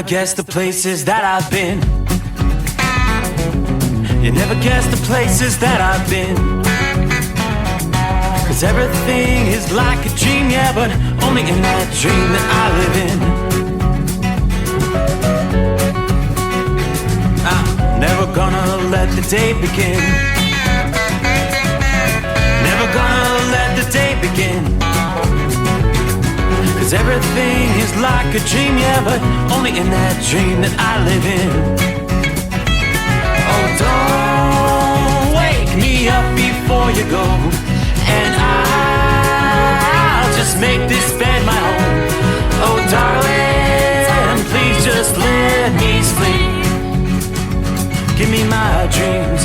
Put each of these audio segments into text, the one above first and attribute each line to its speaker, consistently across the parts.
Speaker 1: guess the places that I've been. You never guess the places that I've been. 'Cause everything is like a dream, yeah, but only in that dream that I live in. I'm never gonna let the day begin. Never gonna let the day begin. 'Cause everything is like a dream, yeah, but only in that dream that I live in. Oh, don't wake me up before you go, and I'll just make this bed my home. Oh, darling, please just let me sleep. Give me my dreams.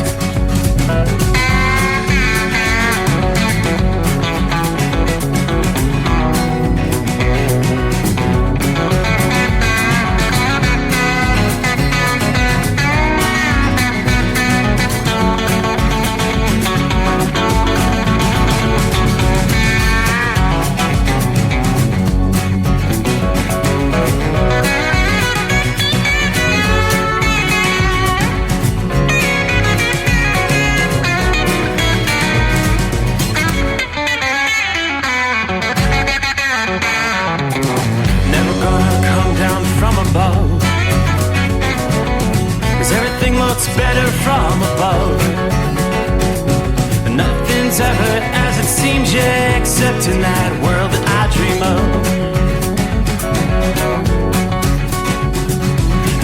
Speaker 1: Better from above. Nothing's ever as it seems, yeah, except in that world that I dream of.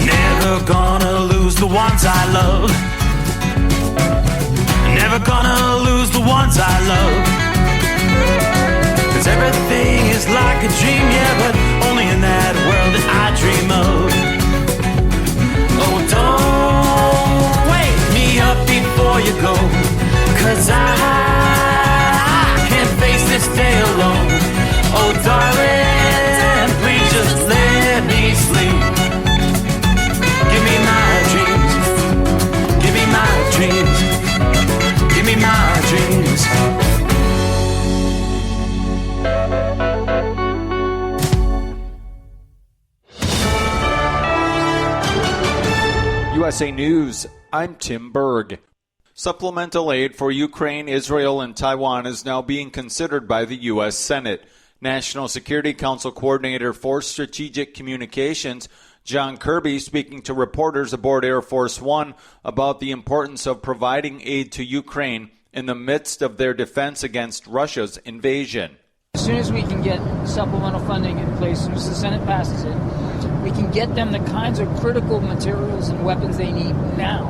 Speaker 1: Never gonna lose the ones I love. Never gonna lose the ones I love. 'Cause everything is like a dream, yeah, but only in that world that I dream of. Oh, don't wake me up before you go, 'cause I can't face this day alone. Oh, darling, please just let me sleep. Give me my dreams. Give me my dreams. Give me my dreams.
Speaker 2: USA News, I'm Tim Berg. Supplemental aid for Ukraine, Israel, and Taiwan is now being considered by the U.S. Senate. National Security Council Coordinator for Strategic Communications, John Kirby, speaking to reporters aboard Air Force One about the importance of providing aid to Ukraine in the midst of their defense against Russia's invasion.
Speaker 3: As soon as we can get supplemental funding in place, as soon as the Senate passes it, we can get them the kinds of critical materials and weapons they need now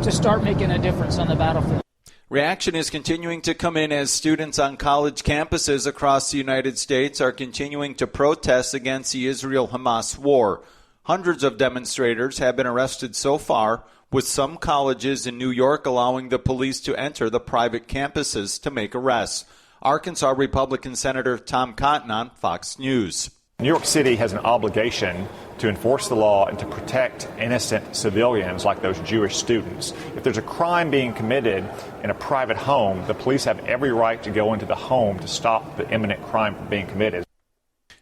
Speaker 3: to start making a difference on the battlefield.
Speaker 2: Reaction is continuing to come in as students on college campuses across the United States are continuing to protest against the Israel-Hamas war. Hundreds of demonstrators have been arrested so far, with some colleges in New York allowing the police to enter the private campuses to make arrests. Arkansas Republican Senator Tom Cotton on Fox News.
Speaker 4: New York City has an obligation to enforce the law and to protect innocent civilians like those Jewish students. If there's a crime being committed in a private home, the police have every right to go into the home to stop the imminent crime from being committed.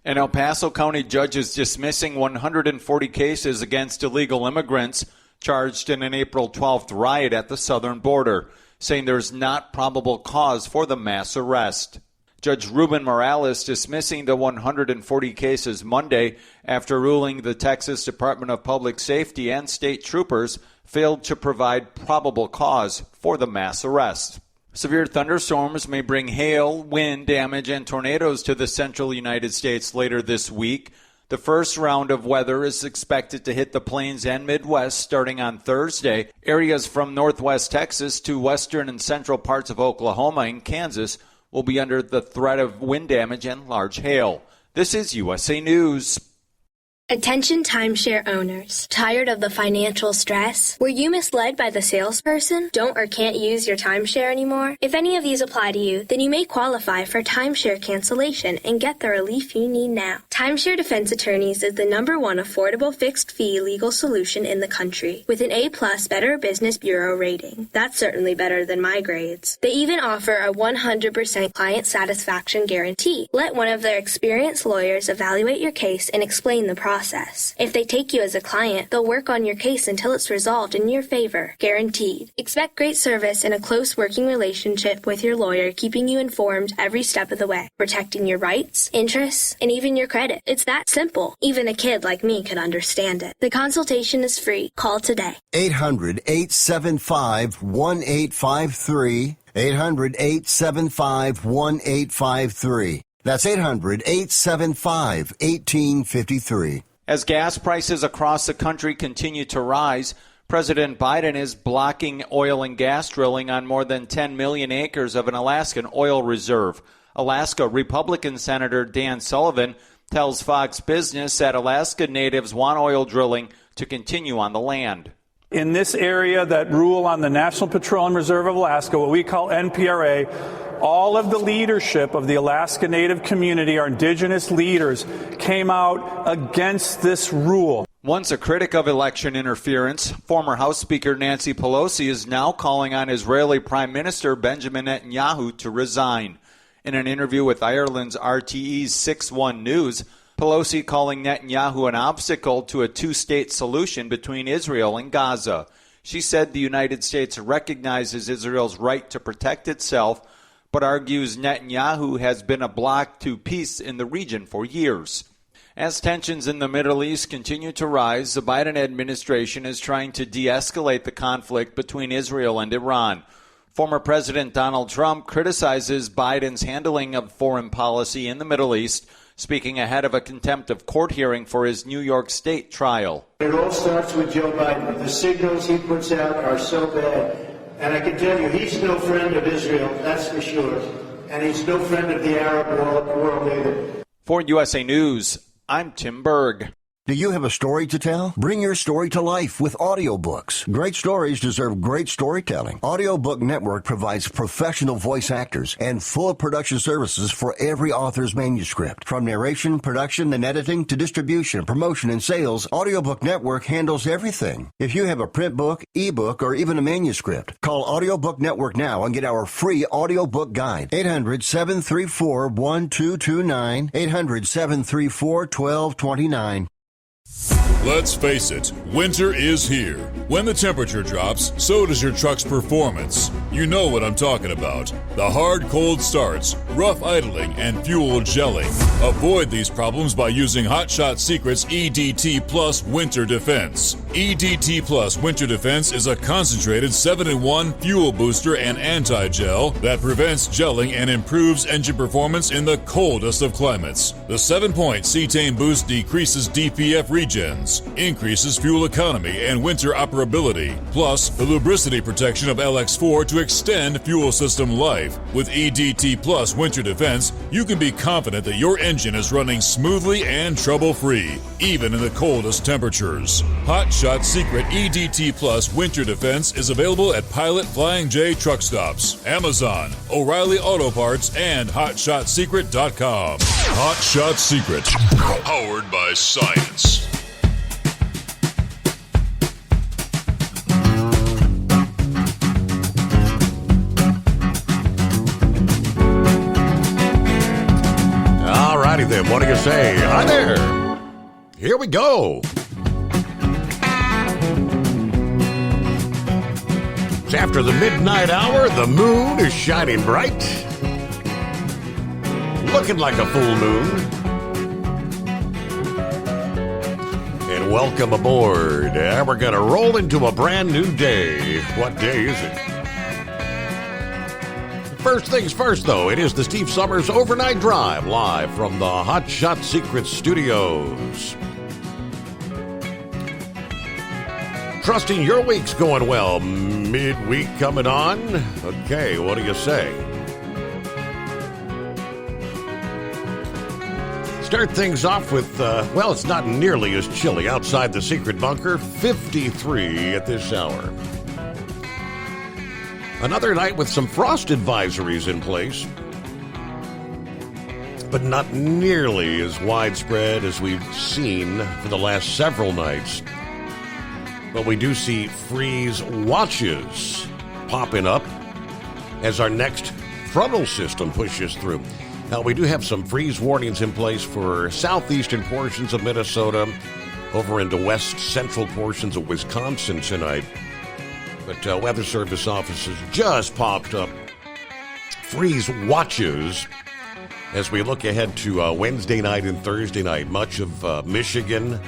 Speaker 2: An El Paso County judge is dismissing 140 cases against illegal immigrants charged in an April 12th riot at the southern border, saying there's not probable cause for the mass arrest. Judge Ruben Morales dismissing the 140 cases Monday after ruling the Texas Department of Public Safety and state troopers failed to provide probable cause for the mass arrest. Severe thunderstorms may bring hail, wind damage, and tornadoes to the central United States later this week. The first round of weather is expected to hit the plains and Midwest starting on Thursday. Areas from northwest Texas to western and central parts of Oklahoma and Kansas will be under the threat of wind damage and large hail. This is USA News.
Speaker 5: Attention timeshare owners. Tired of the financial stress? Were you misled by the salesperson? Don't or can't use your timeshare anymore? If any of these apply to you, then you may qualify for timeshare cancellation and get the relief you need now. Timeshare Defense Attorneys is the #1 affordable fixed-fee legal solution in the country, with an A+ Better Business Bureau rating. That's certainly better than my grades. They even offer a 100% client satisfaction guarantee. Let one of their experienced lawyers evaluate your case and explain the process. process. If they take you as a client, they'll work on your case until it's resolved in your favor, guaranteed. Expect great service and a close working relationship with your lawyer, keeping you informed every step of the way, protecting your rights, interests, and even your credit. It's that simple. Even a kid like me could understand it. The consultation is free. Call today.
Speaker 6: 800-875-1853. 800-875-1853. That's 800-875-1853.
Speaker 2: As gas prices across the country continue to rise, President Biden is blocking oil and gas drilling on more than 10 million acres of an Alaskan oil reserve. Alaska Republican Senator Dan Sullivan tells Fox Business that Alaska natives want oil drilling to continue on the land.
Speaker 7: In this area that rule on the National Petroleum Reserve of Alaska, what we call NPRA, all of the leadership of the Alaska Native community, our indigenous leaders, came out against this rule.
Speaker 2: Once a critic of election interference, former House Speaker Nancy Pelosi is now calling on Israeli Prime Minister Benjamin Netanyahu to resign. In an interview with Ireland's RTE's 6-1 News, Pelosi calling Netanyahu an obstacle to a two-state solution between Israel and Gaza. She said the United States recognizes Israel's right to protect itself, but argues Netanyahu has been a block to peace in the region for years. As tensions in the Middle East continue to rise, the Biden administration is trying to de-escalate the conflict between Israel and Iran. Former President Donald Trump criticizes Biden's handling of foreign policy in the Middle East, speaking ahead of a contempt of court hearing for his New York State trial.
Speaker 8: It all starts with Joe Biden. The signals he puts out are so bad. And I can tell you, he's no friend of Israel, that's for sure. And he's no friend of the Arab world either.
Speaker 2: For USA News, I'm Tim Berg.
Speaker 6: Do you have a story to tell? Bring your story to life with audiobooks. Great stories deserve great storytelling. Audiobook Network provides professional voice actors and full production services for every author's manuscript. From narration, production, and editing to distribution, promotion, and sales, Audiobook Network handles everything. If you have a print book, ebook, or even a manuscript, call Audiobook Network now and get our free audiobook guide. 800-734-1229. 800-734-1229.
Speaker 9: Let's face it, winter is here. When the temperature drops, so does your truck's performance. You know what I'm talking about. The hard, cold starts, rough idling, and fuel gelling. Avoid these problems by using Hot Shot Secret's EDT Plus Winter Defense. EDT Plus Winter Defense is a concentrated 7-in-1 fuel booster and anti-gel that prevents gelling and improves engine performance in the coldest of climates. The 7-point cetane boost decreases DPF regens, increases fuel economy and winter operability, plus the lubricity protection of LX4 to extend fuel system life. With EDT Plus Winter Defense, you can be confident that your engine is running smoothly and trouble-free, even in the coldest temperatures. Hot Shot Secret EDT Plus Winter Defense is available at Pilot Flying J truck stops, Amazon, O'Reilly Auto Parts, and HotShotSecret.com. Hot Shot Secret, powered by science.
Speaker 10: Alrighty then, what do you say? Hi there. Here we go. It's after the midnight hour. The moon is shining bright. Looking like a full moon. And welcome aboard. We're going to roll into a brand new day. What day is it? First things first, though, it is the Steve Summers Overnight Drive, live from the Hot Shot Secret Studios. Trusting your week's going well. Midweek coming on. Okay, what do you say? Start things off with, well, it's not nearly as chilly outside the secret bunker. 53 at this hour. Another night with some frost advisories in place, but not nearly as widespread as we've seen for the last several nights. But we do see freeze watches popping up as our next frontal system pushes through. We do have some freeze warnings in place for southeastern portions of Minnesota, over into west central portions of Wisconsin tonight. But Weather Service offices just popped up freeze watches as we look ahead to Wednesday night and Thursday night. Much of Michigan,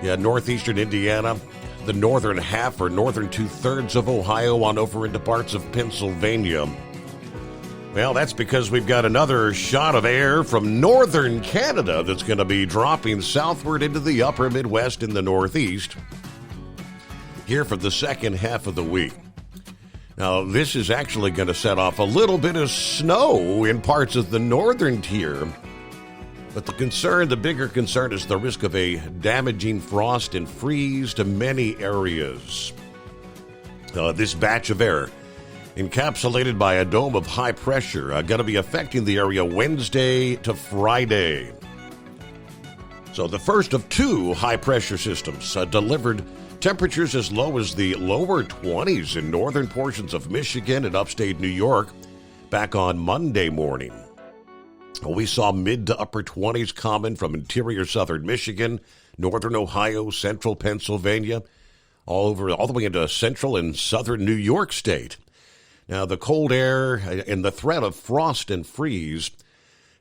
Speaker 10: northeastern Indiana, the northern half or northern two-thirds of Ohio on over into parts of Pennsylvania. Well, that's because we've got another shot of air from northern Canada that's going to be dropping southward into the upper Midwest and the Northeast here for the second half of the week. Now, this is actually going to set off a little bit of snow in parts of the northern tier. But the bigger concern is the risk of a damaging frost and freeze to many areas. This batch of air, encapsulated by a dome of high pressure, going to be affecting the area Wednesday to Friday. So the first of two high-pressure systems delivered temperatures as low as the lower 20s in northern portions of Michigan and upstate New York back on Monday morning. We saw mid to upper 20s common from interior southern Michigan, northern Ohio, central Pennsylvania, all the way into central and southern New York state. Now, the cold air and the threat of frost and freeze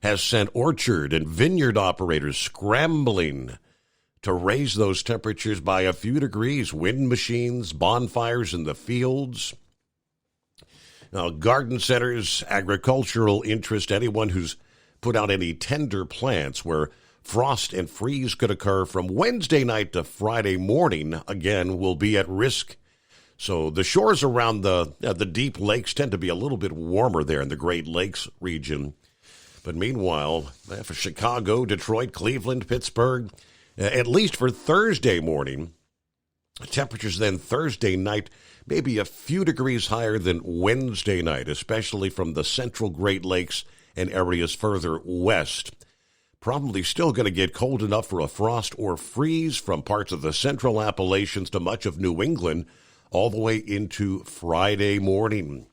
Speaker 10: has sent orchard and vineyard operators scrambling to raise those temperatures by a few degrees. Wind machines, bonfires in the fields. Now, garden centers, agricultural interest, anyone who's put out any tender plants where frost and freeze could occur from Wednesday night to Friday morning, again, will be at risk. So the shores around the deep lakes tend to be a little bit warmer there in the Great Lakes region. But meanwhile, for Chicago, Detroit, Cleveland, Pittsburgh, at least for Thursday morning, temperatures then Thursday night maybe a few degrees higher than Wednesday night, especially from the central Great Lakes and areas further west. Probably still going to get cold enough for a frost or freeze from parts of the central Appalachians to much of New England, all the way into Friday morning.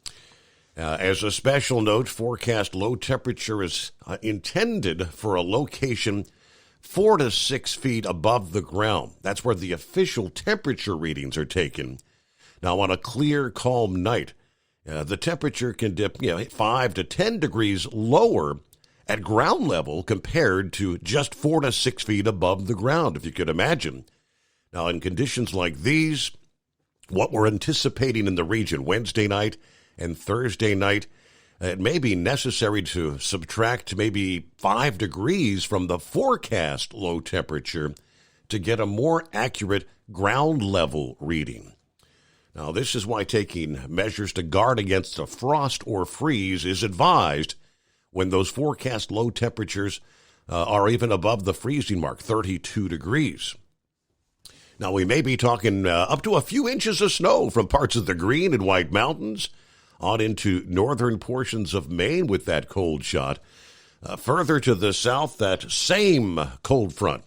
Speaker 10: As a special note, forecast low temperature is intended for a location 4 to 6 feet above the ground. That's where the official temperature readings are taken. Now, on a clear, calm night, the temperature can dip 5 to 10 degrees lower at ground level compared to just 4 to 6 feet above the ground, if you could imagine. Now, in conditions like these, what we're anticipating in the region Wednesday night and Thursday night, it may be necessary to subtract maybe 5 degrees from the forecast low temperature to get a more accurate ground level reading. Now, this is why taking measures to guard against a frost or freeze is advised when those forecast low temperatures are even above the freezing mark, 32 degrees. Now, we may be talking up to a few inches of snow from parts of the Green and White Mountains on into northern portions of Maine with that cold shot. Further to the south, that same cold front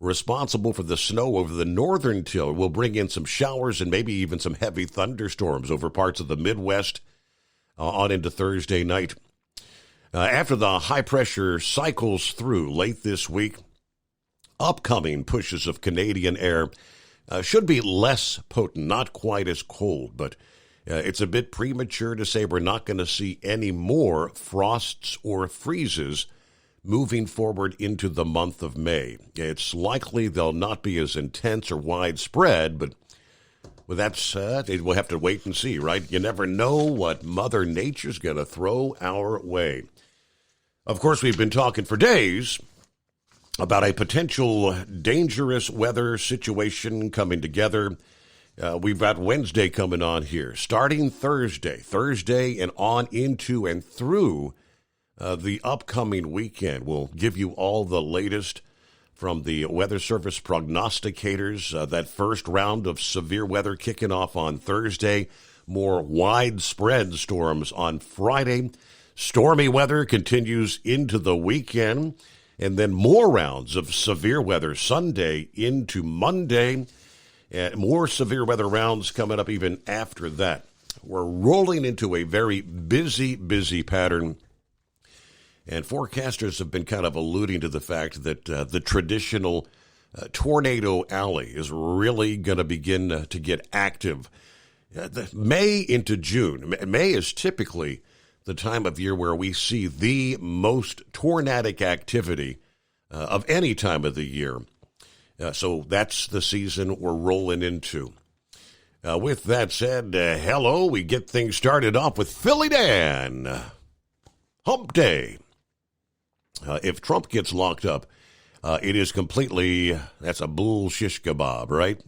Speaker 10: responsible for the snow over the northern tier will bring in some showers and maybe even some heavy thunderstorms over parts of the Midwest on into Thursday night. After the high pressure cycles through late this week, upcoming pushes of Canadian air should be less potent, not quite as cold, but it's a bit premature to say we're not going to see any more frosts or freezes moving forward into the month of May. It's likely they'll not be as intense or widespread, but with that said, we'll have to wait and see, right? You never know what Mother Nature's going to throw our way. Of course, we've been talking for days about a potential dangerous weather situation coming together. We've got Wednesday coming on here, starting Thursday and on into and through the upcoming weekend. We'll give you all the latest from the Weather Service prognosticators. That first round of severe weather kicking off on Thursday, more widespread storms on Friday. Stormy weather continues into the weekend, and then more rounds of severe weather Sunday into Monday. And more severe weather rounds coming up even after that. We're rolling into a very busy pattern. And forecasters have been kind of alluding to the fact that the traditional tornado alley is really going to begin to get active. May into June. May is typically the time of year where we see the most tornadic activity of any time of the year. So that's the season we're rolling into. With that said, hello, we get things started off with Philly Dan. Hump Day. If Trump gets locked up, it is completely, that's a bull shish kebab, right?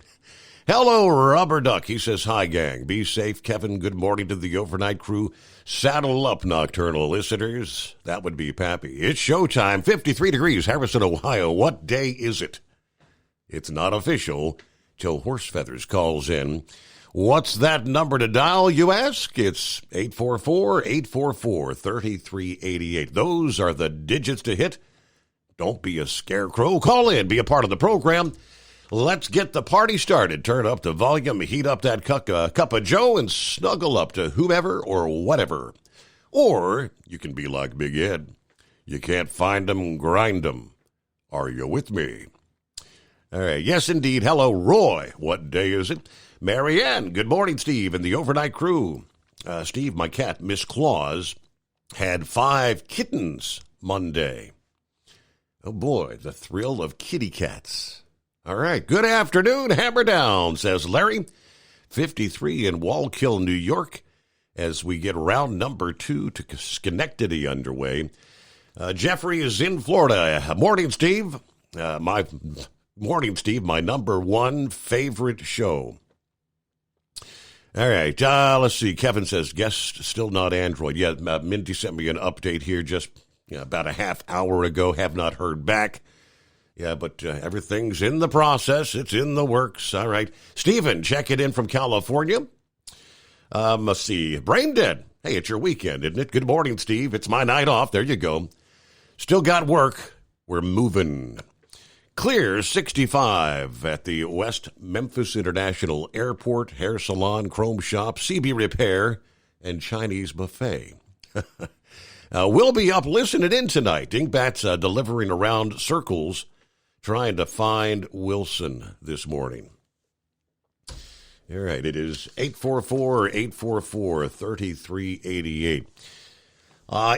Speaker 10: Hello, Rubber Duck. He says, hi, gang. Be safe, Kevin. Good morning to the overnight crew. Saddle up, nocturnal listeners. That would be Pappy. It's showtime. 53 degrees, Harrison, Ohio. What day is it? It's not official till Horse Feathers calls in. What's that number to dial, you ask? It's 844-844-3388. Those are the digits to hit. Don't be a scarecrow. Call in. Be a part of the program. Let's get the party started. Turn up the volume, heat up that cup of joe, and snuggle up to whomever or whatever. Or you can be like Big Ed. You can't find 'em, grind 'em. Are you with me? All right. Yes, indeed. Hello, Roy. What day is it? Marianne. Good morning, Steve, and the overnight crew. Steve, my cat, Miss Claus, had 5 kittens Monday. Oh, boy, the thrill of kitty cats. All right. Good afternoon. Hammer down, says Larry. 53 in Wallkill, New York, as we get round number 2 to Schenectady underway. Jeffrey is in Florida. Morning, Steve. Morning, Steve. My number 1 favorite show. All right. Let's see. Kevin says, guest still not Android. Yeah, Minty sent me an update here just about a half hour ago. Have not heard back. Yeah, but everything's in the process. It's in the works. All right. Stephen, check it in from California. Let's see. Brain Dead. Hey, it's your weekend, isn't it? Good morning, Steve. It's my night off. There you go. Still got work. We're moving. Clear 65 at the West Memphis International Airport, hair salon, chrome shop, CB repair, and Chinese buffet. We'll be up listening in tonight. Dinkbat's delivering around circles, trying to find Wilson this morning. All right, it is 844-844-3388.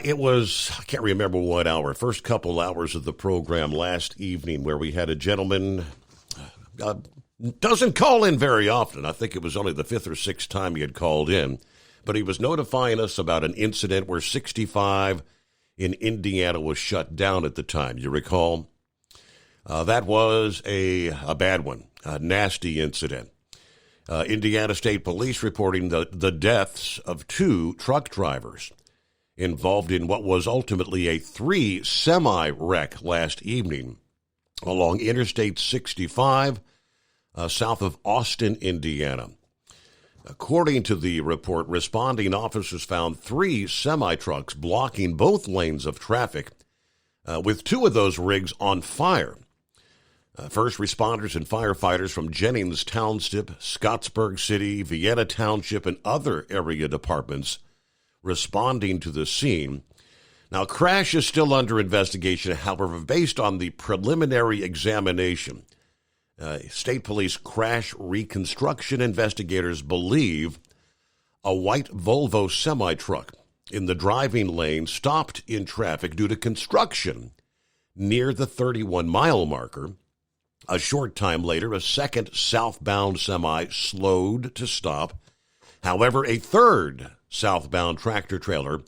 Speaker 10: It was, I can't remember what hour, first couple hours of the program last evening where we had a gentleman, doesn't call in very often. I think it was only the 5th or 6th time he had called in. But he was notifying us about an incident where 65 in Indiana was shut down at the time. You recall? That was a bad one, a nasty incident. Indiana State Police reporting the deaths of 2 truck drivers involved in what was ultimately a 3 semi-wreck last evening along Interstate 65 south of Austin, Indiana. According to the report, responding officers found 3 semi-trucks blocking both lanes of traffic, with 2 of those rigs on fire. First responders and firefighters from Jennings Township, Scottsburg City, Vienna Township, and other area departments responding to the scene. Now, crash is still under investigation. However, based on the preliminary examination, State Police crash reconstruction investigators believe a white Volvo semi-truck in the driving lane stopped in traffic due to construction near the 31-mile marker. A short time later, a second southbound semi slowed to stop. However, a third southbound tractor-trailer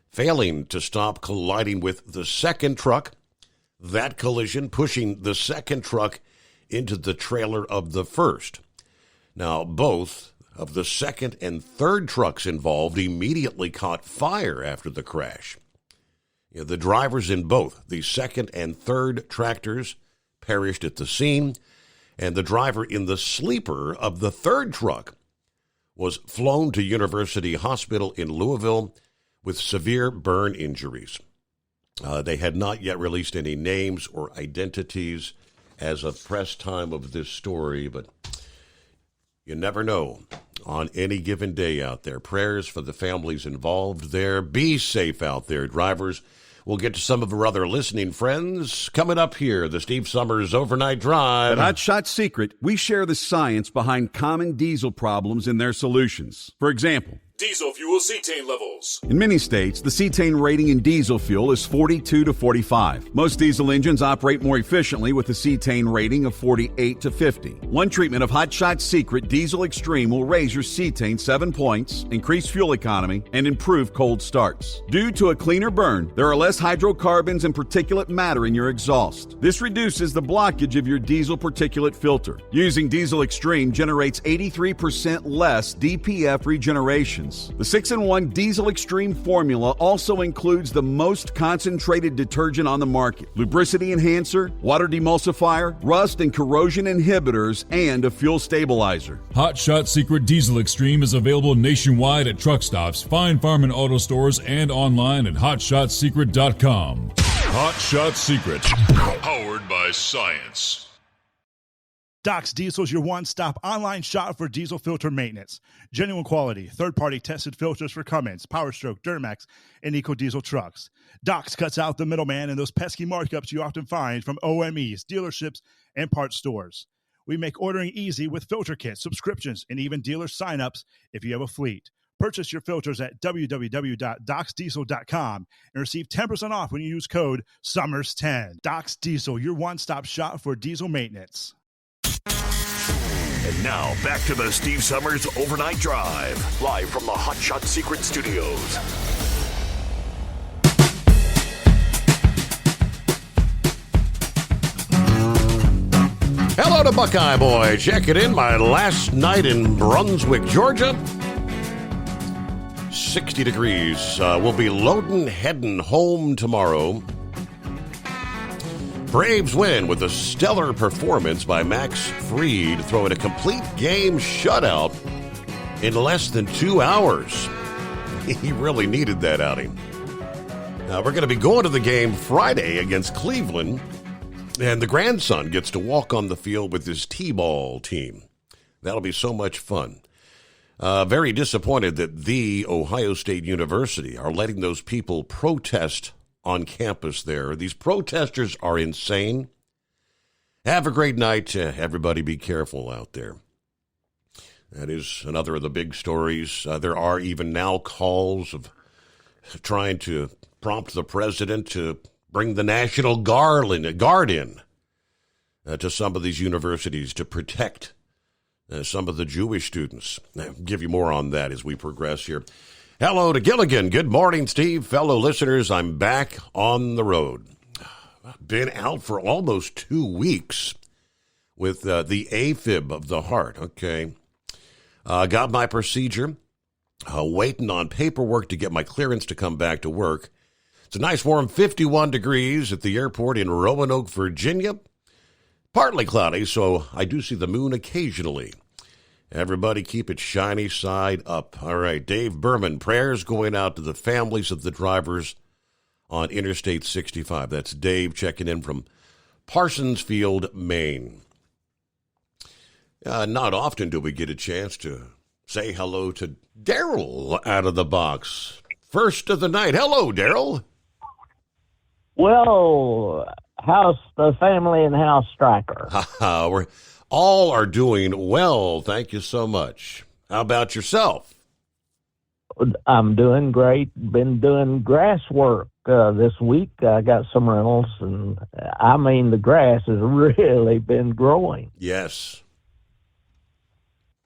Speaker 10: failing to stop, colliding with the second truck. That collision pushing the second truck into the trailer of the first. Now, both of the second and third trucks involved immediately caught fire after the crash. The drivers in both the second and third tractors perished at the scene, and the driver in the sleeper of the third truck was flown to University Hospital in Louisville with severe burn injuries. They had not yet released any names or identities as of press time of this story, but you never know on any given day out there. Prayers for the families involved there. Be safe out there, drivers. We'll get to some of our other listening friends coming up here. The Steve Summers Overnight Drive.
Speaker 11: At Hot Shot Secret, we share the science behind common diesel problems and their solutions. For example,
Speaker 9: Diesel fuel cetane levels.
Speaker 11: in many states, the cetane rating in diesel fuel is 42 to 45. Most diesel engines operate more efficiently with a cetane rating of 48 to 50. One treatment of Hot Shot Secret Diesel Extreme will raise your cetane 7 points, increase fuel economy, and improve cold starts. Due to a cleaner burn, there are less hydrocarbons and particulate matter in your exhaust. This reduces the blockage of your diesel particulate filter. Using Diesel Extreme generates 83% less DPF regeneration. The 6-in-1 Diesel Extreme formula also includes the most concentrated detergent on the market, lubricity enhancer, water demulsifier, rust and corrosion inhibitors, and a fuel stabilizer.
Speaker 9: Hot Shot Secret Diesel Extreme is available nationwide at truck stops, fine farm and auto stores, and online at hotshotsecret.com. Hot Shot Secret, powered by science.
Speaker 12: Doc's Diesel is your one-stop online shop for diesel filter maintenance. Genuine quality, third-party tested filters for Cummins, PowerStroke, Duramax, and EcoDiesel trucks. Doc's cuts out the middleman and those pesky markups you often find from OMEs, dealerships, and parts stores. We make ordering easy with filter kits, subscriptions, and even dealer sign-ups if you have a fleet. Purchase your filters at www.docsdiesel.com and receive 10% off when you use code SUMMERS10. Doc's Diesel, your one-stop shop for diesel maintenance.
Speaker 13: And now, back to the Steve Summers Overnight Drive, live from the Hot Shot Secret Studios.
Speaker 10: Hello to Buckeye Boy. Check it in. My last night in Brunswick, Georgia. 60 degrees. We'll be loading, heading home tomorrow. Braves win with a stellar performance by Max Fried, throwing a complete game shutout in less than 2 hours. He really needed that outing. Now, we're going to be going to the game Friday against Cleveland, and the grandson gets to walk on the field with his T-ball team. That'll be so much fun. Very disappointed that the Ohio State University are letting those people protest on campus there. These protesters are insane. Have a great night. Everybody be careful out there. That is another of the big stories. There are even now calls of trying to prompt the president to bring the National Guard in to some of these universities to protect some of the Jewish students. I'll give you more on that as we progress here. Hello to Gilligan. Good morning, Steve. Fellow listeners, I'm back on the road. I've been out for almost 2 weeks with the AFib of the heart, okay? Got my procedure, waiting on paperwork to get my clearance to come back to work. It's a nice warm 51 degrees at the airport in Roanoke, Virginia. Partly cloudy, so I do see the moon occasionally. Everybody keep it shiny side up. All right, Dave Berman, prayers going out to the families of the drivers on Interstate 65. That's Dave checking in from Parsonsfield, Maine. Not often do we get a chance to say hello to Daryl out of the box. First of the night. Hello, Daryl.
Speaker 14: Well, how's the family and how's Stryker?
Speaker 10: We're all are doing well. Thank you so much. How about yourself?
Speaker 14: I'm doing great. Been doing grass work this week. I got some rentals, and I mean, the grass has really been growing.
Speaker 10: Yes.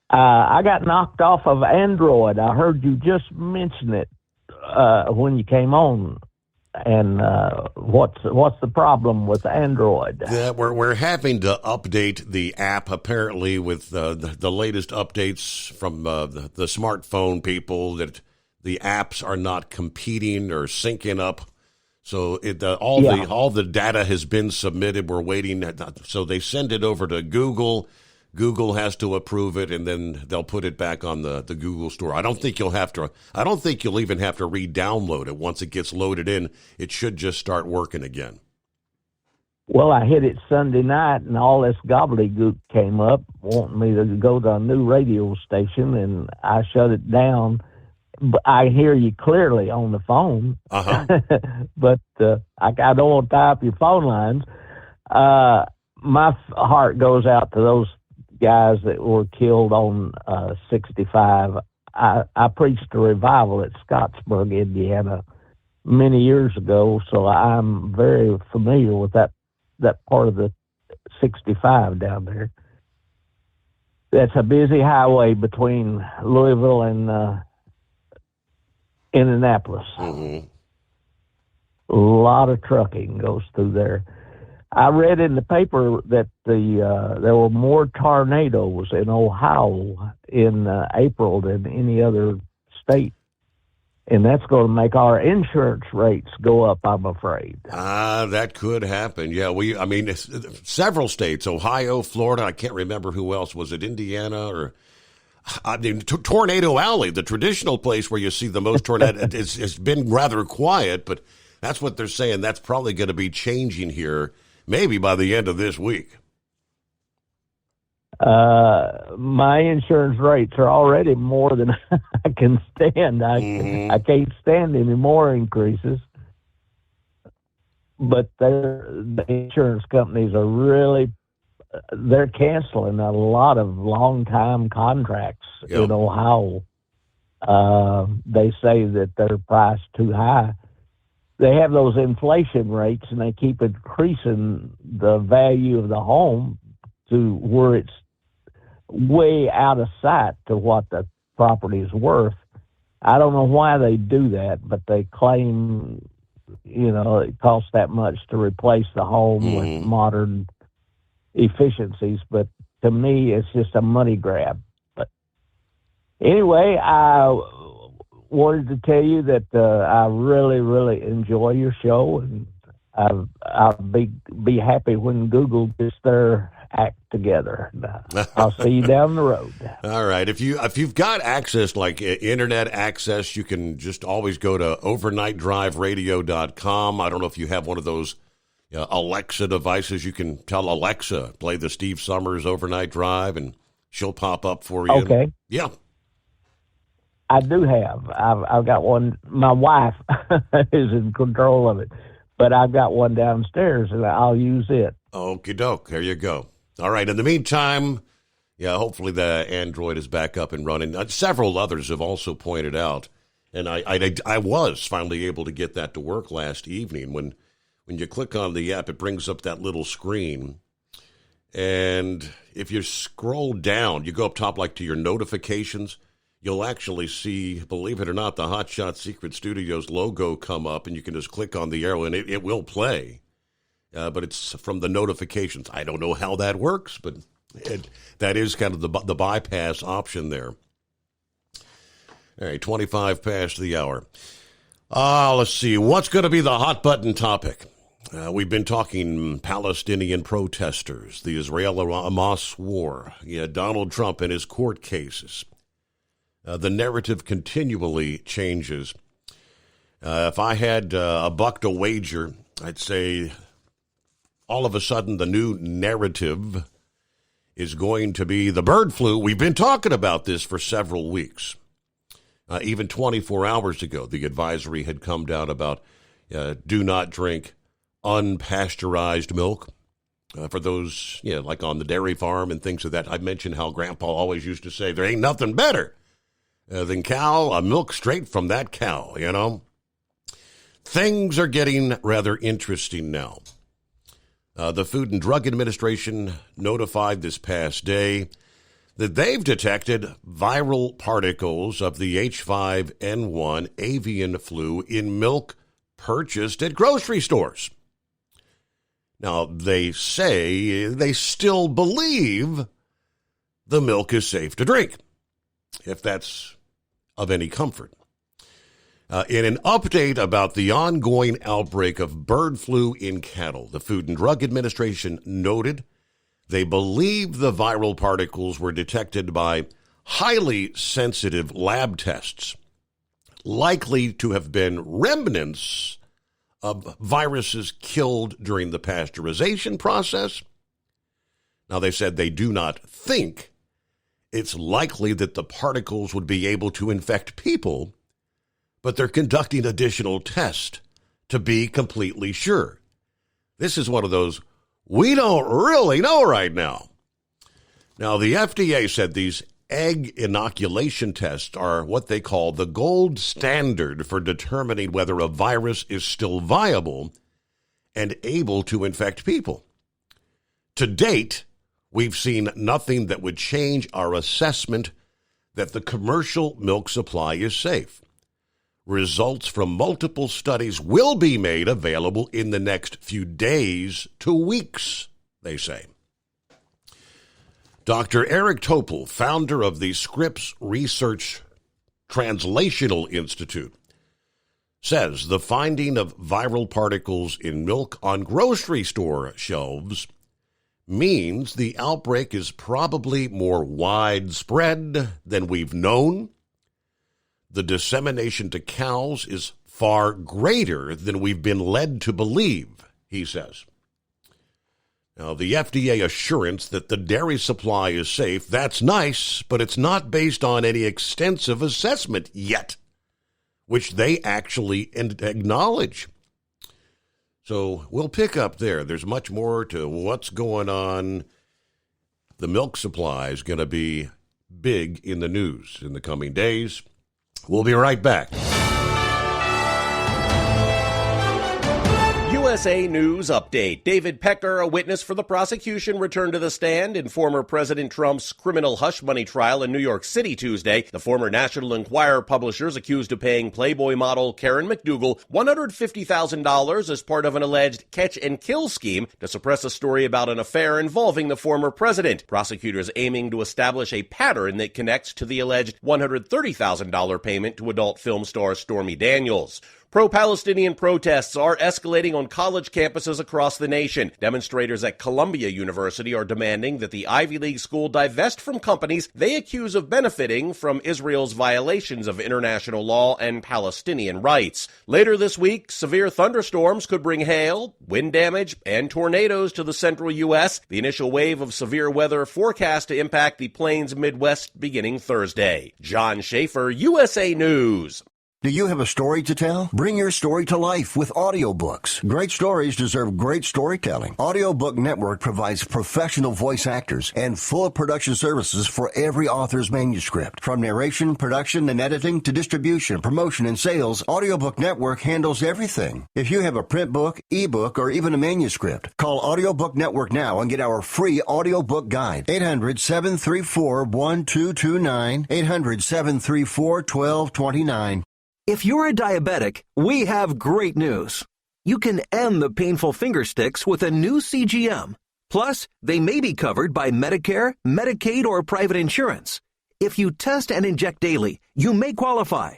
Speaker 14: I got knocked off of Android. I heard you just mention it when you came on. And what's the problem with Android?
Speaker 10: We're having to update the app apparently with the latest updates from the smartphone people that the apps are not competing or syncing up. So all the data has been submitted. We're waiting. So they send it over to Google. Google has to approve it, and then they'll put it back on the Google store. I don't think you'll even have to re-download it. Once it gets loaded in, it should just start working again.
Speaker 14: Well, I hit it Sunday night, and all this gobbledygook came up, wanting me to go to a new radio station, and I shut it down. I hear you clearly on the phone. But I don't want to tie up your phone lines. My heart goes out to those guys that were killed on 65. I preached a revival at Scottsburg, Indiana, many years ago, so I'm very familiar with that part of the 65 down there. That's a busy highway between Louisville and Indianapolis. A lot of trucking goes through there. I read in the paper that there were more tornadoes in Ohio in April than any other state. And that's going to make our insurance rates go up, I'm afraid.
Speaker 10: That could happen. Yeah, several states, Ohio, Florida, I can't remember who else. Was it Indiana or... Tornado Alley, the traditional place where you see the most tornadoes, has been rather quiet, but that's what they're saying. That's probably going to be changing here, maybe by the end of this week.
Speaker 14: My insurance rates are already more than I can stand. I can't stand any more increases. But the insurance companies are really, they're canceling a lot of long-time contracts in Ohio. They say that they're priced too high. They have those inflation rates, and they keep increasing the value of the home to where it's way out of sight to what the property is worth. I don't know why they do that, but they claim, it costs that much to replace the home with modern efficiencies. But to me, it's just a money grab. But anyway, I wanted to tell you that I really, really enjoy your show, and I'll be happy when Google gets their act together. I'll see you down the road.
Speaker 10: All right. If you've got access, like internet access, you can just always go to overnightdriveradio.com. I don't know if you have one of those Alexa devices. You can tell Alexa, play the Steve Summers Overnight Drive, and she'll pop up for you.
Speaker 14: Okay.
Speaker 10: Yeah.
Speaker 14: I do have. I've got one. My wife is in control of it, but I've got one downstairs, and I'll use it.
Speaker 10: Okie doke. There you go. All right. In the meantime, hopefully the Android is back up and running. Several others have also pointed out, and I was finally able to get that to work last evening. When you click on the app, it brings up that little screen, and if you scroll down, you go up top like to your notifications, you'll actually see, believe it or not, the Hot Shot Secret Studios logo come up, and you can just click on the arrow, and it will play. But it's from the notifications. I don't know how that works, but that is kind of the bypass option there. All right, 25 past the hour. Let's see. What's going to be the hot button topic? We've been talking Palestinian protesters, the Israel-Hamas war, Donald Trump and his court cases. The narrative continually changes. If I had a buck to wager, I'd say all of a sudden the new narrative is going to be the bird flu. We've been talking about this for several weeks. Even 24 hours ago, the advisory had come down about do not drink unpasteurized milk. For those, like on the dairy farm and things of that. I mentioned how Grandpa always used to say, there ain't nothing better than milk straight from that cow, Things are getting rather interesting now. The Food and Drug Administration notified this past day that they've detected viral particles of the H5N1 avian flu in milk purchased at grocery stores. Now, they say they still believe the milk is safe to drink, if that's of any comfort. In an update about the ongoing outbreak of bird flu in cattle, the Food and Drug Administration noted they believe the viral particles were detected by highly sensitive lab tests, likely to have been remnants of viruses killed during the pasteurization process. Now, they said they do not think it's likely that the particles would be able to infect people but they're conducting additional tests to be completely sure. This is one of those, we don't really know right now. Now, the FDA said these egg inoculation tests are what they call the gold standard for determining whether a virus is still viable and able to infect people. To date, we've seen nothing that would change our assessment that the commercial milk supply is safe. Results from multiple studies will be made available in the next few days to weeks, they say. Dr. Eric Topol, founder of the Scripps Research Translational Institute, says the finding of viral particles in milk on grocery store shelves means the outbreak is probably more widespread than we've known. The dissemination to cows is far greater than we've been led to believe, he says. Now, the FDA assurance that the dairy supply is safe, that's nice, but it's not based on any extensive assessment yet, which they actually acknowledge. So we'll pick up there. There's much more to what's going on. The milk supply is going to be big in the news in the coming days. We'll be right back.
Speaker 15: USA News Update. David Pecker, a witness for the prosecution, returned to the stand in former President Trump's criminal hush money trial in New York City Tuesday. The former National Enquirer publisher is accused of paying Playboy model Karen McDougal $150,000 as part of an alleged catch-and-kill scheme to suppress a story about an affair involving the former president. Prosecutors aiming to establish a pattern that connects to the alleged $130,000 payment to adult film star Stormy Daniels. Pro-Palestinian protests are escalating on college campuses across the nation. Demonstrators at Columbia University are demanding that the Ivy League school divest from companies they accuse of benefiting from Israel's violations of international law and Palestinian rights. Later this week, severe thunderstorms could bring hail, wind damage, and tornadoes to the central U.S. The initial wave of severe weather forecast to impact the Plains Midwest beginning Thursday. John Schaefer, USA News.
Speaker 6: Do you have a story to tell? Bring your story to life with audiobooks. Great stories deserve great storytelling. Audiobook Network provides professional voice actors and full production services for every author's manuscript. From narration, production, and editing to distribution, promotion, and sales, Audiobook Network handles everything. If you have a print book, ebook, or even a manuscript, call Audiobook Network now and get our free audiobook guide. 800-734-1229, 800-734-1229.
Speaker 16: If you're a diabetic, we have great news. You can end the painful finger sticks with a new CGM. Plus, they may be covered by Medicare, Medicaid, or private insurance. If you test and inject daily, you may qualify.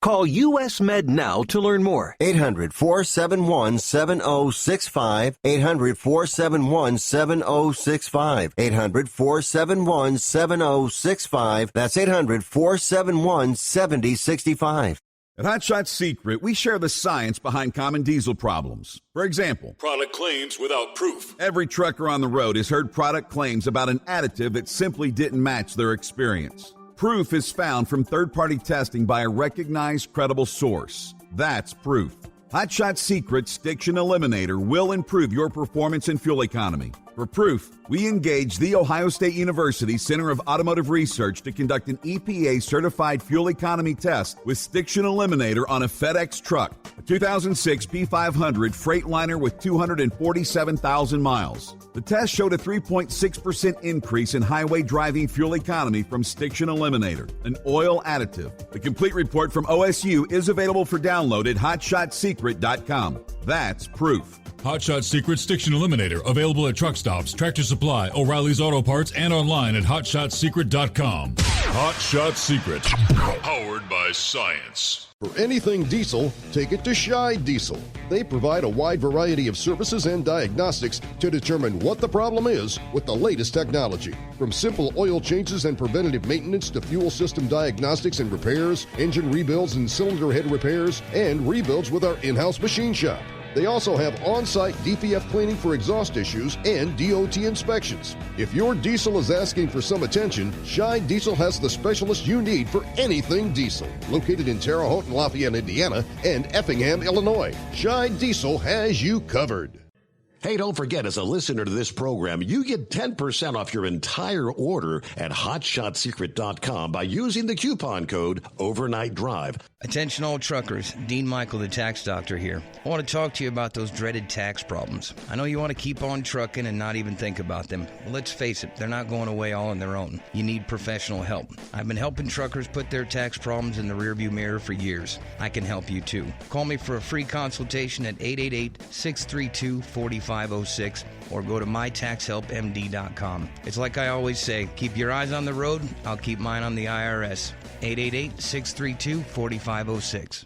Speaker 16: Call US Med now to learn more.
Speaker 6: 800-471-7065. 800-471-7065. 800-471-7065. That's 800-471-7065.
Speaker 11: At Hot Shot Secret, we share the science behind common diesel problems. For example,
Speaker 9: product claims without proof.
Speaker 11: Every trucker on the road has heard product claims about an additive that simply didn't match their experience. Proof is found from third-party testing by a recognized, credible source. That's proof. Hot Shot Secret's Stiction Eliminator will improve your performance and fuel economy. For proof, we engaged the Ohio State University Center of Automotive Research to conduct an EPA-certified fuel economy test with Stiction Eliminator on a FedEx truck, a 2006 P500 Freightliner with 247,000 miles. The test showed a 3.6% increase in highway driving fuel economy from Stiction Eliminator, an oil additive. The complete report from OSU is available for download at hotshotsecret.com. That's proof.
Speaker 9: Hot Shot Secret Stiction Eliminator, available at truck stops, Tractor Supply, O'Reilly's Auto Parts, and online at hotshotsecret.com. Hot Shot Secret, powered by science.
Speaker 17: For anything diesel, take it to Shy Diesel. They provide a wide variety of services and diagnostics to determine what the problem is with the latest technology. From simple oil changes and preventative maintenance to fuel system diagnostics and repairs, engine rebuilds and cylinder head repairs, and rebuilds with our in-house machine shop. They also have on-site DPF cleaning for exhaust issues and DOT inspections. If your diesel is asking for some attention, Shine Diesel has the specialist you need for anything diesel. Located in Terre Haute and Lafayette, Indiana, and Effingham, Illinois, Shine Diesel has you covered.
Speaker 10: Hey, don't forget, as a listener to this program, you get 10% off your entire order at HotShotSecret.com by using the coupon code Overnight Drive.
Speaker 18: Attention all truckers, Dean Michael, the tax doctor here. I want to talk to you about those dreaded tax problems. I know you want to keep on trucking and not even think about them. Well, let's face it, they're not going away all on their own. You need professional help. I've been helping truckers put their tax problems in the rearview mirror for years. I can help you too. Call me for a free consultation at 888-632-4506 or go to mytaxhelpmd.com. It's like I always say, keep your eyes on the road, I'll keep mine on the IRS. 888-632-4506.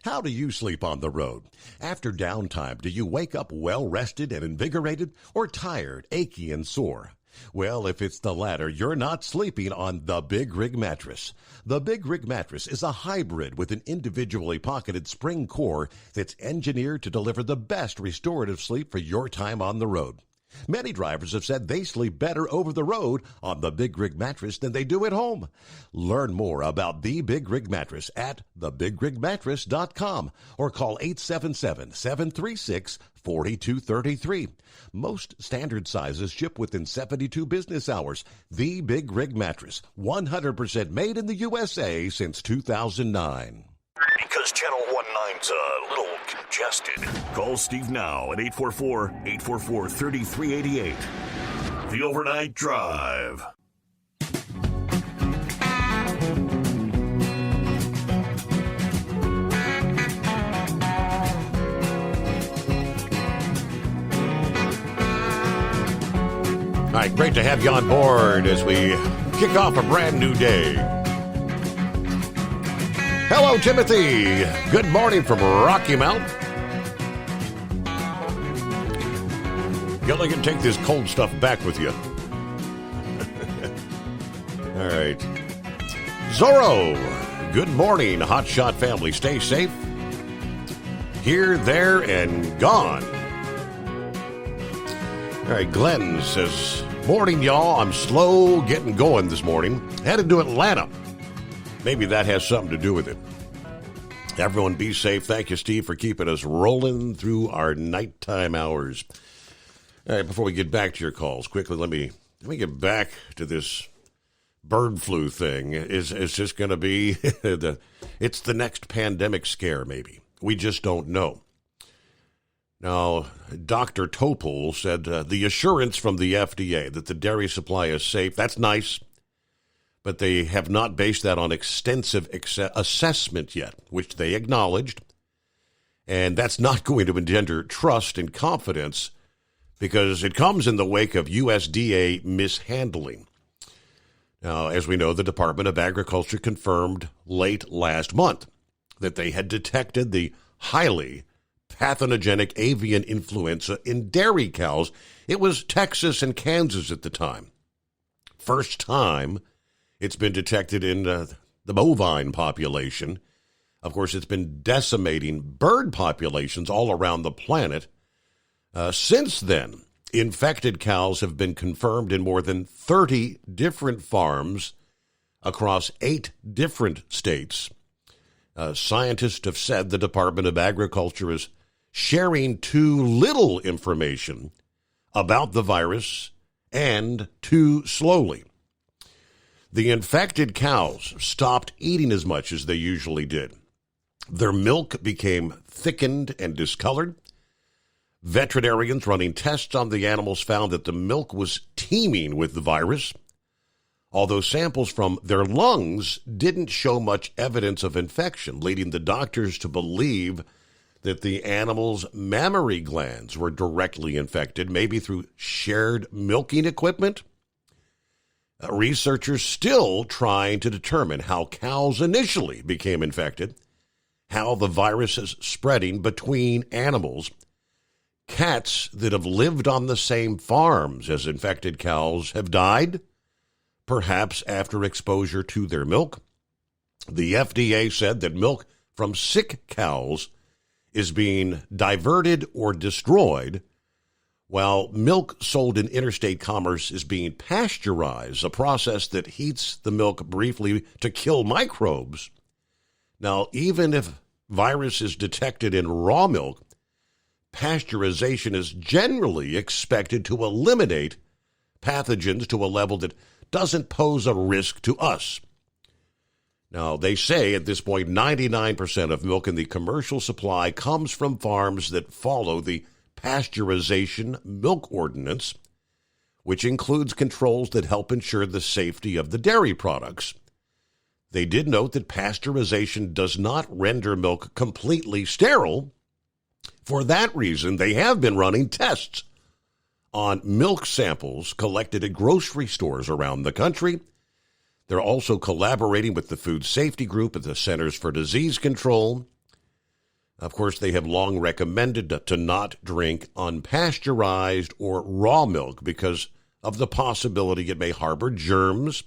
Speaker 10: How do you sleep on the road? After downtime, do you wake up well-rested and invigorated or tired, achy, and sore? Well, if it's the latter, you're not sleeping on the Big Rig Mattress. The Big Rig Mattress is a hybrid with an individually pocketed spring core that's engineered to deliver the best restorative sleep for your time on the road. Many drivers have said they sleep better over the road on the Big Rig Mattress than they do at home. Learn more about the Big Rig Mattress at thebigrigmattress.com or call 877-736-4233. Most standard sizes ship within 72 business hours. The Big Rig Mattress, 100% made in the USA since 2009.
Speaker 13: Because Channel 19's a little congested. Call Steve now at 844-844-3388. The Overnight Drive.
Speaker 10: All right, great to have you on board as we kick off a brand new day. Hello, Timothy. Good morning from Rocky Mount. You only can take this cold stuff back with you. All right. Zorro, good morning, Hot Shot family. Stay safe. Here, there, and gone. All right, Glenn says, morning, y'all. I'm slow getting going this morning. Headed to Atlanta. Maybe that has something to do with it. Everyone be safe. Thank you, Steve, for keeping us rolling through our nighttime hours. All right, before we get back to your calls, quickly, let me get back to this bird flu thing. Is this going to be it's the next pandemic scare, maybe? We just don't know. Now, Dr. Topol said the assurance from the FDA that the dairy supply is safe, that's nice. But they have not based that on extensive assessment yet, which they acknowledged. And that's not going to engender trust and confidence because it comes in the wake of USDA mishandling. Now, as we know, the Department of Agriculture confirmed late last month that they had detected the highly pathogenic avian influenza in dairy cows. It was Texas and Kansas at the time. First time it's been detected in the bovine population. Of course, it's been decimating bird populations all around the planet. Since then, infected cows have been confirmed in more than 30 different farms across 8 different states. Scientists have said the Department of Agriculture is sharing too little information about the virus and too slowly. The infected cows stopped eating as much as they usually did. Their milk became thickened and discolored. Veterinarians running tests on the animals found that the milk was teeming with the virus, although samples from their lungs didn't show much evidence of infection, leading the doctors to believe that the animals' mammary glands were directly infected, maybe through shared milking equipment. Researchers still trying to determine how cows initially became infected, how the virus is spreading between animals. Cats that have lived on the same farms as infected cows have died, perhaps after exposure to their milk. The FDA said that milk from sick cows is being diverted or destroyed, while milk sold in interstate commerce is being pasteurized, a process that heats the milk briefly to kill microbes. Now, even if virus is detected in raw milk, pasteurization is generally expected to eliminate pathogens to a level that doesn't pose a risk to us. Now, they say at this point 99% of milk in the commercial supply comes from farms that follow the Pasteurization Milk Ordinance, which includes controls that help ensure the safety of the dairy products. They did note that pasteurization does not render milk completely sterile. For that reason, they have been running tests on milk samples collected at grocery stores around the country. They're also collaborating with the Food Safety Group at the Centers for Disease Control. Of course, they have long recommended to not drink unpasteurized or raw milk because of the possibility it may harbor germs.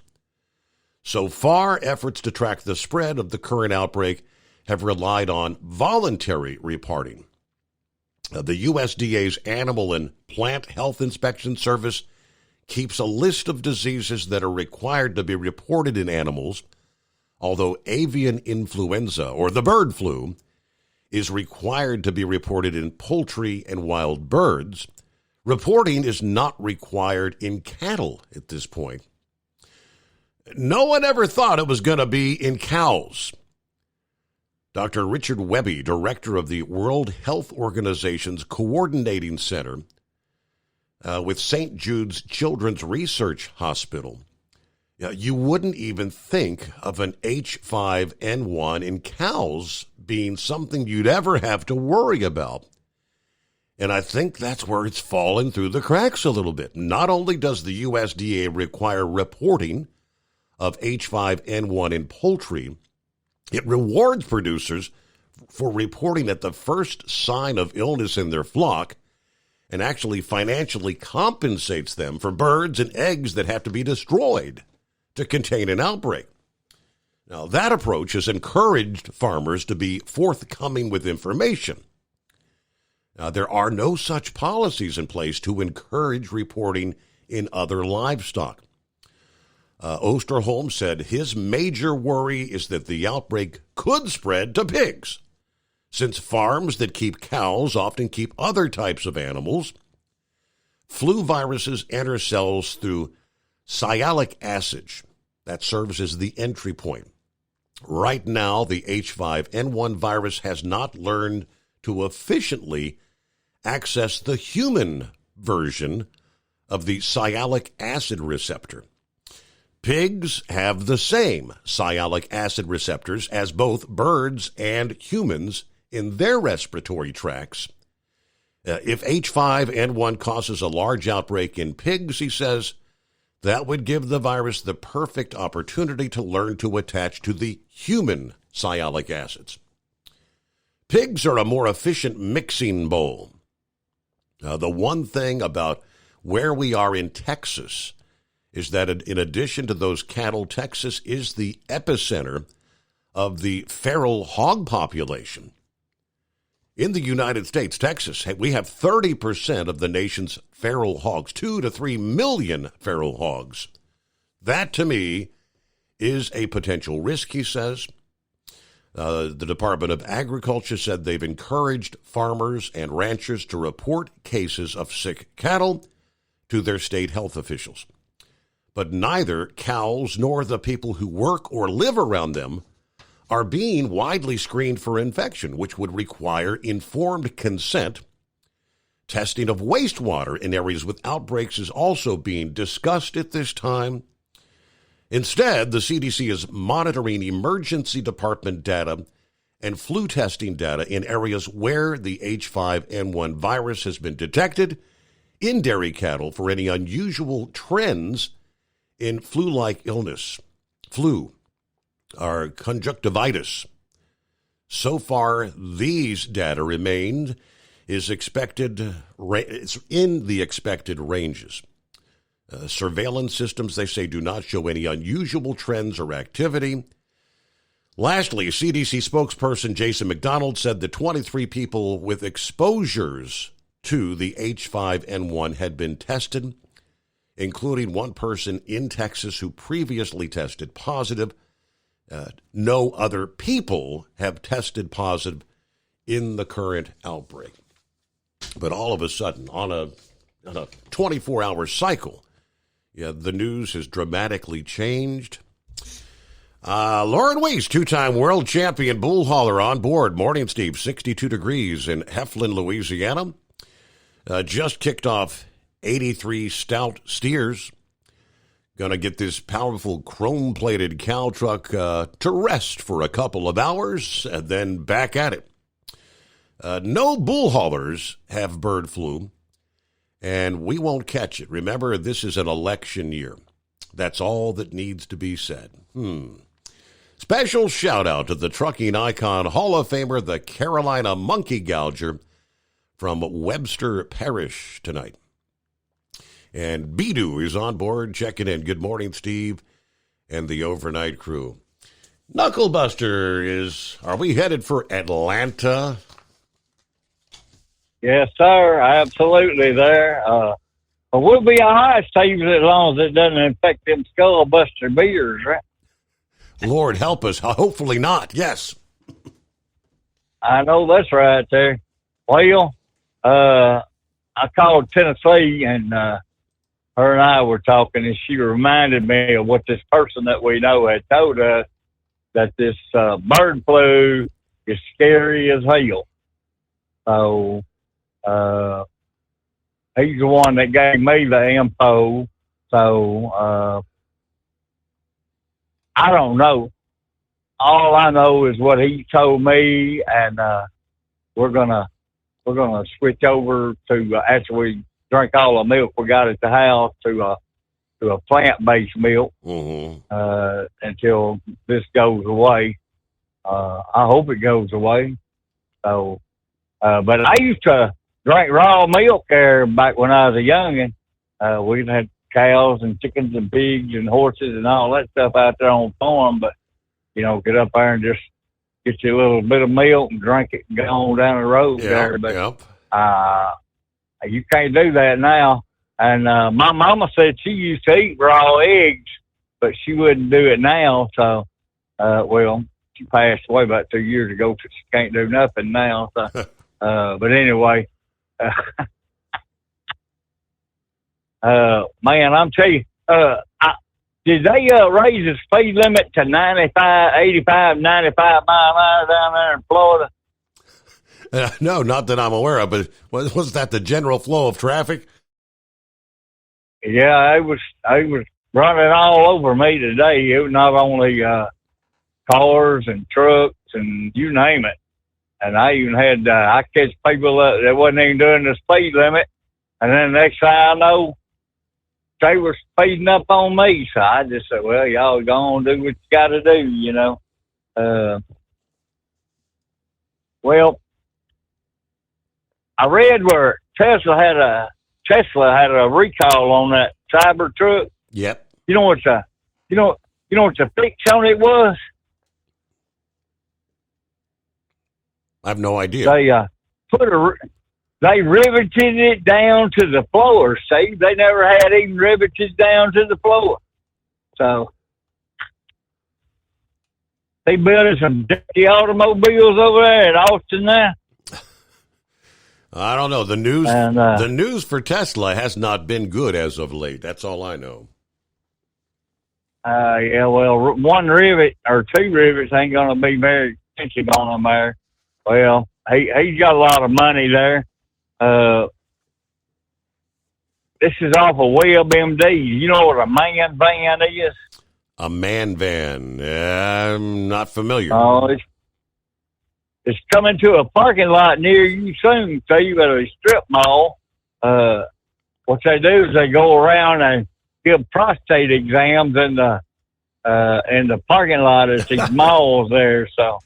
Speaker 10: So far, efforts to track the spread of the current outbreak have relied on voluntary reporting. The USDA's Animal and Plant Health Inspection Service keeps a list of diseases that are required to be reported in animals, although avian influenza, or the bird flu, is required to be reported in poultry and wild birds. Reporting is not required in cattle at this point. No one ever thought it was going to be in cows. Dr. Richard Webby, director of the World Health Organization's Coordinating Center with St. Jude's Children's Research Hospital, you wouldn't even think of an H5N1 in cows being something you'd ever have to worry about. And I think that's where it's fallen through the cracks a little bit. Not only does the USDA require reporting of H5N1 in poultry, it rewards producers for reporting at the first sign of illness in their flock and actually financially compensates them for birds and eggs that have to be destroyed to contain an outbreak. Now, that approach has encouraged farmers to be forthcoming with information. Now, there are no such policies in place to encourage reporting in other livestock. Osterholm said his major worry is that the outbreak could spread to pigs, since farms that keep cows often keep other types of animals. Flu viruses enter cells through sialic acid. That serves as the entry point. Right now, the H5N1 virus has not learned to efficiently access the human version of the sialic acid receptor. Pigs have the same sialic acid receptors as both birds and humans in their respiratory tracts. If H5N1 causes a large outbreak in pigs, he says, that would give the virus the perfect opportunity to learn to attach to the human sialic acids. Pigs are a more efficient mixing bowl. The one thing about where we are in Texas is that in addition to those cattle, Texas is the epicenter of the feral hog population. In the United States, Texas, we have 30% of the nation's feral hogs, 2 to 3 million feral hogs. That, to me, is a potential risk, he says. The Department of Agriculture said they've encouraged farmers and ranchers to report cases of sick cattle to their state health officials. But neither cows nor the people who work or live around them are being widely screened for infection, which would require informed consent. Testing of wastewater in areas with outbreaks is also being discussed at this time. Instead, the CDC is monitoring emergency department data and flu testing data in areas where the H5N1 virus has been detected in dairy cattle for any unusual trends in flu-like illness. Flu or conjunctivitis. So far, these data remained is expected. It's in the expected ranges. Surveillance systems, they say, do not show any unusual trends or activity. Lastly, CDC spokesperson Jason McDonald said that 23 people with exposures to the H5N1 had been tested, including one person in Texas who previously tested positive. No other people have tested positive in the current outbreak. But all of a sudden, on a 24-hour cycle, the news has dramatically changed. Lauren Weiss, two-time world champion bull hauler on board. Morning, Steve. 62 degrees in Heflin, Louisiana. Just kicked off 83 stout steers. Going to get this powerful chrome-plated cow truck to rest for a couple of hours and then back at it. No bull haulers have bird flu, and we won't catch it. Remember, this is an election year. That's all that needs to be said. Special shout-out to the trucking icon, Hall of Famer, the Carolina Monkey Gouger from Webster Parish tonight. And Bidu is on board, checking in. Good morning, Steve, and the overnight crew. Knucklebuster, are we headed for Atlanta?
Speaker 19: Yes, sir, absolutely there. But we'll be all right, Steve, as long as it doesn't infect them Skullbuster beers, right?
Speaker 10: Lord help us. Hopefully not. Yes.
Speaker 19: I know that's right there. Well, I called Tennessee, and her and I were talking, and she reminded me of what this person that we know had told us, that this bird flu is scary as hell. So he's the one that gave me the info. So I don't know. All I know is what he told me, and we're gonna switch over to after we drink all the milk we got at the house to a plant-based milk until this goes away. I hope it goes away. So, but I used to drink raw milk there back when I was a youngin'. We had cows and chickens and pigs and horses and all that stuff out there on the farm, but get up there and just get you a little bit of milk and drink it and go on down the road there. But you can't do that now. And my mama said she used to eat raw eggs, but she wouldn't do it now. So, she passed away about 2 years ago, so she can't do nothing now. So, but anyway, man, I'm telling you, did they raise the speed limit to 85, 95 mile an hour down there in Florida?
Speaker 10: No, not that I'm aware of, but was that the general flow of traffic?
Speaker 19: Yeah, I was running all over me today. It was not only cars and trucks and you name it. And I even had, I catch people that wasn't even doing the speed limit. And then the next thing I know, they were speeding up on me. So I just said, well, y'all go on do what you got to do, Well, I read where Tesla had a recall on that cyber truck.
Speaker 10: Yep.
Speaker 19: You know what the fix on it was?
Speaker 10: I have no idea.
Speaker 19: They riveted it down to the floor. See, they never had even riveted down to the floor. So they building some dirty automobiles over there in Austin now.
Speaker 10: I don't know. The news for Tesla has not been good as of late. That's all I know.
Speaker 19: Yeah, well, one rivet or two rivets ain't going to be very expensive on them there. Well, he's got a lot of money there. This is off of WebMD. You know what a man van is?
Speaker 10: A man van. I'm not familiar.
Speaker 19: Oh, it's coming to a parking lot near you soon. So you got a strip mall. What they do is they go around and give prostate exams in the parking lot at these malls there. So,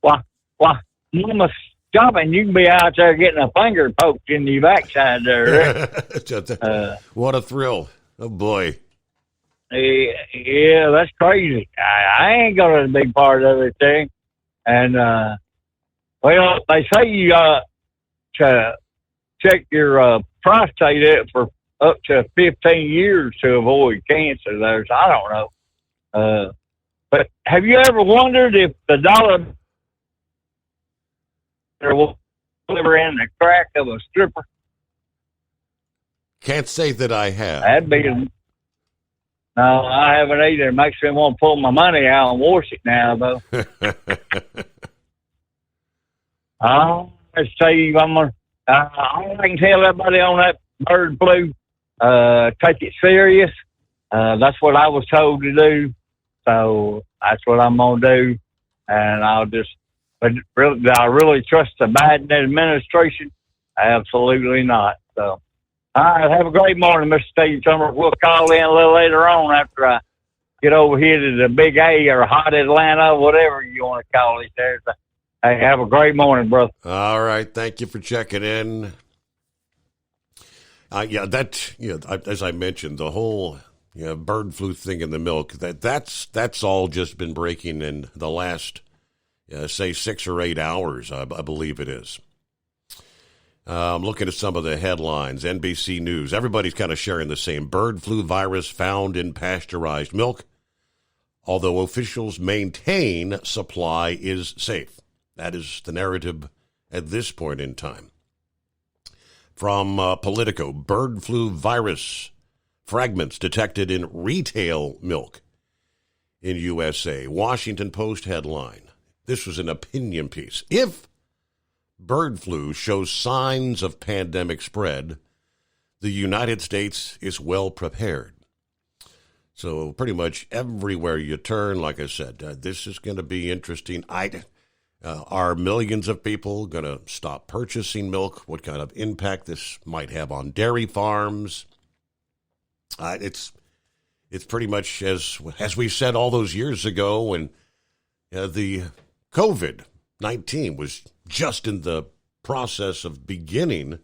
Speaker 19: why, Mama stopping? You can be out there getting a finger poked in your backside there.
Speaker 10: What a thrill! Oh boy.
Speaker 19: Yeah, that's crazy. I ain't gonna be part of everything. And well, they say you got to check your prostate for up to 15 years to avoid cancer. There's, I don't know. But have you ever wondered if the dollar will deliver in the crack of a stripper?
Speaker 10: Can't say that I have.
Speaker 19: That'd be. No, I haven't either. It makes me want to pull my money out and wash it now, though. Let's tell you, all I can tell everybody on that bird flu, take it serious. That's what I was told to do. So that's what I'm going to do. And but really, do I really trust the Biden administration? Absolutely not. So, all right, have a great morning, Mr. Steve Summers. We'll call in a little later on after I get over here to the Big A or Hot Atlanta, whatever you want to call it there. So, hey, have a great morning, brother.
Speaker 10: All right, thank you for checking in. As I mentioned, the whole bird flu thing in the milk, that's all just been breaking in the last, say, 6 or 8 hours, I believe it is. I'm looking at some of the headlines. NBC News, everybody's kind of sharing the same. Bird flu virus found in pasteurized milk, although officials maintain supply is safe. That is the narrative at this point in time. From Politico, bird flu virus fragments detected in retail milk in USA. Washington Post headline. This was an opinion piece. If bird flu shows signs of pandemic spread, the United States is well prepared. So pretty much everywhere you turn, like I said, this is going to be interesting. Are millions of people going to stop purchasing milk? What kind of impact this might have on dairy farms? It's pretty much as we said all those years ago when the COVID-19 was just in the process of beginning.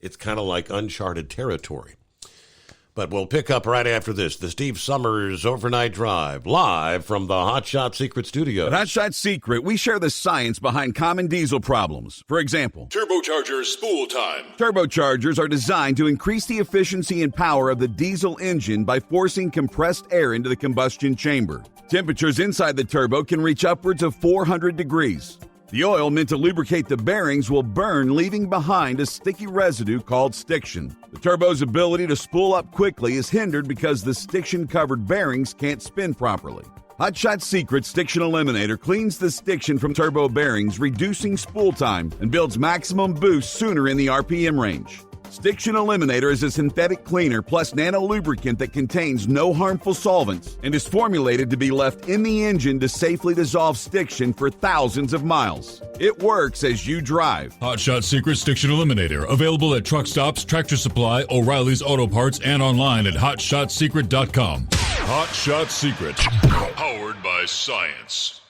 Speaker 10: It's kind of like uncharted territory. But we'll pick up right after this. The Steve Summers Overnight Drive, live from the Hot Shot Secret Studio.
Speaker 11: At Hot Shot Secret, we share the science behind common diesel problems. For example,
Speaker 9: Turbocharger spool time.
Speaker 11: Turbochargers are designed to increase the efficiency and power of the diesel engine by forcing compressed air into the combustion chamber. Temperatures inside the turbo can reach upwards of 400 degrees. The oil meant to lubricate the bearings will burn, leaving behind a sticky residue called stiction. The turbo's ability to spool up quickly is hindered because the stiction-covered bearings can't spin properly. Hot Shot Secret Stiction Eliminator cleans the stiction from turbo bearings, reducing spool time, and builds maximum boost sooner in the RPM range. Stiction Eliminator is a synthetic cleaner plus nano-lubricant that contains no harmful solvents and is formulated to be left in the engine to safely dissolve stiction for thousands of miles. It works as you drive.
Speaker 9: Hot Shot Secret Stiction Eliminator. Available at truck stops, Tractor Supply, O'Reilly's Auto Parts, and online at hotshotsecret.com. Hot Shot Secret. Powered by science.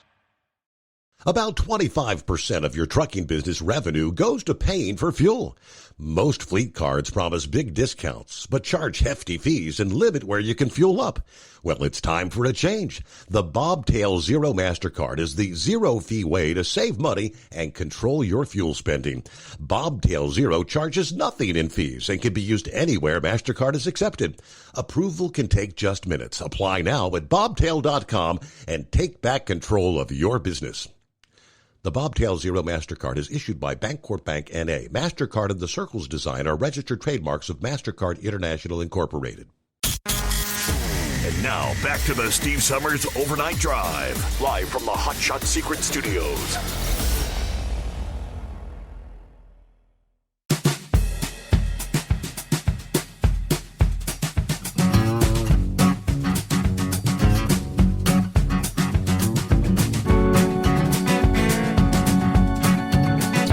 Speaker 10: About 25% of your trucking business revenue goes to paying for fuel. Most fleet cards promise big discounts, but charge hefty fees and limit where you can fuel up. Well, it's time for a change. The Bobtail Zero MasterCard is the zero-fee way to save money and control your fuel spending. Bobtail Zero charges nothing in fees and can be used anywhere MasterCard is accepted. Approval can take just minutes. Apply now at bobtail.com and take back control of your business. The Bobtail Zero MasterCard is issued by Bancorp Bank N.A. MasterCard and the Circles design are registered trademarks of MasterCard International Incorporated.
Speaker 13: And now, back to the Steve Summers Overnight Drive, live from the Hot Shot Secret Studios.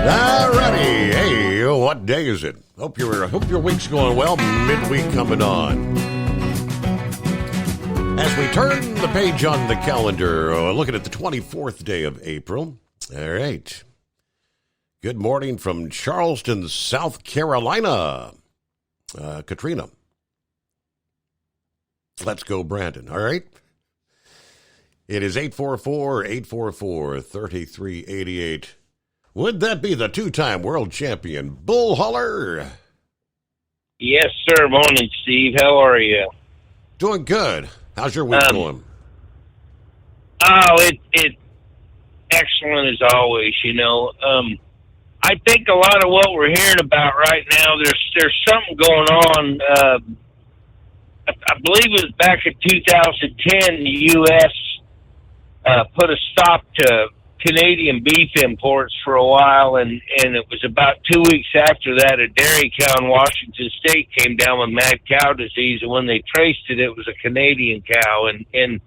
Speaker 10: Alrighty, hey, what day is it? Hope your week's going well. Midweek coming on. As we turn the page on the calendar, looking at the 24th day of April. All right. Good morning from Charleston, South Carolina. Katrina. Let's go, Brandon. All right. It is 844-844-3388. Would that be the two-time world champion, Bull Hauler?
Speaker 20: Yes, sir. Morning, Steve. How are you?
Speaker 10: Doing good. How's your week going?
Speaker 20: Oh, it excellent as always. I think a lot of what we're hearing about right now, there's something going on. I believe it was back in 2010, the U.S. Put a stop to Canadian beef imports for a while, and it was about 2 weeks after that a dairy cow in Washington State came down with mad cow disease, and when they traced it, it was a Canadian cow. And a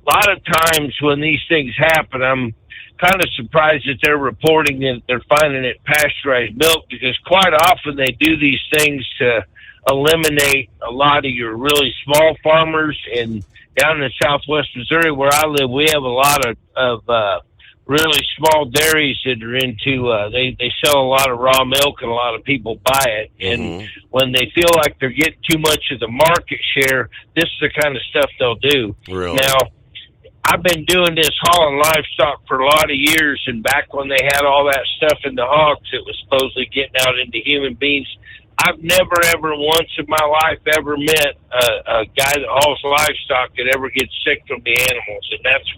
Speaker 20: lot of times when these things happen, I'm kind of surprised that they're reporting that they're finding it pasteurized milk, because quite often they do these things to eliminate a lot of your really small farmers. And down in southwest Missouri where I live, we have a lot of really small dairies that are into, they sell a lot of raw milk, and a lot of people buy it. And when they feel like they're getting too much of the market share, this is the kind of stuff they'll do.
Speaker 10: Really?
Speaker 20: Now, I've been doing this hauling livestock for a lot of years, and back when they had all that stuff in the hogs, it was supposedly getting out into human beings. I've never, ever once in my life ever met a guy that hauls livestock that ever gets sick from the animals, and that's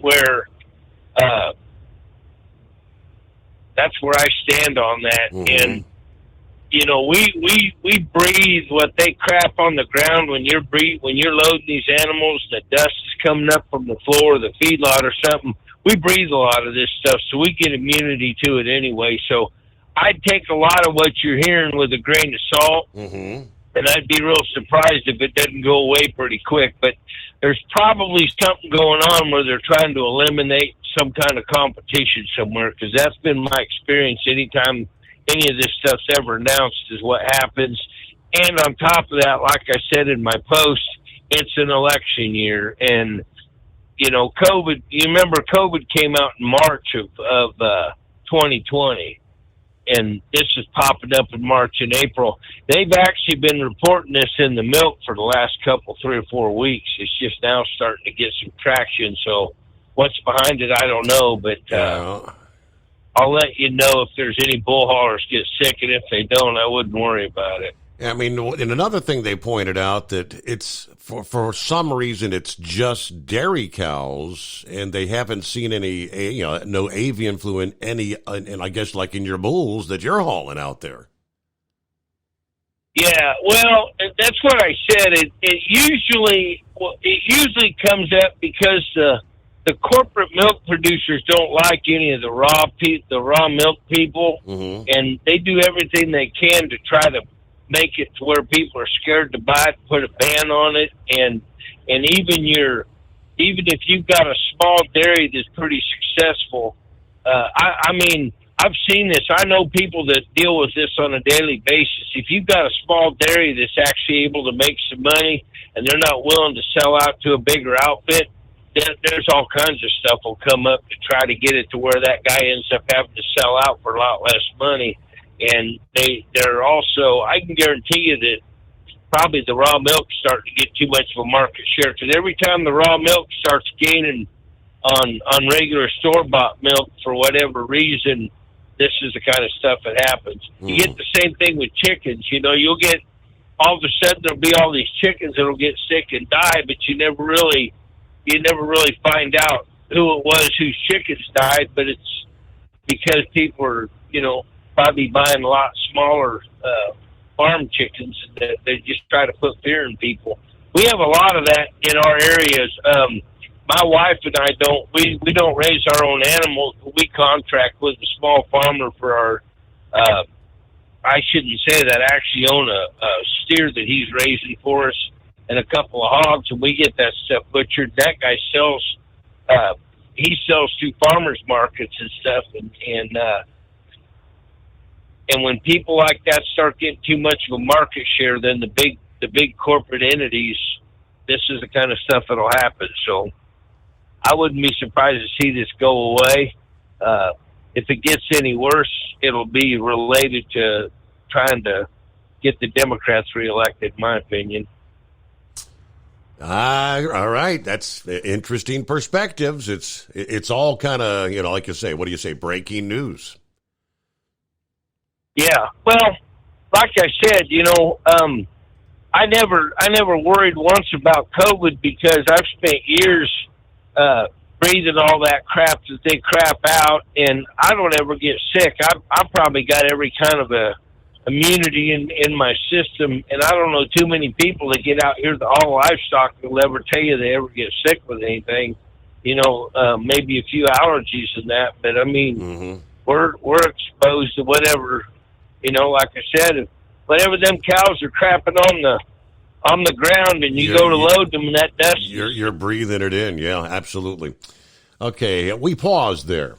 Speaker 20: where I stand on that. And we breathe what they crap on the ground when you're loading these animals. The dust is coming up from the floor of the feedlot or something. We breathe a lot of this stuff, so we get immunity to it anyway. So I'd take a lot of what you're hearing with a grain of salt, and I'd be real surprised if it doesn't go away pretty quick. But there's probably something going on where they're trying to eliminate some kind of competition somewhere, because that's been my experience. Anytime any of this stuff's ever announced is what happens. And on top of that, like I said in my post, it's an election year. And, COVID, you remember COVID came out in March of 2020. And this is popping up in March and April. They've actually been reporting this in the milk for the last 3 or 4 weeks. It's just now starting to get some traction. So what's behind it, I don't know. But I'll let you know if there's any bull haulers get sick. And if they don't, I wouldn't worry about it.
Speaker 10: I mean, and another thing they pointed out that it's for some reason it's just dairy cows, and they haven't seen any, no avian flu in any, and I guess like in your bulls that you're hauling out there.
Speaker 20: Yeah, well, that's what I said. It usually comes up because the corporate milk producers don't like any of the raw milk people, and they do everything they can to try to make it to where people are scared to buy it, put a ban on it, and even if you've got a small dairy that's pretty successful, I mean, I've seen this. I know people that deal with this on a daily basis. If you've got a small dairy that's actually able to make some money, and they're not willing to sell out to a bigger outfit, there's all kinds of stuff will come up to try to get it to where that guy ends up having to sell out for a lot less money. And they're also, I can guarantee you that probably the raw milk starting to get too much of a market share, because every time the raw milk starts gaining on regular store-bought milk for whatever reason, this is the kind of stuff that happens. You get the same thing with chickens. You'll get, all of a sudden there'll be all these chickens that'll get sick and die, but you never really find out who it was whose chickens died. But it's because people are, probably buying a lot smaller farm chickens that they just try to put fear in people. We have a lot of that in our areas. My wife and I don't raise our own animals. We contract with a small farmer for our, I shouldn't say that, I actually own a steer that he's raising for us and a couple of hogs, and we get that stuff butchered. That guy sells, he sells to farmers markets and stuff, and when people like that start getting too much of a market share, then the big corporate entities, this is the kind of stuff that'll happen. So I wouldn't be surprised to see this go away. If it gets any worse, it'll be related to trying to get the Democrats reelected, in my opinion.
Speaker 10: All right. That's interesting perspectives. It's all kind of, like you say, what do you say, breaking news?
Speaker 20: Yeah. Well, like I said, I never worried once about COVID because I've spent years breathing all that crap that they crap out, and I don't ever get sick. I probably got every kind of a immunity in my system, and I don't know too many people that get out here, all livestock, that will ever tell you they ever get sick with anything. Maybe a few allergies and that, but I mean, we're exposed to whatever. Like I said, whatever them cows are crapping on the ground, and you go to load them, and that dust.
Speaker 10: You're breathing it in. Yeah, absolutely. Okay, we pause there.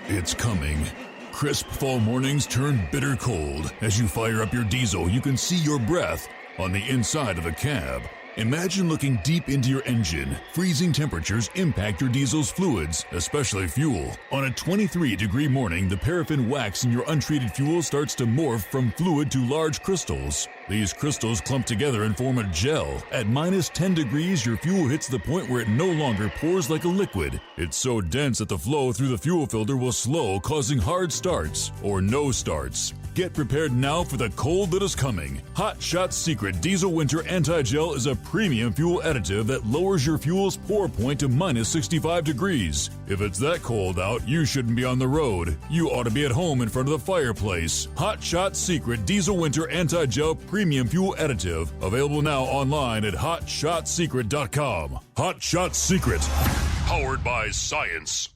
Speaker 9: It's coming. Crisp fall mornings turn bitter cold. As you fire up your diesel, you can see your breath on the inside of the cab. Imagine looking deep into your engine. Freezing temperatures impact your diesel's fluids, especially fuel. On a 23-degree morning, the paraffin wax in your untreated fuel starts to morph from fluid to large crystals. These crystals clump together and form a gel. At minus 10 degrees, your fuel hits the point where it no longer pours like a liquid. It's so dense that the flow through the fuel filter will slow, causing hard starts or no starts. Get prepared now for the cold that is coming. Hot Shot Secret Diesel Winter Anti-Gel is a premium fuel additive that lowers your fuel's pour point to minus 65 degrees. If it's that cold out, you shouldn't be on the road. You ought to be at home in front of the fireplace. Hot Shot Secret Diesel Winter Anti-Gel Premium Fuel Additive. Available now online at HotShotSecret.com. Hot Shot Secret.
Speaker 13: Powered by science.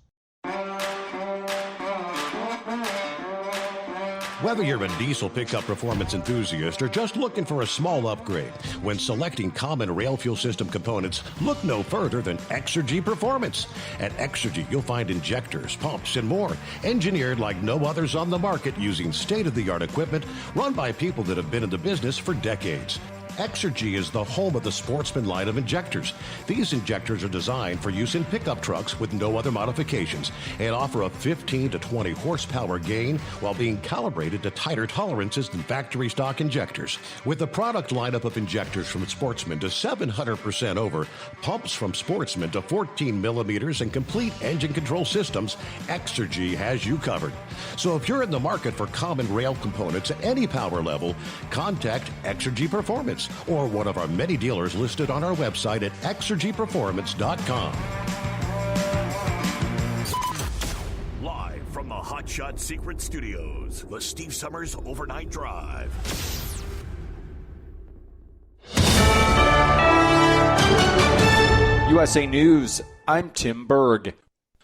Speaker 10: Whether you're a diesel pickup performance enthusiast or just looking for a small upgrade, when selecting common rail fuel system components, look no further than Exergy Performance. At Exergy, you'll find injectors, pumps, and more, engineered like no others on the market using state-of-the-art equipment run by people that have been in the business for decades. Exergy is the home of the Sportsman line of injectors. These injectors are designed for use in pickup trucks with no other modifications and offer a 15 to 20 horsepower gain while being calibrated to tighter tolerances than factory stock injectors. With a product lineup of injectors from Sportsman to 700% over, pumps from Sportsman to 14 millimeters, and complete engine control systems, Exergy has you covered. So if you're in the market for common rail components at any power level, contact Exergy Performance or one of our many dealers listed on our website at exergyperformance.com.
Speaker 13: Live from the Hot Shot Secret Studios, the Steve Summers Overnight Drive.
Speaker 2: USA News, I'm Tim Berg.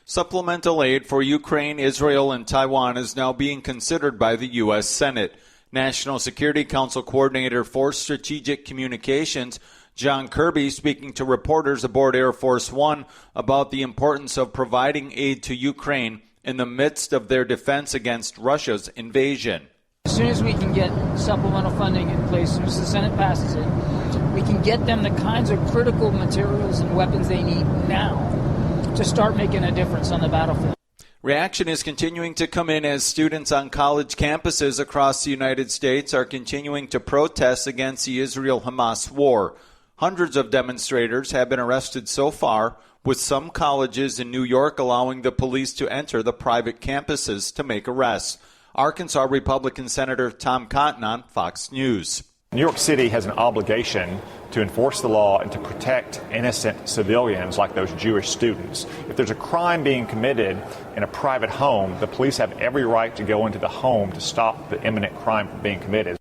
Speaker 2: Supplemental aid for Ukraine, Israel, and Taiwan is now being considered by the U.S. Senate. National Security Council Coordinator for Strategic Communications, John Kirby, speaking to reporters aboard Air Force One about the importance of providing aid to Ukraine in the midst of their defense against Russia's invasion.
Speaker 3: As soon as we can get supplemental funding in place, as soon as the Senate passes it, we can get them the kinds of critical materials and weapons they need now to start making a difference on the battlefield.
Speaker 2: Reaction is continuing to come in as students on college campuses across the United States are continuing to protest against the Israel-Hamas war. Hundreds of demonstrators have been arrested so far, with some colleges in New York allowing the police to enter the private campuses to make arrests. Arkansas Republican Senator Tom Cotton on Fox News.
Speaker 4: New York City has an obligation to enforce the law and to protect innocent civilians like those Jewish students. If there's a crime being committed in a private home, the police have every right to go into the home to stop the imminent crime from being committed.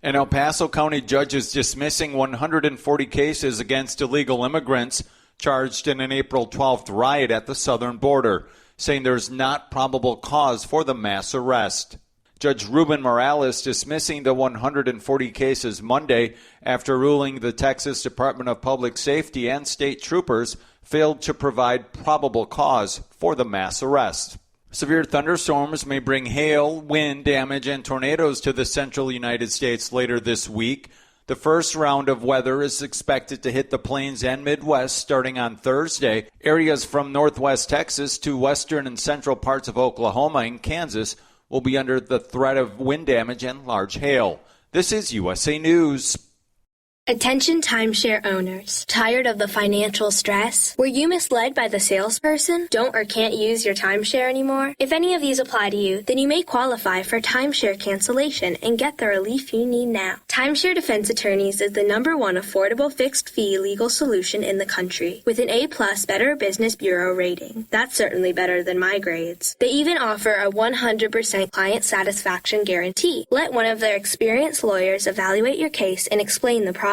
Speaker 2: An El Paso County judge is dismissing 140 cases against illegal immigrants charged in an April 12th riot at the southern border, saying there's not probable cause for the mass arrest. Judge Ruben Morales dismissing the 140 cases Monday after ruling the Texas Department of Public Safety and state troopers failed to provide probable cause for the mass arrest. Severe thunderstorms may bring hail, wind damage, and tornadoes to the central United States later this week. The first round of weather is expected to hit the plains and Midwest starting on Thursday. Areas from northwest Texas to western and central parts of Oklahoma and Kansas will be under the threat of wind damage and large hail. This is USA News.
Speaker 5: Attention timeshare owners. Tired of the financial stress? Were you misled by the salesperson? Don't or can't use your timeshare anymore? If any of these apply to you, then you may qualify for timeshare cancellation and get the relief you need now. Timeshare Defense Attorneys is the #1 affordable fixed fee legal solution in the country with an A+ Better Business Bureau rating. That's certainly better than my grades. They even offer a 100% client satisfaction guarantee. Let one of their experienced lawyers evaluate your case and explain the process.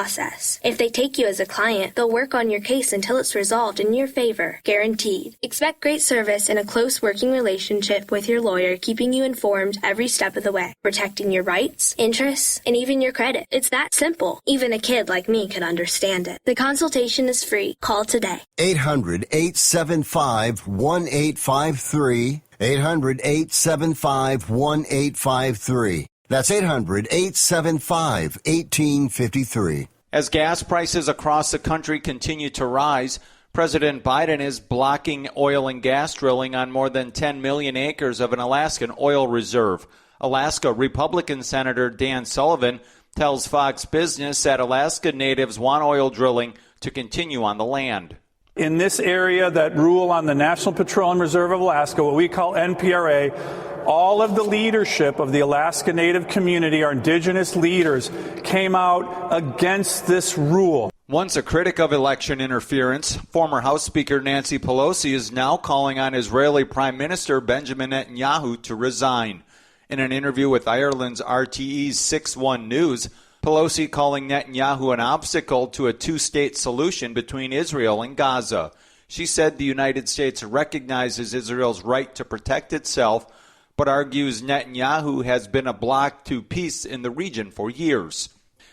Speaker 5: If they take you as a client, they'll work on your case until it's resolved in your favor, guaranteed. Expect great service and a close working relationship with your lawyer, keeping you informed every step of the way, protecting your rights, interests, and even your credit. It's that simple. Even a kid like me could understand it. The consultation is free. Call today.
Speaker 6: 800-875-1853. 800-875-1853. That's 800-875-1853.
Speaker 2: As gas prices across the country continue to rise, President Biden is blocking oil and gas drilling on more than 10 million acres of an Alaskan oil reserve. Alaska Republican Senator Dan Sullivan tells Fox Business that Alaska natives want oil drilling to continue on the land.
Speaker 7: In this area that rule on the National Petroleum Reserve of Alaska, what we call NPRA, all of the leadership of the Alaska Native community, our indigenous leaders, came out against this rule.
Speaker 2: Once a critic of election interference, former House Speaker Nancy Pelosi is now calling on Israeli Prime Minister Benjamin Netanyahu to resign. In an interview with Ireland's RTE's 6-1 News, Pelosi calling Netanyahu an obstacle to a two-state solution between Israel and Gaza. She said the United States recognizes Israel's right to protect itself, but argues Netanyahu has been a block to peace in the region for years.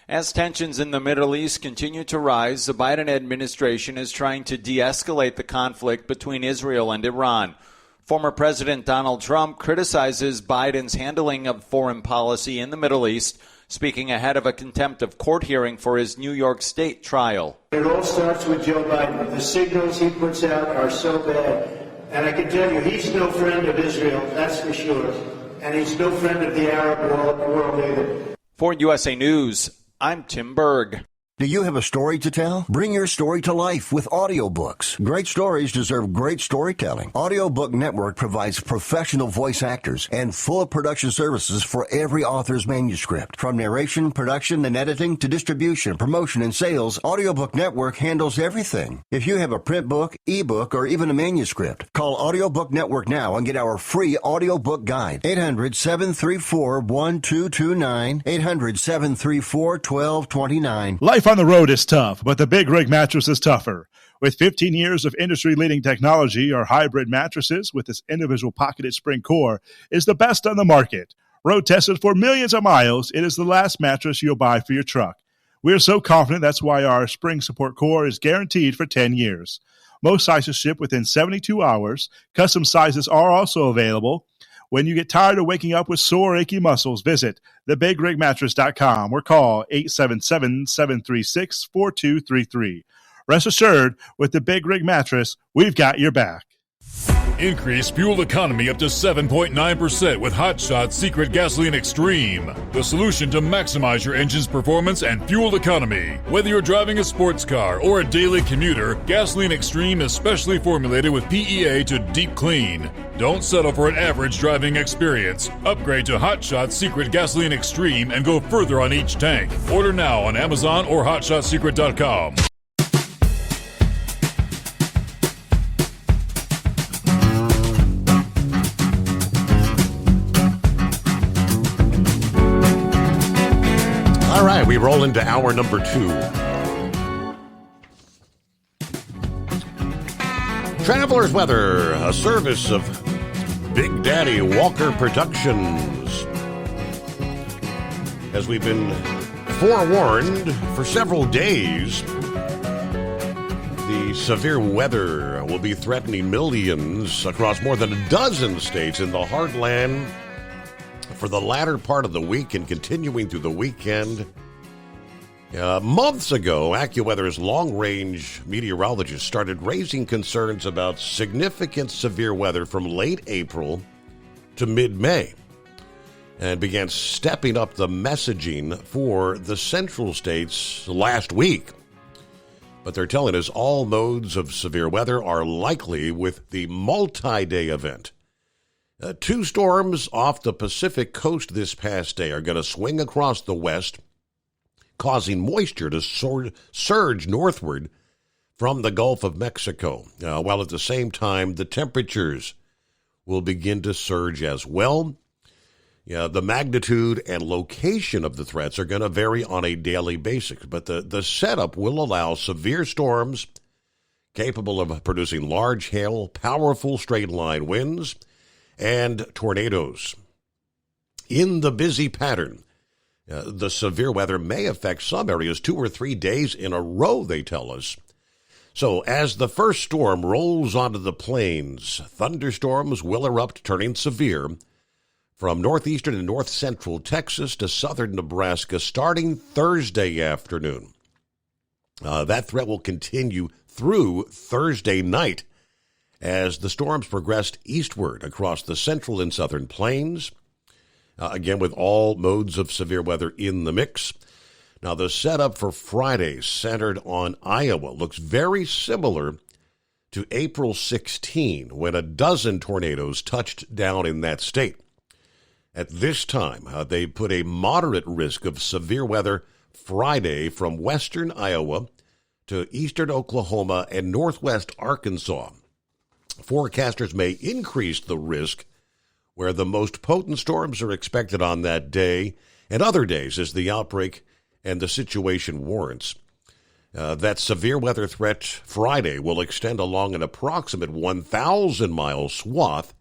Speaker 2: As tensions in the Middle East continue to rise, the Biden administration is trying to de-escalate the conflict between Israel and Iran. Former President Donald Trump criticizes Biden's handling of foreign policy in the Middle East, speaking ahead of a contempt of court hearing for his New York State trial.
Speaker 8: It all starts with Joe Biden. The signals he puts out are so bad. And I can tell you, he's no friend of Israel, that's for sure. And he's no friend of the Arab world either.
Speaker 2: For USA News, I'm Tim Berg.
Speaker 6: Do you have a story to tell? Bring your story to life with audiobooks. Great stories deserve great storytelling. Audiobook Network provides professional voice actors and full production services for every author's manuscript. From narration, production, and editing to distribution, promotion, and sales, Audiobook Network handles everything. If you have a print book, ebook, or even a manuscript, call Audiobook Network now and get our free audiobook guide. 800-734-1229. 800-734-1229.
Speaker 12: Life on the road is tough, but the Big Rig mattress is tougher. With 15 years of industry-leading technology, our hybrid mattresses with its individual pocketed spring core is the best on the market. Road tested for millions of miles, it is the last mattress you'll buy for your truck. We are so confident that's why our spring support core is guaranteed for 10 years. Most sizes ship within 72 hours. Custom sizes are also available. When you get tired of waking up with sore, achy muscles, visit thebigrigmattress.com or call 877-736-4233. Rest assured, with the Big Rig Mattress, we've got your back.
Speaker 9: Increase fuel economy up to 7.9% with Hot Shot Secret Gasoline Extreme. The solution to maximize your engine's performance and fuel economy. Whether you're driving a sports car or a daily commuter, Gasoline Extreme is specially formulated with PEA to deep clean. Don't settle for an average driving experience. Upgrade to Hot Shot Secret Gasoline Extreme and go further on each tank. Order now on Amazon or HotShotSecret.com.
Speaker 10: All right, we roll into hour number 2. Traveler's Weather, a service of Big Daddy Walker Productions. As we've been forewarned for several days, the severe weather will be threatening millions across more than a dozen states in the heartland for the latter part of the week and continuing through the weekend. Months ago, AccuWeather's long-range meteorologists started raising concerns about significant severe weather from late April to mid-May. and began stepping up the messaging for the central states last week. But they're telling us all modes of severe weather are likely with the multi-day event. 2 storms off the Pacific coast this past day are going to swing across the west, causing moisture to surge northward from the Gulf of Mexico, while at the same time the temperatures will begin to surge as well. The magnitude and location of the threats are going to vary on a daily basis, but the setup will allow severe storms capable of producing large hail, powerful straight-line winds, and tornadoes. In the busy pattern, the severe weather may affect some areas 2 or 3 days in a row, they tell us. So as the first storm rolls onto the plains, thunderstorms will erupt, turning severe from northeastern and north central Texas to southern Nebraska starting Thursday afternoon. That threat will continue through Thursday night as the storms progressed eastward across the central and southern plains, again with all modes of severe weather in the mix. Now, the setup for Friday, centered on Iowa, looks very similar to April 16, when a dozen tornadoes touched down in that state. At this time, they put a moderate risk of severe weather Friday from western Iowa to eastern Oklahoma and northwest Arkansas. Forecasters may increase the risk where the most potent storms are expected on that day and other days as the outbreak and the situation warrants. That severe weather threat Friday will extend along an approximate 1,000-mile swath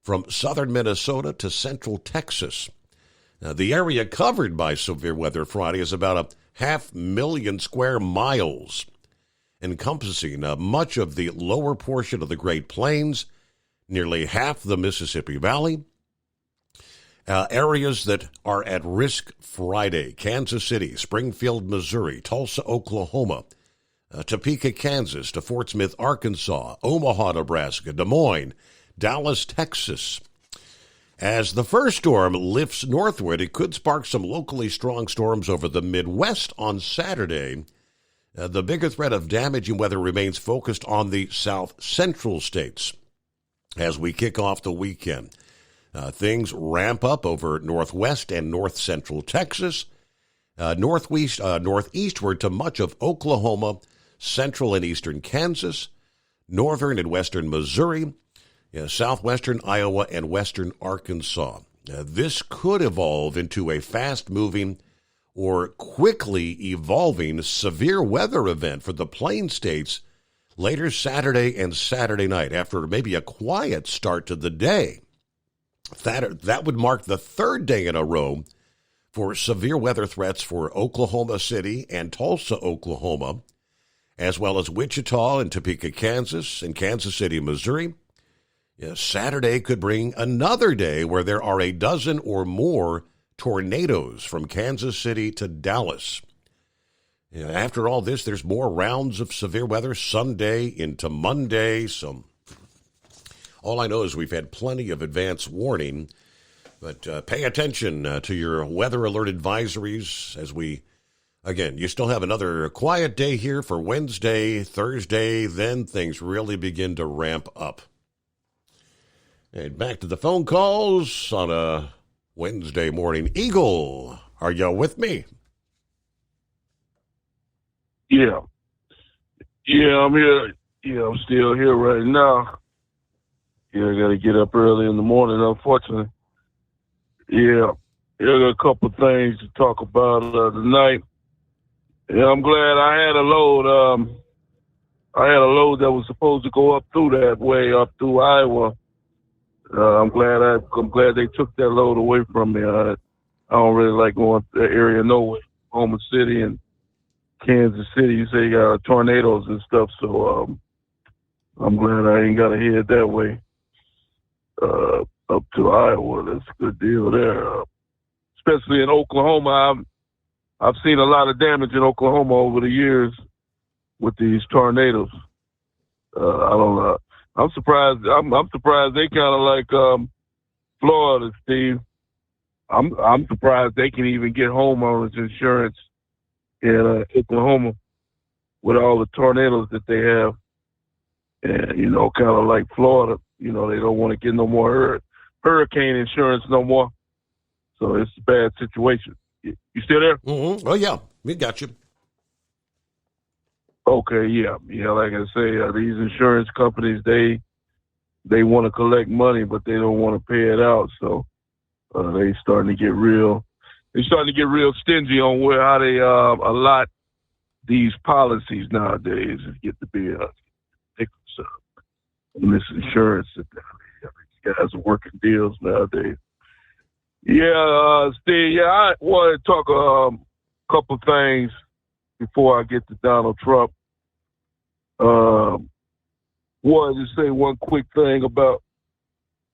Speaker 10: from southern Minnesota to central Texas. Now, the area covered by severe weather Friday is about 500,000 square miles, encompassing much of the lower portion of the Great Plains, nearly half the Mississippi Valley. Areas that are at risk Friday: Kansas City, Springfield, Missouri, Tulsa, Oklahoma, Topeka, Kansas, to Fort Smith, Arkansas, Omaha, Nebraska, Des Moines, Dallas, Texas. As the first storm lifts northward, it could spark some locally strong storms over the Midwest on Saturday. The bigger threat of damaging weather remains focused on the south central states as we kick off the weekend. Things ramp up over northwest and north central Texas, northeastward to much of Oklahoma, central and eastern Kansas, northern and western Missouri, southwestern Iowa, and western Arkansas. This could evolve into a fast-moving or quickly evolving severe weather event for the Plain States later Saturday and Saturday night after maybe a quiet start to the day. That would mark the third day in a row for severe weather threats for Oklahoma City and Tulsa, Oklahoma, as well as Wichita and Topeka, Kansas, and Kansas City, Missouri. Saturday could bring another day where there are a dozen or more tornadoes from Kansas City to Dallas. After all this, there's more rounds of severe weather Sunday into Monday. So all I know is we've had plenty of advance warning, but pay attention to your weather alert advisories as you still have another quiet day here for Wednesday, Thursday, then things really begin to ramp up. And back to the phone calls on a Wednesday morning. Eagle, are you with me?
Speaker 21: Yeah, I'm here. Yeah, I'm still here right now. Yeah, I got to get up early in the morning, unfortunately. Yeah, I got a couple of things to talk about tonight. Yeah, I'm glad I had a load. I had a load that was supposed to go up through that way, up through Iowa. I'm glad they took that load away from me. I don't really like going to that area nowhere. Oklahoma City and Kansas City, you say you got tornadoes and stuff, so I'm glad I ain't got to head that way up to Iowa. That's a good deal there. Especially in Oklahoma, I've seen a lot of damage in Oklahoma over the years with these tornadoes. I don't know. I'm surprised. I'm surprised they kind of like Florida, Steve. I'm surprised they can even get homeowners insurance in Oklahoma with all the tornadoes that they have. And, you know, kind of like Florida, you know, they don't want to get no more hurricane insurance no more. So it's a bad situation. You still there?
Speaker 10: Mm-hmm. Oh, yeah. We got you.
Speaker 21: Okay, yeah. Yeah, like I say, these insurance companies, they want to collect money, but they don't want to pay it out. So they starting to get real stingy on how they allot these policies nowadays. It get to be ridiculous. This insurance, these guys are working deals nowadays. Yeah, Steve. Yeah, I want to talk a couple things before I get to Donald Trump. Wanted to say one quick thing about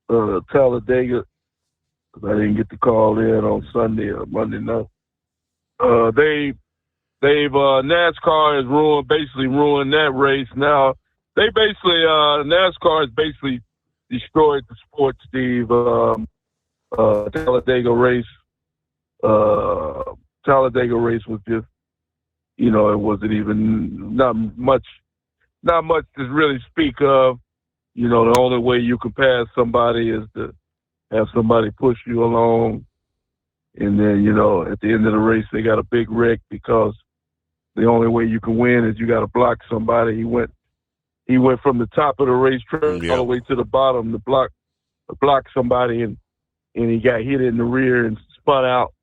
Speaker 21: Talladega, because I didn't get to call in on Sunday or Monday night. They've NASCAR has basically ruined that race. Now they basically NASCAR has basically destroyed the sport, Steve. Talladega race was just, you know, it wasn't even not much to really speak of. You know, the only way you can pass somebody is to have somebody push you along. And then, you know, at the end of the race, they got a big wreck because the only way you can win is you got to block somebody. He went from the top of the racetrack all the way to the bottom to block somebody, and he got hit in the rear and spun out.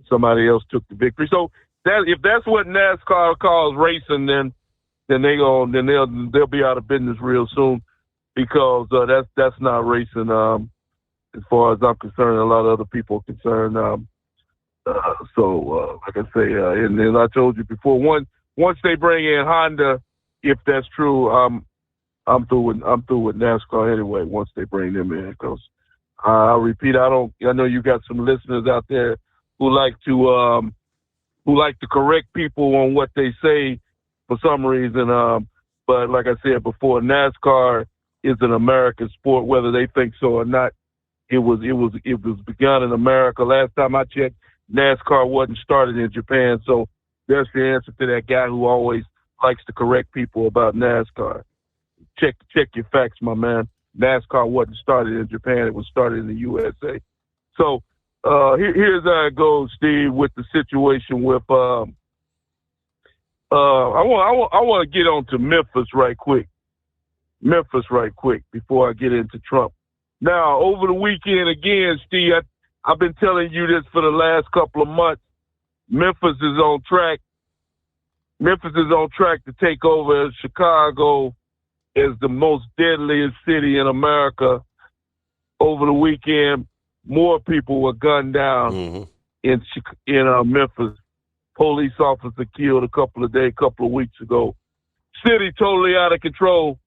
Speaker 21: Somebody else took the victory. So if that's what NASCAR calls racing, then they'll be out of business real soon, because that's not racing. As far as I'm concerned, a lot of other people are concerned. Like I say, and then I told you before, once they bring in Honda, if that's true, I'm through with NASCAR anyway. Once they bring them in, because I'll repeat, I know you got some listeners out there who like to correct people on what they say for some reason. But like I said before, NASCAR is an American sport, whether they think so or not. It was begun in America. Last time I checked, NASCAR wasn't started in Japan. So there's the answer to that guy who always likes to correct people about NASCAR. Check your facts, my man. NASCAR wasn't started in Japan. It was started in the USA. So here's how it goes, Steve, with the situation with I want to get on to Memphis right quick before I get into Trump. Now, over the weekend, again, Steve, I've been telling you this for the last couple of months. Memphis is on track. Memphis is on track to take over Chicago as the most deadliest city in America. Over the weekend, more people were gunned down in Memphis. Police officer killed a couple of weeks ago. City totally out of control.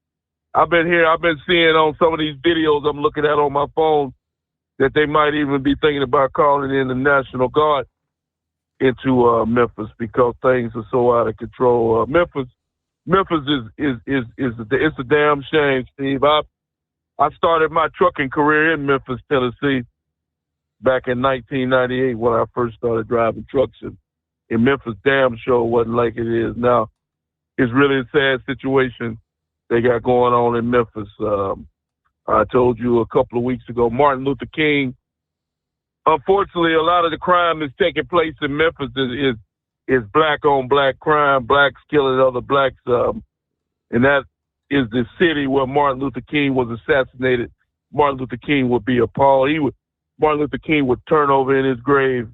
Speaker 21: I've been seeing on some of these videos I'm looking at on my phone that they might even be thinking about calling in the National Guard into Memphis because things are so out of control. Memphis is it's a damn shame, Steve. I started my trucking career in Memphis, Tennessee, back in 1998 when I first started driving trucks. And in Memphis, damn sure wasn't like it is now. It's really a sad situation they got going on in Memphis. I told you a couple of weeks ago, Martin Luther King. Unfortunately, a lot of the crime that's taking place in Memphis is black on black crime, blacks killing other blacks. And that is the city where Martin Luther King was assassinated. Martin Luther King would be appalled. Martin Luther King would turn over in his grave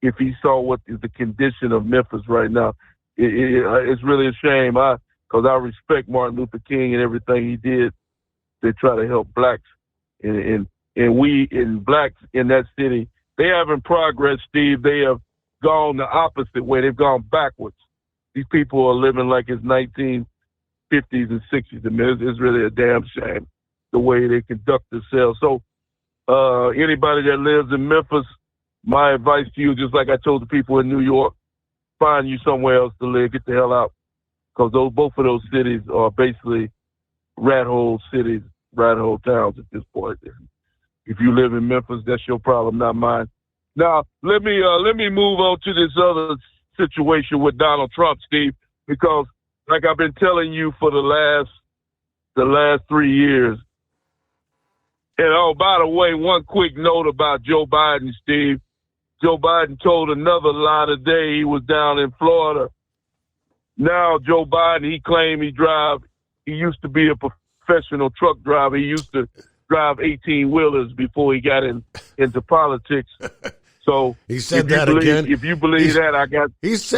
Speaker 21: if he saw what is the condition of Memphis right now. It's really a shame. Because I respect Martin Luther King and everything he did to try to help blacks. And we, in blacks in that city, they haven't progressed, Steve. They have gone the opposite way. They've gone backwards. These people are living like it's 1950s and 60s. I mean, it's really a damn shame the way they conduct themselves. So anybody that lives in Memphis, my advice to you, just like I told the people in New York, find you somewhere else to live. Get the hell out. Because both of those cities are basically rat hole cities, rat hole towns at this point. If you live in Memphis, that's your problem, not mine. Now, let me move on to this other situation with Donald Trump, Steve, because like I've been telling you for the last 3 years. And oh, by the way, one quick note about Joe Biden, Steve. Joe Biden told another lie today. He was down in Florida. Now Joe Biden, he claimed he used to be a professional truck driver. He used to drive 18-wheelers before he got into politics. So
Speaker 10: he said that again.
Speaker 21: If you believe that,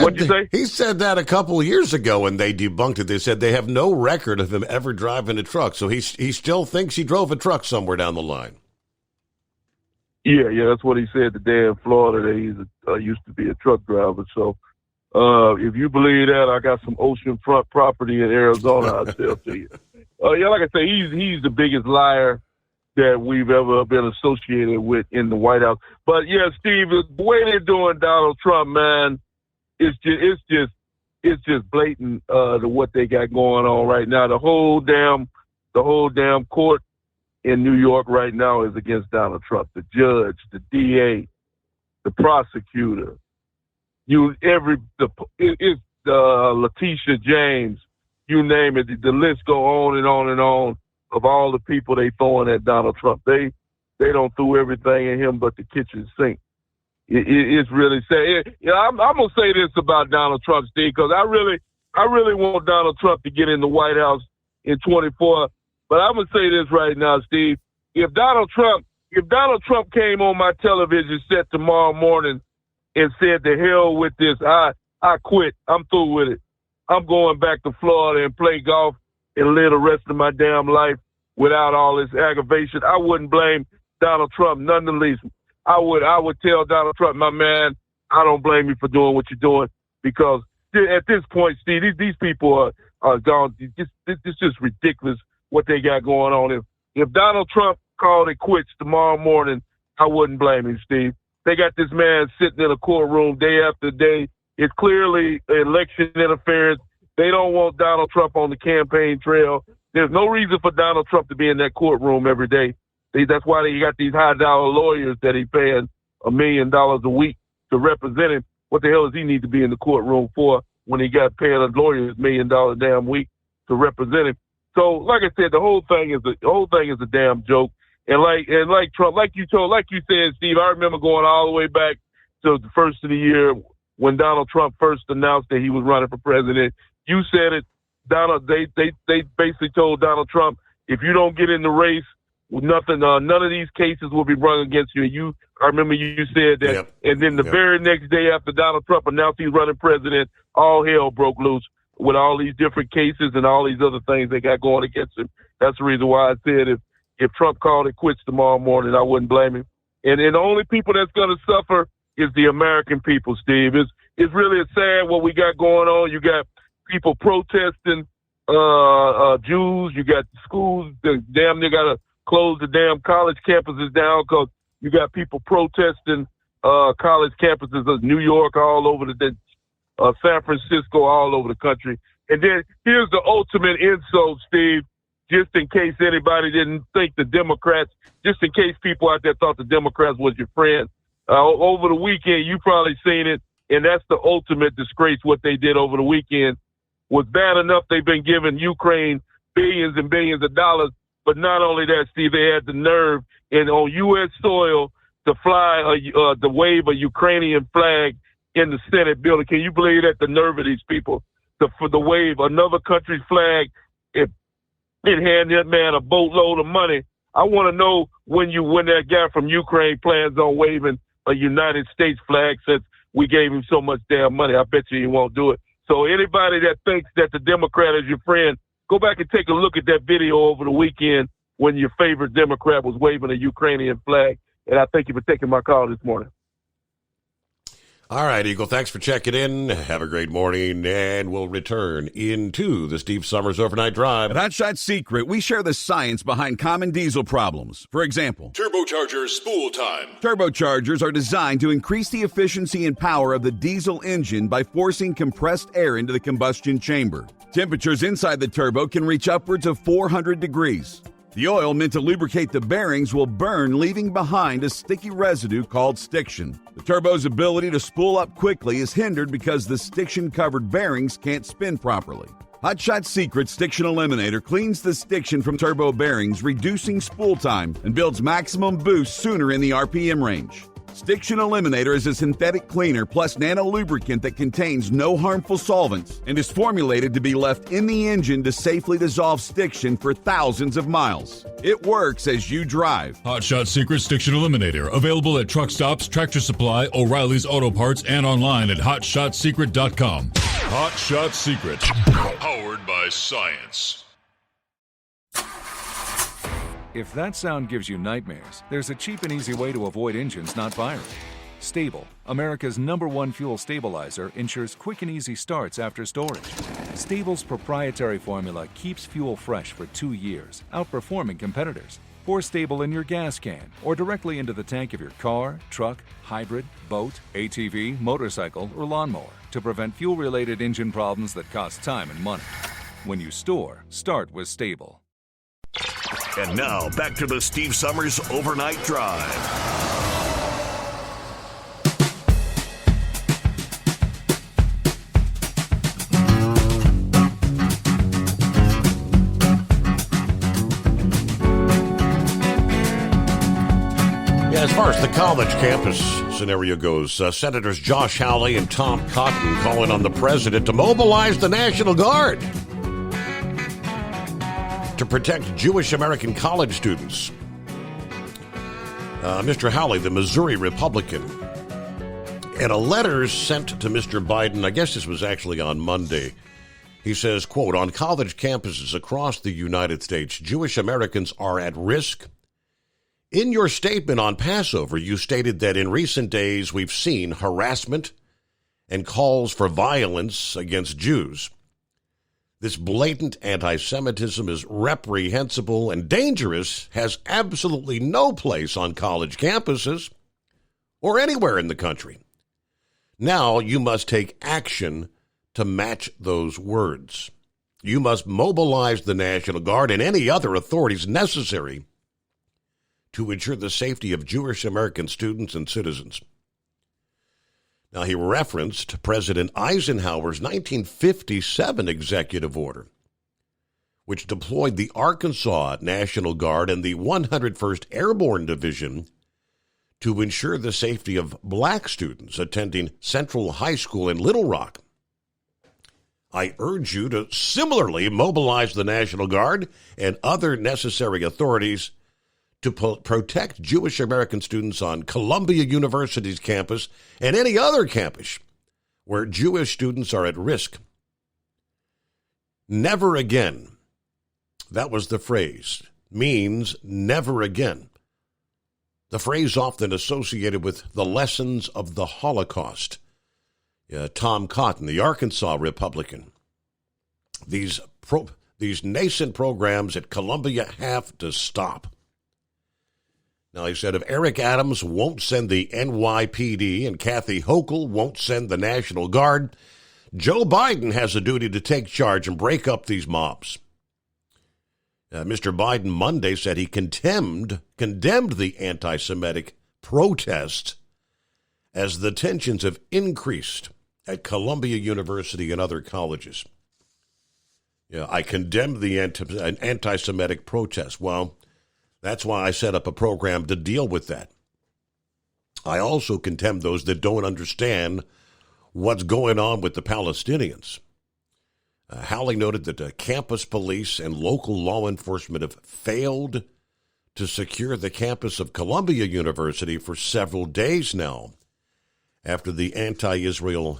Speaker 21: what'd you say?
Speaker 10: He said that a couple of years ago, and they debunked it. They said they have no record of him ever driving a truck. So he still thinks he drove a truck somewhere down the line.
Speaker 21: Yeah, that's what he said today in Florida. That he used to be a truck driver. So if you believe that, I got some oceanfront property in Arizona. I'll sell to you. Like I say, he's the biggest liar that we've ever been associated with in the White House. But yeah, Steve, the way they're doing Donald Trump, man, it's just blatant to what they got going on right now. The whole damn court in New York right now is against Donald Trump. The judge, the DA, the prosecutor, it's Letitia James, you name it. The list go on and on and on. Of all the people they throwing at Donald Trump, they don't throw everything at him but the kitchen sink. It's really sad. I'm gonna say this about Donald Trump, Steve, because I really want Donald Trump to get in the White House in 24. But I'm gonna say this right now, Steve. If Donald Trump came on my television set tomorrow morning and said, "To hell with this, I quit. I'm through with it. I'm going back to Florida and play golf and live the rest of my damn life without all this aggravation," I wouldn't blame Donald Trump none the least. I would tell Donald Trump, my man, I don't blame you for doing what you're doing, because at this point, Steve, these people are gone. It's just ridiculous what they got going on. If Donald Trump called it quits tomorrow morning, I wouldn't blame him, Steve. They got this man sitting in a courtroom day after day. It's clearly election interference. They don't want Donald Trump on the campaign trail. There's no reason for Donald Trump to be in that courtroom every day. That's why they got these high-dollar lawyers that he paying $1 million a week to represent him. What the hell does he need to be in the courtroom for when he got paying a lawyer $1 million damn week to represent him? So, like I said, the whole thing is a damn joke. And like Trump, like you said, Steve, I remember going all the way back to the first of the year when Donald Trump first announced that he was running for president. You said it, Donald. They basically told Donald Trump, if you don't get in the race, nothing, none of these cases will be brought against you. I remember you said that. Yep. And then the very next day after Donald Trump announced he's running president, all hell broke loose with all these different cases and all these other things they got going against him. That's the reason why I said if Trump called it quits tomorrow morning, I wouldn't blame him. And the only people that's going to suffer is the American people, Steve. It's really sad what we got going on. You got people protesting, Jews. You got schools that damn near got to close the damn college campuses down because you got people protesting college campuses of New York, all over San Francisco, all over the country. And then here's the ultimate insult, Steve, just in case anybody didn't think the Democrats, just in case people out there thought the Democrats was your friend. Over the weekend, you probably seen it, and that's the ultimate disgrace what they did over the weekend. Was bad enough they've been giving Ukraine billions and billions of dollars, but not only that, Steve, they had the nerve on U.S. soil to fly, to wave a Ukrainian flag in the Senate building. Can you believe that, the nerve of these people, for the wave another country's flag and hand that man a boatload of money? I want to know when that guy from Ukraine plans on waving a United States flag, since we gave him so much damn money. I bet you he won't do it. So anybody that thinks that the Democrat is your friend, go back and take a look at that video over the weekend when your favorite Democrat was waving a Ukrainian flag. And I thank you for taking my call this morning.
Speaker 10: All right, Eagle, thanks for checking in. Have a great morning, and we'll return into the Steve Summers Overnight Drive.
Speaker 11: At Hot Shot Secret, we share the science behind common diesel problems. For example,
Speaker 9: turbocharger spool time.
Speaker 11: Turbochargers are designed to increase the efficiency and power of the diesel engine by forcing compressed air into the combustion chamber. Temperatures inside the turbo can reach upwards of 400 degrees. The oil meant to lubricate the bearings will burn, leaving behind a sticky residue called stiction. The turbo's ability to spool up quickly is hindered because the stiction-covered bearings can't spin properly. Hot Shot Secret Stiction Eliminator cleans the stiction from turbo bearings, reducing spool time and builds maximum boost sooner in the RPM range. Stiction Eliminator is a synthetic cleaner plus nano lubricant that contains no harmful solvents and is formulated to be left in the engine to safely dissolve stiction for thousands of miles. It works as you drive.
Speaker 9: Hot Shot Secret Stiction Eliminator, available at truck stops, Tractor Supply, O'Reilly's Auto Parts, and online at hotshotsecret.com. Hot Shot Secret, powered by science.
Speaker 1: If that sound gives you nightmares, there's a cheap and easy way to avoid engines not firing. Stable, America's #1 fuel stabilizer, ensures quick and easy starts after storage. Stable's proprietary formula keeps fuel fresh for 2 years, outperforming competitors. Pour Stable in your gas can or directly into the tank of your car, truck, hybrid, boat, ATV, motorcycle, or lawnmower to prevent fuel-related engine problems that cost time and money. When you store, start with Stable.
Speaker 13: And now, back to the Steve Summers Overnight Drive.
Speaker 10: As far as the college campus scenario goes, Senators Josh Hawley and Tom Cotton calling on the president to mobilize the National Guard to protect Jewish American college students. Mr. Hawley, the Missouri Republican, in a letter sent to Mr. Biden, I guess this was actually on Monday, he says, quote, on college campuses across the United States, Jewish Americans are at risk. In your statement on Passover, you stated that in recent days we've seen harassment and calls for violence against Jews. This blatant anti-Semitism is reprehensible and dangerous, has absolutely no place on college campuses or anywhere in the country. Now you must take action to match those words. You must mobilize the National Guard and any other authorities necessary to ensure the safety of Jewish American students and citizens. Now, he referenced President Eisenhower's 1957 executive order, which deployed the Arkansas National Guard and the 101st Airborne Division to ensure the safety of black students attending Central High School in Little Rock. I urge you to similarly mobilize the National Guard and other necessary authorities to protect Jewish American students on Columbia University's campus and any other campus where Jewish students are at risk. Never again. That was the phrase. Means never again. The phrase often associated with the lessons of the Holocaust. Tom Cotton, the Arkansas Republican. These nascent programs at Columbia have to stop. Now, he said if Eric Adams won't send the NYPD and Kathy Hochul won't send the National Guard, Joe Biden has a duty to take charge and break up these mobs. Mr. Biden Monday said he condemned the anti-Semitic protests as the tensions have increased at Columbia University and other colleges. I condemned the anti-Semitic protests. Well, that's why I set up a program to deal with that. I also condemn those that don't understand what's going on with the Palestinians. Hawley noted that campus police and local law enforcement have failed to secure the campus of Columbia University for several days now after the anti-Israel,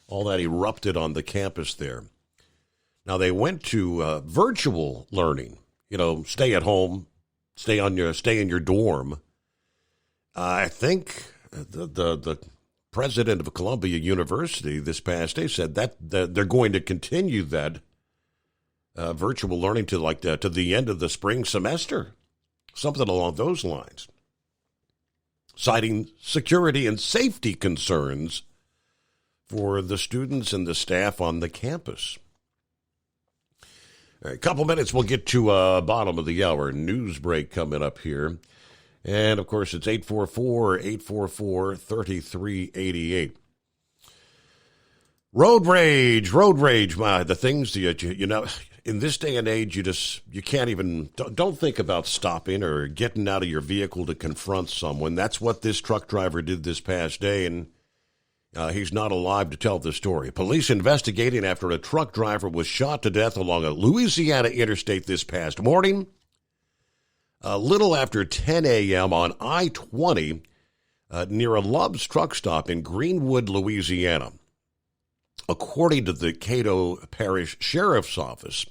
Speaker 10: all that erupted on the campus there. Now, they went to virtual learning. Stay at home, stay in your dorm. I think the president of Columbia University this past day said that they're going to continue that virtual learning to the end of the spring semester, something along those lines, citing security and safety concerns for the students and the staff on the campus. All right, a couple minutes, we'll get to bottom of the hour news break coming up here. And, of course, it's 844-844-3388. Road rage, the things that you know, in this day and age, you can't even, don't think about stopping or getting out of your vehicle to confront someone. That's what this truck driver did this past day, and he's not alive to tell the story. Police investigating after a truck driver was shot to death along a Louisiana interstate this past morning. A little after 10 a.m. on I-20 near a Love's truck stop in Greenwood, Louisiana. According to the Cato Parish Sheriff's Office,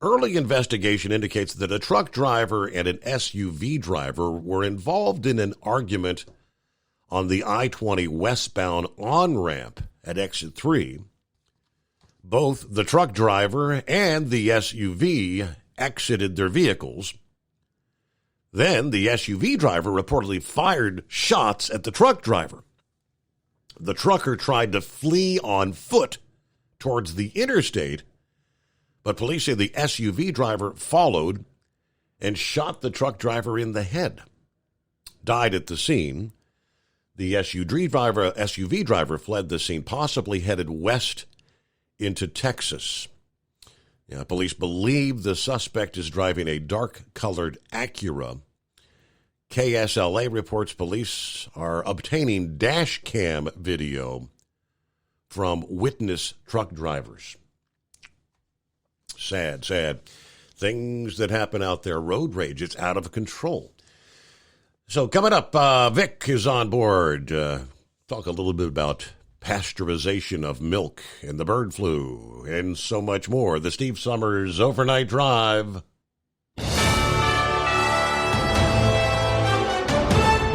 Speaker 10: early investigation indicates that a truck driver and an SUV driver were involved in an argument on the I-20 westbound on-ramp at Exit 3. Both the truck driver and the SUV exited their vehicles. Then the SUV driver reportedly fired shots at the truck driver. The trucker tried to flee on foot towards the interstate, but police say the SUV driver followed and shot the truck driver in the head. Died at the scene. The SUV driver fled the scene, possibly headed west into Texas. Police believe the suspect is driving a dark-colored Acura. KSLA reports police are obtaining dash cam video from witness truck drivers. Sad. Things that happen out there, road rage, it's out of control. So coming up, Vic is on board. Talk a little bit about pasteurization of milk and the bird flu and so much more. The Steve Summers Overnight Drive.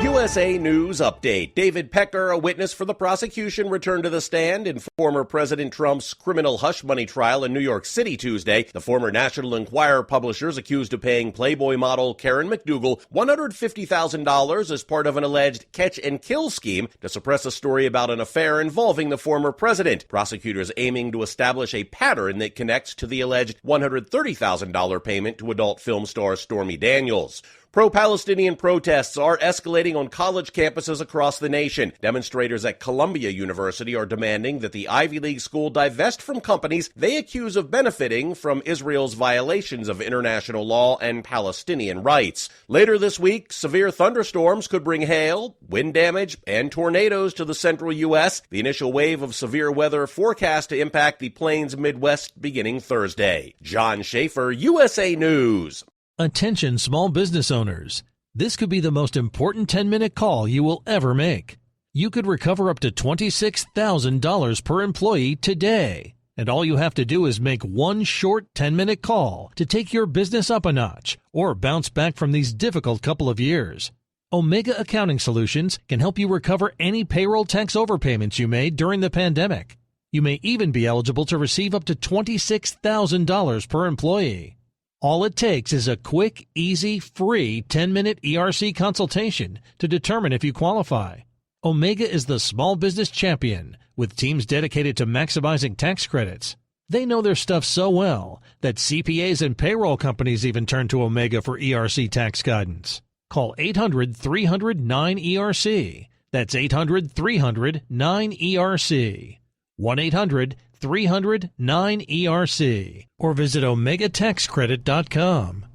Speaker 15: USA News Update. David Pecker, a witness for the prosecution, returned to the stand in former President Trump's criminal hush money trial in New York City Tuesday. The former National Enquirer publisher is accused of paying Playboy model Karen McDougal $150,000 as part of an alleged catch-and-kill scheme to suppress a story about an affair involving the former president. Prosecutors aiming to establish a pattern that connects to the alleged $130,000 payment to adult film star Stormy Daniels. Pro-Palestinian protests are escalating on college campuses across the nation. Demonstrators at Columbia University are demanding that the Ivy League school divest from companies they accuse of benefiting from Israel's violations of international law and Palestinian rights. Later this week, severe thunderstorms could bring hail, wind damage, and tornadoes to the central U.S. The initial wave of severe weather forecast to impact the Plains Midwest beginning Thursday. John Schaefer, USA News.
Speaker 14: Attention small business owners. This could be the most important 10-minute call you will ever make. You could recover up to $26,000 per employee today. And all you have to do is make one short 10-minute call to take your business up a notch or bounce back from these difficult couple of years. Omega Accounting Solutions can help you recover any payroll tax overpayments you made during the pandemic. You may even be eligible to receive up to $26,000 per employee. All it takes is a quick, easy, free 10-minute ERC consultation to determine if you qualify. Omega is the small business champion with teams dedicated to maximizing tax credits. They know their stuff so well that CPAs and payroll companies even turn to Omega for ERC tax guidance. Call 800-300-9ERC. That's 800-300-9ERC. 1-800-300-9ERC. Or visit OmegaTaxCredit.com.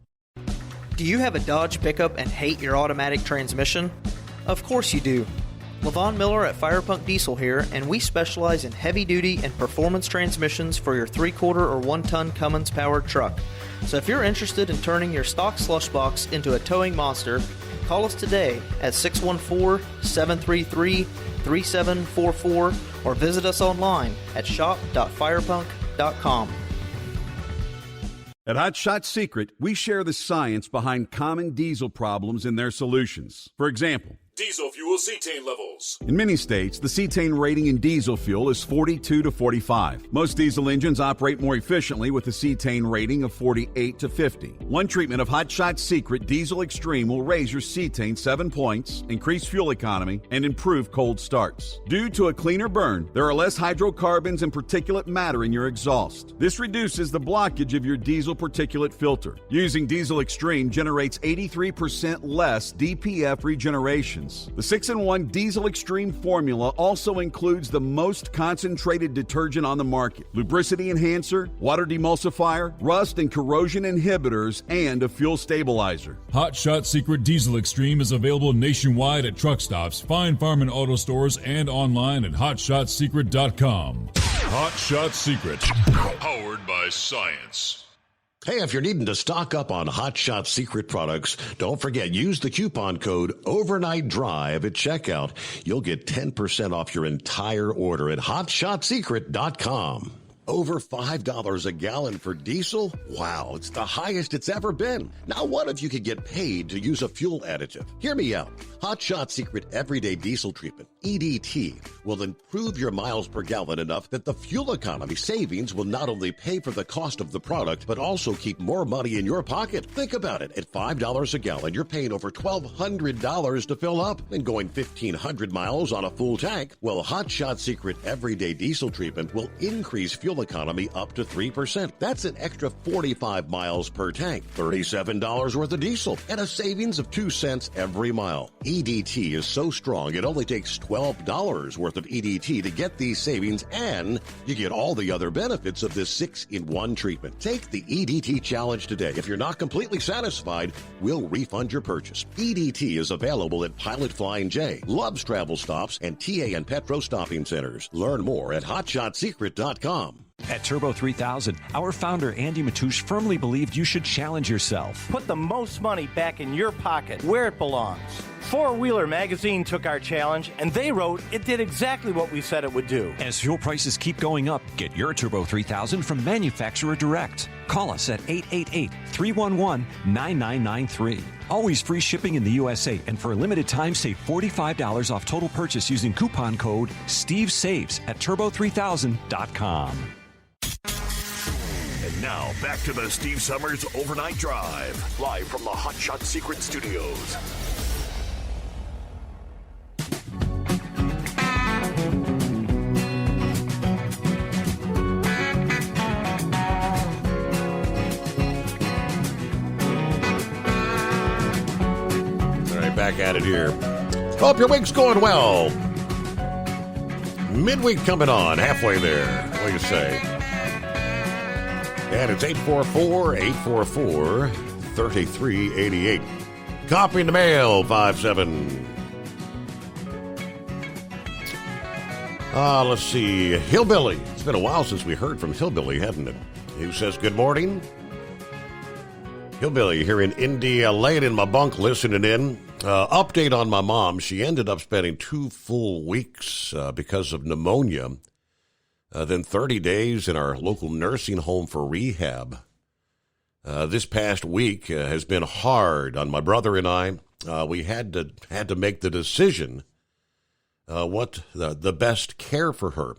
Speaker 22: Do you have a Dodge pickup and hate your automatic transmission? Of course you do. LaVon Miller at Firepunk Diesel here, and we specialize in heavy-duty and performance transmissions for your 3-quarter or 1-ton Cummins-powered truck. So if you're interested in turning your stock slush box into a towing monster, call us today at 614-733-3744 or visit us online at shop.firepunk.com.
Speaker 11: At Hot Shot Secret, we share the science behind common diesel problems and their solutions. For example,
Speaker 9: diesel fuel cetane levels.
Speaker 11: In many states, the cetane rating in diesel fuel is 42 to 45. Most diesel engines operate more efficiently with a cetane rating of 48 to 50. One treatment of Hot Shot Secret Diesel Extreme will raise your cetane 7 points, increase fuel economy, and improve cold starts. Due to a cleaner burn, there are less hydrocarbons and particulate matter in your exhaust. This reduces the blockage of your diesel particulate filter. Using Diesel Extreme generates 83% less DPF regenerations. The 6-in-1 Diesel Extreme formula also includes the most concentrated detergent on the market, lubricity enhancer, water demulsifier, rust and corrosion inhibitors, and a fuel stabilizer.
Speaker 9: Hot Shot Secret Diesel Extreme is available nationwide at truck stops, Fine Farm and auto stores, and online at hotshotsecret.com. Hot Shot Secret, powered by science.
Speaker 10: Hey, if you're needing to stock up on Hot Shot Secret products, don't forget, use the coupon code OVERNIGHTDRIVE at checkout. You'll get 10% off your entire order at hotshotsecret.com. Over $5 a gallon for diesel? Wow, it's the highest it's ever been. Now, what if you could get paid to use a fuel additive? Hear me out. Hot Shot Secret Everyday Diesel Treatment, EDT, will improve your miles per gallon enough that the fuel economy savings will not only pay for the cost of the product, but also keep more money in your pocket. Think about it. At $5 a gallon, you're paying over $1,200 to fill up and going 1,500 miles on a full tank. Well, Hot Shot Secret Everyday Diesel Treatment will increase fuel economy up to 3%. That's an extra 45 miles per tank, $37 worth of diesel, and a savings of 2 cents every mile. EDT is so strong, it only takes $12 worth of EDT to get these savings, and you get all the other benefits of this 6-in-1 treatment. Take the EDT challenge today. If you're not completely satisfied, we'll refund your purchase. EDT is available at Pilot Flying J, Love's Travel Stops, and TA and Petro Stopping Centers. Learn more at hotshotsecret.com.
Speaker 16: At Turbo 3000, our founder Andy Matouche firmly believed you should challenge yourself.
Speaker 17: Put the most money back in your pocket, where it belongs. Four Wheeler Magazine took our challenge, and they wrote it did exactly what we said it would do.
Speaker 16: As fuel prices keep going up, get your Turbo 3000 from manufacturer direct. Call us at 888-311-9993. Always free shipping in the USA, and for a limited time, save $45 off total purchase using coupon code STEVESAVES at turbo3000.com.
Speaker 13: And now, back to the Steve Summers Overnight Drive, live from the Hot Shot Secret Studios.
Speaker 10: All right, back at it here. Hope your week's going well. Midweek coming on, halfway there. What do you say? And it's 844-844-3388. Copy in the mail, 57. Let's see. Hillbilly. It's been a while since we heard from Hillbilly, hasn't it? Who says good morning? Hillbilly here in India, laying in my bunk listening in. Update on my mom. She ended up spending 2 full weeks because of pneumonia. Then 30 days in our local nursing home for rehab. This past week has been hard on my brother and I. We had to make the decision what the best care for her.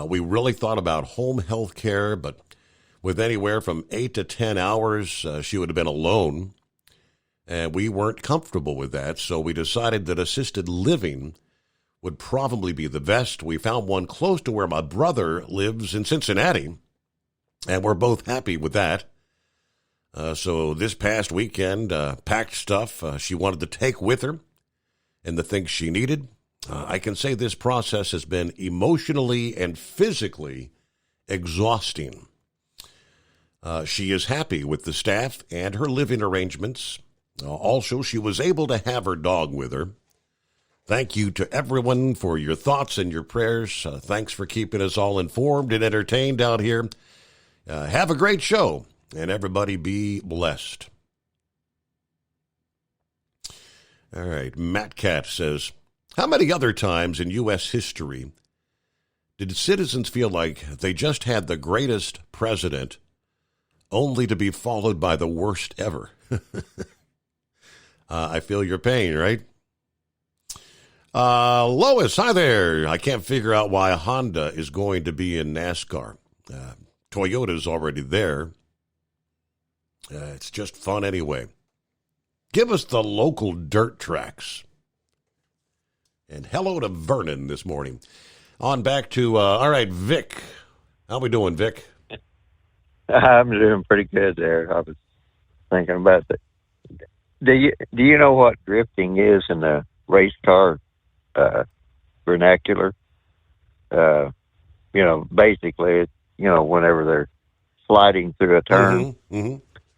Speaker 10: We really thought about home health care, but with anywhere from 8 to 10 hours, she would have been alone. And we weren't comfortable with that, so we decided that assisted living would probably be the best. We found one close to where my brother lives in Cincinnati, and we're both happy with that. So this past weekend, packed stuff she wanted to take with her and the things she needed. I can say this process has been emotionally and physically exhausting. She is happy with the staff and her living arrangements. Also, she was able to have her dog with her. Thank you to everyone for your thoughts and your prayers. Thanks for keeping us all informed and entertained out here. Have a great show, and everybody be blessed. All right, Matt Cat says, how many other times in U.S. history did citizens feel like they just had the greatest president only to be followed by the worst ever? I feel your pain, right? Lois, hi there. I can't figure out why Honda is going to be in NASCAR. Toyota's already there. It's just fun anyway. Give us the local dirt tracks. And hello to Vernon this morning. On back to, all right, Vic. How we doing, Vic?
Speaker 18: I'm doing pretty good there. I was thinking about that. Do you know what drifting is in the race car vernacular? Basically, it's, whenever they're sliding through a turn.
Speaker 10: Mm-hmm.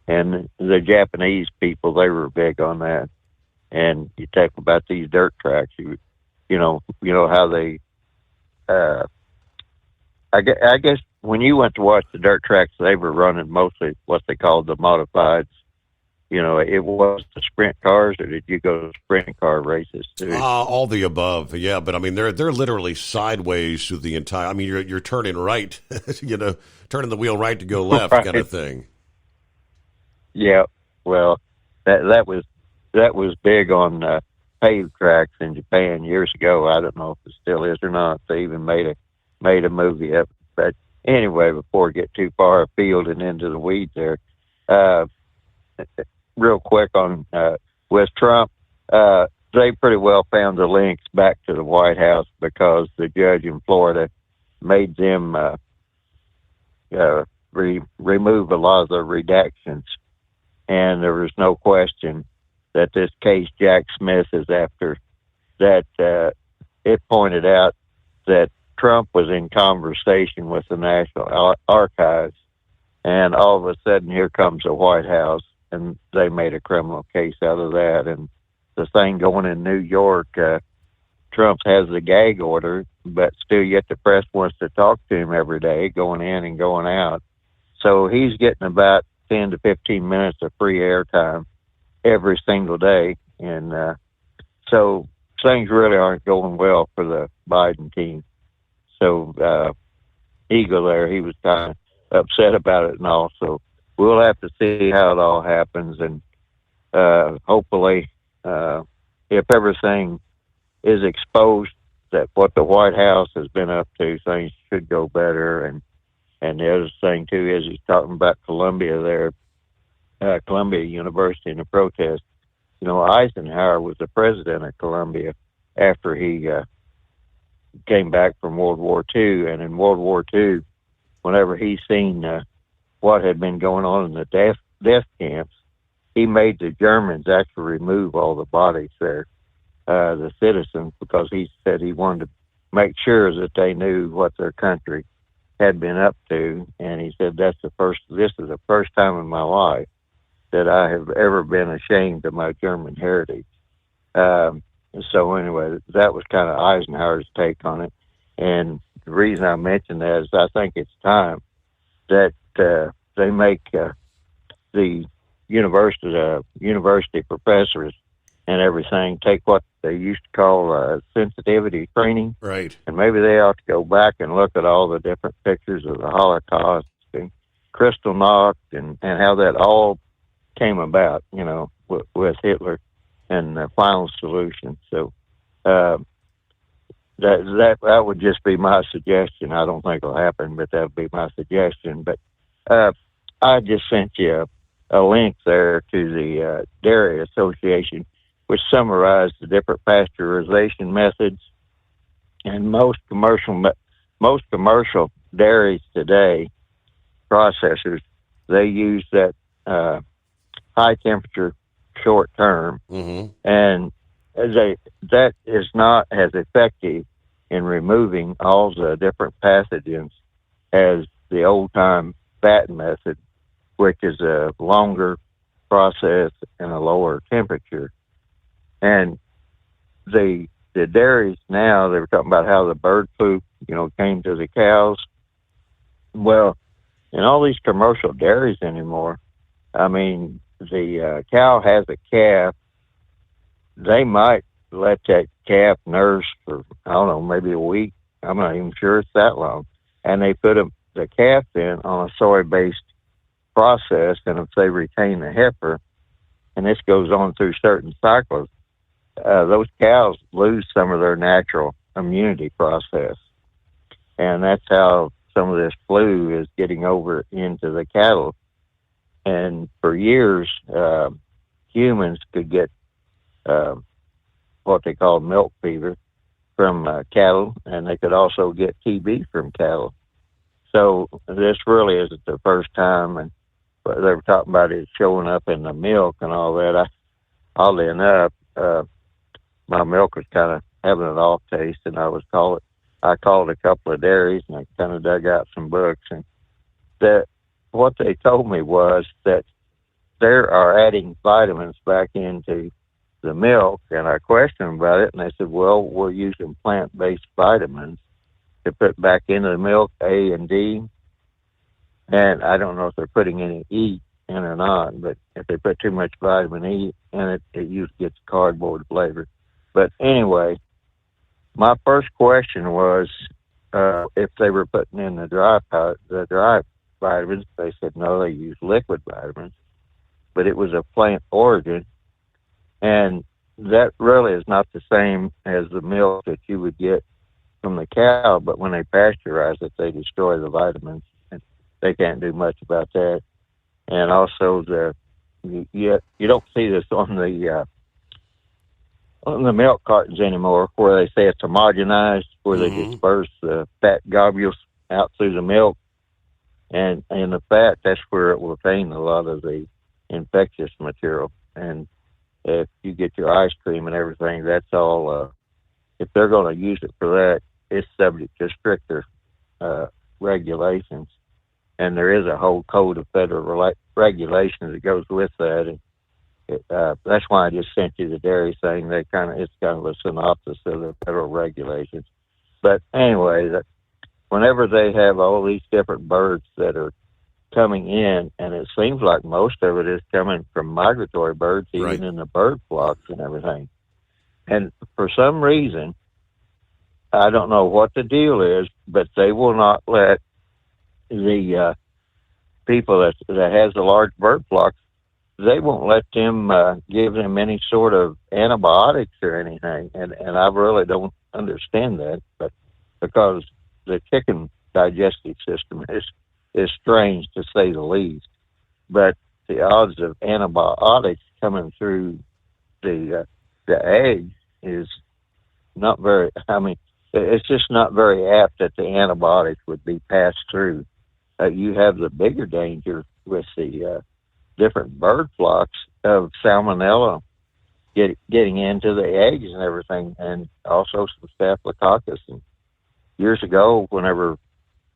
Speaker 18: And the Japanese people, they were big on that. And you talk about these dirt tracks, you know how they, I guess when you went to watch the dirt tracks, they were running mostly what they called the modifieds. It was the sprint cars, or did you go to sprint car races too?
Speaker 10: All the above, yeah. But I mean, they're literally sideways through the entire. I mean, you're turning right, turning the wheel right to go left, right. Kind of thing.
Speaker 18: Yeah, well, that was big on paved tracks in Japan years ago. I don't know if it still is or not. They even made a movie of it. But anyway, before we get too far afield and into the weeds there, real quick on with Trump, they pretty well found the links back to the White House because the judge in Florida made them remove a lot of the redactions. And there was no question that this case Jack Smith is after, that it pointed out that Trump was in conversation with the National Archives, and all of a sudden here comes the White House, and they made a criminal case out of that. And the thing going in New York, Trump has the gag order, but still yet the press wants to talk to him every day, going in and going out. So he's getting about 10 to 15 minutes of free airtime every single day. And so things really aren't going well for the Biden team. So Eagle there, he was kind of upset about it and all. So we'll have to see how it all happens. And hopefully, if everything is exposed, that what the White House has been up to, things should go better. And the other thing, too, is he's talking about Columbia there, Columbia University in the protest. Eisenhower was the president of Columbia after he came back from World War II. And in World War II, whenever he seen what had been going on in the death camps, he made the Germans actually remove all the bodies there, the citizens, because he said he wanted to make sure that they knew what their country had been up to. And he said, this is the first time in my life that I have ever been ashamed of my German heritage. So anyway, that was kind of Eisenhower's take on it. And the reason I mention that is I think it's time that they make the university professors and everything take what they used to call sensitivity training.
Speaker 10: Right.
Speaker 18: And maybe they ought to go back and look at all the different pictures of the Holocaust and Kristallnacht and how that all came about, with Hitler and the final solution. So that would just be my suggestion. I don't think it'll happen, but that would be my suggestion. But I just sent you a link there to the Dairy Association, which summarized the different pasteurization methods. And most commercial dairies today, processors, they use that high temperature short term, and that is not as effective in removing all the different pathogens as the old time batten method, which is a longer process and a lower temperature. And the dairies now, they were talking about how the bird poop, came to the cows. Well, in all these commercial dairies anymore, I mean, the cow has a calf. They might let that calf nurse for, I don't know, maybe a week. I'm not even sure it's that long. And they put the calf in on a soy-based process, and if they retain the heifer, and this goes on through certain cycles, those cows lose some of their natural immunity process. And that's how some of this flu is getting over into the cattle. And for years, humans could get what they call milk fever from cattle, and they could also get TB from cattle. So this really isn't the first time, and they were talking about it showing up in the milk and all that. Oddly enough, my milk was kind of having an off taste, and I called a couple of dairies, and I kind of dug out some books, and that what they told me was that they are adding vitamins back into the milk, and I questioned them about it, and they said, well, we're using plant-based vitamins to put back into the milk, A and D, and I don't know if they're putting any E in or not, but if they put too much vitamin E in it, it usually gets cardboard flavor. But anyway, my first question was if they were putting in the dry vitamins. They said no, they use liquid vitamins, but it was a plant origin, and that really is not the same as the milk that you would get from the cow. But when they pasteurize it, they destroy the vitamins, and they can't do much about that. And also, you don't see this on the milk cartons anymore, where they say it's homogenized, where they disperse the fat globules out through the milk. And the fat, that's where it will contain a lot of the infectious material. And if you get your ice cream and everything, that's all, if they're going to use it for that, it's subject to stricter regulations. And there is a whole code of federal regulations that goes with that. And that's why I just sent you the dairy thing. It's kind of a synopsis of the federal regulations. But anyway, whenever they have all these different birds that are coming in, and it seems like most of it is coming from migratory birds, even in the bird flocks and everything. And for some reason, I don't know what the deal is, but they will not let the people that has the large bird flocks, they won't let them give them any sort of antibiotics or anything. And I really don't understand that, but because the chicken digestive system is strange, to say the least. But the odds of antibiotics coming through the egg is not very, it's just not very apt that the antibiotics would be passed through. You have the bigger danger with the different bird flocks of salmonella getting into the eggs and everything, and also some staphylococcus. And years ago, whenever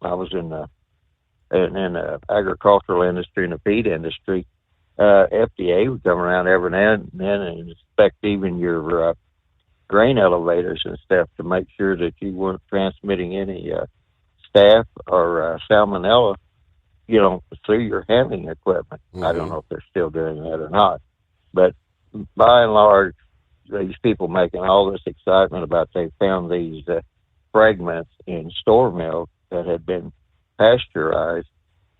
Speaker 18: I was in the agricultural industry and the feed industry, FDA would come around every now and then and inspect even your grain elevators and stuff to make sure that you weren't transmitting any staph or salmonella, through your handling equipment. I don't know if they're still doing that or not, but by and large, these people making all this excitement about they found these fragments in store milk that had been pasteurized.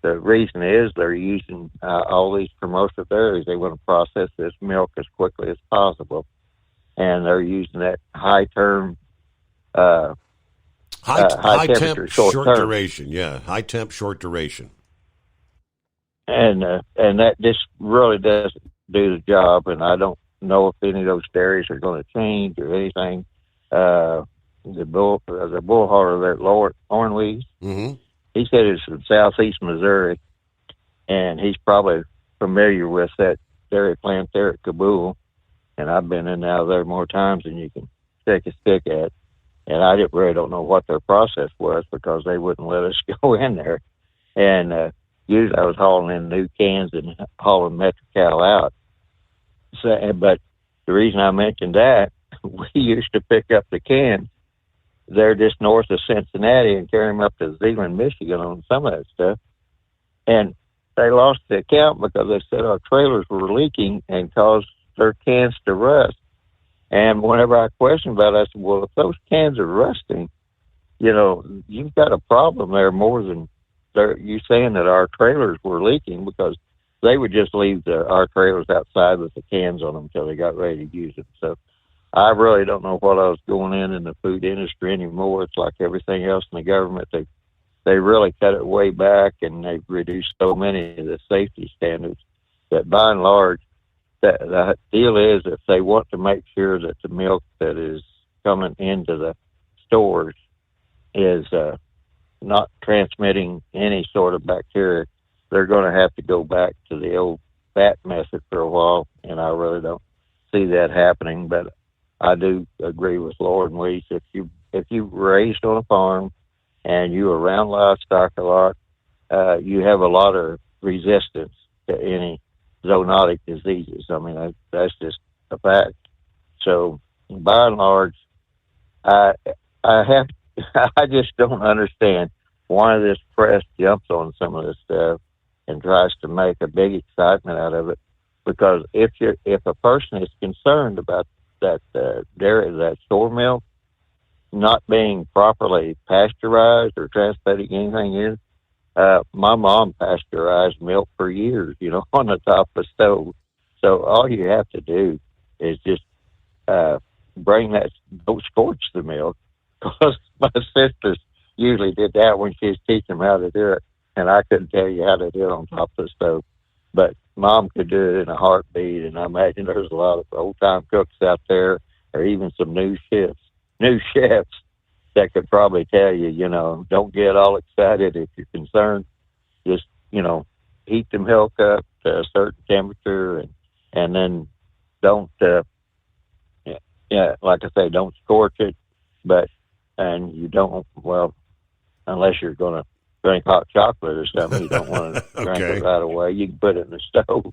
Speaker 18: The reason is they're using all these promotional dairies. They want to process this milk as quickly as possible, and they're using that high temperature, short duration.
Speaker 10: Yeah, high temp, short duration.
Speaker 18: And that just really doesn't do the job. And I don't know if any of those dairies are going to change or anything. The bull hauler there at Lower Ornwees, he said it's from southeast Missouri, and he's probably familiar with that dairy plant there at Kabul. And I've been in and out of there more times than you can take a stick at. And I really don't know what their process was, because they wouldn't let us go in there. And usually I was hauling in new cans and hauling Metro-Cal out. So, but the reason I mentioned that, we used to pick up the cans there just north of Cincinnati and carry them up to Zeeland, Michigan on some of that stuff. And they lost the account because they said our trailers were leaking and caused their cans to rust. And whenever I questioned about it, I said, well, if those cans are rusting, you've got a problem there more than you saying that our trailers were leaking, because they would just leave our trailers outside with the cans on them until they got ready to use them. So I really don't know what I was going in the food industry anymore. It's like everything else in the government. They really cut it way back, and they've reduced so many of the safety standards that by and large, the deal is if they want to make sure that the milk that is coming into the stores is not transmitting any sort of bacteria, they're going to have to go back to the old vat method for a while, and I really don't see that happening. But I do agree with Lord and Weiss. If you raised on a farm and you around livestock a lot, you have a lot of resistance to any zoonotic diseases. I mean, that's just a fact. So by and large, I just don't understand why this press jumps on some of this stuff and tries to make a big excitement out of it. Because if a person is concerned about that dairy, that store milk not being properly pasteurized or transmitting anything in, my mom pasteurized milk for years, on the top of the stove. So all you have to do is just don't scorch the milk, because my sisters usually did that when she was teaching them how to do it, and I couldn't tell you how to do it on top of the stove. But Mom could do it in a heartbeat, and I imagine there's a lot of old-time cooks out there, or even some new chefs that could probably tell you, don't get all excited if you're concerned. Just, heat the milk up to a certain temperature, and then don't, like I say, don't scorch it. And you don't, unless you're going to drink hot chocolate or something, you don't want to drink it right away. You can put it in the stove.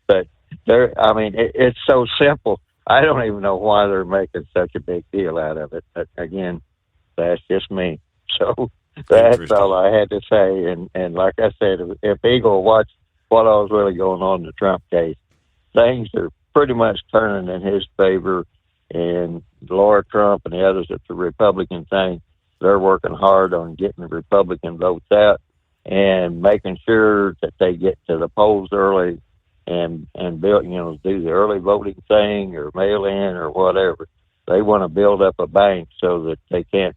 Speaker 18: But it's so simple. I don't even know why they're making such a big deal out of it. But again, that's just me. So that's all I had to say. And like I said, if Eagle watched what all was really going on in the Trump case, things are pretty much turning in his favor. And Laura Trump and the others at the Republican thing, they're working hard on getting the Republican votes out and making sure that they get to the polls early and build, do the early voting thing or mail in or whatever. They want to build up a bank so that they can't,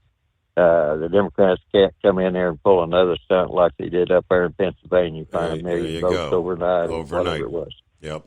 Speaker 18: the Democrats can't come in there and pull another stunt like they did up there in Pennsylvania, find a million votes overnight, whatever it was.
Speaker 10: Yep.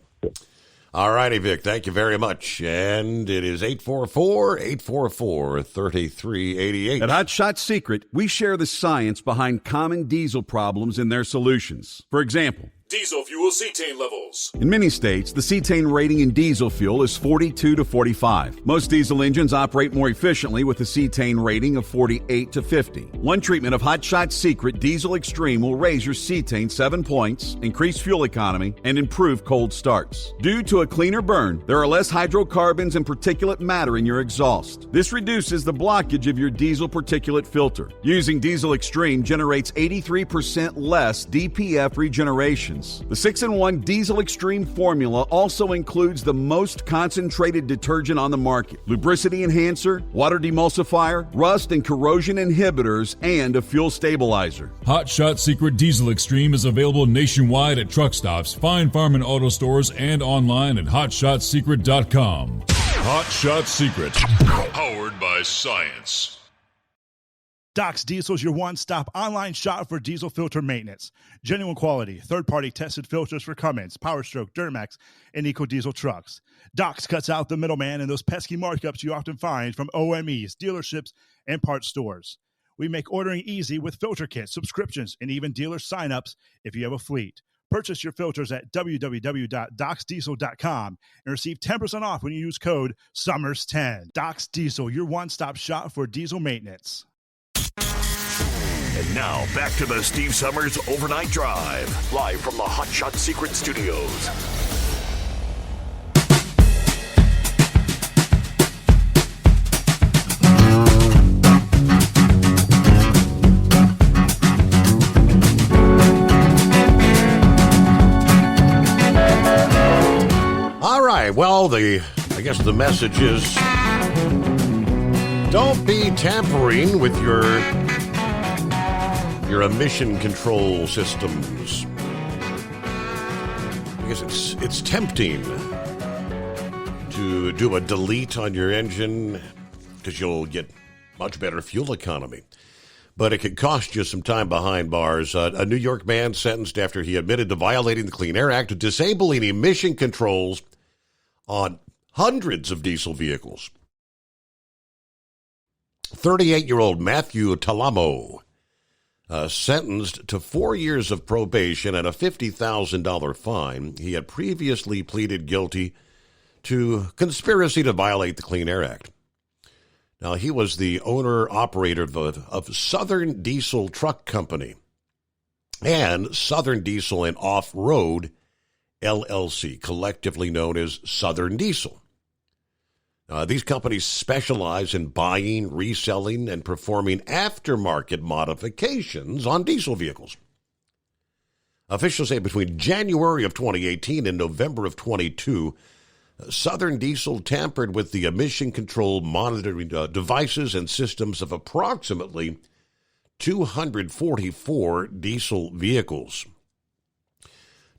Speaker 10: All righty, Vic. Thank you very much. And it is 844-844-3388.
Speaker 11: At Hot Shot Secret, we share the science behind common diesel problems and their solutions. For example,
Speaker 9: diesel fuel cetane levels.
Speaker 11: In many states, the cetane rating in diesel fuel is 42 to 45. Most diesel engines operate more efficiently with a cetane rating of 48 to 50. One treatment of Hot Shot Secret Diesel Extreme will raise your cetane 7 points, increase fuel economy, and improve cold starts. Due to a cleaner burn, there are less hydrocarbons and particulate matter in your exhaust. This reduces the blockage of your diesel particulate filter. Using Diesel Extreme generates 83% less DPF regeneration. The 6-in-1 Diesel Extreme formula also includes the most concentrated detergent on the market, lubricity enhancer, water demulsifier, rust and corrosion inhibitors, and a fuel stabilizer.
Speaker 9: Hot Shot Secret Diesel Extreme is available nationwide at truck stops, fine farm and auto stores, and online at hotshotsecret.com. Hot Shot Secret, powered by science.
Speaker 12: Doc's Diesel is your one-stop online shop for diesel filter maintenance. Genuine quality, third-party tested filters for Cummins, Power Stroke, Duramax, and EcoDiesel trucks. Doc's cuts out the middleman and those pesky markups you often find from OMEs, dealerships, and parts stores. We make ordering easy with filter kits, subscriptions, and even dealer sign-ups if you have a fleet. Purchase your filters at www.docsdiesel.com and receive 10% off when you use code SUMMERS10. Doc's Diesel, your one-stop shop for diesel maintenance.
Speaker 13: And now, back to the Steve Summers Overnight Drive, live from the Hot Shot Secret Studios.
Speaker 10: All right, well, I guess the message is don't be tampering with your emission control systems. I guess it's tempting to to do a delete on your engine because you'll get much better fuel economy. But it could cost you some time behind bars. A New York man sentenced after he admitted to violating the Clean Air Act, disabling emission controls on hundreds of diesel vehicles. 38-year-old Matthew Talamo, sentenced to 4 years of probation and a $50,000 fine. He had previously pleaded guilty to conspiracy to violate the Clean Air Act. Now, he was the owner-operator of Southern Diesel Truck Company and Southern Diesel and Off-Road LLC, collectively known as Southern Diesel. These companies specialize in buying, reselling, and performing aftermarket modifications on diesel vehicles. Officials say between January of 2018 and November of 22, Southern Diesel tampered with the emission control monitoring devices and systems of approximately 244 diesel vehicles.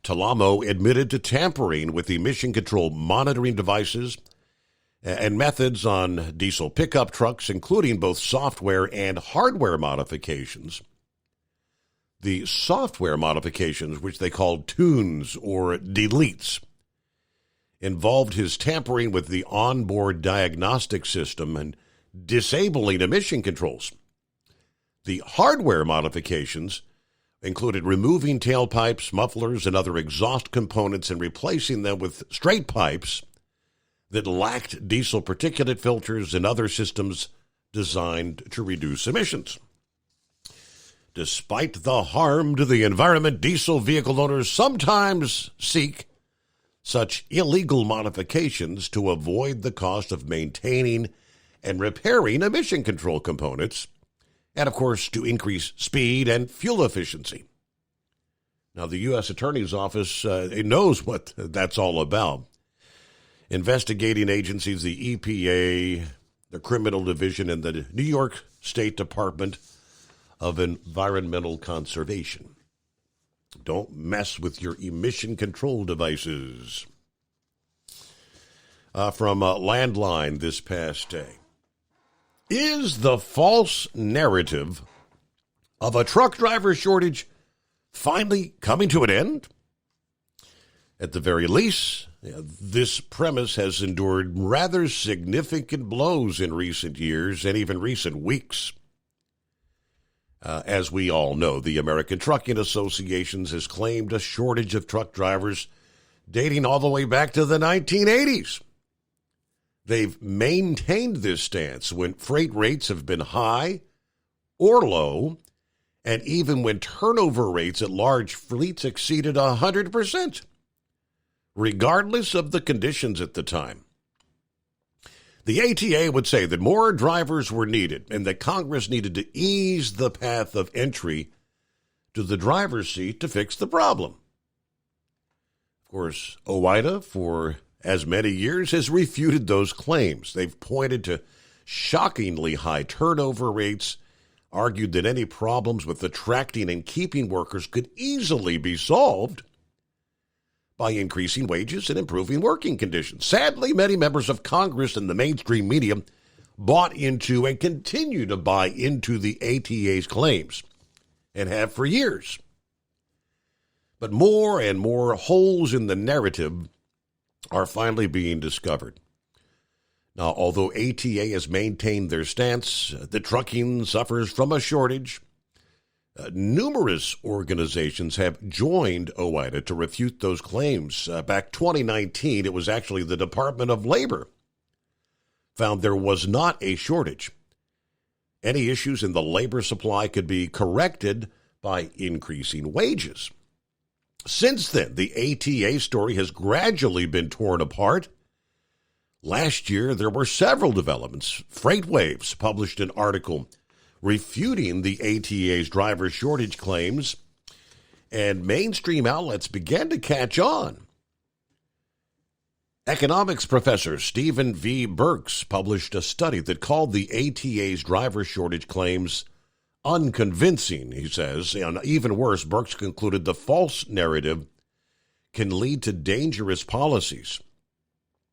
Speaker 10: Talamo admitted to tampering with emission control monitoring devices and methods on diesel pickup trucks, including both software and hardware modifications. The software modifications, which they called tunes or deletes, involved his tampering with the onboard diagnostic system and disabling emission controls. The hardware modifications included removing tailpipes, mufflers, and other exhaust components and replacing them with straight pipes that lacked diesel particulate filters and other systems designed to reduce emissions. Despite the harm to the environment, diesel vehicle owners sometimes seek such illegal modifications to avoid the cost of maintaining and repairing emission control components, and of course to increase speed and fuel efficiency. Now, the U.S. Attorney's Office knows what that's all about. Investigating agencies, the EPA, the Criminal Division, and the New York State Department of Environmental Conservation. Don't mess with your emission control devices. From Landline this past day. Is the false narrative of a truck driver shortage finally coming to an end? At the very least, this premise has endured rather significant blows in recent years and even recent weeks. As we all know, the American Trucking Association has claimed a shortage of truck drivers dating all the way back to the 1980s. They've maintained this stance when freight rates have been high or low, and even when turnover rates at large fleets exceeded 100%, regardless of the conditions at the time. The ATA would say that more drivers were needed and that Congress needed to ease the path of entry to the driver's seat to fix the problem. Of course, OOIDA, for as many years, has refuted those claims. They've pointed to shockingly high turnover rates, argued that any problems with attracting and keeping workers could easily be solved by increasing wages and improving working conditions. Sadly, many members of Congress and the mainstream media bought into and continue to buy into the ATA's claims, and have for years. But more and more holes in the narrative are finally being discovered. Now, although ATA has maintained their stance that trucking suffers from a shortage, numerous organizations have joined OOIDA to refute those claims. Back 2019, it was actually the Department of Labor found there was not a shortage. Any issues in the labor supply could be corrected by increasing wages. Since then, the ATA story has gradually been torn apart. Last year, there were several developments. FreightWaves published an article refuting the ATA's driver shortage claims, and mainstream outlets began to catch on. Economics professor Stephen V. Burks published a study that called the ATA's driver shortage claims unconvincing, he says. And even worse, Burks concluded the false narrative can lead to dangerous policies.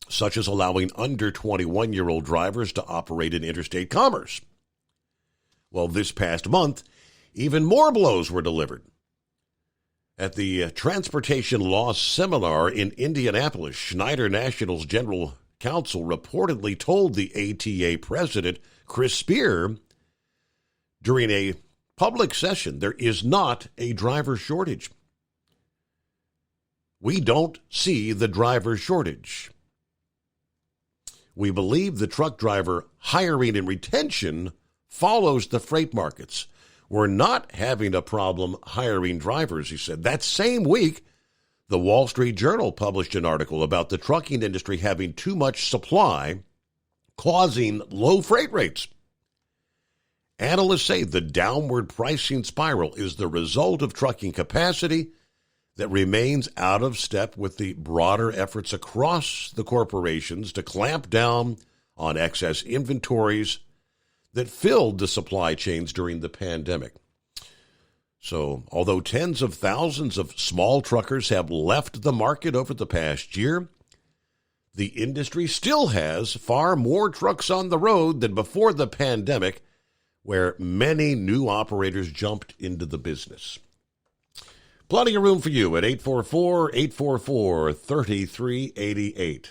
Speaker 10: such as allowing under 21-year-old drivers to operate in interstate commerce. Well, this past month, even more blows were delivered. At the Transportation Law Seminar in Indianapolis, Schneider National's general counsel reportedly told the ATA president, Chris Spear, during a public session, there is not a driver shortage. We don't see the driver shortage. We believe the truck driver hiring and retention follows the freight markets. We're not having a problem hiring drivers, he said. That same week, the Wall Street Journal published an article about the trucking industry having too much supply, causing low freight rates. Analysts say the downward pricing spiral is the result of trucking capacity that remains out of step with the broader efforts across the corporations to clamp down on excess inventories that filled the supply chains during the pandemic. So, although tens of thousands of small truckers have left the market over the past year, the industry still has far more trucks on the road than before the pandemic, where many new operators jumped into the business. Plenty of room for you at 844-844-3388.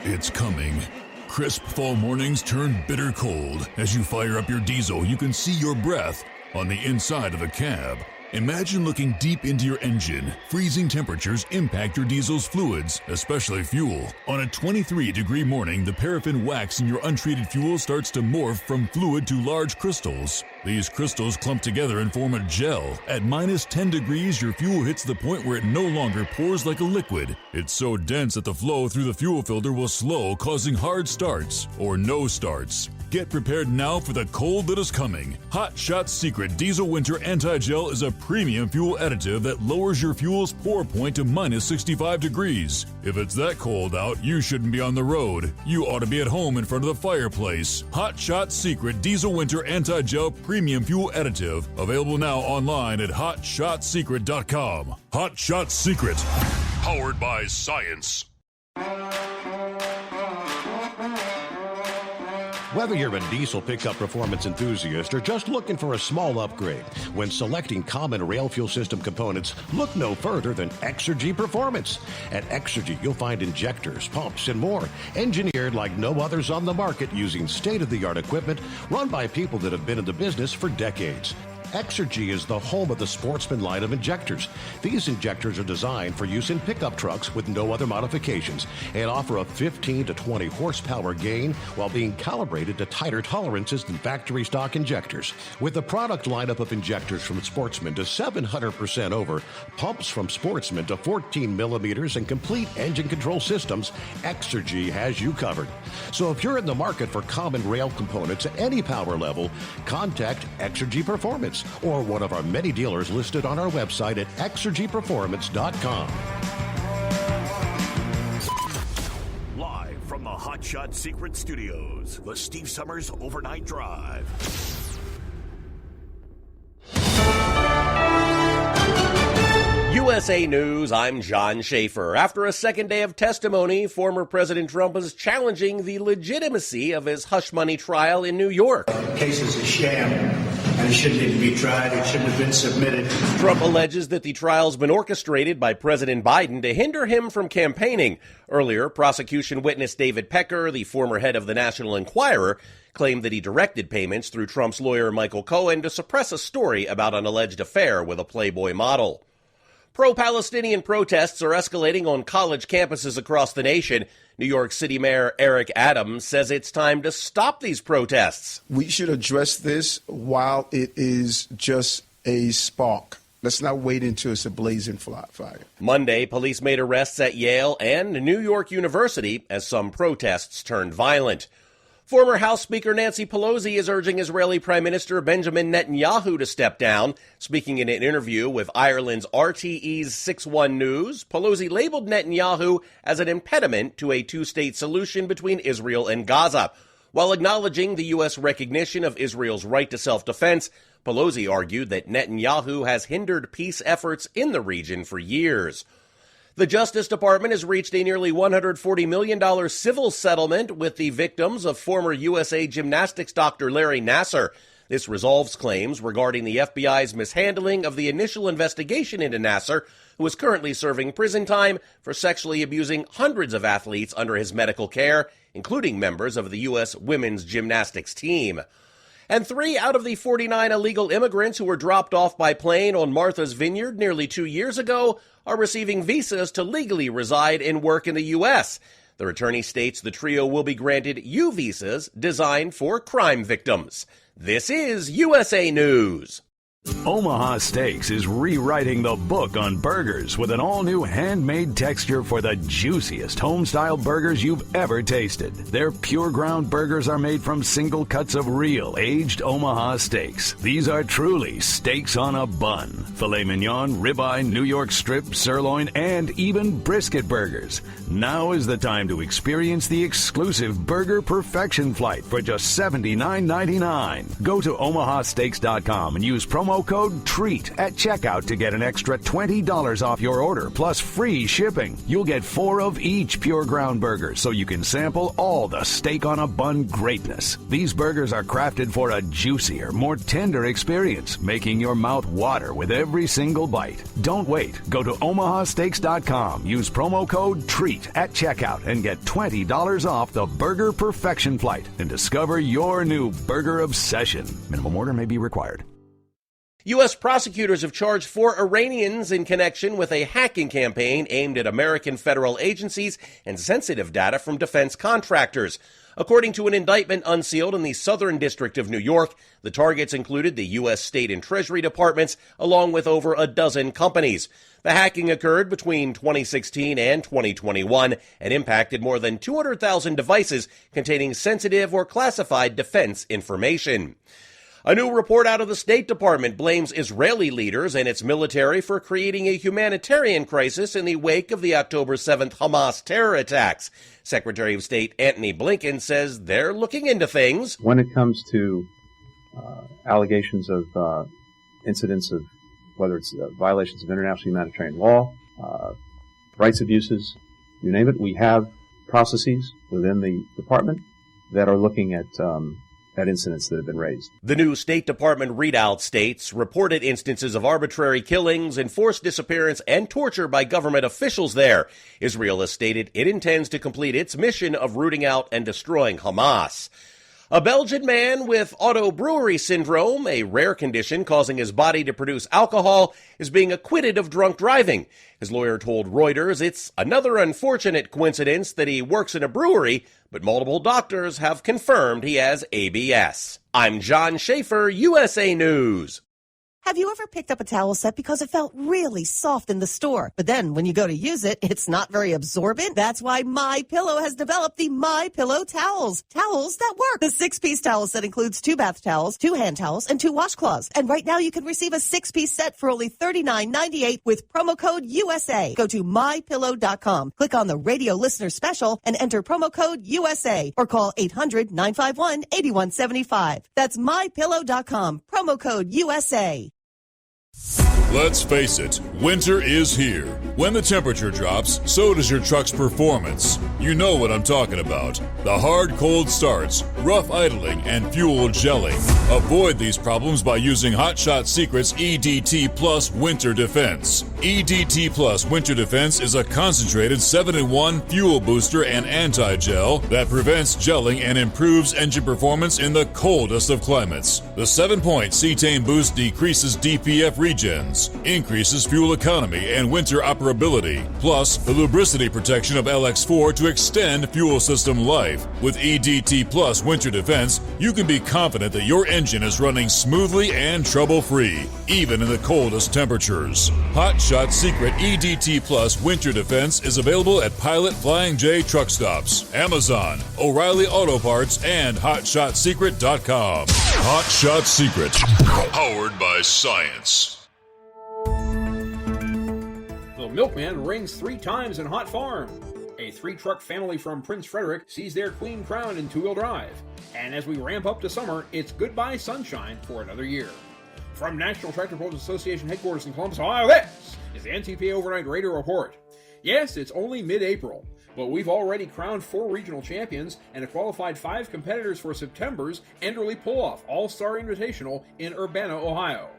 Speaker 9: It's coming. Crisp fall mornings turn bitter cold. As you fire up your diesel, you can see your breath on the inside of a cab. Imagine looking deep into your engine. Freezing temperatures impact your diesel's fluids, especially fuel. On a 23-degree morning, the paraffin wax in your untreated fuel starts to morph from fluid to large crystals. These crystals clump together and form a gel. At minus 10 degrees, your fuel hits the point where it no longer pours like a liquid. It's so dense that the flow through the fuel filter will slow, causing hard starts or no starts. Get prepared now for the cold that is coming. Hot Shot Secret Diesel Winter Anti-Gel is a premium fuel additive that lowers your fuel's pour point to minus 65 degrees. If it's that cold out, you shouldn't be on the road. You ought to be at home in front of the fireplace. Hot Shot Secret Diesel Winter Anti-Gel Premium Fuel Additive. Available now online at HotShotSecret.com. Hot Shot Secret. Powered by science.
Speaker 10: Whether you're a diesel pickup performance enthusiast or just looking for a small upgrade, when selecting common rail fuel system components, look no further than Exergy Performance. At Exergy, you'll find injectors, pumps, and more, engineered like no others on the market using state-of-the-art equipment run by people that have been in the business for decades. Exergy is the home of the Sportsman line of injectors. These injectors are designed for use in pickup trucks with no other modifications and offer a 15 to 20 horsepower gain while being calibrated to tighter tolerances than factory stock injectors. With a product lineup of injectors from Sportsman to 700% over, pumps from Sportsman to 14 millimeters, and complete engine control systems, Exergy has you covered. So if you're in the market for common rail components at any power level, contact Exergy Performance or one of our many dealers listed on our website at exergyperformance.com.
Speaker 13: Live from the Hot Shot Secret Studios, the Steve Summers Overnight Drive.
Speaker 15: USA News, I'm John Schaefer. After a second day of testimony, former President Trump is challenging the legitimacy of his hush money trial in New York.
Speaker 8: The case is a sham, and it shouldn't need to be tried. It shouldn't have been submitted.
Speaker 15: Trump alleges that the trial's been orchestrated by President Biden to hinder him from campaigning. Earlier, prosecution witness David Pecker, the former head of the National Enquirer, claimed that he directed payments through Trump's lawyer Michael Cohen to suppress a story about an alleged affair with a Playboy model. Pro-Palestinian protests are escalating on college campuses across the nation. New York City Mayor Eric Adams says it's time to stop these protests.
Speaker 19: We should address this while it is just a spark. Let's not wait until it's a blazing fire.
Speaker 15: Monday, police made arrests at Yale and New York University as some protests turned violent. Former House Speaker Nancy Pelosi is urging Israeli Prime Minister Benjamin Netanyahu to step down. Speaking in an interview with Ireland's RTE's 6-1 News, Pelosi labeled Netanyahu as an impediment to a two-state solution between Israel and Gaza. While acknowledging the U.S. recognition of Israel's right to self-defense, Pelosi argued that Netanyahu has hindered peace efforts in the region for years. The Justice Department has reached a nearly $140 million civil settlement with the victims of former USA Gymnastics doctor Larry Nassar. This resolves claims regarding the FBI's mishandling of the initial investigation into Nassar, who is currently serving prison time for sexually abusing hundreds of athletes under his medical care, including members of the U.S. women's gymnastics team. And 3 out of the 49 illegal immigrants who were dropped off by plane on Martha's Vineyard nearly 2 years ago are receiving visas to legally reside and work in the U.S. The attorney states the trio will be granted U visas designed for crime victims. This is USA News.
Speaker 3: Omaha Steaks is rewriting the book on burgers with an all-new handmade texture for the juiciest home-style burgers you've ever tasted. Their pure ground burgers are made from single cuts of real aged Omaha steaks. These are truly steaks on a bun. Filet mignon, ribeye, New York strip, sirloin, and even brisket burgers. Now is the time to experience the exclusive Burger Perfection Flight for just $79.99. Go to omahasteaks.com and use promo code TREAT at checkout to get an extra $20 off your order, plus free shipping. You'll get 4 of each pure ground burger, so you can sample all the steak on a bun greatness. These burgers are crafted for a juicier, more tender experience, making your mouth water with every single bite. Don't wait. Go to omahasteaks.com, use promo code TREAT at checkout, and get $20 off the Burger Perfection Flight and discover your new burger obsession. Minimum order may be required.
Speaker 15: U.S. prosecutors have charged 4 Iranians in connection with a hacking campaign aimed at American federal agencies and sensitive data from defense contractors. According to an indictment unsealed in the Southern District of New York, the targets included the U.S. State and Treasury Departments, along with over a dozen companies. The hacking occurred between 2016 and 2021 and impacted more than 200,000 devices containing sensitive or classified defense information. A new report out of the State Department blames Israeli leaders and its military for creating a humanitarian crisis in the wake of the October 7th Hamas terror attacks. Secretary of State Antony Blinken says they're looking into things.
Speaker 20: When it comes to allegations of incidents of whether it's violations of international humanitarian law, rights abuses, you name it, we have processes within the department that are looking at incidents that have been raised.
Speaker 15: The new State Department readout states reported instances of arbitrary killings, enforced disappearance, and torture by government officials there. Israel has stated it intends to complete its mission of rooting out and destroying Hamas. A Belgian man with autobrewery syndrome, a rare condition causing his body to produce alcohol, is being acquitted of drunk driving. His lawyer told Reuters it's another unfortunate coincidence that he works in a brewery, but multiple doctors have confirmed he has ABS. I'm John Schaefer, USA News.
Speaker 23: Have you ever picked up a towel set because it felt really soft in the store, but then when you go to use it, it's not very absorbent? That's why MyPillow has developed the MyPillow towels. Towels that work. The 6-piece towel set includes 2 bath towels, 2 hand towels, and 2 washcloths. And right now you can receive a 6-piece set for only $39.98 with promo code USA. Go to MyPillow.com, click on the radio listener special, and enter promo code USA, or call 800-951-8175. That's MyPillow.com, promo code USA.
Speaker 9: Let's face it, winter is here. When the temperature drops, so does your truck's performance. You know what I'm talking about. The hard cold starts, rough idling, and fuel gelling. Avoid these problems by using Hot Shot Secret's EDT Plus Winter Defense. EDT Plus Winter Defense is a concentrated 7-in-1 fuel booster and anti-gel that prevents gelling and improves engine performance in the coldest of climates. The 7-point cetane boost decreases DPF regens, increases fuel economy and winter operability, plus the lubricity protection of LX4 to extend fuel system life. With EDT Plus Winter Defense, you can be confident that your engine is running smoothly and trouble-free, even in the coldest temperatures. Hot Shot Secret EDT Plus Winter Defense is available at Pilot Flying J truck stops, Amazon, O'Reilly Auto Parts, and HotShotSecret.com. Hot Shot Secret, powered by science.
Speaker 24: The milkman rings 3 times in Hot Farm. A 3-truck family from Prince Frederick sees their Queen Crown in 2-wheel drive. And as we ramp up to summer, it's goodbye sunshine for another year. From National Tractor Pros Association headquarters in Columbus, Ohio, this is the NTPA Overnight Radio Report. Yes, it's only mid-April, but we've already crowned 4 regional champions and have qualified 5 competitors for September's Enderly Pull-Off All-Star Invitational in Urbana, Ohio.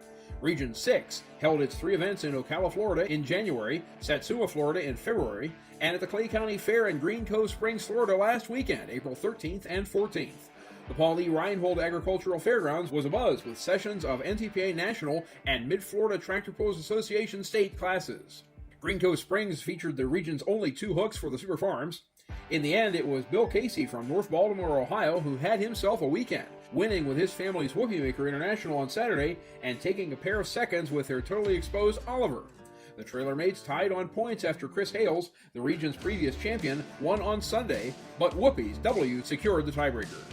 Speaker 24: Region 6 held its 3 events in Ocala, Florida in January, Satsuma, Florida in February, and at the Clay County Fair in Green Cove Springs, Florida last weekend, April 13th and 14th. The Paul E. Reinhold Agricultural Fairgrounds was abuzz with sessions of NTPA National and Mid-Florida Tractor Pros Association state classes. Green Cove Springs featured the region's only 2 hooks for the Super Farms. In the end, it was Bill Casey from North Baltimore, Ohio, who had himself a weekend, winning with his family's Whoopie Maker International on Saturday and taking a pair of seconds with their totally exposed Oliver. The Trailer Mates tied on points after Chris Hales, the region's previous champion, won on Sunday, but Whoopie's W secured the tiebreaker.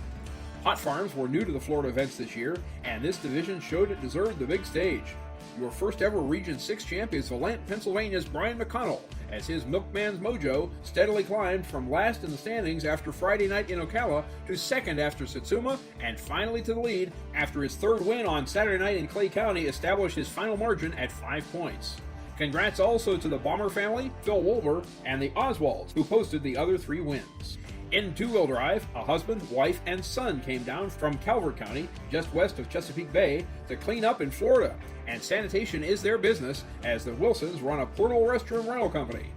Speaker 24: Hot Farms were new to the Florida events this year, and this division showed it deserved the big stage. Your first ever Region 6 champion is Valant, Pennsylvania's Brian McConnell, as his Milkman's mojo steadily climbed from last in the standings after Friday night in Ocala to second after Satsuma, and finally to the lead after his 3rd win on Saturday night in Clay County established his final margin at 5 points. Congrats also to the Bomber family, Phil Wolber, and the Oswalds, who posted the other 3 wins. In two-wheel drive, a husband, wife, and son came down from Calvert County, just west of Chesapeake Bay, to clean up in Florida, and sanitation is their business as the Wilsons run a portable restroom rental company.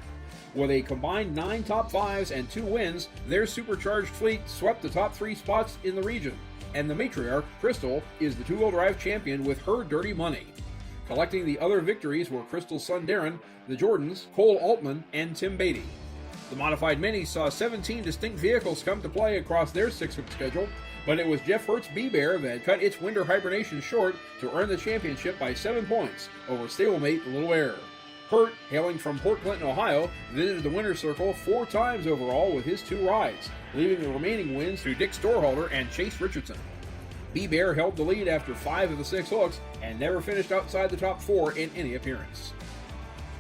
Speaker 24: With a combined 9 top 5s and 2 wins, their supercharged fleet swept the top 3 spots in the region, and the matriarch, Crystal, is the two-wheel drive champion with her dirty money. Collecting the other victories were Crystal's son Darren, the Jordans, Cole Altman, and Tim Beatty. The Modified Minis saw 17 distinct vehicles come to play across their 6-week schedule, but it was Jeff Hurt's B-Bear that cut its winter hibernation short to earn the championship by 7 points over stablemate Little Air. Hurt, hailing from Port Clinton, Ohio, visited the winner's circle 4 times overall with his 2 rides, leaving the remaining wins to Dick Storeholder and Chase Richardson. B-Bear held the lead after 5 of the 6 hooks and never finished outside the top 4 in any appearance.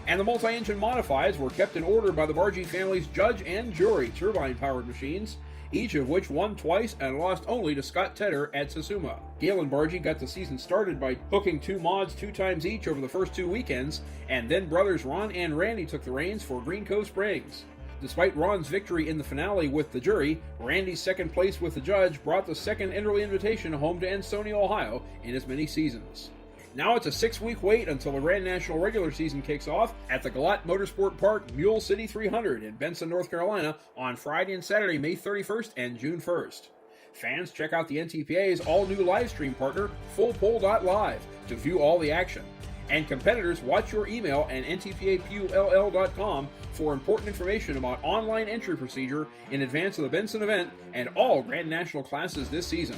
Speaker 24: And the multi-engine modifieds were kept in order by the Bargee family's judge and jury turbine-powered machines, each of which won twice and lost only to Scott Tedder at Satsuma. Galen Bargee got the season started by hooking 2 mods 2 times each over the first 2 weekends, and then brothers Ron and Randy took the reins for Green Cove Springs. Despite Ron's victory in the finale with the jury, Randy's second place with the judge brought the second Enderly Invitation home to Ansonia, Ohio in as many seasons. Now it's a 6-week wait until the Grand National regular season kicks off at the Galat Motorsport Park Mule City 300 in Benson, North Carolina on Friday and Saturday, May 31st and June 1st. Fans, check out the NTPA's all-new live stream partner, FullPole.live, to view all the action. And competitors, watch your email and ntpapull.com for important information about online entry procedure in advance of the Benson event and all Grand National classes this season.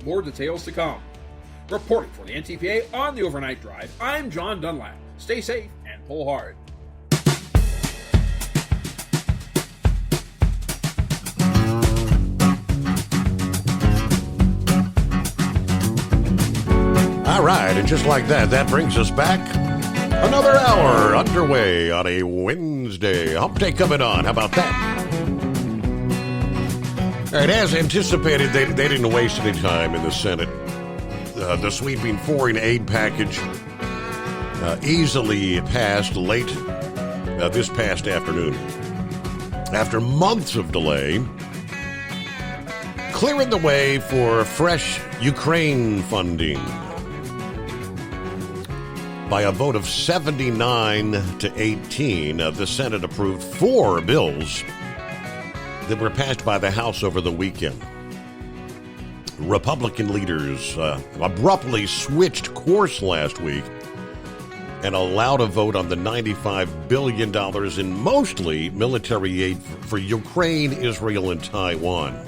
Speaker 24: More details to come. Reporting for the NTPA on the Overnight Drive, I'm John Dunlap. Stay safe and pull hard.
Speaker 10: All right, and just like that, that brings us back. Another hour underway on a Wednesday. Hump Day coming on. How about that? All right, as anticipated, they didn't waste any time in the Senate. The sweeping foreign aid package easily passed late this past afternoon. After months of delay, clearing the way for fresh Ukraine funding. By a vote of 79 to 18, the Senate approved 4 bills that were passed by the House over the weekend. Republican leaders abruptly switched course last week and allowed a vote on the $95 billion in mostly military aid for Ukraine, Israel, and Taiwan.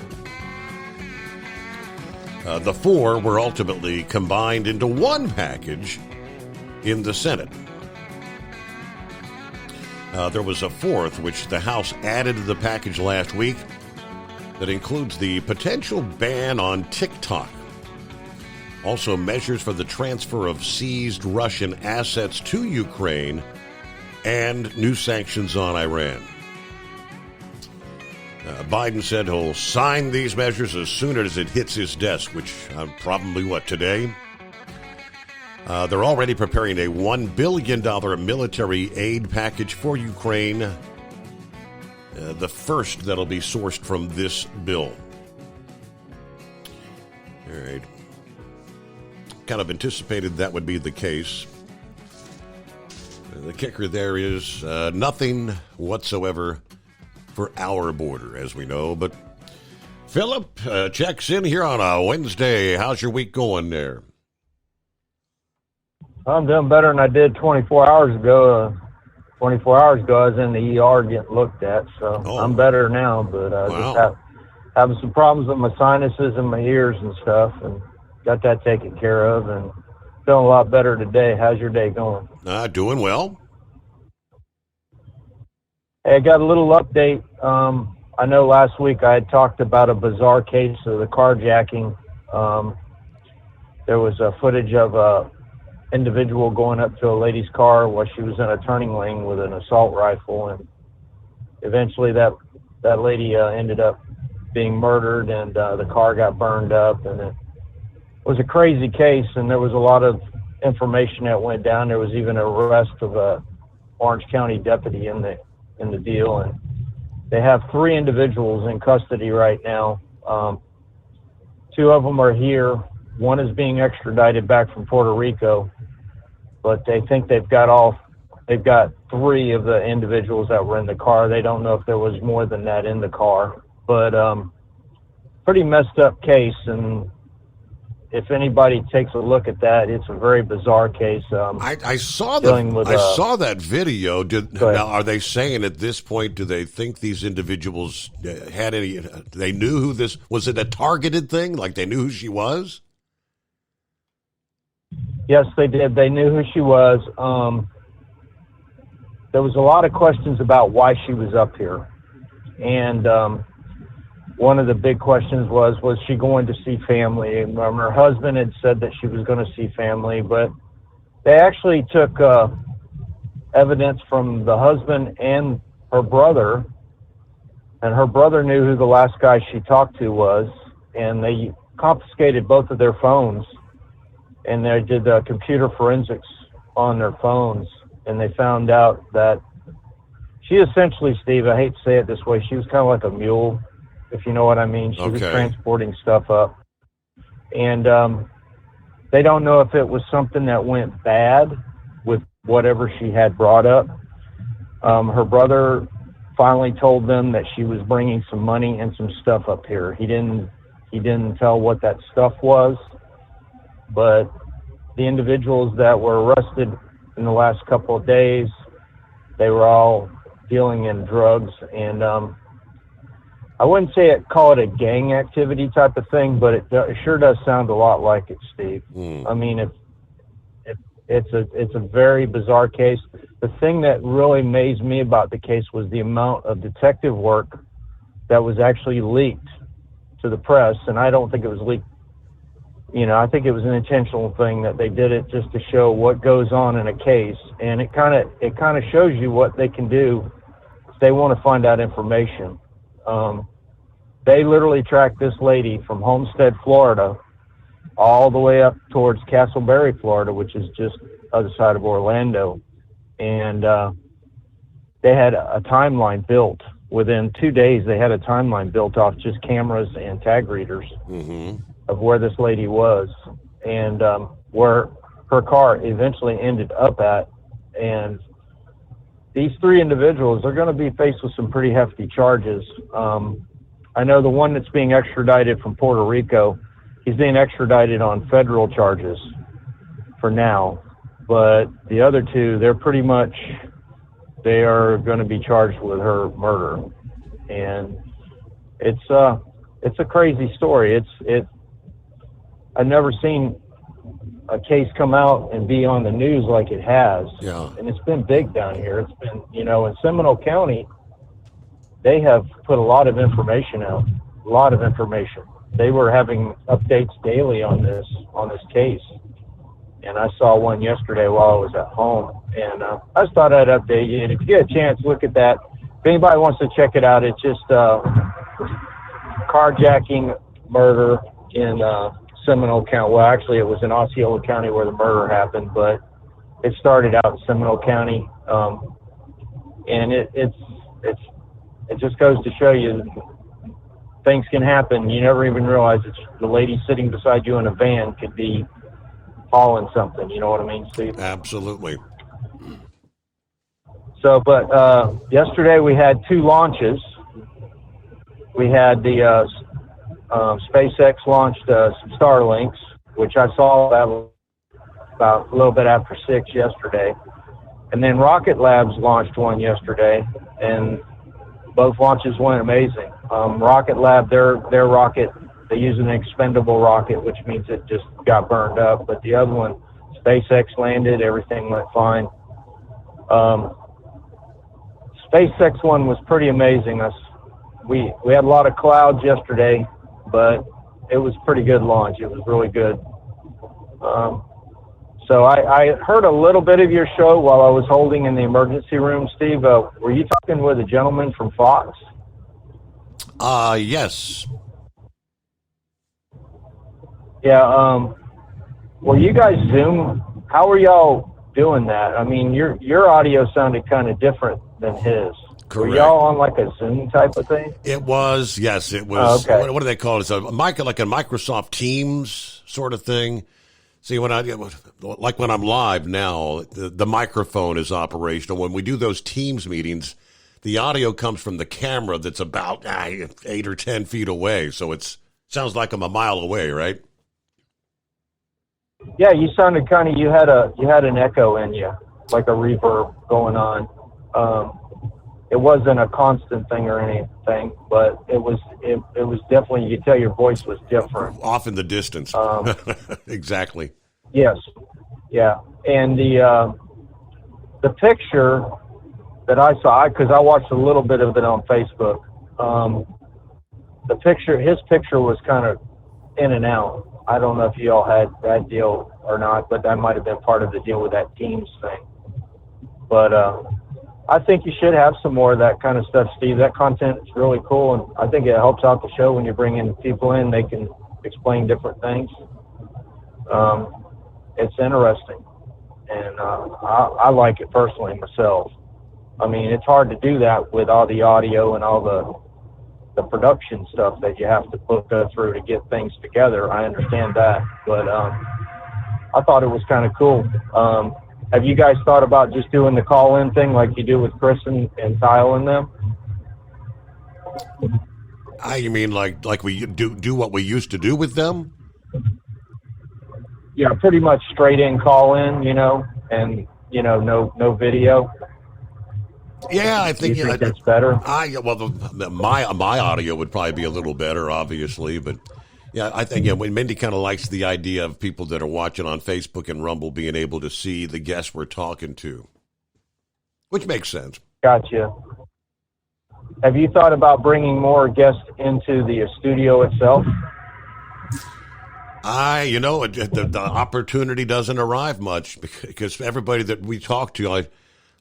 Speaker 10: The 4 were ultimately combined into one package in the Senate. There was a 4th, which the House added to the package last week, that includes the potential ban on TikTok. Also, measures for the transfer of seized Russian assets to Ukraine and new sanctions on Iran. Biden said he'll sign these measures as soon as it hits his desk, which probably, today? They're already preparing a $1 billion military aid package for Ukraine the first that'll be sourced from this bill. All right. Kind of anticipated that would be the case. The kicker there is nothing whatsoever for our border, as we know. But Philip checks in here on a Wednesday. How's your week going there?
Speaker 2: I'm doing better than I did 24 hours ago. 24 hours ago, I was in the ER getting looked at, so I'm better now. But just having some problems with my sinuses and my ears and stuff, and got that taken care of, and feeling a lot better today. How's your day going?
Speaker 10: Doing well.
Speaker 2: Hey, I got a little update. I know last week I had talked about a bizarre case of the carjacking. There was footage of a individual going up to a lady's car while she was in a turning lane with an assault rifle, and eventually that lady ended up being murdered, and the car got burned up, and it was a crazy case, and there was a lot of information that went down. There was even an arrest of a Orange County deputy in the deal, and they have 3 individuals in custody right now. 2 of them are here. One is being extradited back from Puerto Rico, but they think they've got 3 of the individuals that were in the car. They don't know if there was more than that in the car, but pretty messed up case. And if anybody takes a look at that, it's a very bizarre case.
Speaker 10: I saw that video. Now, are they saying at this point, do they think these individuals had any, they knew who this, was it a targeted thing? Like they knew who she was?
Speaker 2: Yes, they did. They knew who she was. There was a lot of questions about why she was up here. And one of the big questions was she going to see family? And her husband had said that she was going to see family, but they actually took evidence from the husband and her brother, and her brother knew who the last guy she talked to was, and they confiscated both of their phones, and they did computer forensics on their phones, and they found out that she essentially, Steve, I hate to say it this way, she was kind of like a mule, if you know what I mean. She was transporting stuff up. And they don't know if it was something that went bad with whatever she had brought up. Her brother finally told them that she was bringing some money and some stuff up here. He didn't tell what that stuff was, but the individuals that were arrested in the last couple of days, they were all dealing in drugs, and I wouldn't call it a gang activity type of thing, but it sure does sound a lot like it, Steve. I mean, it's a very bizarre case. The thing that really amazed me about the case was the amount of detective work that was actually leaked to the press, and I don't think it was leaked. You know, I think it was an intentional thing that they did it just to show what goes on in a case, and it kind of shows you what they can do if they want to find out information. They literally tracked this lady from Homestead, Florida, all the way up towards Castleberry, Florida, which is just other side of Orlando, and they had a timeline built. Within 2 days, they had a timeline built off just cameras and tag readers of where this lady was and where her car eventually ended up at. And these 3 individuals are going to be faced with some pretty hefty charges. I know the one that's being extradited from Puerto Rico, he's being extradited on federal charges for now. But the other 2, they are going to be charged with her murder. And it's a crazy story. I've never seen a case come out and be on the news like it has.
Speaker 10: Yeah.
Speaker 2: And it's been big down here. It's been, in Seminole County, they have put a lot of information out, a lot of information. They were having updates daily on this case. And I saw one yesterday while I was at home. And I just thought I'd update you. And if you get a chance, look at that. If anybody wants to check it out, it's just carjacking murder in Seminole County. Well, actually, it was in Osceola County where the murder happened, but it started out in Seminole County. And it's it just goes to show you things can happen. You never even realize it's the lady sitting beside you in a van could be hauling something. You know what I mean, Steve?
Speaker 10: Absolutely.
Speaker 2: So, but yesterday we had 2 launches. We had the SpaceX launched some Starlinks, which I saw about a little bit after 6 yesterday. And then Rocket Labs launched one yesterday, and both launches went amazing. Rocket Lab, their rocket, they use an expendable rocket, which means it just got burned up. But the other one, SpaceX landed, everything went fine. SpaceX one was pretty amazing. We had a lot of clouds yesterday, but it was a pretty good launch. It was really good. So I heard a little bit of your show while I was holding in the emergency room, Steve. Were you talking with a gentleman from Fox?
Speaker 10: Yes.
Speaker 2: Yeah. Well, you guys Zoom. How are y'all doing that? I mean, your audio sounded kind of different than his.
Speaker 10: Correct.
Speaker 2: Were y'all on like a Zoom type of thing?
Speaker 10: It was, yes. It was.
Speaker 2: Oh, okay.
Speaker 10: What do they call it? It's like a Microsoft Teams sort of thing. See, when I'm live now, the microphone is operational. When we do those Teams meetings, the audio comes from the camera that's about 8 or 10 feet away. So it sounds like I'm a mile away, right?
Speaker 2: Yeah, you sounded kind of. You had an echo in you, like a reverb going on. It wasn't a constant thing or anything, but it was definitely, you could tell your voice was different.
Speaker 10: Off in the distance. Exactly.
Speaker 2: Yes. Yeah. And the picture that I saw, because I watched a little bit of it on Facebook, his picture was kind of in and out. I don't know if you all had that deal or not, but that might have been part of the deal with that Teams thing. But I think you should have some more of that kind of stuff, Steve. That content is really cool, and I think it helps out the show when you bring in people in. They can explain different things. It's interesting, and I like it personally myself. I mean, it's hard to do that with all the audio and all the production stuff that you have to go through to get things together. I understand that, but I thought it was kind of cool. Have you guys thought about just doing the call-in thing like you do with Chris and Kyle and them?
Speaker 10: You mean like we do what we used to do with them?
Speaker 2: Yeah, pretty much straight in call-in, and no video.
Speaker 10: Yeah, I think,
Speaker 2: you think that's better.
Speaker 10: My audio would probably be a little better, obviously, but yeah, I think when Mindy kind of likes the idea of people that are watching on Facebook and Rumble being able to see the guests we're talking to, which makes sense. Gotcha.
Speaker 2: Have you thought about bringing more guests into the studio itself?
Speaker 10: The opportunity doesn't arrive much because everybody that we talk to,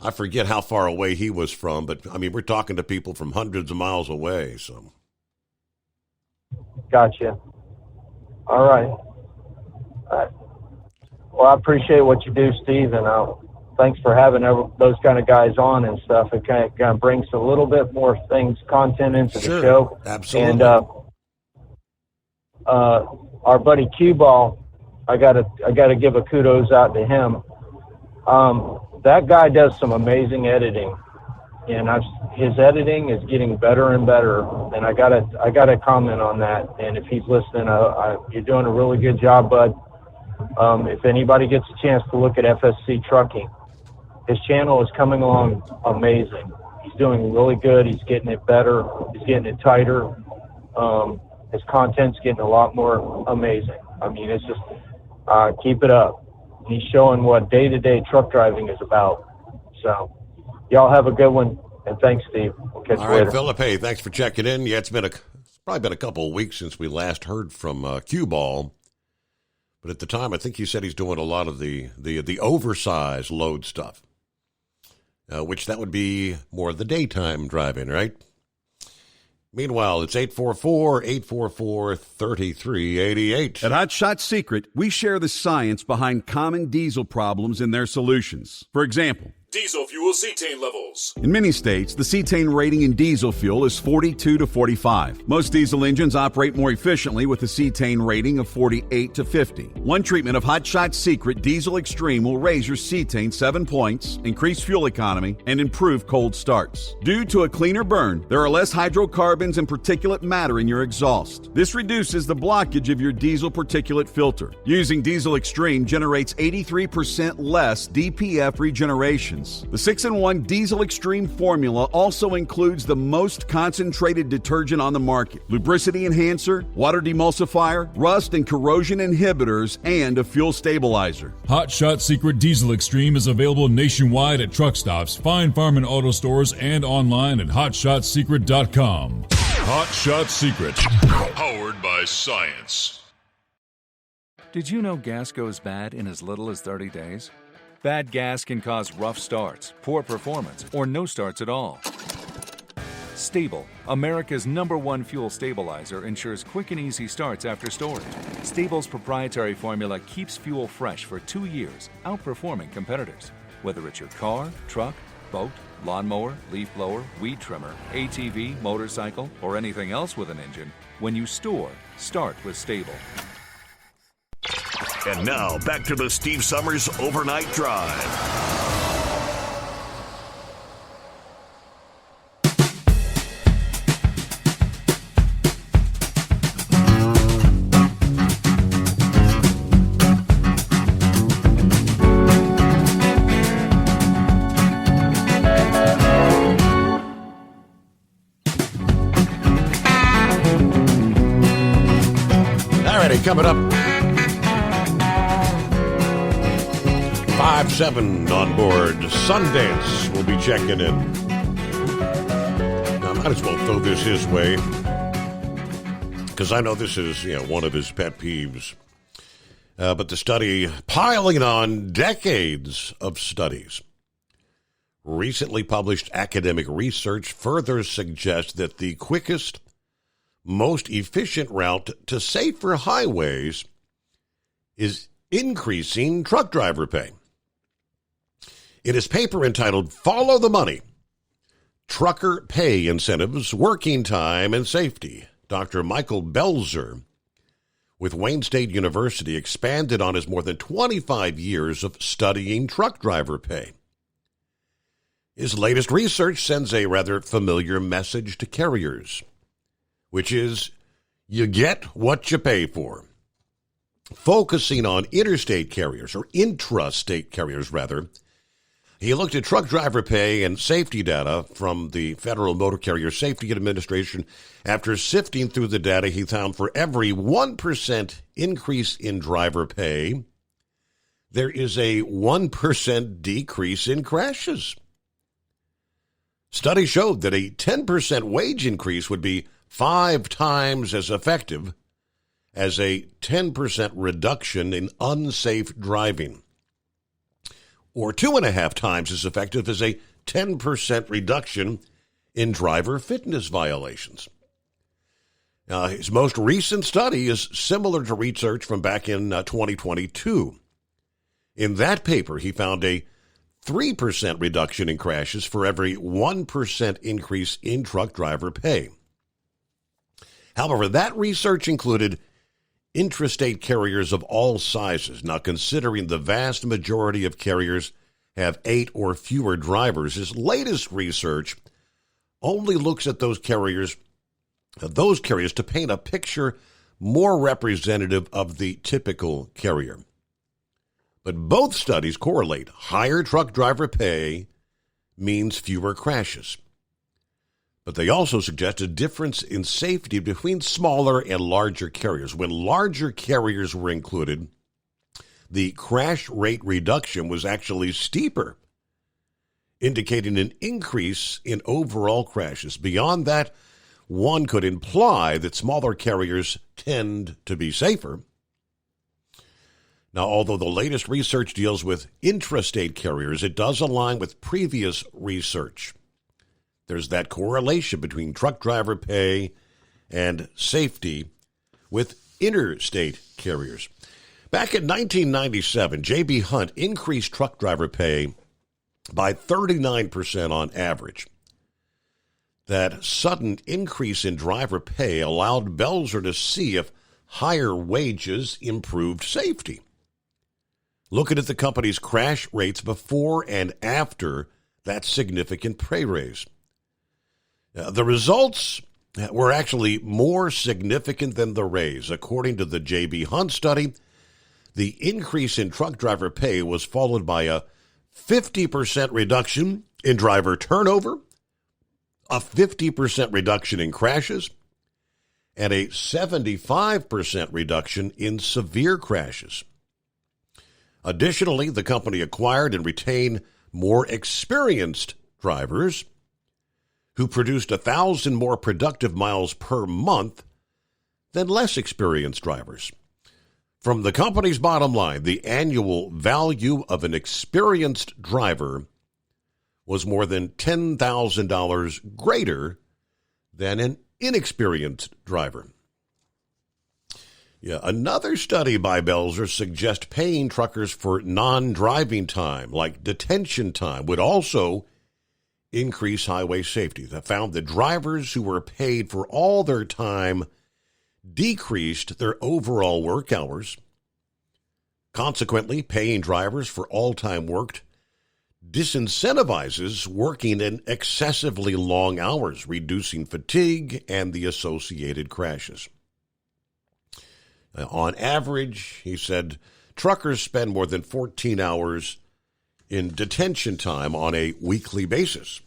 Speaker 10: I forget how far away he was from, but I mean, we're talking to people from hundreds of miles away. So,
Speaker 2: gotcha. All right. Well, I appreciate what you do, Steve, and thanks for having those kind of guys on and stuff. It kind of brings a little bit more content into the show.
Speaker 10: Absolutely.
Speaker 2: And our buddy Cue Ball, I gotta give a kudos out to him. That guy does some amazing editing, and his editing is getting better and better. And I gotta comment on that. And if he's listening, you're doing a really good job, bud. If anybody gets a chance to look at FSC Trucking, his channel is coming along amazing. He's doing really good. He's getting it better. He's getting it tighter. His content's getting a lot more amazing. I mean, it's just keep it up. He's showing what day-to-day truck driving is about. So, y'all have a good one, and thanks, Steve. We'll catch you later.
Speaker 10: All right, Philip. Hey, thanks for checking in. Yeah, it's probably been a couple of weeks since we last heard from Cue Ball. But at the time, I think he said he's doing a lot of the oversized load stuff, which that would be more of the daytime driving, right? Meanwhile, it's 844-844-3388.
Speaker 11: At Hot Shot Secret, we share the science behind common diesel problems and their solutions. For example,
Speaker 9: Diesel fuel cetane levels.
Speaker 11: In many states, the cetane rating in diesel fuel is 42 to 45. Most diesel engines operate more efficiently with a cetane rating of 48 to 50. One treatment of Hot Shot Secret Diesel Extreme will raise your cetane 7 points, increase fuel economy, and improve cold starts. Due to a cleaner burn, there are less hydrocarbons and particulate matter in your exhaust. This reduces the blockage of your diesel particulate filter. Using Diesel Extreme generates 83% less DPF regenerations. The 6-in-1 Diesel Extreme formula also includes the most concentrated detergent on the market, lubricity enhancer, water demulsifier, rust and corrosion inhibitors, and a fuel stabilizer.
Speaker 9: Hot Shot Secret Diesel Extreme is available nationwide at truck stops, Fine Farm and auto stores, and online at hotshotsecret.com. Hot Shot Secret, powered by science.
Speaker 1: Did you know gas goes bad in as little as 30 days? Bad gas can cause rough starts, poor performance, or no starts at all. Stable, America's #1 fuel stabilizer, ensures quick and easy starts after storage. Stable's proprietary formula keeps fuel fresh for 2 years, outperforming competitors. Whether it's your car, truck, boat, lawnmower, leaf blower, weed trimmer, ATV, motorcycle, or anything else with an engine, when you store, start with Stable.
Speaker 13: And now, back to the Steve Summers Overnight Drive.
Speaker 10: All righty, coming up. 5-7 on board. Sundance will be checking in. Now, I might as well throw this his way, because I know this is one of his pet peeves. But the study, piling on decades of studies, recently published academic research further suggests that the quickest, most efficient route to safer highways is increasing truck driver pay. In his paper entitled Follow the Money, Trucker Pay Incentives, Working Time, and Safety, Dr. Michael Belzer with Wayne State University expanded on his more than 25 years of studying truck driver pay. His latest research sends a rather familiar message to carriers, which is, you get what you pay for. Focusing on interstate carriers, or intrastate carriers rather, he looked at truck driver pay and safety data from the Federal Motor Carrier Safety Administration. After sifting through the data, he found for every 1% increase in driver pay, there is a 1% decrease in crashes. Studies showed that a 10% wage increase would be 5 times as effective as a 10% reduction in unsafe driving, or 2.5 times as effective as a 10% reduction in driver fitness violations. His most recent study is similar to research from back in 2022. In that paper, he found a 3% reduction in crashes for every 1% increase in truck driver pay. However, that research included intrastate carriers of all sizes. Now, considering the vast majority of carriers have 8 or fewer drivers, his latest research only looks at those carriers to paint a picture more representative of the typical carrier. But both studies correlate. Higher truck driver pay means fewer crashes. But they also suggest a difference in safety between smaller and larger carriers. When larger carriers were included, the crash rate reduction was actually steeper, indicating an increase in overall crashes. Beyond that, one could imply that smaller carriers tend to be safer. Now, although the latest research deals with intrastate carriers, it does align with previous research. There's that correlation between truck driver pay and safety with interstate carriers. Back in 1997, J.B. Hunt increased truck driver pay by 39% on average. That sudden increase in driver pay allowed Belzer to see if higher wages improved safety. Looking at the company's crash rates before and after that significant pay raise. The results were actually more significant than the raise. According to the J.B. Hunt study, the increase in truck driver pay was followed by a 50% reduction in driver turnover, a 50% reduction in crashes, and a 75% reduction in severe crashes. Additionally, the company acquired and retained more experienced drivers who produced 1,000 more productive miles per month than less experienced drivers. From the company's bottom line, the annual value of an experienced driver was more than $10,000 greater than an inexperienced driver. Another study by Belzer suggests paying truckers for non-driving time, like detention time, would also increase highway safety. That found that drivers who were paid for all their time decreased their overall work hours. Consequently, paying drivers for all time worked disincentivizes working in excessively long hours, reducing fatigue and the associated crashes. On average, he said, truckers spend more than 14 hours in detention time on a weekly basis.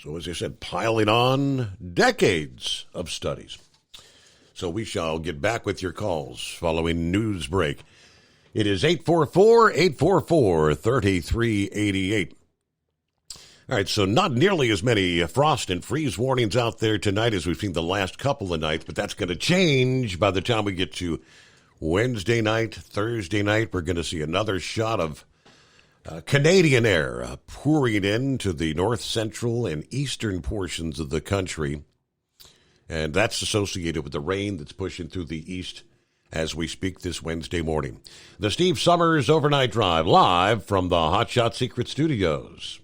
Speaker 10: So, as I said, piling on decades of studies. So we shall get back with your calls following news break. It is 844-844-3388. All right, so not nearly as many frost and freeze warnings out there tonight as we've seen the last couple of nights, but that's going to change by the time we get to Wednesday night, Thursday night. We're going to see another shot of Canadian air pouring into the north central and eastern portions of the country. And that's associated with the rain that's pushing through the east as we speak this Wednesday morning. The Steve Summers Overnight Drive, live from the Hot Shot Secret Studios.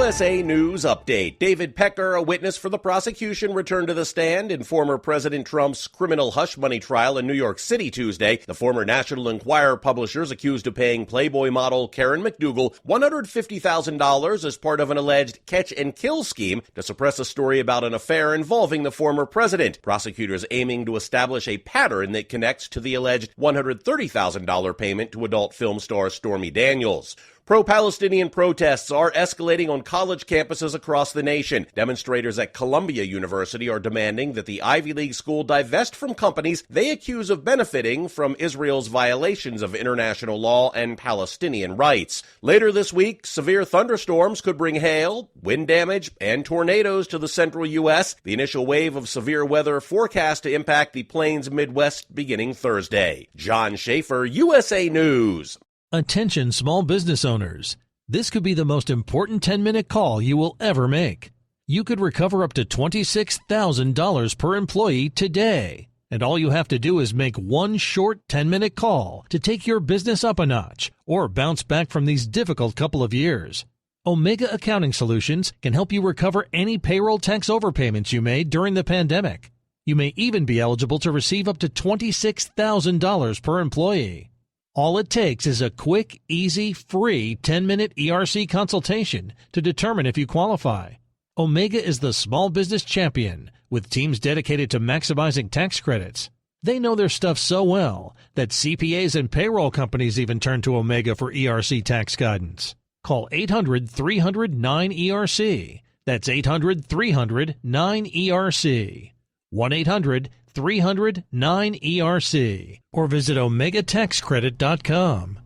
Speaker 15: USA News Update. David Pecker, a witness for the prosecution, returned to the stand in former President Trump's criminal hush money trial in New York City Tuesday. The former National Enquirer publisher is accused of paying Playboy model Karen McDougal $150,000 as part of an alleged catch-and-kill scheme to suppress a story about an affair involving the former president. Prosecutors aiming to establish a pattern that connects to the alleged $130,000 payment to adult film star Stormy Daniels. Pro-Palestinian protests are escalating on college campuses across the nation. Demonstrators at Columbia University are demanding that the Ivy League school divest from companies they accuse of benefiting from Israel's violations of international law and Palestinian rights. Later this week, severe thunderstorms could bring hail, wind damage, and tornadoes to the central U.S. The initial wave of severe weather forecast to impact the Plains Midwest beginning Thursday. John Schaefer, USA News.
Speaker 14: Attention small business owners. This could be the most important 10-minute call you will ever make. You could recover up to $26,000 per employee today. And all you have to do is make one short 10-minute call to take your business up a notch or bounce back from these difficult couple of years. Omega Accounting Solutions can help you recover any payroll tax overpayments you made during the pandemic. You may even be eligible to receive up to $26,000 per employee. All it takes is a quick, easy, free 10-minute ERC consultation to determine if you qualify. Omega is the small business champion with teams dedicated to maximizing tax credits. They know their stuff so well that CPAs and payroll companies even turn to Omega for ERC tax guidance. Call 800-300-9ERC. That's 800-300-9ERC. 1-800-300-9ERC. Or visit OmegaTaxCredit.com.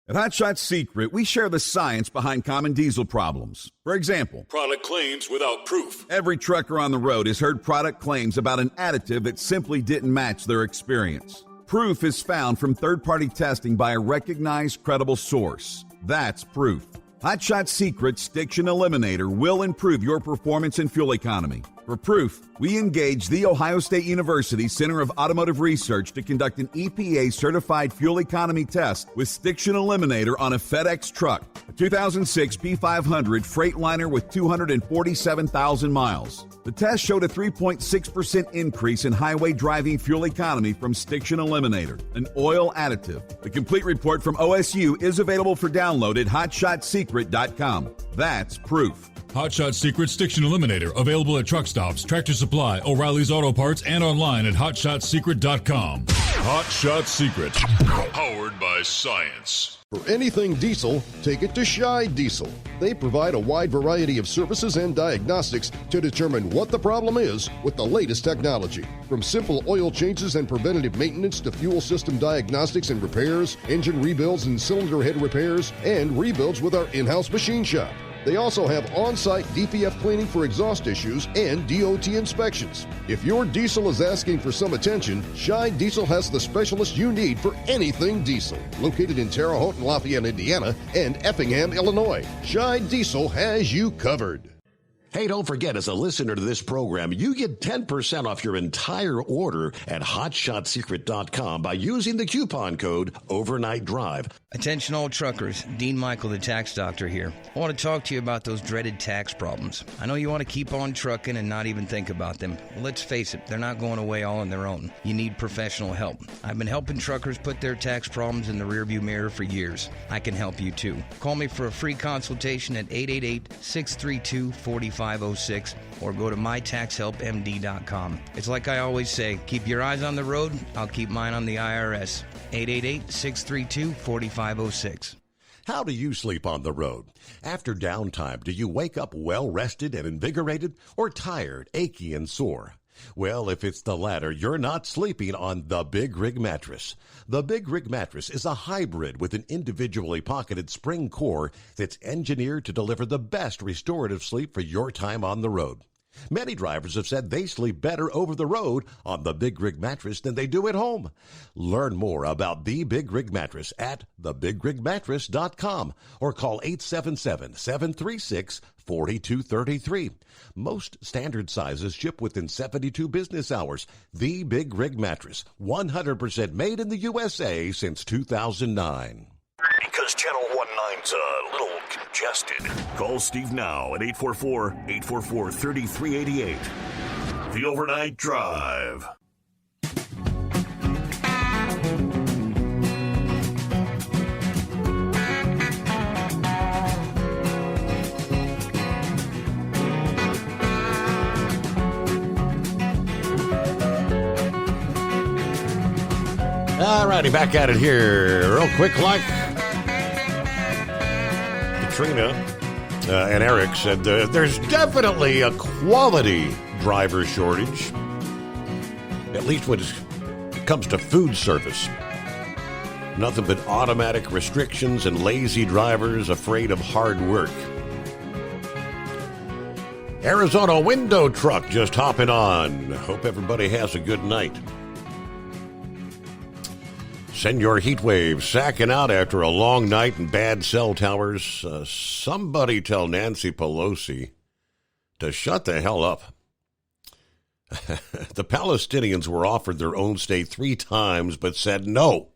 Speaker 11: At Hot Shot Secret, we share the science behind common diesel problems. For example,
Speaker 9: product claims without proof.
Speaker 11: Every trucker on the road has heard product claims about an additive that simply didn't match their experience. Proof is found from third-party testing by a recognized, credible source. That's proof. Hot Shot Secret's Stiction Eliminator will improve your performance and fuel economy. For proof, we engaged The Ohio State University Center of Automotive Research to conduct an EPA-certified fuel economy test with Stiction Eliminator on a FedEx truck, a 2006 P500 Freightliner with 247,000 miles. The test showed a 3.6% increase in highway driving fuel economy from Stiction Eliminator, an oil additive. The complete report from OSU is available for download at hotshotsecret.com. That's proof.
Speaker 9: Hotshot Secret Stiction Eliminator, available at truck stops, Tractor Supply, O'Reilly's Auto Parts, and online at hotshotsecret.com. Hot Shot Secret, powered by science.
Speaker 4: For anything diesel, take it to Scheid Diesel. They provide a wide variety of services and diagnostics to determine what the problem is with the latest technology. From simple oil changes and preventative maintenance to fuel system diagnostics and repairs, engine rebuilds and cylinder head repairs, and rebuilds with our in-house machine shop. They also have on-site DPF cleaning for exhaust issues and DOT inspections. If your diesel is asking for some attention, Scheid Diesel has the specialist you need for anything diesel. Located in Terre Haute and Lafayette, Indiana, and Effingham, Illinois, Scheid Diesel has you covered.
Speaker 10: Hey, don't forget, as a listener to this program, you get 10% off your entire order at hotshotsecret.com by using the coupon code Overnight Drive.
Speaker 5: Attention all truckers, Dean Michael, the tax doctor here. I want to talk to you about those dreaded tax problems. I know you want to keep on trucking and not even think about them. Well, let's face it, they're not going away all on their own. You need professional help. I've been helping truckers put their tax problems in the rearview mirror for years. I can help you too. Call me for a free consultation at 888-632-4506 or go to mytaxhelpmd.com. It's like I always say, keep your eyes on the road, I'll keep mine on the IRS. 888-632-4506.
Speaker 10: How do you sleep on the road? After downtime, do you wake up well-rested and invigorated or tired, achy, and sore? Well, if it's the latter, you're not sleeping on the Big Rig Mattress. The Big Rig Mattress is a hybrid with an individually pocketed spring core that's engineered to deliver the best restorative sleep for your time on the road. Many drivers have said they sleep better over the road on the Big Rig Mattress than they do at home. Learn more about the Big Rig Mattress at thebigrigmattress.com or call 877-736-4233. Most standard sizes ship within 72 business hours. The Big Rig Mattress, 100% made in the USA since 2009.
Speaker 13: Because Channel 19's a little congested. Call Steve now at 844-844-3388. The Overnight Drive.
Speaker 10: All righty, back at it here real quick like. Katrina and Eric said there's definitely a quality driver shortage, at least when it comes to food service. Nothing but automatic restrictions and lazy drivers afraid of hard work. Arizona window truck just hopping on. Hope everybody has a good night. Senor Heatwave sacking out after a long night in bad cell towers. Somebody tell Nancy Pelosi to shut the hell up. The Palestinians were offered their own state 3 times, but said no.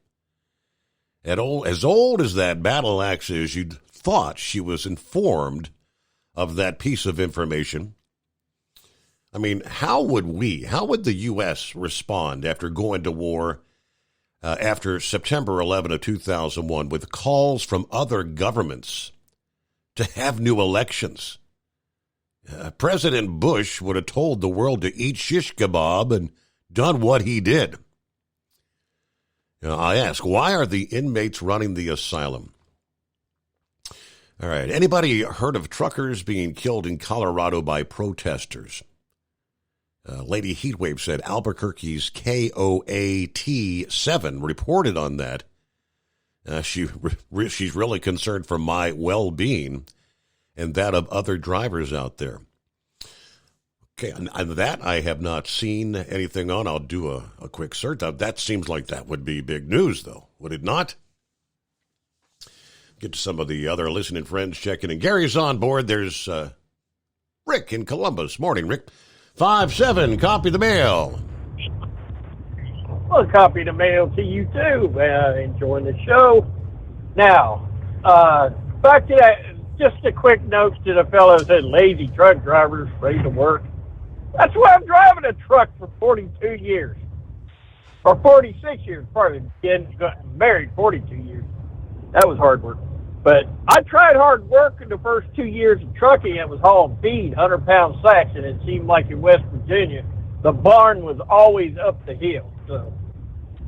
Speaker 10: As old as that battle axe is, you'd thought she was informed of that piece of information. I mean, how would the U.S. respond after going to war after September 11 of 2001 with calls from other governments to have new elections? President Bush would have told the world to eat shish kebab and done what he did. I ask, why are the inmates running the asylum? All right, anybody heard of truckers being killed in Colorado by protesters? Lady Heatwave said Albuquerque's KOAT-7 reported on that. She's really concerned for my well-being and that of other drivers out there. Okay, and that I have not seen anything on. I'll do a quick search. That seems like that would be big news, though, would it not? Get to some of the other listening friends checking in. Gary's on board. There's Rick in Columbus. Morning, Rick. 57, copy the mail.
Speaker 6: Well, a copy of the mail to you, too. Enjoying the show. Now, back to that, just a quick note to the fellow that said lazy truck drivers afraid to work. That's why I'm driving a truck for 42 years. Or 46 years, pardon. Married 42 years. That was hard work. But I tried hard work in the first 2 years of trucking. It was hauling feed, 100-pound sacks, and it seemed like in West Virginia, the barn was always up the hill. So,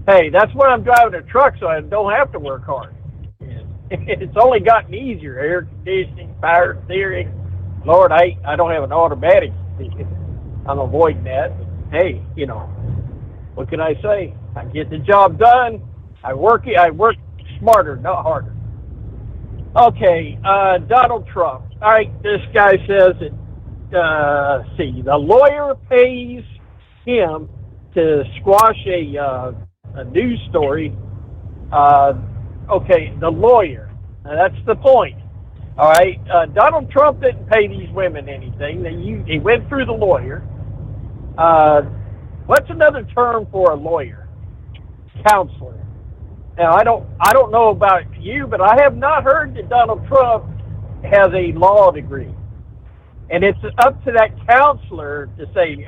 Speaker 6: hey, that's why I'm driving a truck, so I don't have to work hard. It's only gotten easier. Air conditioning, power steering. Lord, I don't have an automatic. I'm avoiding that. But, hey, you know, what can I say? I get the job done. I work smarter, not harder. Okay, Donald Trump. All right, this guy says that, the lawyer pays him to squash a news story. Okay, the lawyer. That's the point. All right, Donald Trump didn't pay these women anything. He went through the lawyer. What's another term for a lawyer? Counselor. Now, I don't know about you, but I have not heard that Donald Trump has a law degree. And it's up to that counselor to say,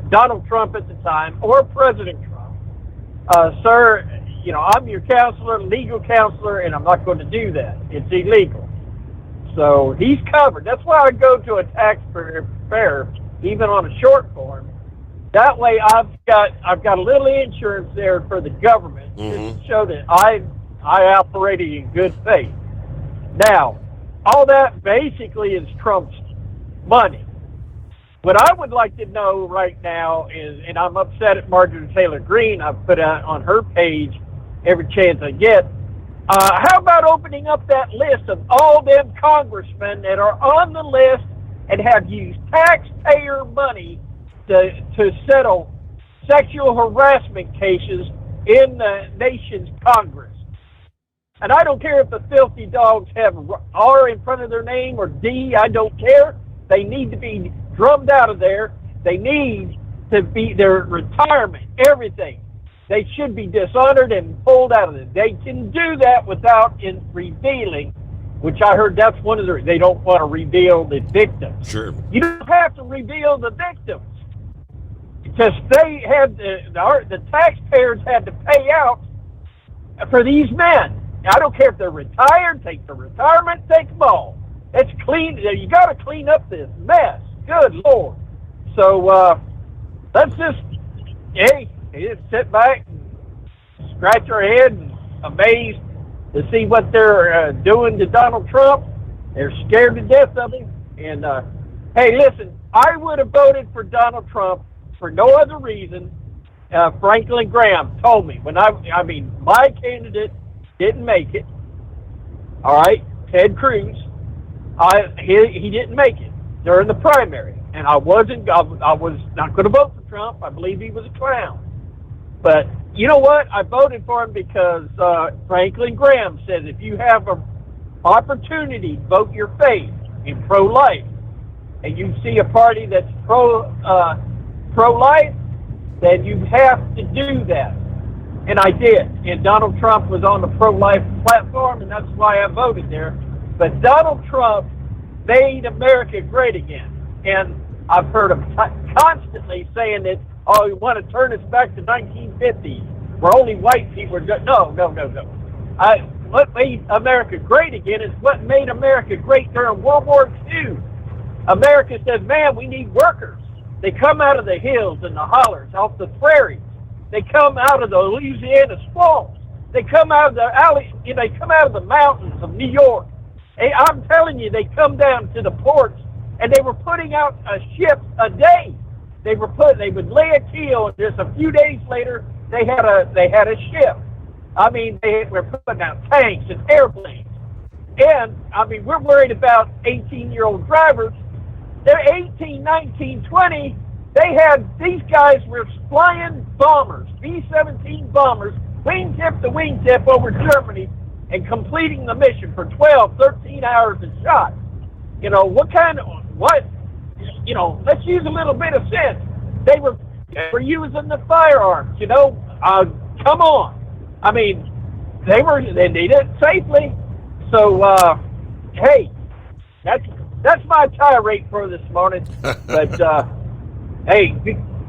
Speaker 6: Donald Trump at the time, or President Trump, sir, you know, I'm your counselor, legal counselor, and I'm not going to do that. It's illegal. So he's covered. That's why I go to a taxpayer, even on a short form. That way I've got a little insurance there for the government to show that I operated in good faith. Now, all that basically is Trump's money. What I would like to know right now is, and I'm upset at Marjorie Taylor Greene, I've put out on her page every chance I get, how about opening up that list of all them congressmen that are on the list and have used taxpayer money to settle sexual harassment cases in the nation's Congress. And I don't care if the filthy dogs have R in front of their name or D, I don't care. They need to be drummed out of there. They need to be their retirement, everything. They should be dishonored and pulled out of it. They can do that without revealing, which I heard that's one of the, they don't want to reveal the victims.
Speaker 10: Sure.
Speaker 6: You don't have to reveal the victims. Because they had the taxpayers had to pay out for these men. I don't care if they're retired, take the retirement, take them all. It's clean. You got to clean up this mess. Good Lord. So let's just, sit back and scratch our heads, amazed to see what they're doing to Donald Trump. They're scared to death of him. And hey, listen, I would have voted for Donald Trump for no other reason. Franklin Graham told me when my candidate didn't make it. All right, Ted Cruz, he didn't make it during the primary, and I was not going to vote for Trump. I believe he was a clown. But you know what? I voted for him because Franklin Graham says if you have an opportunity to vote your faith in pro-life, and you see a party that's pro-life, then you have to do that. And I did. And Donald Trump was on the pro-life platform, and that's why I voted there. But Donald Trump made America great again. And I've heard him constantly saying that, oh, you want to turn us back to 1950s, where only white people are good. No. What made America great again is what made America great during World War II. America said, man, we need workers. They come out of the hills and the hollers, off the prairies. They come out of the Louisiana swamps. They come out of the alley. They come out of the mountains of New York. Hey, I'm telling you, they come down to the ports, and they were putting out a ship a day. They would lay a keel, and just a few days later, they had a ship. I mean, they were putting out tanks and airplanes. And I mean, we're worried about 18-year-old drivers. They're 18, 19, 20. These guys were flying bombers, B-17 bombers, wingtip to wingtip over Germany and completing the mission for 12, 13 hours a shot. You know, let's use a little bit of sense. They were using the firearms, come on. I mean, they did it safely. So, hey, that's my tirade for this morning. But, hey,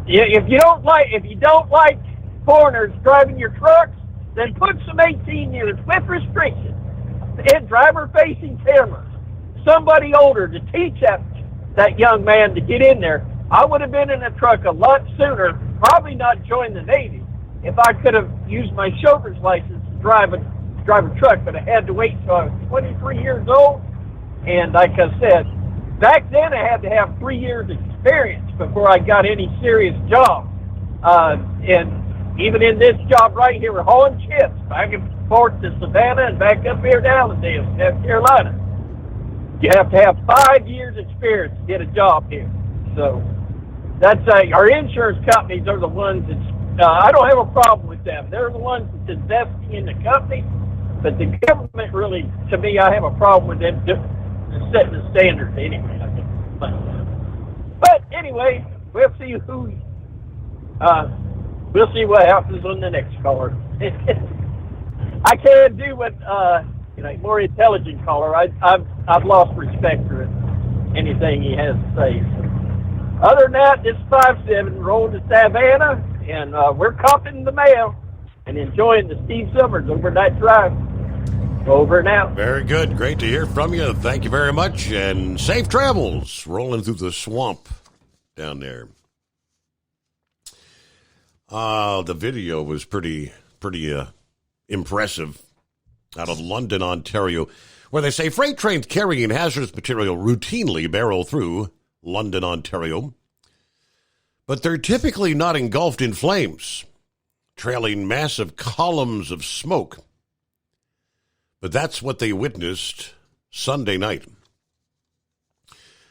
Speaker 6: if you don't like foreigners driving your trucks, then put some 18 years with restrictions and driver-facing cameras. Somebody older to teach that young man to get in there. I would have been in a truck a lot sooner, probably not joined the Navy, if I could have used my chauffeur's license to drive a truck, but I had to wait until I was 23 years old. And like I said, back then I had to have 3 years experience before I got any serious job. And even in this job right here, we're hauling chips back and forth to Savannah and back up here to Allendale, South Carolina. You have to have 5 years experience to get a job here. So that's our insurance companies are the ones that I don't have a problem with them. They're the ones that's investing in the company, but the government really, to me, I have a problem with them setting the standards anyway. But anyway, we'll see we'll see what happens on the next caller. I can't do what more intelligent caller. I've lost respect for anything he has to say. So, other than that, this is 5-7 rolling to Savannah, and we're comping the mail and enjoying the Steve Summers overnight drive. Over and out.
Speaker 10: Very good. Great to hear from you. Thank you very much, and safe travels rolling through the swamp down there. The video was pretty impressive out of London, Ontario, where they say freight trains carrying hazardous material routinely barrel through London, Ontario, but they're typically not engulfed in flames, trailing massive columns of smoke. But that's what they witnessed Sunday night.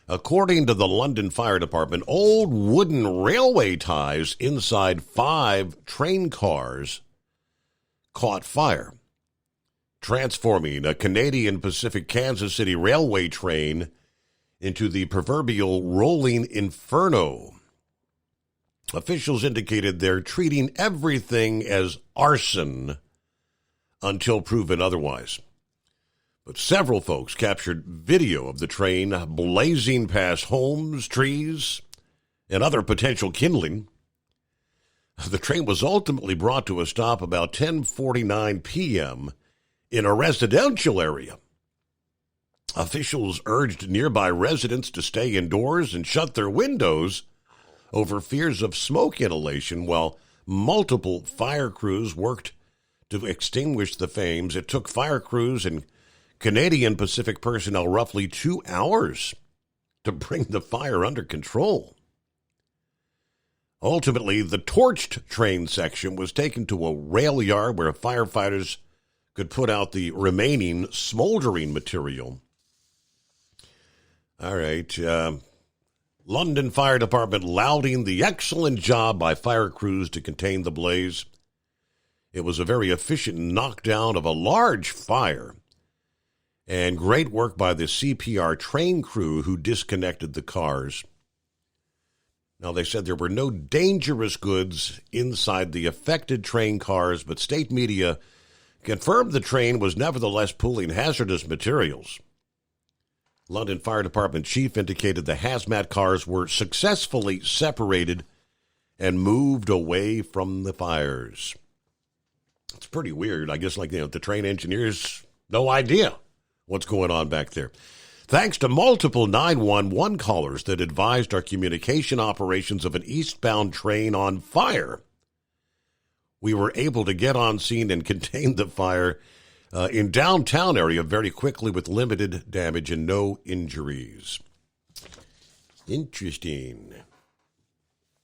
Speaker 10: According to the London Fire Department, old wooden railway ties inside 5 train cars caught fire, transforming a Canadian Pacific Kansas City railway train into the proverbial rolling inferno. Officials indicated they're treating everything as arson until proven otherwise. But several folks captured video of the train blazing past homes, trees, and other potential kindling. The train was ultimately brought to a stop about 10:49 p.m. in a residential area. Officials urged nearby residents to stay indoors and shut their windows over fears of smoke inhalation, while multiple fire crews worked to extinguish the flames. It took fire crews and Canadian Pacific personnel roughly 2 hours to bring the fire under control. Ultimately, the torched train section was taken to a rail yard where firefighters could put out the remaining smoldering material. All right. London Fire Department lauding the excellent job by fire crews to contain the blaze. It was a very efficient knockdown of a large fire, and great work by the CPR train crew who disconnected the cars. Now, they said there were no dangerous goods inside the affected train cars, but state media confirmed the train was nevertheless pulling hazardous materials. London Fire Department chief indicated the hazmat cars were successfully separated and moved away from the fires. It's pretty weird. I guess, the train engineers, no idea what's going on back there. Thanks to multiple 911 callers that advised our communication operations of an eastbound train on fire, we were able to get on scene and contain the fire in downtown area very quickly with limited damage and no injuries. Interesting.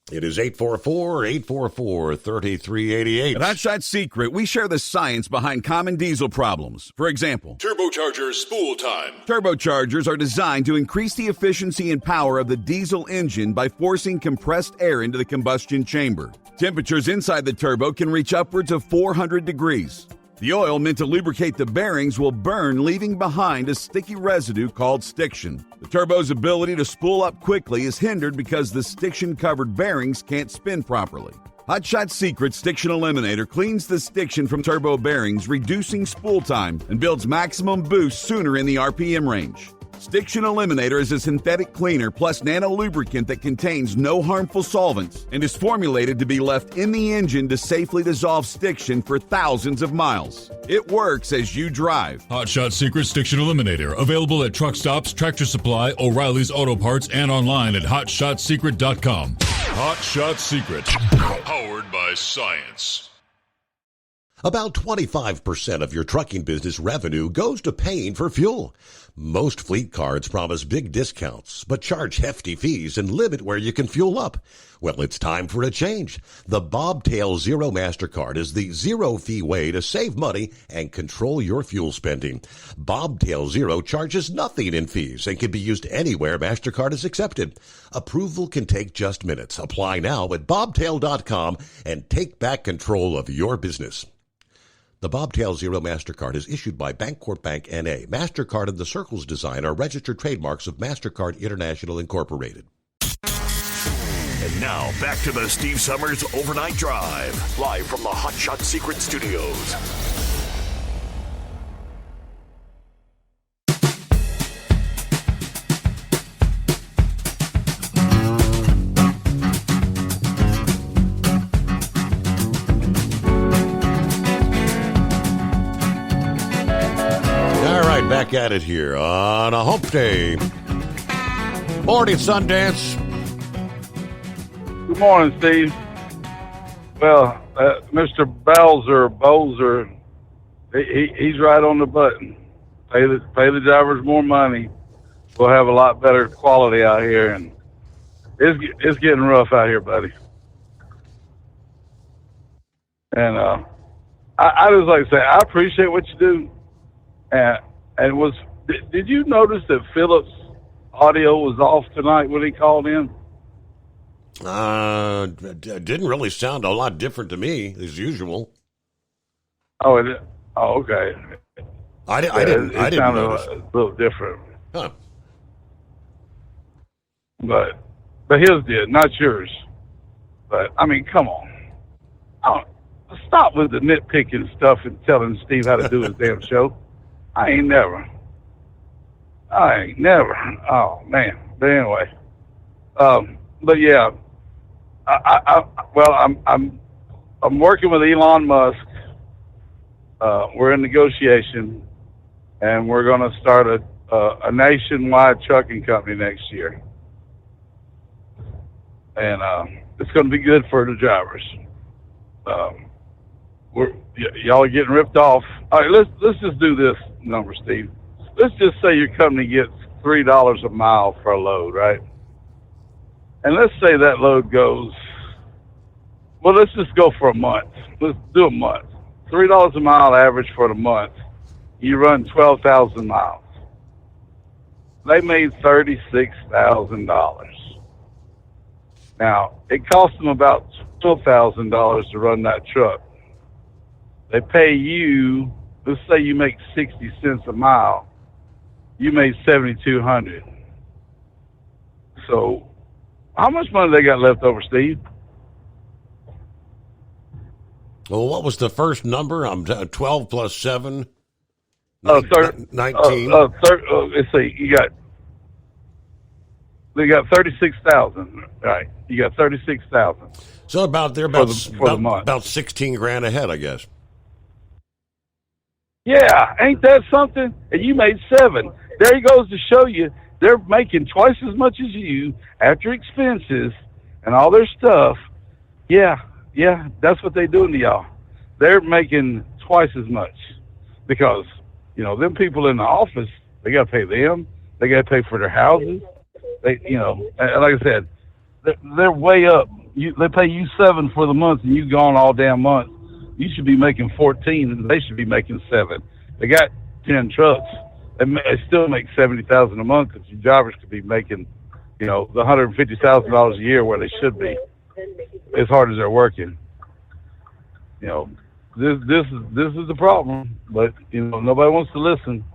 Speaker 10: It is 844-844-3388.
Speaker 11: At Hot Shot Secret, we share the science behind common diesel problems. For example,
Speaker 9: turbocharger spool time.
Speaker 11: Turbochargers are designed to increase the efficiency and power of the diesel engine by forcing compressed air into the combustion chamber. Temperatures inside the turbo can reach upwards of 400 degrees. The oil meant to lubricate the bearings will burn, leaving behind a sticky residue called stiction. The turbo's ability to spool up quickly is hindered because the stiction-covered bearings can't spin properly. Hot Shot Secret Stiction Eliminator cleans the stiction from turbo bearings, reducing spool time, and builds maximum boost sooner in the RPM range. Stiction Eliminator is a synthetic cleaner plus nano lubricant that contains no harmful solvents and is formulated to be left in the engine to safely dissolve stiction for thousands of miles. It works as you drive.
Speaker 9: Hot Shot Secret Stiction Eliminator. Available at truck stops, Tractor Supply, O'Reilly's Auto Parts, and online at hotshotsecret.com. Hot Shot Secret. Powered by science.
Speaker 10: About 25% of your trucking business revenue goes to paying for fuel. Most fleet cards promise big discounts, but charge hefty fees and limit where you can fuel up. Well, it's time for a change. The Bobtail Zero MasterCard is the zero-fee way to save money and control your fuel spending. Bobtail Zero charges nothing in fees and can be used anywhere MasterCard is accepted. Approval can take just minutes. Apply now at bobtail.com and take back control of your business. The Bobtail Zero MasterCard is issued by Bancorp Bank N.A. MasterCard and the Circles design are registered trademarks of MasterCard International Incorporated.
Speaker 13: And now, back to the Steve Summers Overnight Drive, live from the Hot Shot Secret Studios.
Speaker 10: Back at it here on a hump day. Morning, Sundance.
Speaker 7: Good morning, Steve. Well, Mr. Bowser, he's right on the button. Pay the drivers more money. We'll have a lot better quality out here, and it's getting rough out here, buddy. And I just like to say I appreciate what you do. And did you notice that Phillips' audio was off tonight when he called in?
Speaker 10: It didn't really sound a lot different to me as usual.
Speaker 7: Oh, okay.
Speaker 10: I didn't notice.
Speaker 7: A little different.
Speaker 10: Huh.
Speaker 7: But his did, not yours. But I mean, come on. Stop with the nitpicking stuff and telling Steve how to do his damn show. I ain't never. Oh man. But anyway, but yeah, I'm working with Elon Musk. We're in negotiation, and we're going to start a nationwide trucking company next year, and it's going to be good for the drivers. Y'all are getting ripped off. All right, let's just do this number, Steve. Let's just say your company gets $3 a mile for a load, right? And let's say that load goes, well, let's just go for a month. Let's do a month. $3 a mile average for the month. You run 12,000 miles. They made $36,000. Now, it cost them about $12,000 to run that truck. They pay you, let's say you make 60 cents a mile. You made $7,200. So how much money they got left over, Steve?
Speaker 10: Well, what was the first number? I'm 12 plus 7.
Speaker 7: 19. Let's see. They got 36,000. Right. You got 36,000.
Speaker 10: So about about 16 grand ahead, I guess.
Speaker 7: Yeah, ain't that something? And you made 7. There he goes to show you they're making twice as much as you after expenses and all their stuff. Yeah, that's what they're doing to y'all. They're making twice as much because, them people in the office, they got to pay them. They got to pay for their houses. They, and like I said, they're way up. They pay you 7 for the month and you gone all damn month. You should be making 14 and they should be making 7. They got 10 trucks. They still make $70,000 a month because your drivers could be making, the $150,000 a year where they should be, as hard as they're working. this is the problem. But nobody wants to listen.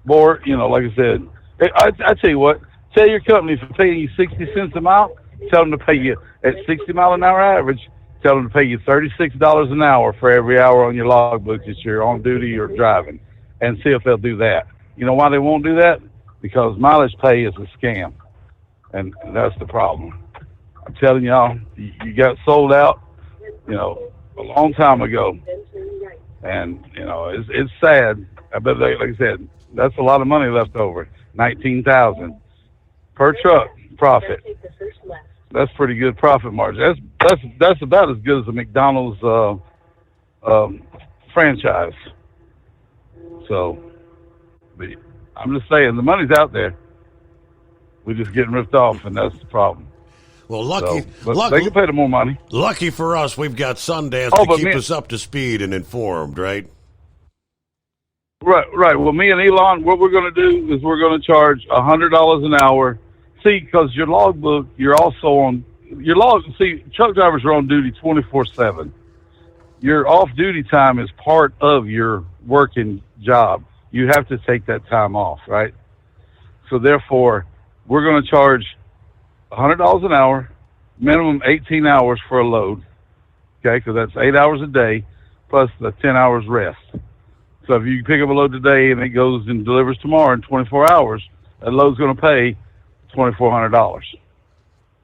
Speaker 7: Or like I said, I tell you what. Tell your company if they're paying you 60 cents a mile, tell them to pay you at 60 mile an hour average. Tell them to pay you $36 an hour for every hour on your logbook that you're on duty or driving, and see if they'll do that. You know why they won't do that? Because mileage pay is a scam, and that's the problem. I'm telling y'all, you got sold out, a long time ago, and it's sad. But like I said, that's a lot of money left over. $19,000 per truck profit. That's pretty good profit margin. That's about as good as a McDonald's franchise. So, but I'm just saying the money's out there. We're just getting ripped off, and that's the problem.
Speaker 10: Well, lucky
Speaker 7: they can pay them more money.
Speaker 10: Lucky for us, we've got Sundance to keep us up to speed and informed, right?
Speaker 7: Right. Well, me and Elon, what we're going to do is we're going to charge $100 an hour. See, because your logbook, you're also on your log. See, truck drivers are on duty 24/7. Your off-duty time is part of your working job. You have to take that time off, right? So therefore, we're going to charge $100 an hour, minimum 18 hours for a load. Okay, because that's 8 hours a day plus the 10 hours rest. So if you pick up a load today and it goes and delivers tomorrow in 24 hours, that load's going to pay $2,400.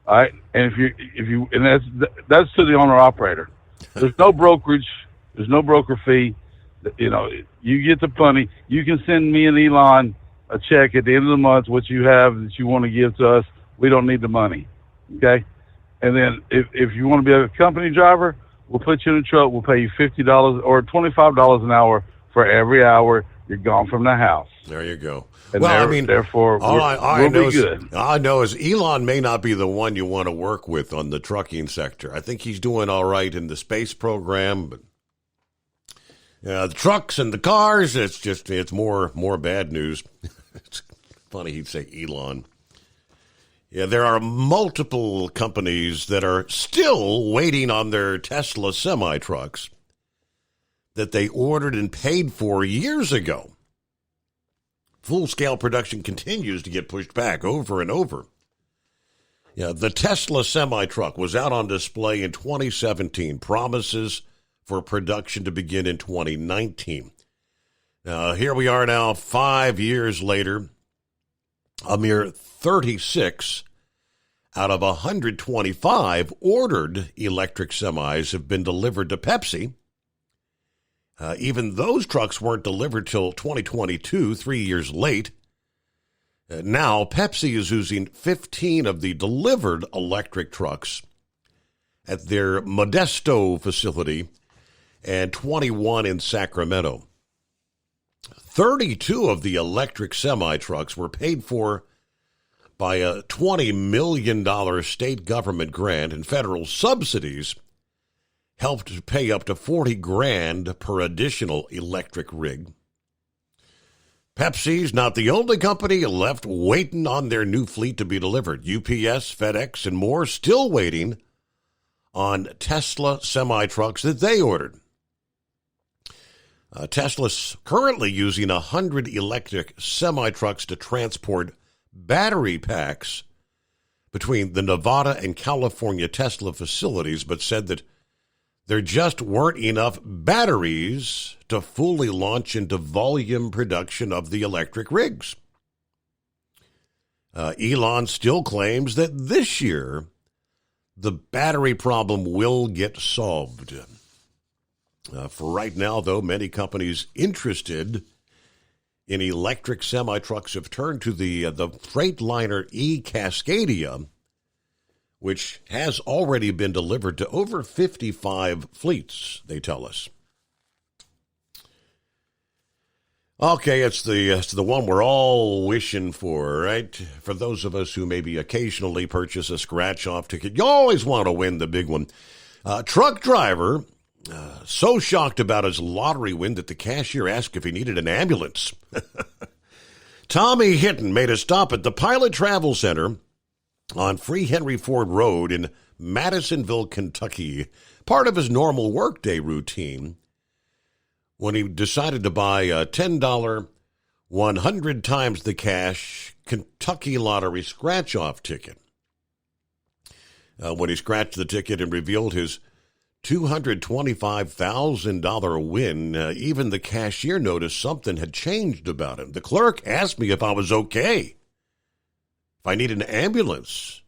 Speaker 7: All right, and and that's to the owner operator. There's no brokerage. There's no broker fee. You get the money. You can send me and Elon a check at the end of the month, what you have that you want to give to us. We don't need the money. Okay, and then if you want to be a company driver, we'll put you in a truck. We'll pay you $50 or $25 an hour for every hour you're gone from the house.
Speaker 10: There you go.
Speaker 7: And therefore, we'll be good.
Speaker 10: All I know is Elon may not be the one you want to work with on the trucking sector. I think he's doing all right in the space program, but the trucks and the cars, it's more bad news. It's funny he'd say Elon. Yeah, there are multiple companies that are still waiting on their Tesla semi-trucks that they ordered and paid for years ago. Full-scale production continues to get pushed back over and over. Yeah, the Tesla semi-truck was out on display in 2017. Promises for production to begin in 2019. Here we are now, 5 years later. A mere 36 out of 125 ordered electric semis have been delivered to Pepsi. Even those trucks weren't delivered till 2022, 3 years late. Now, Pepsi is using 15 of the delivered electric trucks at their Modesto facility and 21 in Sacramento. 32 of the electric semi-trucks were paid for by a $20 million state government grant, and federal subsidies helped to pay up to $40,000 per additional electric rig. Pepsi's not the only company left waiting on their new fleet to be delivered. UPS, FedEx, and more still waiting on Tesla semi-trucks that they ordered. Tesla's currently using 100 electric semi-trucks to transport battery packs between the Nevada and California Tesla facilities, but said that there just weren't enough batteries to fully launch into volume production of the electric rigs. Elon still claims that this year the battery problem will get solved. For right now, though, many companies interested in electric semi-trucks have turned to the Freightliner e-Cascadia, which has already been delivered to over 55 fleets, they tell us. Okay, it's the one we're all wishing for, right? For those of us who maybe occasionally purchase a scratch-off ticket, you always want to win the big one. Truck driver so shocked about his lottery win that the cashier asked if he needed an ambulance. Tommy Hinton made a stop at the Pilot Travel Center on Free Henry Ford Road in Madisonville, Kentucky. part of his normal workday routine when he decided to buy a $10, 100 times the cash Kentucky Lottery scratch-off ticket. When he scratched the ticket and revealed his $225,000 win, even the cashier noticed something had changed about him. The clerk asked me if I was okay, if I needed an ambulance.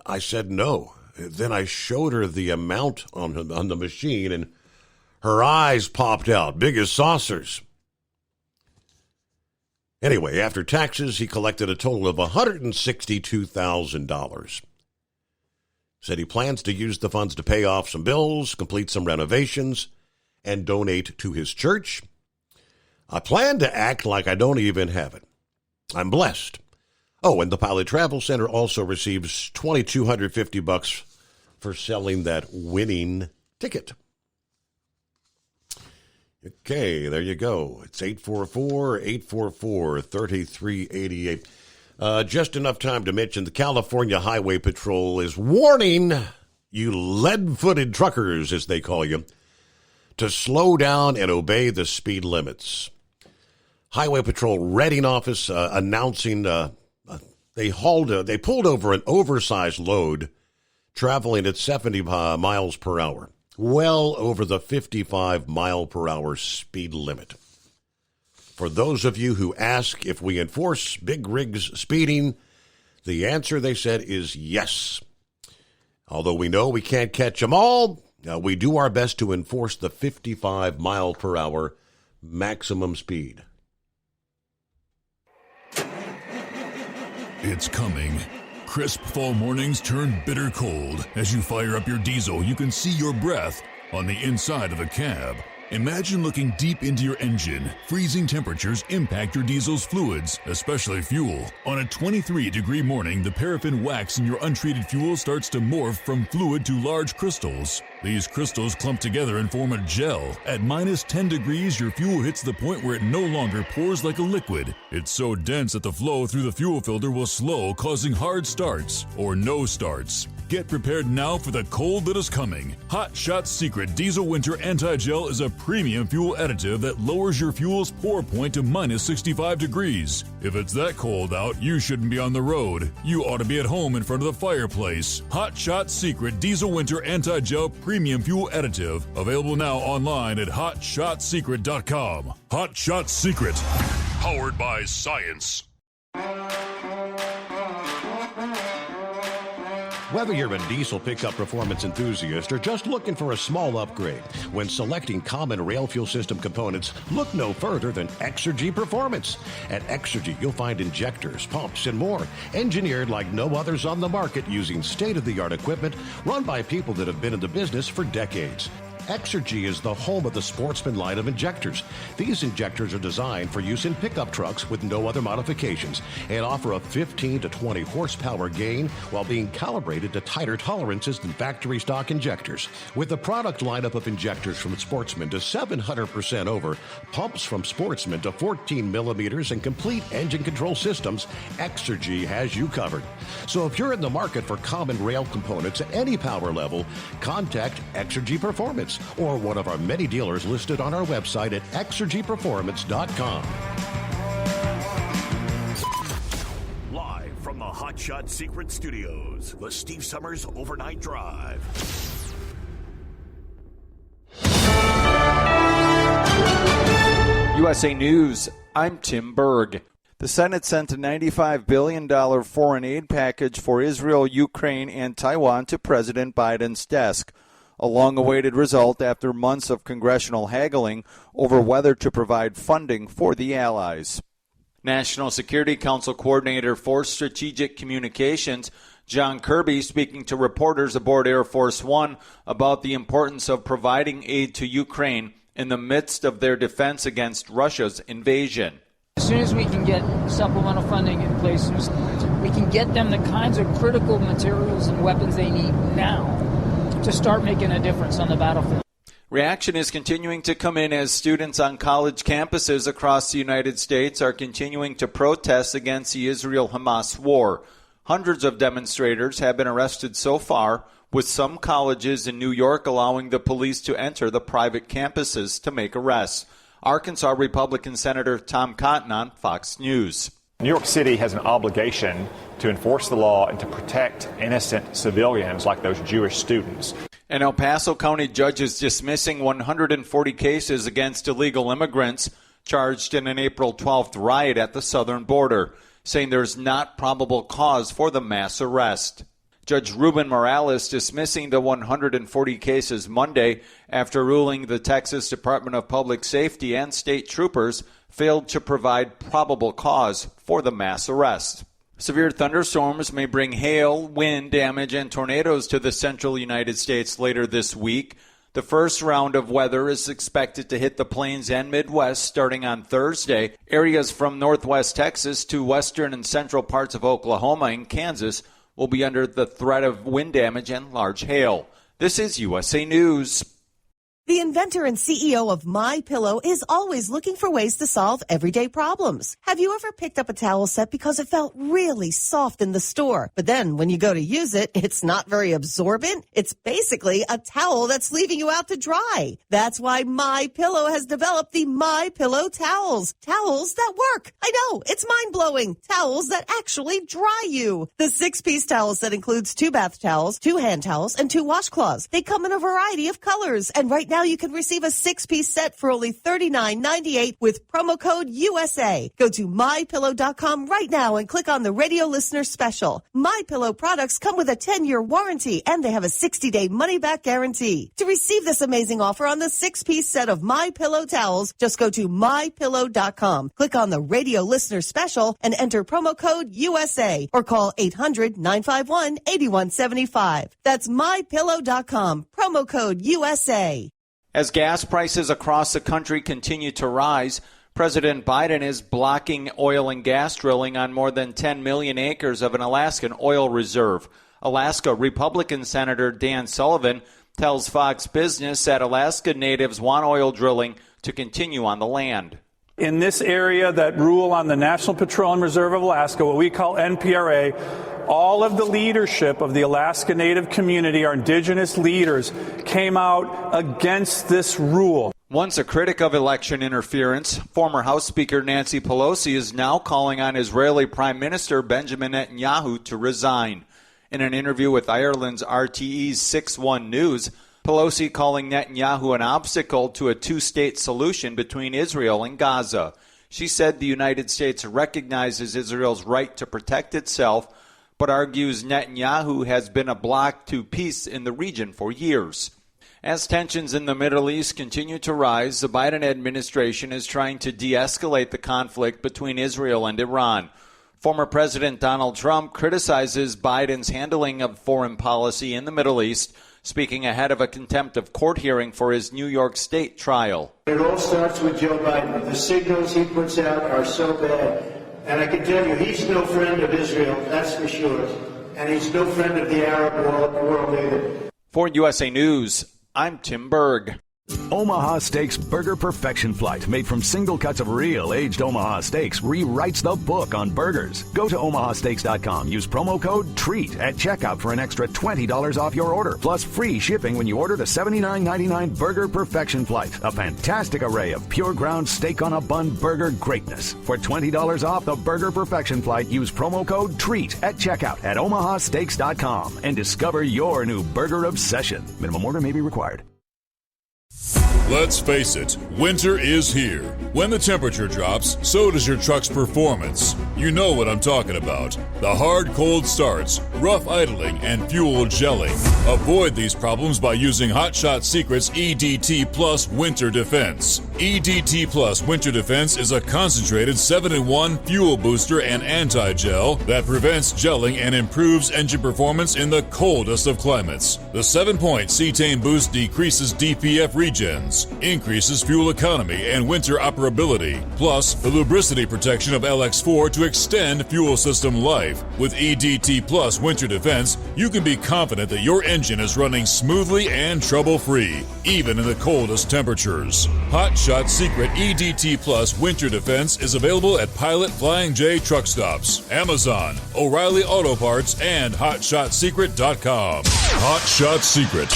Speaker 10: I said no. Then I showed her the amount on the machine, and her eyes popped out, big as saucers. Anyway, after taxes, he collected a total of $162,000. Said he plans to use the funds to pay off some bills, complete some renovations, and donate to his church. I plan to act like I don't even have it. I'm blessed. Oh, and the Pilot Travel Center also receives $2,250 for selling that winning ticket. Okay, there you go. It's 844-844-3388. Just enough time to mention the California Highway Patrol is warning you lead-footed truckers, as they call you, to slow down and obey the speed limits. Highway Patrol Redding office announcing they pulled over an oversized load traveling at 70 miles per hour, well over the 55-mile-per-hour speed limit. For those of you who ask if we enforce big rigs speeding, the answer, they said, is yes. Although we know we can't catch them all, we do our best to enforce the 55-mile-per-hour maximum speed.
Speaker 9: It's coming. Crisp fall mornings turn bitter cold. As you fire up your diesel, you can see your breath on the inside of the cab. Imagine looking deep into your engine. Freezing temperatures impact your diesel's fluids, especially fuel. On a 23-degree morning, the paraffin wax in your untreated fuel starts to morph from fluid to large crystals. These crystals clump together and form a gel. At minus 10 degrees, your fuel hits the point where it no longer pours like a liquid. It's so dense that the flow through the fuel filter will slow, causing hard starts or no starts. Get prepared now for the cold that is coming. Hot Shot Secret Diesel Winter Anti-Gel is a premium fuel additive that lowers your fuel's pour point to minus 65 degrees. If it's that cold out, you shouldn't be on the road. You ought to be at home in front of the fireplace. Hot Shot Secret Diesel Winter Anti-Gel Premium Fuel Additive. Available now online at HotShotSecret.com. Hot Shot Secret. Powered by science.
Speaker 10: Whether you're a diesel pickup performance enthusiast or just looking for a small upgrade, when selecting common rail fuel system components, look no further than Exergy Performance. At Exergy, you'll find injectors, pumps, and more, engineered like no others on the market using state-of-the-art equipment run by people that have been in the business for decades. Exergy is the home of the Sportsman line of injectors. These injectors are designed for use in pickup trucks with no other modifications and offer a 15 to 20 horsepower gain while being calibrated to tighter tolerances than factory stock injectors. With a product lineup of injectors from Sportsman to 700% over, pumps from Sportsman to 14 millimeters, and complete engine control systems, Exergy has you covered. So if you're in the market for common rail components at any power level, contact Exergy Performance or one of our many dealers listed on our website at exergyperformance.com.
Speaker 13: Live from the Hot Shot Secret Studios, the Steve Summers Overnight Drive.
Speaker 16: USA News, I'm Tim Berg. The Senate sent a $95 billion foreign aid package for Israel, Ukraine, and Taiwan to President Biden's desk. A long-awaited result after months of congressional haggling over whether to provide funding for the allies. National Security Council Coordinator for Strategic Communications John Kirby speaking to reporters aboard Air Force One about the importance of providing aid to Ukraine in the midst of their defense against Russia's invasion.
Speaker 17: As soon as we can get supplemental funding in place, we can get them the kinds of critical materials and weapons they need now to start making a difference on the battlefield.
Speaker 16: Reaction is continuing to come in as students on college campuses across the United States are continuing to protest against the Israel-Hamas war. Hundreds of demonstrators have been arrested so far, with some colleges in New York allowing the police to enter the private campuses to make arrests. Arkansas Republican Senator Tom Cotton on Fox News.
Speaker 12: New York City has an obligation to enforce the law and to protect innocent civilians like those Jewish students.
Speaker 16: An El Paso County judge is dismissing 140 cases against illegal immigrants charged in an April 12th riot at the southern border, saying there's not probable cause for the mass arrest. Judge Ruben Morales dismissing the 140 cases Monday after ruling the Texas Department of Public Safety and state troopers failed to provide probable cause for the mass arrest. Severe thunderstorms may bring hail, wind damage, and tornadoes to the central United States later this week. The first round of weather is expected to hit the plains and Midwest starting on Thursday. Areas from northwest Texas to western and central parts of Oklahoma and Kansas will be under the threat of wind damage and large hail. This is USA News.
Speaker 23: The inventor and CEO of MyPillow is always looking for ways to solve everyday problems. Have you ever picked up a towel set because it felt really soft in the store, but then when you go to use it, it's not very absorbent? It's basically a towel that's leaving you out to dry. That's why MyPillow has developed the MyPillow towels. Towels that work. I know, it's mind-blowing. Towels that actually dry you. The 6-piece towel set includes 2 bath towels, 2 hand towels, and 2 washcloths. They come in a variety of colors, and right now you can receive a 6-piece set for only $39.98 with promo code USA. Go to MyPillow.com right now and click on the radio listener special. MyPillow products come with a 10-year warranty and they have a 60-day money-back guarantee. To receive this amazing offer on the 6-piece set of MyPillow towels, just go to MyPillow.com. Click on the radio listener special and enter promo code USA or call 800-951-8175. That's MyPillow.com. Promo code USA.
Speaker 16: As gas prices across the country continue to rise, President Biden is blocking oil and gas drilling on more than 10 million acres of an Alaskan oil reserve. Alaska Republican Senator Dan Sullivan tells Fox Business that Alaska natives want oil drilling to continue on the land.
Speaker 18: In this area that rule on the National Petroleum Reserve of Alaska, what we call NPRA, all of the leadership of the Alaska Native community, our indigenous leaders, came out against this rule.
Speaker 16: Once a critic of election interference, former House Speaker Nancy Pelosi is now calling on Israeli Prime Minister Benjamin Netanyahu to resign. In an interview with Ireland's RTE's 6-1 News, Pelosi calling Netanyahu an obstacle to a 2-state solution between Israel and Gaza. She said the United States recognizes Israel's right to protect itself, but argues Netanyahu has been a block to peace in the region for years. As tensions in the Middle East continue to rise, the Biden administration is trying to de-escalate the conflict between Israel and Iran. Former President Donald Trump criticizes Biden's handling of foreign policy in the Middle East, speaking ahead of a contempt of court hearing for his New York State trial.
Speaker 8: It all starts with Joe Biden. The signals he puts out are so bad. And I can tell you, he's no friend of Israel, that's for sure. And he's no friend of the Arab world either.
Speaker 16: For USA News, I'm Tim Berg.
Speaker 3: Omaha Steaks Burger Perfection Flight, made from single cuts of real aged Omaha steaks, rewrites the book on burgers. Go to omahasteaks.com. Use promo code TREAT at checkout for an extra $20 off your order, plus free shipping when you order the $79.99 Burger Perfection Flight. A fantastic array of pure ground steak on a bun burger greatness. For $20 off the Burger Perfection Flight, use promo code TREAT at checkout at omahasteaks.com and discover your new burger obsession. Minimum order may be required.
Speaker 9: Let's face it, winter is here. When the temperature drops, so does your truck's performance. You know what I'm talking about. The hard cold starts, rough idling, and fuel gelling. Avoid these problems by using Hot Shot Secret's EDT Plus Winter Defense. EDT Plus Winter Defense is a concentrated 7-in-1 fuel booster and anti-gel that prevents gelling and improves engine performance in the coldest of climates. The 7-point cetane boost decreases DPF regens, performance, increases fuel economy and winter operability, plus the lubricity protection of LX4 to extend fuel system life. With EDT Plus Winter Defense, you can be confident that your engine is running smoothly and trouble-free, even in the coldest temperatures. Hot Shot Secret EDT Plus Winter Defense is available at Pilot Flying J truck stops, Amazon, O'Reilly Auto Parts, and HotShotSecret.com. Hot Shot Secret,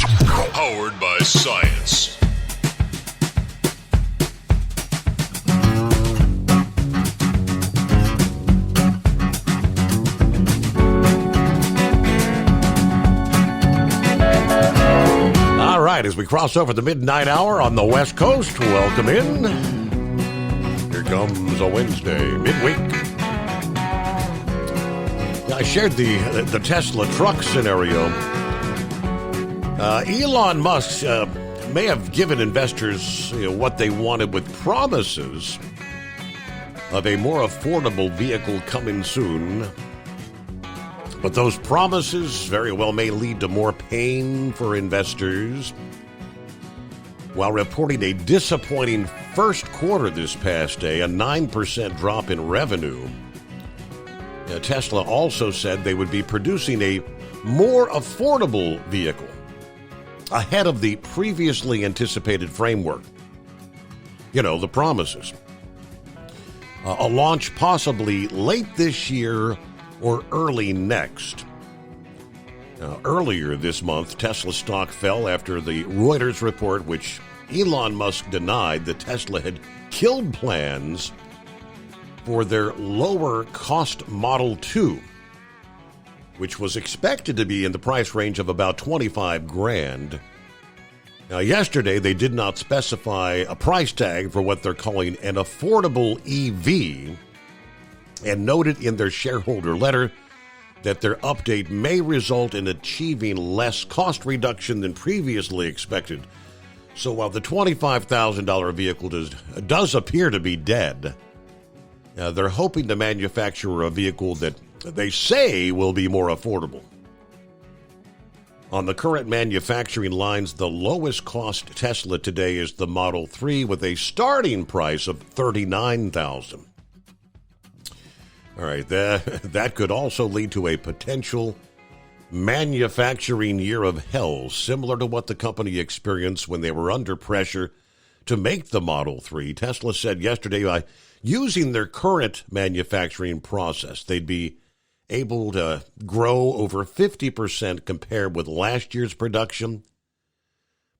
Speaker 9: powered by science.
Speaker 10: All right, as we cross over the midnight hour on the West Coast, welcome in. Here comes a Wednesday, midweek. I shared the Tesla truck scenario. Elon Musk may have given investors what they wanted with promises of a more affordable vehicle coming soon. But those promises very well may lead to more pain for investors. While reporting a disappointing first quarter this past day, a 9% drop in revenue, Tesla also said they would be producing a more affordable vehicle ahead of the previously anticipated framework. The promises. A launch possibly late this year or early next. Now, earlier this month, Tesla stock fell after the Reuters report, which Elon Musk denied that Tesla had killed plans for their lower-cost Model 2, which was expected to be in the price range of about $25,000. Now, yesterday, they did not specify a price tag for what they're calling an affordable EV, and noted in their shareholder letter that their update may result in achieving less cost reduction than previously expected. So while the $25,000 vehicle does appear to be dead, they're hoping to manufacture a vehicle that they say will be more affordable. On the current manufacturing lines, the lowest cost Tesla today is the Model 3 with a starting price of $39,000. All right, that could also lead to a potential manufacturing year of hell, similar to what the company experienced when they were under pressure to make the Model 3. Tesla said yesterday, using their current manufacturing process, they'd be able to grow over 50% compared with last year's production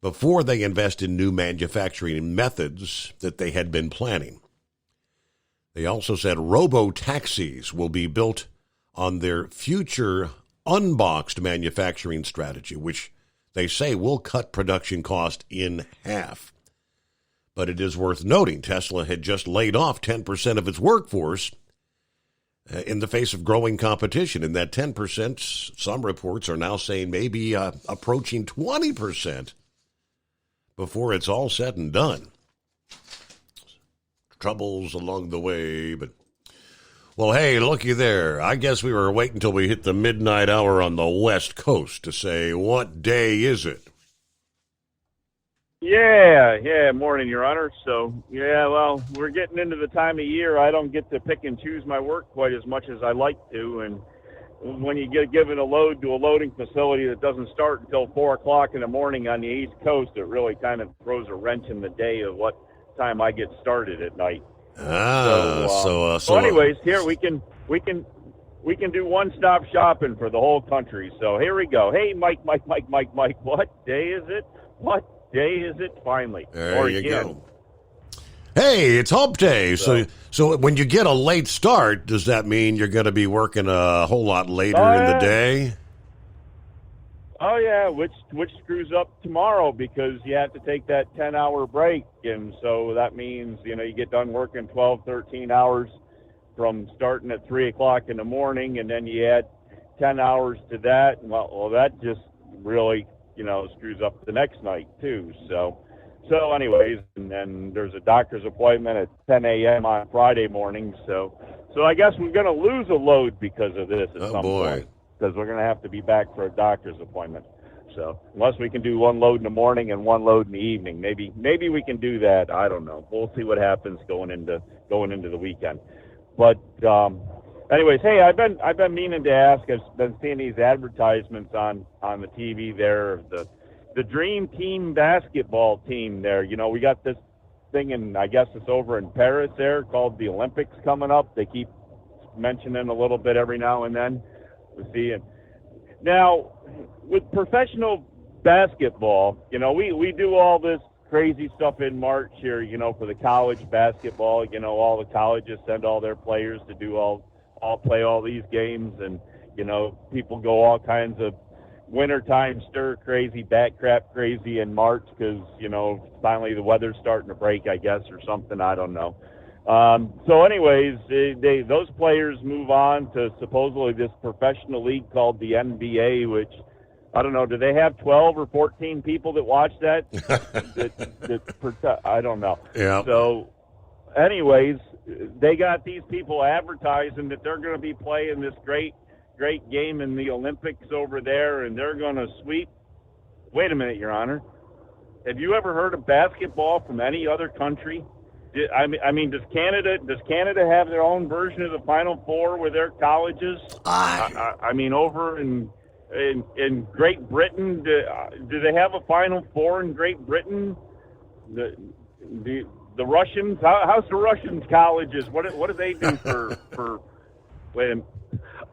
Speaker 10: before they invest in new manufacturing methods that they had been planning. They also said robo-taxis will be built on their future unboxed manufacturing strategy, which they say will cut production cost in half. But it is worth noting Tesla had just laid off 10% of its workforce in the face of growing competition. And that 10%, some reports are now saying maybe approaching 20% before it's all said and done. Troubles along the way, but well, hey, looky there. I guess we were waiting until we hit the midnight hour on the West Coast to say, what day is it?
Speaker 6: Yeah, morning, Your Honor. So, well, we're getting into the time of year. I don't get to pick and choose my work quite as much as I like to, and when you get given a load to a loading facility that doesn't start until 4 o'clock in the morning on the East Coast, it really kind of throws a wrench in the day of what time I get started at night. So anyways, here we can do one-stop shopping for the whole country. So here we go. Hey, Mike, what day is it? What day is it finally?
Speaker 10: There you go. Hey, it's Hump Day. So when you get a late start, does that mean you're going to be working a whole lot later in the day?
Speaker 6: Oh, yeah, which screws up tomorrow because you have to take that 10-hour break. And so that means, you get done working 12, 13 hours from starting at 3 o'clock in the morning, and then you add 10 hours to that. Well, that just really, screws up the next night, too. So anyways, and then there's a doctor's appointment at 10 a.m. on Friday morning. So I guess we're going to lose a load because of this at some point. Because we're going to have to be back for a doctor's appointment.
Speaker 19: So unless we can do one load in the morning and one load in the evening, maybe we can do that. I don't know. We'll see what happens going into the weekend. But anyways, hey, I've been meaning to ask. I've been seeing these advertisements on the TV there. The Dream Team basketball team there. You know, we got this thing, and I guess it's over in Paris there, called the Olympics coming up. They keep mentioning a little bit every now and then. We see it. Now, with professional basketball, you know, we do all this crazy stuff in March here, you know, for the college basketball. You know, all the colleges send all their players to do all play all these games, and, you know, people go all kinds of wintertime stir crazy, bat crap crazy in March because, you know, finally the weather's starting to break, I guess, or something. I don't know. So anyways, those players move on to supposedly this professional league called the NBA, which, I don't know, do they have 12 or 14 people that watch that? I don't know.
Speaker 10: Yeah.
Speaker 19: So anyways, they got these people advertising that they're going to be playing this great game in the Olympics over there, and they're going to sweep. Wait a minute, Your Honor. Have you ever heard of basketball from any other country? I mean, does Canada have their own version of the Final Four with their colleges? I mean, over in Great Britain, do they have a Final Four in Great Britain? The Russians, how's the Russians' colleges? What do they do for? Wait a minute.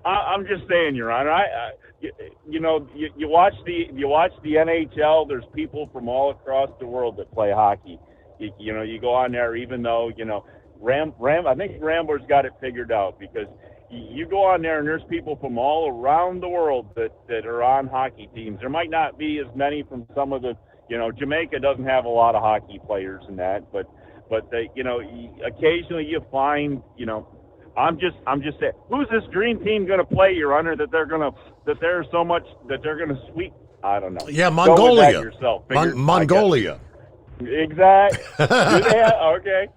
Speaker 19: I'm just saying, Your Honor. You know, you watch the NHL. There's people from all across the world that play hockey. You know, you go on there, even though, you know, I think Rambler's got it figured out, because you go on there and there's people from all around the world that are on hockey teams. There might not be as many from some of the, you know, Jamaica doesn't have a lot of hockey players in that, but they, you know, occasionally you find, you know, I'm just saying, who's this dream team going to play, Your Honor, that they're going to sweep? I don't know.
Speaker 10: Yeah, Mongolia.
Speaker 19: Go with that yourself.
Speaker 10: Mongolia.
Speaker 19: Exactly. Do they have, okay.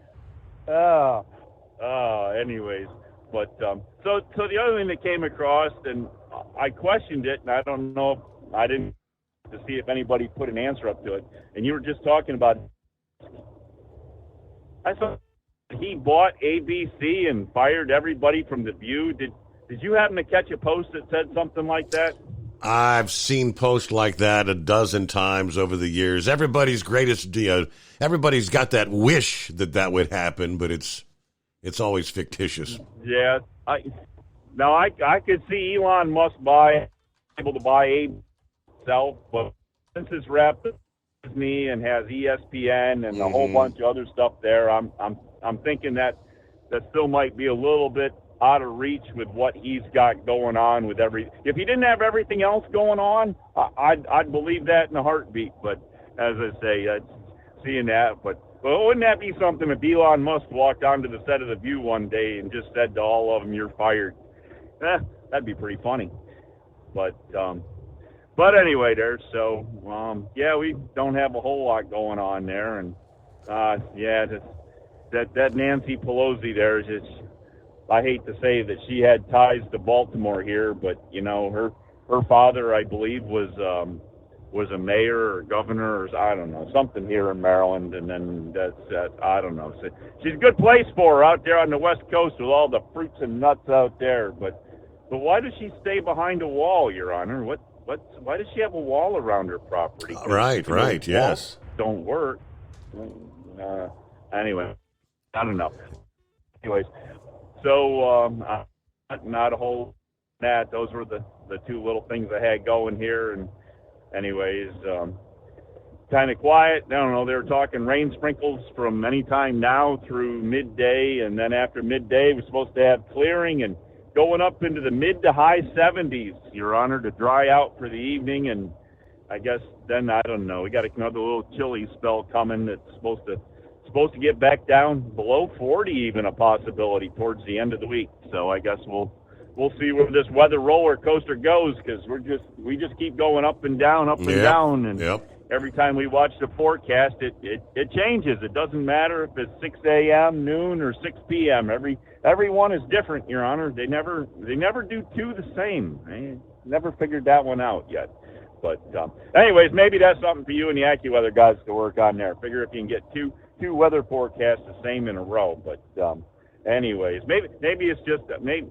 Speaker 19: Anyways, but so the other thing that came across, and I questioned it, and I don't know if I didn't to see if anybody put an answer up to it. And you were just talking about. I thought he bought ABC and fired everybody from The View. Did you happen to catch a post that said something like that?
Speaker 10: I've seen posts like that a dozen times over the years. Everybody's everybody's got that wish that would happen, but it's always fictitious.
Speaker 19: Yeah, I could see Elon Musk able to buy ABC himself, but since it's wrapped up with Disney and has ESPN and a whole bunch of other stuff there, I'm thinking that still might be a little bit out of reach with what he's got going on with if he didn't have everything else going on, I'd believe that in a heartbeat. But as I say, seeing that, well, wouldn't that be something if Elon Musk walked onto the set of The View one day and just said to all of them, "You're fired"? That'd be pretty funny. But anyway, there. So yeah, we don't have a whole lot going on there, and yeah, that Nancy Pelosi there is just. I hate to say that she had ties to Baltimore here, but you know her father, I believe, was a mayor or governor or I don't know, something here in Maryland, and then that's I don't know. So she's a good place for her out there on the West Coast with all the fruits and nuts out there. But why does she stay behind a wall, Your Honor? Why does she have a wall around her property?
Speaker 10: Right, yes.
Speaker 19: Don't work. Anyway, I don't know. Anyways. So, not a whole that. Those were the two little things I had going here. And anyways, kind of quiet. I don't know. They were talking rain sprinkles from any time now through midday. And then after midday, we're supposed to have clearing and going up into the mid to high 70s, Your Honor, to dry out for the evening. And I guess then, I don't know, we got another little chilly spell coming that's supposed to get back down below 40, even a possibility towards the end of the week. So I guess we'll see where this weather roller coaster goes, because we just keep going up and down, and down, and every time we watch the forecast, it changes. It doesn't matter if it's 6 a.m., noon, or 6 p.m. Every one is different, Your Honor. They never do two the same. I never figured that one out yet. But anyways, maybe that's something for you and the AccuWeather guys to work on there. Figure if you can get two weather forecasts the same in a row. But anyways, maybe it's just maybe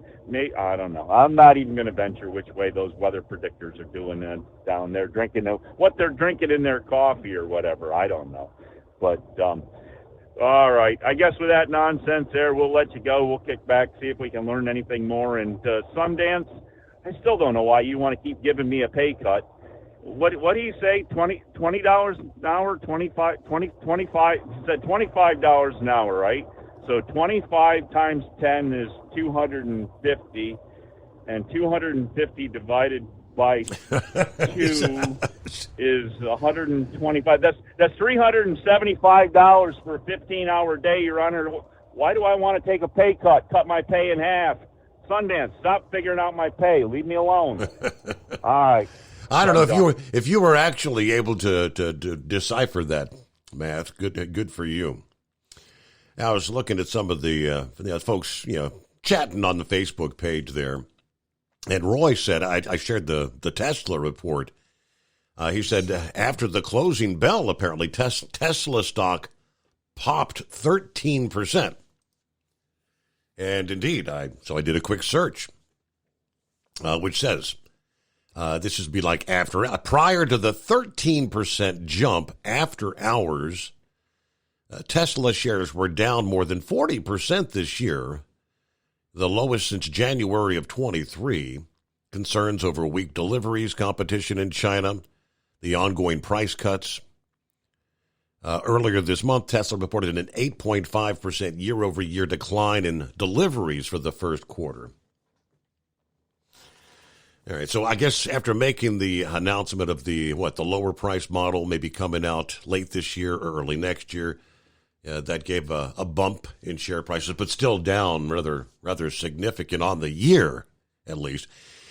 Speaker 19: I don't know. I'm not even going to venture which way those weather predictors are doing down there, drinking what they're drinking in their coffee or whatever. I don't know. But all right, I guess with that nonsense there, we'll let you go. We'll kick back, see if we can learn anything more. And Sundance, I still don't know why you want to keep giving me a pay cut. What do you say? $20 an hour, 25. You said $25 an hour, right? So 25 times 10 is 250, and 250 divided by 2 is 125. That's $375 for a 15-hour day, Your Honor. Why do I want to take a pay cut? Cut my pay in half. Sundance, stop figuring out my pay. Leave me alone. All right.
Speaker 10: I don't know if you were actually able to decipher that math. Good for you. I was looking at some of the folks, chatting on the Facebook page there, and Roy said, I shared the Tesla report. He said after the closing bell, apparently Tesla stock popped 13%. And indeed, so I did a quick search, which says this would be like prior to the 13% jump after hours. Tesla shares were down more than 40% this year, the lowest since January of 23. Concerns over weak deliveries, competition in China, the ongoing price cuts. Earlier this month, Tesla reported an 8.5% year-over-year decline in deliveries for the first quarter. All right, so I guess after making the announcement of the lower price model maybe coming out late this year or early next year, that gave a bump in share prices, but still down rather significant on the year, at least.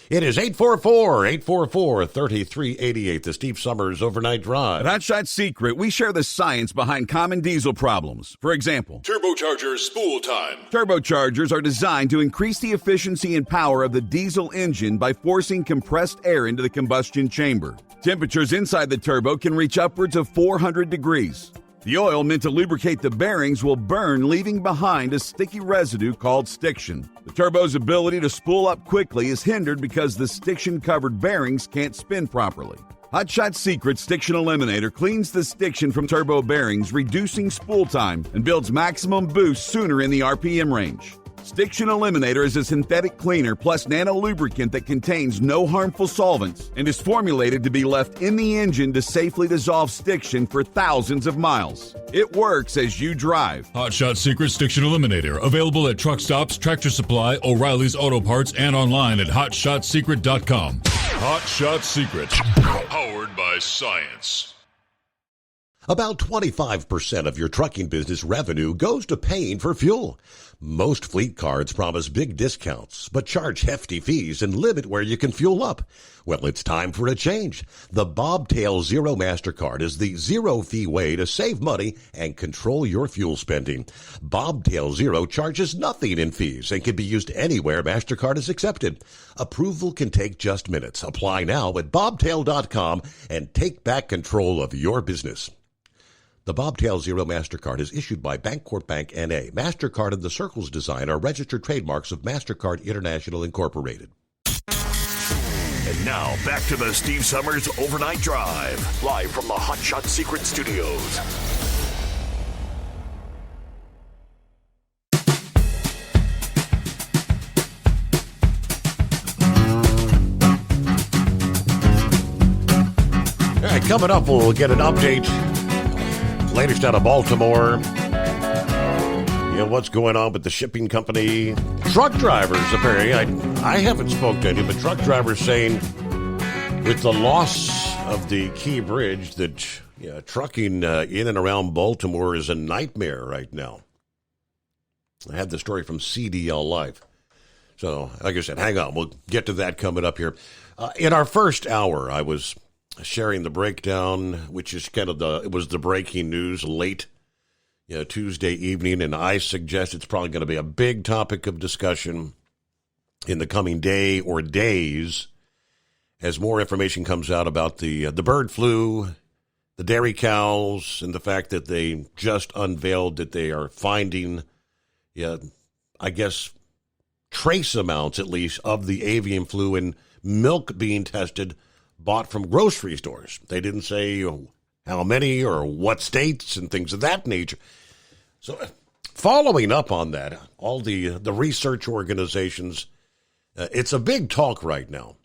Speaker 10: It is 844-3388, the Steve Summers Overnight Drive.
Speaker 11: At Hot Shot Secret, we share the science behind common diesel problems. For example,
Speaker 9: turbocharger spool time.
Speaker 11: Turbochargers are designed to increase the efficiency and power of the diesel engine by forcing compressed air into the combustion chamber. Temperatures inside the turbo can reach upwards of 400 degrees. The oil meant to lubricate the bearings will burn, leaving behind a sticky residue called stiction. The turbo's ability to spool up quickly is hindered because the stiction-covered bearings can't spin properly. Hot Shot Secret Stiction Eliminator cleans the stiction from turbo bearings, reducing spool time, and builds maximum boost sooner in the RPM range. Stiction Eliminator is a synthetic cleaner plus nano-lubricant that contains no harmful solvents and is formulated to be left in the engine to safely dissolve stiction for thousands of miles. It works as you drive.
Speaker 9: Hot Shot Secret Stiction Eliminator, available at truck stops, Tractor Supply, O'Reilly's Auto Parts, and online at hotshotsecret.com. Hot Shot Secret, powered by science.
Speaker 10: About 25% of your trucking business revenue goes to paying for fuel. Most fleet cards promise big discounts, but charge hefty fees and limit where you can fuel up. Well, it's time for a change. The Bobtail Zero MasterCard is the zero-fee way to save money and control your fuel spending. Bobtail Zero charges nothing in fees and can be used anywhere MasterCard is accepted. Approval can take just minutes. Apply now at bobtail.com and take back control of your business. The Bobtail Zero MasterCard is issued by Bancorp Bank N.A. MasterCard and the Circles design are registered trademarks of MasterCard International Incorporated.
Speaker 13: And now, back to the Steve Summers Overnight Drive, live from the Hot Shot Secret Studios.
Speaker 10: All right, coming up, we'll get an update. Latest out of Baltimore. What's going on with the shipping company? Truck drivers, apparently. I haven't spoken to any, but truck drivers saying with the loss of the Key Bridge that trucking in and around Baltimore is a nightmare right now. I had the story from CDL Live. So, like I said, hang on. We'll get to that coming up here. In our first hour, I was sharing the breakdown, which is kind of it was the breaking news late Tuesday evening, and I suggest it's probably going to be a big topic of discussion in the coming day or days as more information comes out about the bird flu, the dairy cows, and the fact that they just unveiled that they are finding, I guess, trace amounts at least of the avian flu in milk being tested bought from grocery stores. They didn't say how many or what states and things of that nature. So following up on that, all the research organizations, it's a big talk right now.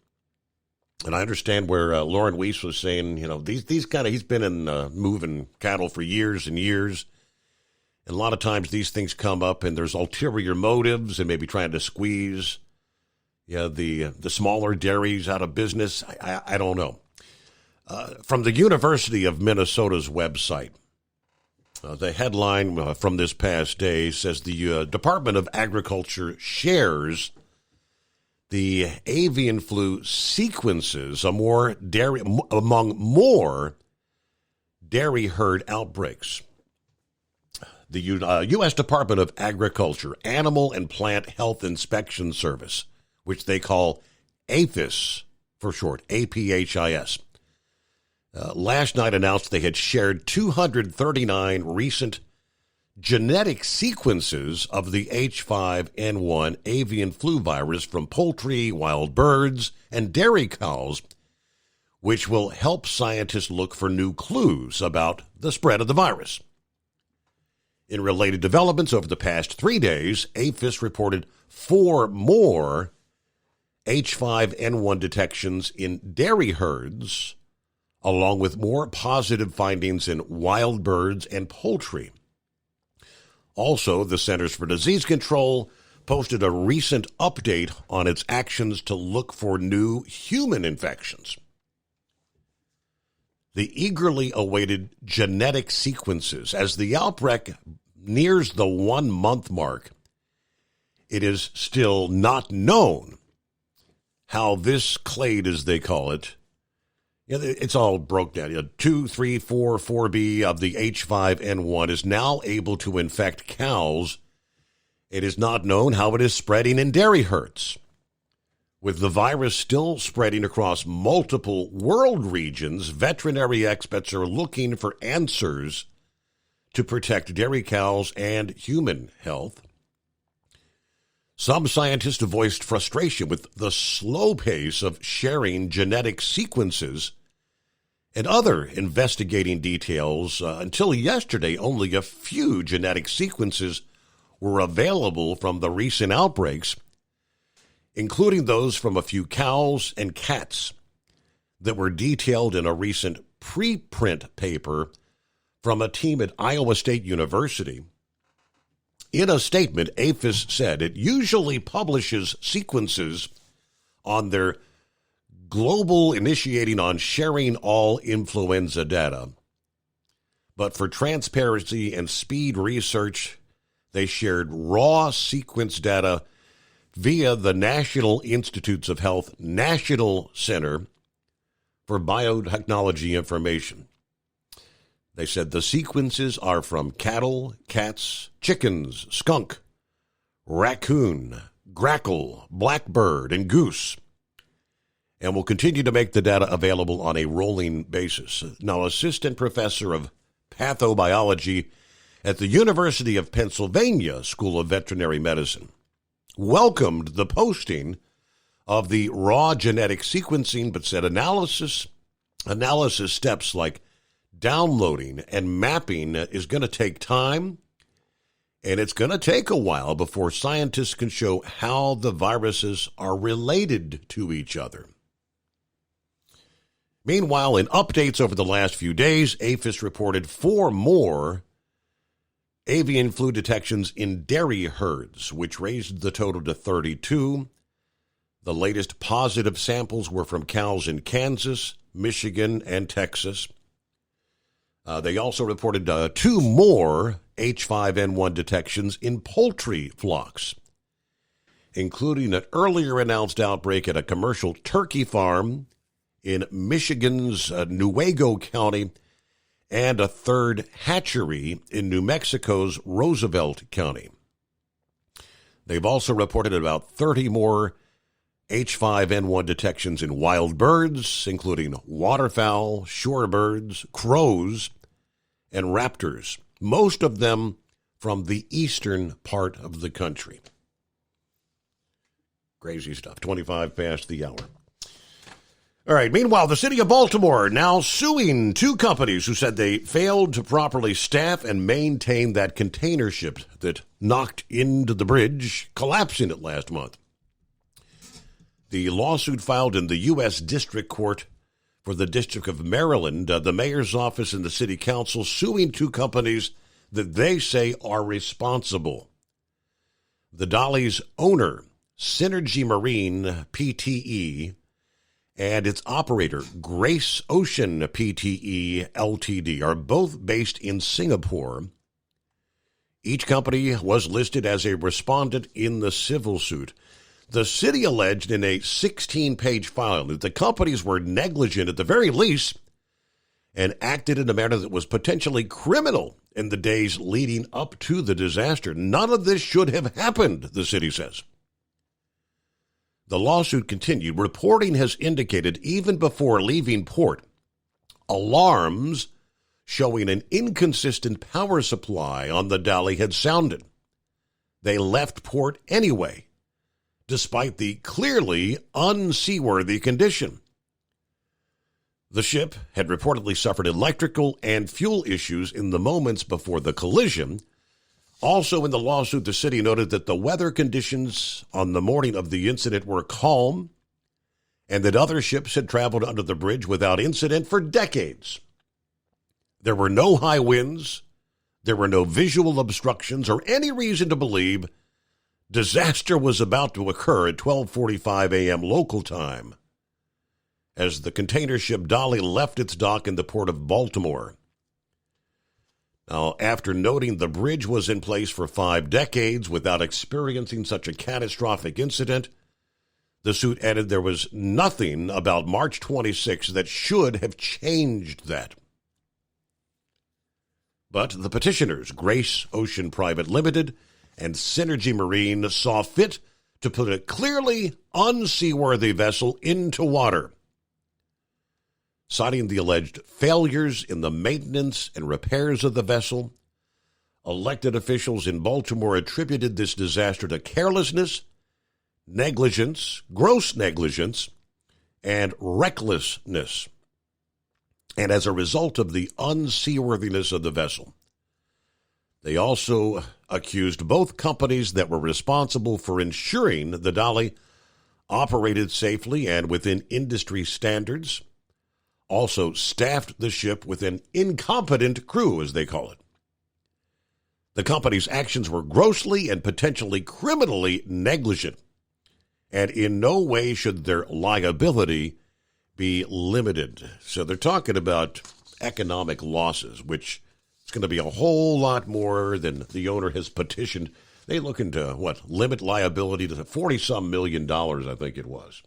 Speaker 10: And I understand where Lauren Weiss was saying, these kind of, he's been in moving cattle for years and years. And a lot of times these things come up and there's ulterior motives and maybe trying to squeeze the smaller dairies out of business. I don't know. From the University of Minnesota's website, the headline from this past day says the Department of Agriculture shares the avian flu sequences among more dairy herd outbreaks. The U.S. Department of Agriculture Animal and Plant Health Inspection Service, which they call APHIS for short, APHIS, last night announced they had shared 239 recent genetic sequences of the H5N1 avian flu virus from poultry, wild birds, and dairy cows, which will help scientists look for new clues about the spread of the virus. In related developments over the past 3 days, APHIS reported 4 more H5N1 detections in dairy herds, along with more positive findings in wild birds and poultry. Also, the Centers for Disease Control posted a recent update on its actions to look for new human infections. The eagerly awaited genetic sequences. As the outbreak nears the 1-month mark, it is still not known how this clade, as they call it, it's all broke down. 2, 3, 4, 4B of the H5N1 is now able to infect cows. It is not known how it is spreading in dairy herds. With the virus still spreading across multiple world regions, veterinary experts are looking for answers to protect dairy cows and human health. Some scientists have voiced frustration with the slow pace of sharing genetic sequences and other investigating details. Until yesterday, only a few genetic sequences were available from the recent outbreaks, including those from a few cows and cats that were detailed in a recent preprint paper from a team at Iowa State University. In a statement, APHIS said it usually publishes sequences on their global initiating on sharing all influenza data. But for transparency and speed research, they shared raw sequence data via the National Institutes of Health National Center for Biotechnology Information. They said the sequences are from cattle, cats, chickens, skunk, raccoon, grackle, blackbird, and goose, and will continue to make the data available on a rolling basis. Now, Assistant Professor of Pathobiology at the University of Pennsylvania School of Veterinary Medicine welcomed the posting of the raw genetic sequencing, but said analysis steps like downloading and mapping is going to take time, and it's going to take a while before scientists can show how the viruses are related to each other. Meanwhile, in updates over the last few days, APHIS reported 4 more avian flu detections in dairy herds, which raised the total to 32. The latest positive samples were from cows in Kansas, Michigan, and Texas. They also reported 2 more H5N1 detections in poultry flocks, including an earlier announced outbreak at a commercial turkey farm in Michigan's Newaygo County and a third hatchery in New Mexico's Roosevelt County. They've also reported about 30 more H5N1 detections in wild birds, including waterfowl, shorebirds, crows, and raptors, most of them from the eastern part of the country. Crazy stuff. 25 past the hour. All right. Meanwhile, the city of Baltimore now suing two companies who said they failed to properly staff and maintain that container ship that knocked into the bridge, collapsing it last month. The lawsuit filed in the U.S. District Court for the District of Maryland, the mayor's office and the city council suing two companies that they say are responsible. The Dolly's owner, Synergy Marine Pte. And its operator, Grace Ocean Pte. Ltd., are both based in Singapore. Each company was listed as a respondent in the civil suit. The city alleged in a 16-page filing that the companies were negligent at the very least and acted in a manner that was potentially criminal in the days leading up to the disaster. None of this should have happened, the city says. The lawsuit continued. Reporting has indicated even before leaving port, alarms showing an inconsistent power supply on the Dolly had sounded. They left port anyway, despite the clearly unseaworthy condition. The ship had reportedly suffered electrical and fuel issues in the moments before the collision. Also in the lawsuit, the city noted that the weather conditions on the morning of the incident were calm and that other ships had traveled under the bridge without incident for decades. There were no high winds, there were no visual obstructions or any reason to believe disaster was about to occur at 12:45 a.m. local time as the container ship Dolly left its dock in the port of Baltimore. Now, after noting the bridge was in place for 5 decades without experiencing such a catastrophic incident, the suit added there was nothing about March 26 that should have changed that. But the petitioners, Grace Ocean Private Limited and Synergy Marine, saw fit to put a clearly unseaworthy vessel into water, citing the alleged failures in the maintenance and repairs of the vessel. Elected officials in Baltimore attributed this disaster to carelessness, negligence, gross negligence, and recklessness, and as a result of the unseaworthiness of the vessel. They also accused both companies that were responsible for ensuring the Dolly operated safely and within industry standards, also staffed the ship with an incompetent crew, as they call it. The company's actions were grossly and potentially criminally negligent, and in no way should their liability be limited. So they're talking about economic losses, which is going to be a whole lot more than the owner has petitioned. They looking to, limit liability to $40-some million, I think it was.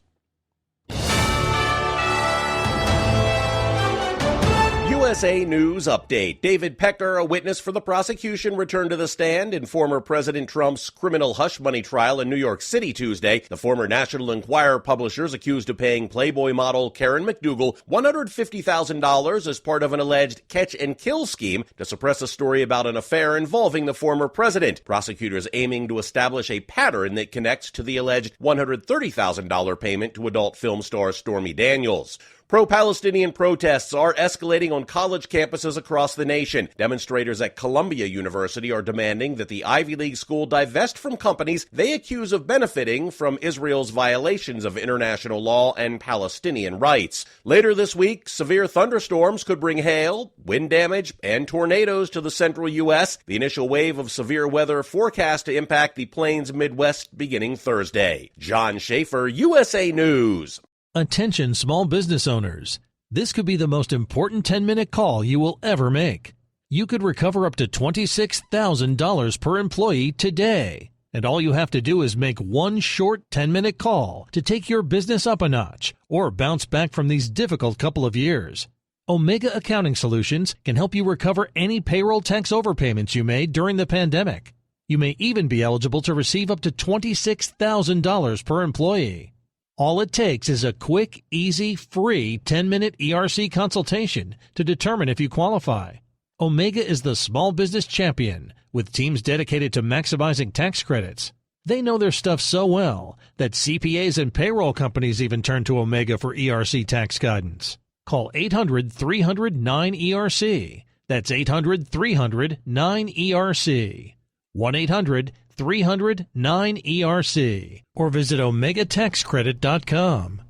Speaker 15: USA News Update. David Pecker, a witness for the prosecution, returned to the stand in former President Trump's criminal hush money trial in New York City Tuesday. The former National Enquirer publisher is accused of paying Playboy model Karen McDougal $150,000 as part of an alleged catch-and-kill scheme to suppress a story about an affair involving the former president. Prosecutors aiming to establish a pattern that connects to the alleged $130,000 payment to adult film star Stormy Daniels. Pro-Palestinian protests are escalating on college campuses across the nation. Demonstrators at Columbia University are demanding that the Ivy League school divest from companies they accuse of benefiting from Israel's violations of international law and Palestinian rights. Later this week, severe thunderstorms could bring hail, wind damage, and tornadoes to the central U.S. The initial wave of severe weather forecast to impact the Plains Midwest beginning Thursday. John Schaefer, USA News.
Speaker 14: Attention small business owners. This could be the most important 10-minute call you will ever make. You could recover up to $26,000 per employee today. And all you have to do is make one short 10-minute call to take your business up a notch or bounce back from these difficult couple of years. Omega Accounting Solutions can help you recover any payroll tax overpayments you made during the pandemic. You may even be eligible to receive up to $26,000 per employee. All it takes is a quick, easy, free 10-minute ERC consultation to determine if you qualify. Omega is the small business champion with teams dedicated to maximizing tax credits. They know their stuff so well that CPAs and payroll companies even turn to Omega for ERC tax guidance. Call 800-300-9ERC. That's 800-300-9ERC. 1-800-300-9ERC. Or visit OmegaTaxCredit.com.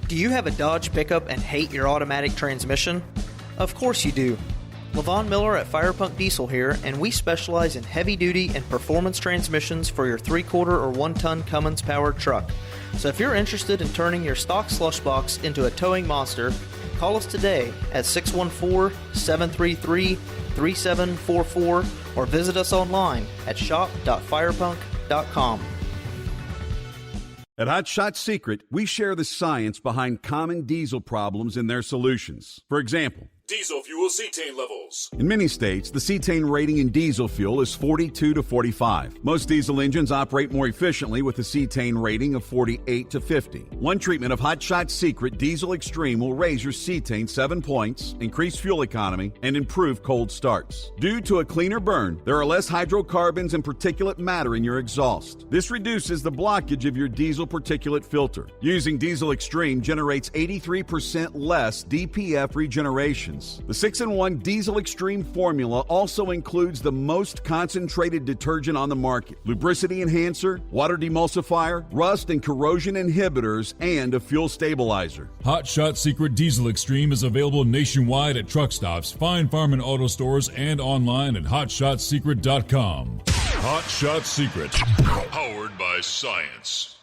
Speaker 20: Do you have a Dodge pickup and hate your automatic transmission? Of course you do. Levon Miller at Firepunk Diesel here, and we specialize in heavy-duty and performance transmissions for your 3-quarter or 1-ton Cummins-powered truck. So if you're interested in turning your stock slush box into a towing monster, call us today at 614-733-3744 or visit us online at shop.firepunk.com.
Speaker 11: At Hot Shot Secret, we share the science behind common diesel problems and their solutions. For example,
Speaker 9: Diesel fuel cetane levels.
Speaker 11: in many states, the cetane rating in diesel fuel is 42 to 45. Most diesel engines operate more efficiently with a cetane rating of 48 to 50. One treatment of Hot Shot Secret Diesel Extreme will raise your cetane 7 points, increase fuel economy, and improve cold starts. Due to a cleaner burn, there are less hydrocarbons and particulate matter in your exhaust. This reduces the blockage of your diesel particulate filter. Using Diesel Extreme generates 83% less DPF regeneration. The 6-in-1 Diesel Extreme formula also includes the most concentrated detergent on the market, lubricity enhancer, water demulsifier, rust and corrosion inhibitors, and a fuel stabilizer.
Speaker 9: Hot Shot Secret Diesel Extreme is available nationwide at truck stops, fine farm and auto stores, and online at hotshotsecret.com. Hot Shot Secret, powered by science.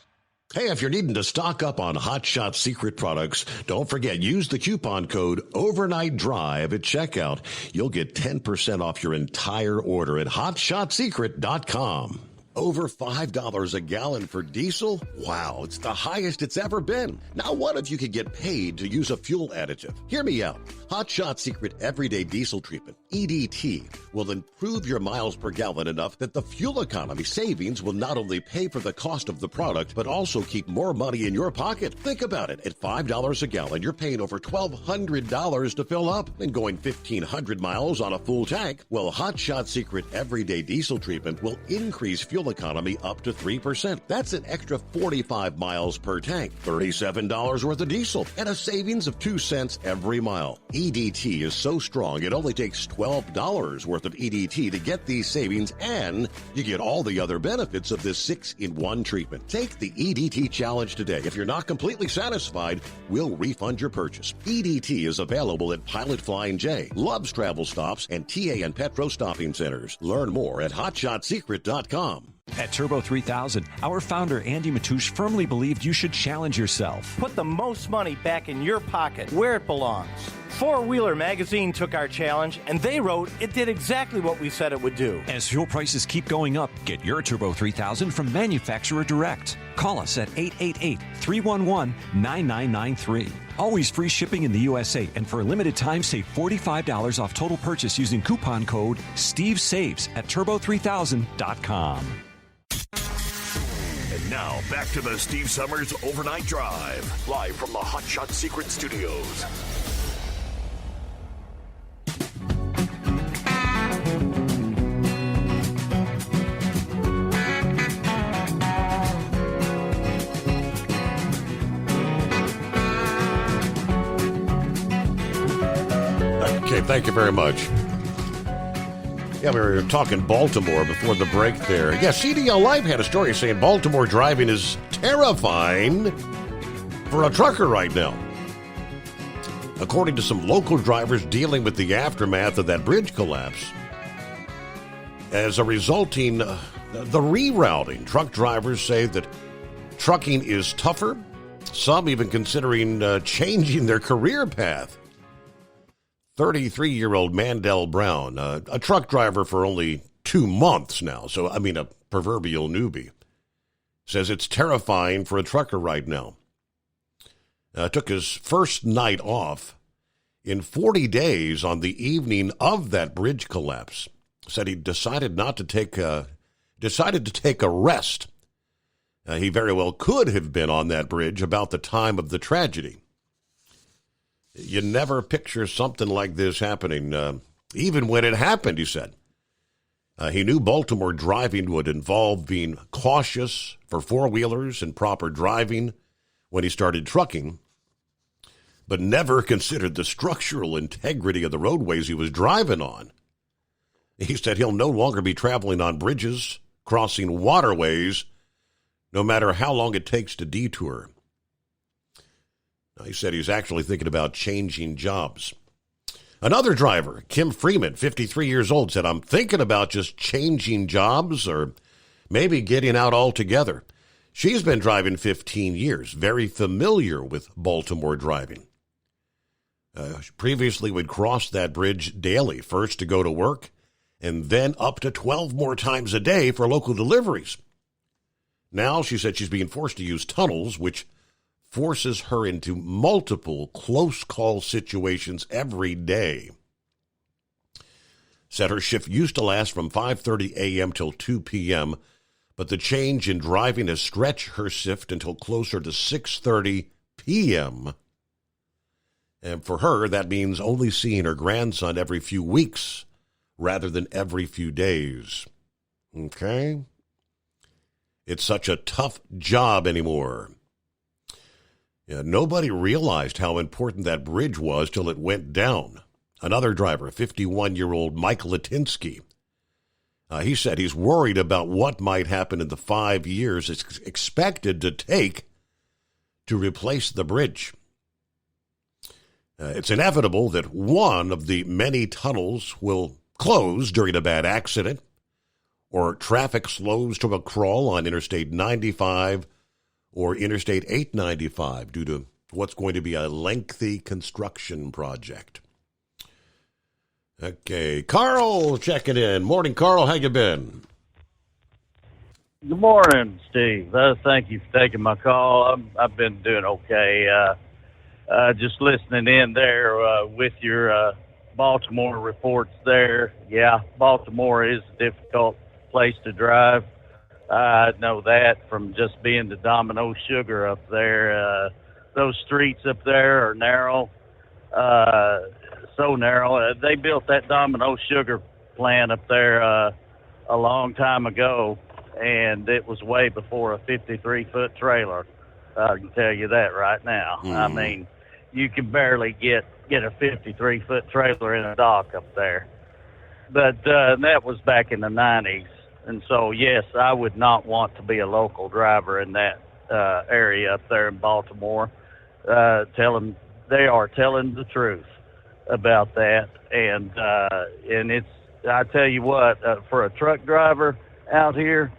Speaker 10: Hey, if you're needing to stock up on Hot Shot Secret products, don't forget, use the coupon code OVERNIGHTDRIVE at checkout. You'll get 10% off your entire order at hotshotsecret.com. Over $5 a gallon for diesel? Wow, it's the highest it's ever been. Now, what if you could get paid to use a fuel additive? Hear me out. Hot Shot Secret Everyday Diesel Treatment, EDT, will improve your miles per gallon enough that the fuel economy savings will not only pay for the cost of the product, but also keep more money in your pocket. Think about it. At $5 a gallon, you're paying over $1,200 to fill up and going 1,500 miles on a full tank. Well, Hot Shot Secret Everyday Diesel Treatment will increase fuel economy up to 3%. That's an extra 45 miles per tank, $37 worth of diesel, and a savings of 2 cents every mile. EDT is so strong, it only takes $12 worth of EDT to get these savings, and you get all the other benefits of this 6-in-1 treatment. Take the EDT challenge today. If you're not completely satisfied, we'll refund your purchase. EDT is available at Pilot Flying J, Love's Travel Stops, and TA and Petro Stopping Centers. Learn more at hotshotsecret.com.
Speaker 21: At Turbo 3000, our founder Andy Matouche firmly believed you should challenge yourself.
Speaker 22: Put the most money back in your pocket, where it belongs. Four Wheeler Magazine took our challenge, and they wrote it did exactly what we said it would do.
Speaker 21: As fuel prices keep going up, get your Turbo 3000 from manufacturer direct. Call us at 888-311-9993. Always free shipping in the USA, and for a limited time, save $45 off total purchase using coupon code STEVESAVES at turbo3000.com.
Speaker 13: And now, back to the Steve Summers Overnight Drive, live from the Hot Shot Secret Studios.
Speaker 10: Okay, thank you very much. Yeah, we were talking Baltimore before the break there. Yeah, CDL Live had a story saying Baltimore driving is terrifying for a trucker right now. According to some local drivers dealing with the aftermath of that bridge collapse, as a resulting, the rerouting, truck drivers say that trucking is tougher, some even considering changing their career path. 33-year-old Mandel Brown, a truck driver for only 2 months now, so I mean a proverbial newbie, says it's terrifying for a trucker right now. Took his first night off in 40 days on the evening of that bridge collapse. Said he decided to take a rest He very well could have been on that bridge about the time of the tragedy. You never picture something like this happening, even when it happened, he said. He knew Baltimore driving would involve being cautious for four-wheelers and proper driving when he started trucking, but never considered the structural integrity of the roadways he was driving on. He said he'll no longer be traveling on bridges, crossing waterways, no matter how long it takes to detour. He said he's actually thinking about changing jobs. Another driver, Kim Freeman, 53 years old, said, I'm thinking about just changing jobs or maybe getting out altogether. She's been driving 15 years, very familiar with Baltimore driving. Previously would cross that bridge daily, first to go to work, and then up to 12 more times a day for local deliveries. Now, she said she's being forced to use tunnels, which forces her into multiple close call situations every day. Said her shift used to last from 5:30 a.m. till 2 p.m., but the change in driving has stretched her shift until closer to 6:30 p.m., and for her, that means only seeing her grandson every few weeks rather than every few days. Okay? It's such a tough job anymore. Yeah, nobody realized how important that bridge was till it went down. Another driver, 51-year-old Michael Latinsky, he said he's worried about what might happen in the 5 years it's expected to take to replace the bridge. It's inevitable that one of the many tunnels will close during a bad accident, or traffic slows to a crawl on Interstate 95 or Interstate 895 due to what's going to be a lengthy construction project. Okay, Carl checking in. Morning, Carl. How you been?
Speaker 1: Good morning, Steve. Thank you for taking my call. I've been doing okay. Just listening in there with your Baltimore reports there. Yeah, Baltimore is a difficult place to drive. I know that from just being the Domino Sugar up there. Those streets up there are narrow, so narrow. They built that Domino Sugar plant up there a long time ago, and it was way before a 53-foot trailer. I can tell you that right now. Mm-hmm. I mean, you can barely get a 53-foot trailer in a dock up there. But that was back in the 90s. And so, yes, I would not want to be a local driver in that area up there in Baltimore. They are telling the truth about that. And it's, I tell you what, for a truck driver out here,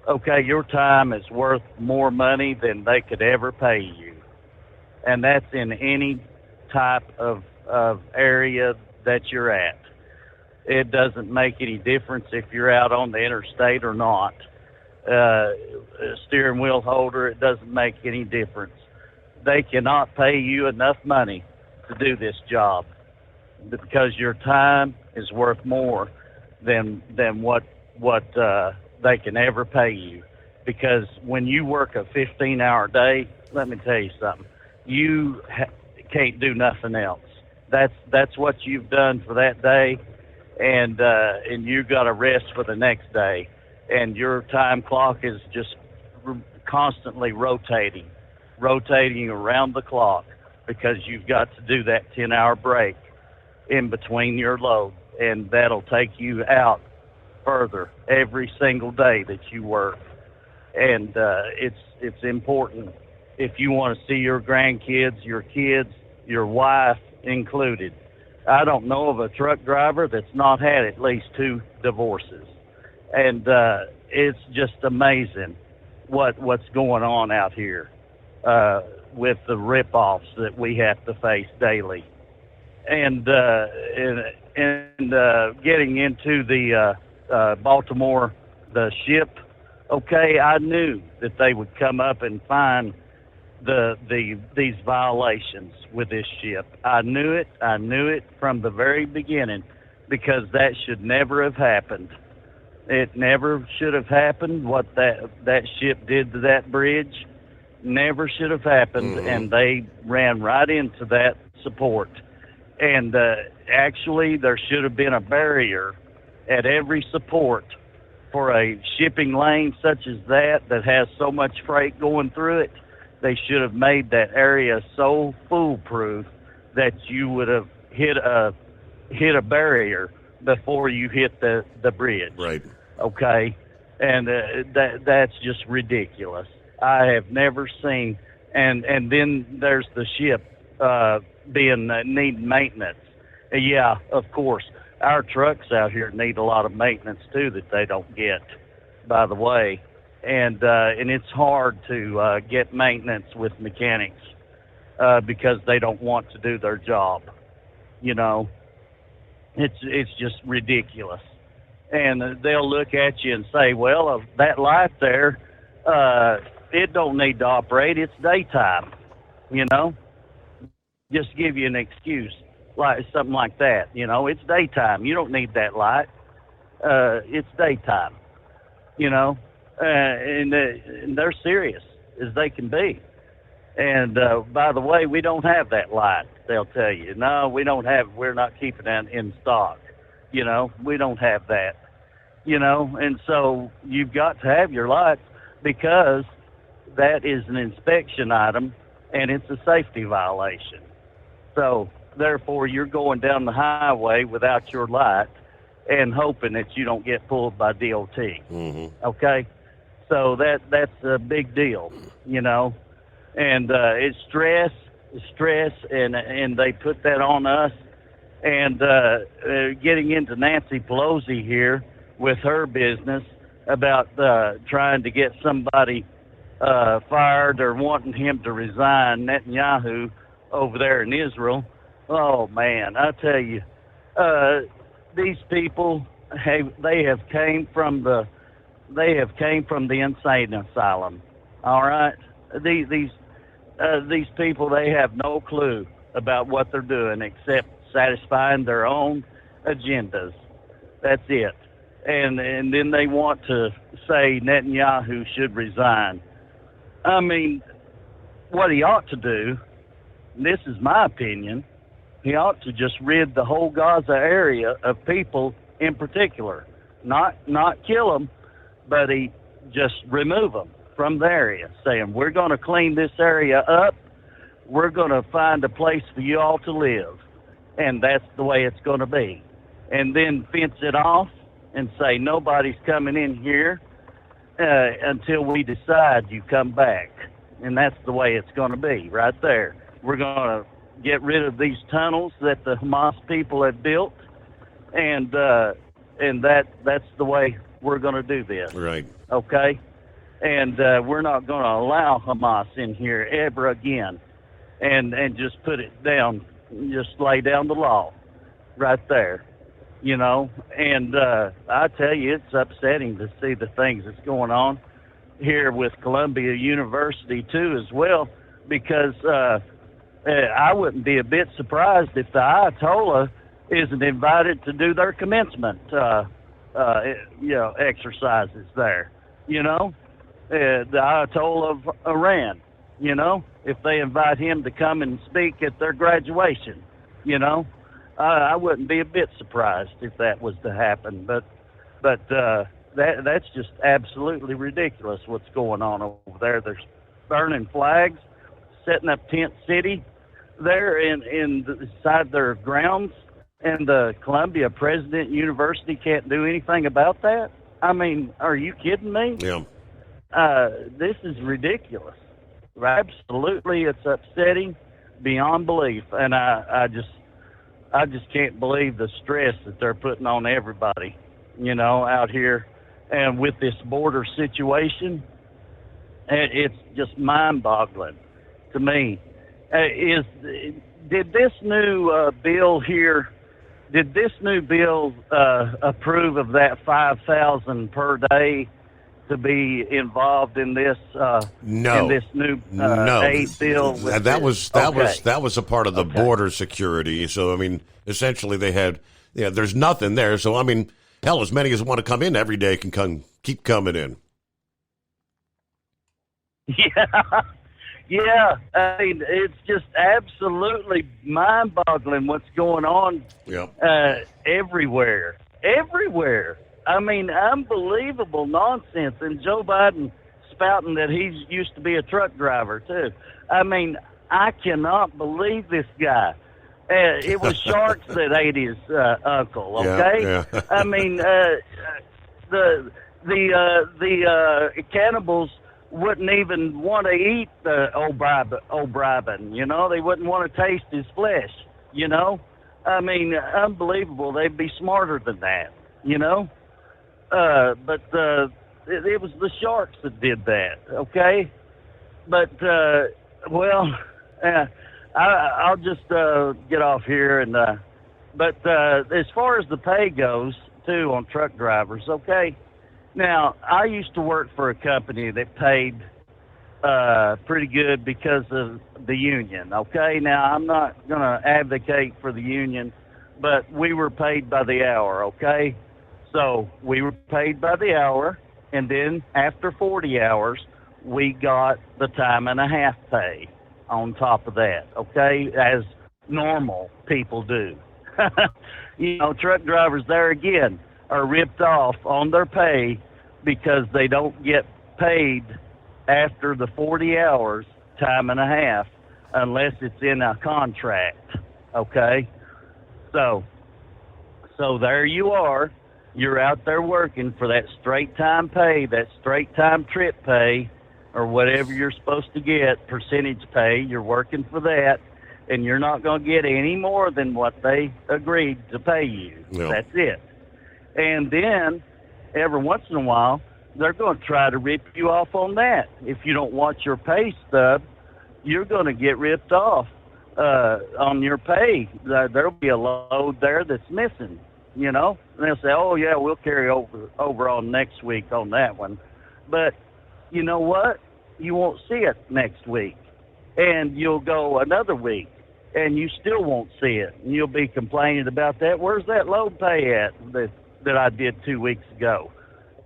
Speaker 1: okay, your time is worth more money than they could ever pay you. And that's in any type of area that you're at. It doesn't make any difference if you're out on the interstate or not. Steering wheel holder, it doesn't make any difference. They cannot pay you enough money to do this job because your time is worth more than what they can ever pay you. Because when you work a 15-hour day, let me tell you something, you can't do nothing else. That's what you've done for that day. And you got to rest for the next day, and your time clock is just constantly rotating around the clock because you've got to do that 10-hour break in between your load, and that'll take you out further every single day that you work. And it's important if you want to see your grandkids, your kids, your wife included. I don't know of a truck driver that's not had at least 2 divorces. And it's just amazing what's going on out here with the rip-offs that we have to face daily. And getting into the Baltimore, the ship, okay, I knew that they would come up and find these violations with this ship. I knew it from the very beginning because that should never have happened. It never should have happened. What that ship did to that bridge never should have happened, and they ran right into that support. And actually, there should have been a barrier at every support for a shipping lane such as that has so much freight going through it. They should have made that area so foolproof that you would have hit a barrier before you hit the bridge.
Speaker 10: Right.
Speaker 1: Okay, and that's just ridiculous. I have never seen, and then there's the ship needing maintenance. Yeah, of course, our trucks out here need a lot of maintenance too that they don't get, by the way, and it's hard to get maintenance with mechanics because they don't want to do their job. You know, it's just ridiculous. And they'll look at you and say, well, that light there, it don't need to operate. It's daytime, you know. Just give you an excuse, like something like that. You know, it's daytime. You don't need that light. It's daytime, you know. And they're serious as they can be. And by the way, we don't have that light. They'll tell you, no, we don't have. We're not keeping that in stock. You know, we don't have that, you know, and so you've got to have your lights because that is an inspection item and it's a safety violation. So therefore, you're going down the highway without your light and hoping that you don't get pulled by DOT. Okay? So that's a big deal, you know, and it's stress, and they put that on us. And getting into Nancy Pelosi here with her business about trying to get somebody fired or wanting him to resign, Netanyahu over there in Israel. Oh man, I tell you, these people they have came from the insane asylum. All right, these people, they have no clue about what they're doing except satisfying their own agendas. That's it. And then they want to say Netanyahu should resign. I mean, what he ought to do, and this is my opinion, he ought to just rid the whole Gaza area of people in particular. Not kill them, but he just remove them from the area, saying, we're going to clean this area up. We're going to find a place for you all to live. And that's the way it's going to be. And then fence it off and say nobody's coming in here until we decide you come back. And that's the way it's going to be right there. We're going to get rid of these tunnels that the Hamas people have built, and that's the way we're going to do this.
Speaker 10: Right.
Speaker 1: Okay? And we're not going to allow Hamas in here ever again and just put it down. Just lay down the law right there, you know. And I tell you, it's upsetting to see the things that's going on here with Columbia University, too, as well, because I wouldn't be a bit surprised if the Ayatollah isn't invited to do their commencement, exercises there, you know. The Ayatollah of Iran, you know, if they invite him to come and speak at their graduation, you know, I wouldn't be a bit surprised if that was to happen. But that's just absolutely ridiculous what's going on over there. There's burning flags, setting up tent city there inside their grounds, and the Columbia President University can't do anything about that? I mean, are you kidding me?
Speaker 10: Yeah.
Speaker 1: This is ridiculous. Absolutely, it's upsetting beyond belief, and I just can't believe the stress that they're putting on everybody, you know, out here, and with this border situation, it's just mind-boggling to me. Did this new bill here? Did this new bill approve of that 5,000 per day to be involved in this?
Speaker 10: No.
Speaker 1: In this new aid bill.
Speaker 10: That was a part of the border security. So I mean, essentially they had there's nothing there. So I mean, Hell, as many as want to come in every day can keep coming in.
Speaker 1: Yeah. I mean, it's just absolutely mind-boggling what's going on everywhere. Everywhere. I mean, unbelievable nonsense. And Joe Biden spouting that he used to be a truck driver, too. I mean, I cannot believe this guy. It was sharks that ate his uncle, okay?
Speaker 10: Yeah.
Speaker 1: I mean, the cannibals wouldn't even want to eat O'Brien, you know? They wouldn't want to taste his flesh, you know? I mean, unbelievable. They'd be smarter than that, you know? But it was the sharks that did that, okay? But, I'll just get off here. But as far as the pay goes, too, on truck drivers, okay? Now, I used to work for a company that paid pretty good because of the union, okay? Now, I'm not going to advocate for the union, but we were paid by the hour, okay? So we were paid by the hour, and then after 40 hours, we got the time and a half pay on top of that, okay, as normal people do. You know, truck drivers there again are ripped off on their pay because they don't get paid after the 40 hours, time and a half, unless it's in a contract, okay? So there you are. You're out there working for that straight time pay, that straight time trip pay, or whatever you're supposed to get, percentage pay. You're working for that, and you're not going to get any more than what they agreed to pay you.
Speaker 10: No.
Speaker 1: That's it. And then, every once in a while, they're going to try to rip you off on that. If you don't watch your pay stub, you're going to get ripped off on your pay. There'll be a load there that's missing, you know. And they'll say, oh, yeah, we'll carry over on next week on that one. But you know what? You won't see it next week. And you'll go another week, and you still won't see it. And you'll be complaining about that. Where's that load pay at that I did 2 weeks ago?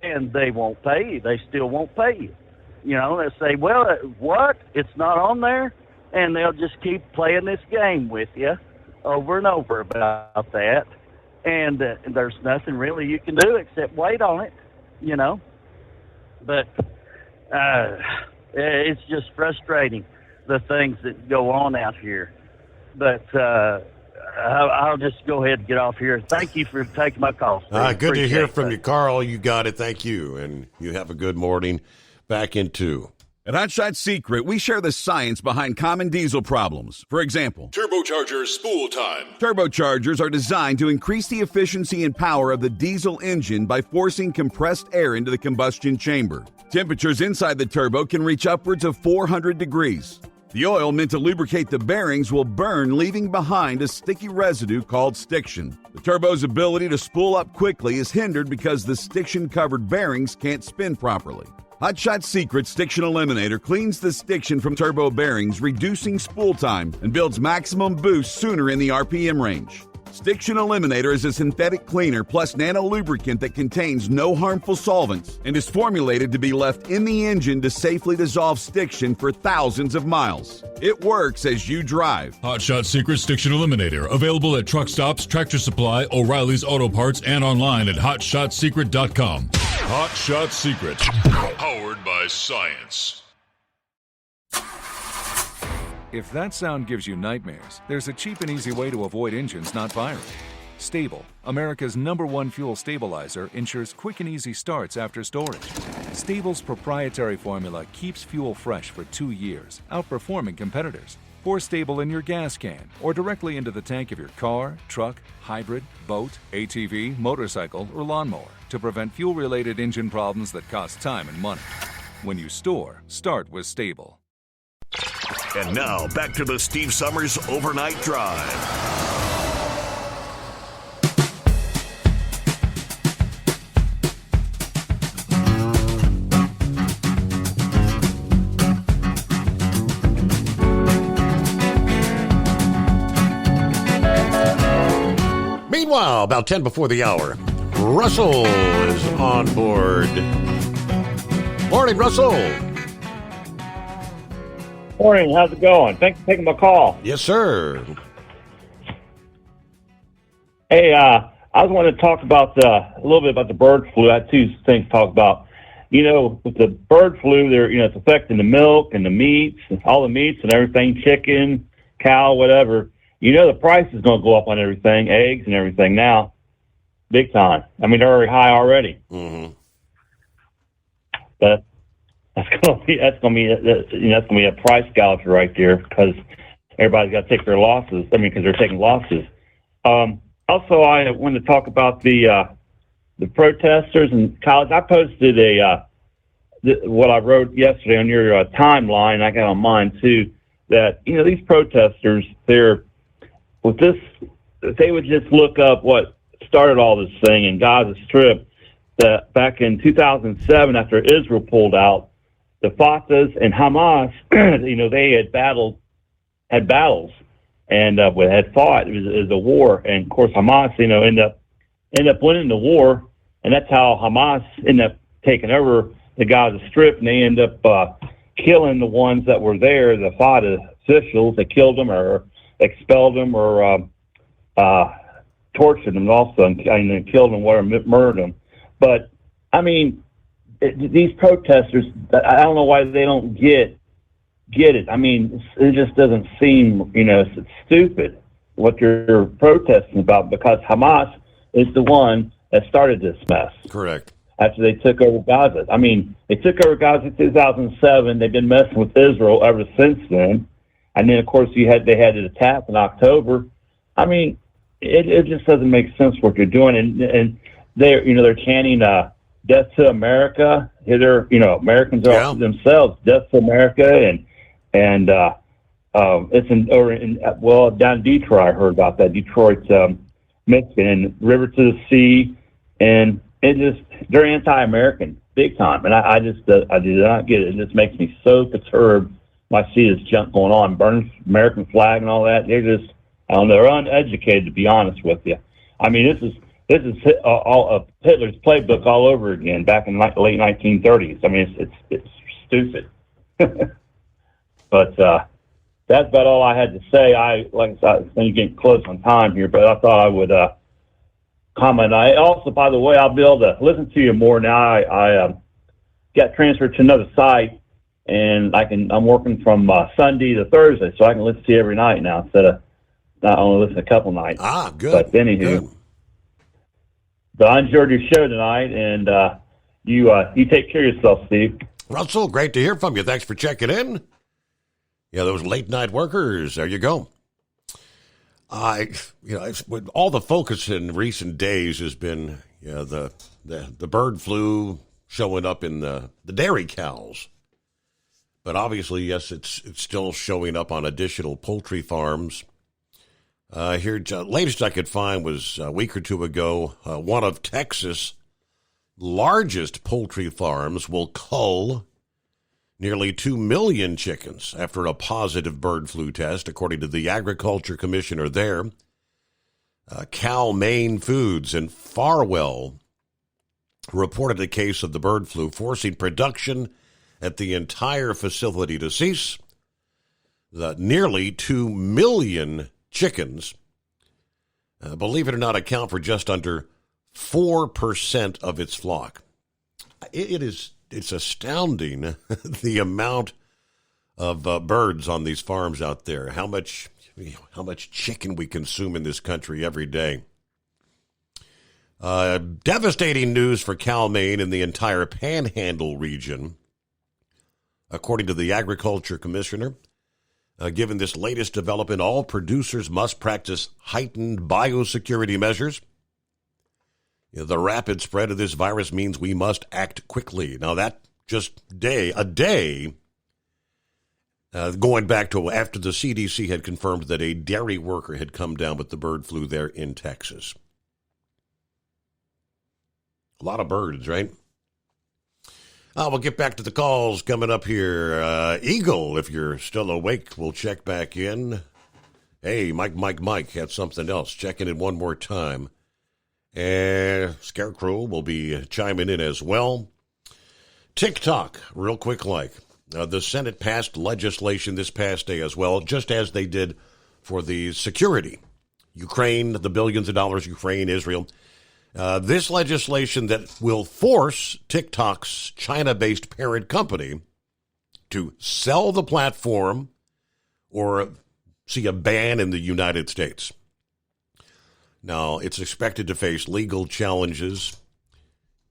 Speaker 1: And they won't pay you. They still won't pay you. You know, they'll say, well, what? It's not on there? And they'll just keep playing this game with you over and over about that. And there's nothing really you can do except wait on it, you know. But it's just frustrating, the things that go on out here. But I'll just go ahead and get off here. Thank you for taking my call.
Speaker 10: Good to hear from you, Carl. You got it. Thank you. And you have a good morning. Back in 2.
Speaker 11: At Hot Shot Secret, we share the science behind common diesel problems. For example,
Speaker 9: turbocharger spool time.
Speaker 11: Turbochargers are designed to increase the efficiency and power of the diesel engine by forcing compressed air into the combustion chamber. Temperatures inside the turbo can reach upwards of 400 degrees. The oil meant to lubricate the bearings will burn, leaving behind a sticky residue called stiction. The turbo's ability to spool up quickly is hindered because the stiction-covered bearings can't spin properly. Hot Shot Secret Stiction Eliminator cleans the stiction from turbo bearings, reducing spool time, and builds maximum boost sooner in the RPM range. Stiction Eliminator is a synthetic cleaner plus nano lubricant that contains no harmful solvents and is formulated to be left in the engine to safely dissolve stiction for thousands of miles. It works as you drive.
Speaker 9: Hot Shot Secret Stiction Eliminator, available at truck stops, Tractor Supply, O'Reilly's Auto Parts, and online at hotshotsecret.com. Hot Shot Secret, powered by science.
Speaker 2: If that sound gives you nightmares, there's a cheap and easy way to avoid engines not firing. Stable, America's #1 fuel stabilizer, ensures quick and easy starts after storage. Stable's proprietary formula keeps fuel fresh for 2 years, outperforming competitors. Pour Stable in your gas can or directly into the tank of your car, truck, hybrid, boat, ATV, motorcycle, or lawnmower to prevent fuel-related engine problems that cost time and money. When you store, start with Stable.
Speaker 13: And now, back to the Steve Summers Overnight Drive.
Speaker 10: Meanwhile, about 10 before the hour, Russell is on board. Morning, Russell.
Speaker 4: Morning. How's it going? Thanks for taking my call.
Speaker 10: Yes, sir.
Speaker 4: Hey, I was wanting to talk about a little bit about the bird flu. I had two things to talk about. You know, with the bird flu, it's affecting the milk and the meats, and all the meats and everything, chicken, cow, whatever. You know, the price is going to go up on everything, eggs and everything now, big time. I mean, they're already high already.
Speaker 10: Mm-hmm.
Speaker 4: But that's going to be a price gouge right there because everybody's got to take their losses. I mean, because they're taking losses. Also, I wanted to talk about the protesters in college. I posted what I wrote yesterday on your timeline. I got on mine too. That these protesters, if they would just look up what started all this thing in Gaza Strip. That back in 2007, after Israel pulled out, the Fatahs and Hamas, they had battles and had fought. It was a war, and of course Hamas, ended up winning the war, and that's how Hamas ended up taking over the Gaza Strip, and they ended up killing the ones that were there, the Fatah officials. They killed them or expelled them or tortured them also, and killed them or murdered them. But I mean, these protesters, I don't know why they don't get it. I mean, it just doesn't seem, it's stupid what you're protesting about, because Hamas is the one that started this mess.
Speaker 10: Correct.
Speaker 4: After they took over Gaza. I mean, they took over Gaza in 2007. They've been messing with Israel ever since then. And then, of course, they had an attack in October. I mean, it just doesn't make sense what you're doing. And they're chanting "Death to America." They're, Americans are themselves, "Death to America," and it's down in Detroit. I heard about that. Detroit, Michigan, and River to the Sea, and they're anti-American big time. And I do not get it. It just makes me so perturbed when I see this junk going on, burning American flag and all that. They're just, they're uneducated, to be honest with you. I mean, this is all of Hitler's playbook all over again back in the late 1930s. I mean, it's stupid. But that's about all I had to say. Like I said, you're getting close on time here, but I thought I would comment. I also, by the way, I'll be able to listen to you more now. I got transferred to another site, and I'm working from Sunday to Thursday, so I can listen to you every night now instead of not only listen a couple nights.
Speaker 10: Ah, good.
Speaker 4: But anywho. Good. But I enjoyed your show tonight, and you take care of yourself, Steve.
Speaker 10: Russell, great to hear from you. Thanks for checking in. Yeah, those late night workers. There you go. All the focus in recent days has been the bird flu showing up in the dairy cows. But obviously, yes, it's still showing up on additional poultry farms. Latest I could find was a week or two ago, one of Texas' largest poultry farms will cull nearly 2 million chickens after a positive bird flu test, according to the agriculture commissioner there. Cal-Maine Foods in Farwell reported a case of the bird flu, forcing production at the entire facility to cease. Nearly 2 million chickens, believe it or not, account for just under 4% of its flock. It's astounding the amount of birds on these farms out there. How much chicken we consume in this country every day. Devastating news for Cal-Maine and the entire Panhandle region, according to the agriculture commissioner. Given this latest development, all producers must practice heightened biosecurity measures. The rapid spread of this virus means we must act quickly. Now, that just a day, going back to after the CDC had confirmed that a dairy worker had come down with the bird flu there in Texas. A lot of birds, right? We'll get back to the calls coming up here. Eagle, if you're still awake, we'll check back in. Hey, Mike had something else. Checking in one more time. And Scarecrow will be chiming in as well. TikTok, real quick like. The Senate passed legislation this past day as well, just as they did for the security. Ukraine, the billions of dollars, Ukraine, Israel. This legislation that will force TikTok's China-based parent company to sell the platform or see a ban in the United States. Now, it's expected to face legal challenges.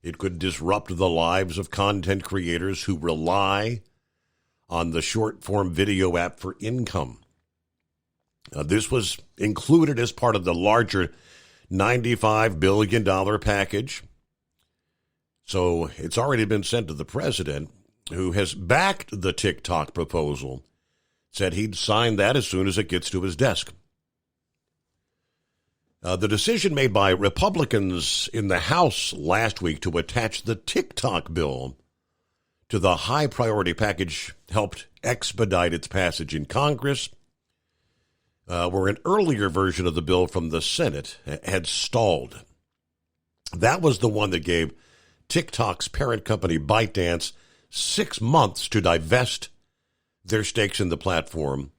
Speaker 10: It could disrupt the lives of content creators who rely on the short-form video app for income. This was included as part of the larger $95 billion package. So it's already been sent to the president, who has backed the TikTok proposal, said he'd sign that as soon as it gets to his desk. The decision made by Republicans in the House last week to attach the TikTok bill to the high-priority package helped expedite its passage in Congress, where an earlier version of the bill from the Senate had stalled. That was the one that gave TikTok's parent company ByteDance 6 months to divest their stakes in the platform.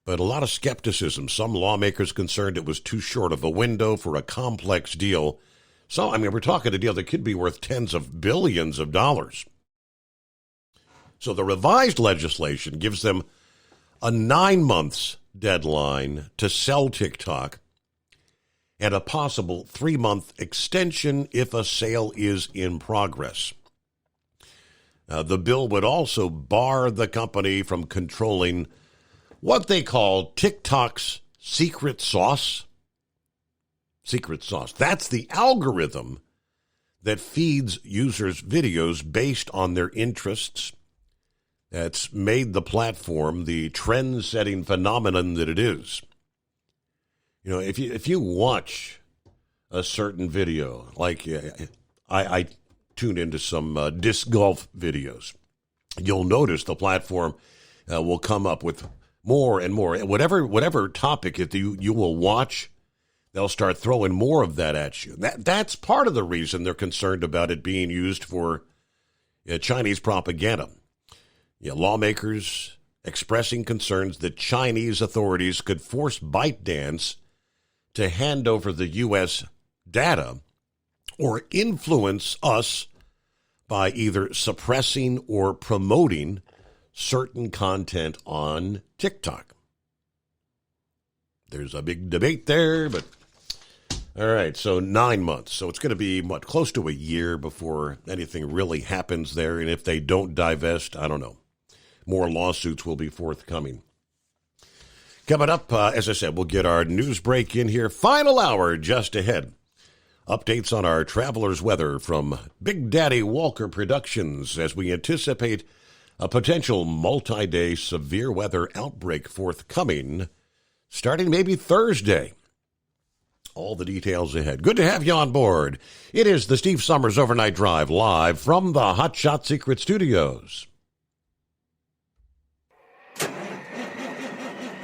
Speaker 10: But a lot of skepticism. Some lawmakers concerned it was too short of a window for a complex deal. So, we're talking a deal that could be worth tens of billions of dollars. So the revised legislation gives them a 9 months deadline to sell TikTok and a possible 3-month extension if a sale is in progress. The bill would also bar the company from controlling what they call TikTok's secret sauce. Secret sauce. That's the algorithm that feeds users videos based on their interests. That's made the platform the trend-setting phenomenon that it is. If you watch a certain video, like I tune into some disc golf videos, you'll notice the platform will come up with more and more. Whatever topic you will watch, they'll start throwing more of that at you. That's part of the reason they're concerned about it being used for Chinese propaganda. Lawmakers expressing concerns that Chinese authorities could force ByteDance to hand over the U.S. data or influence us by either suppressing or promoting certain content on TikTok. There's a big debate there, but all right, so 9 months. So it's going to be, close to a year before anything really happens there. And if they don't divest, I don't know. More lawsuits will be forthcoming. Coming up, as I said, we'll get our news break in here. Final hour just ahead. Updates on our traveler's weather from Big Daddy Walker Productions as we anticipate a potential multi-day severe weather outbreak forthcoming starting maybe Thursday. All the details ahead. Good to have you on board. It is the Steve Summers Overnight Drive live from the Hot Shot Secret Studios.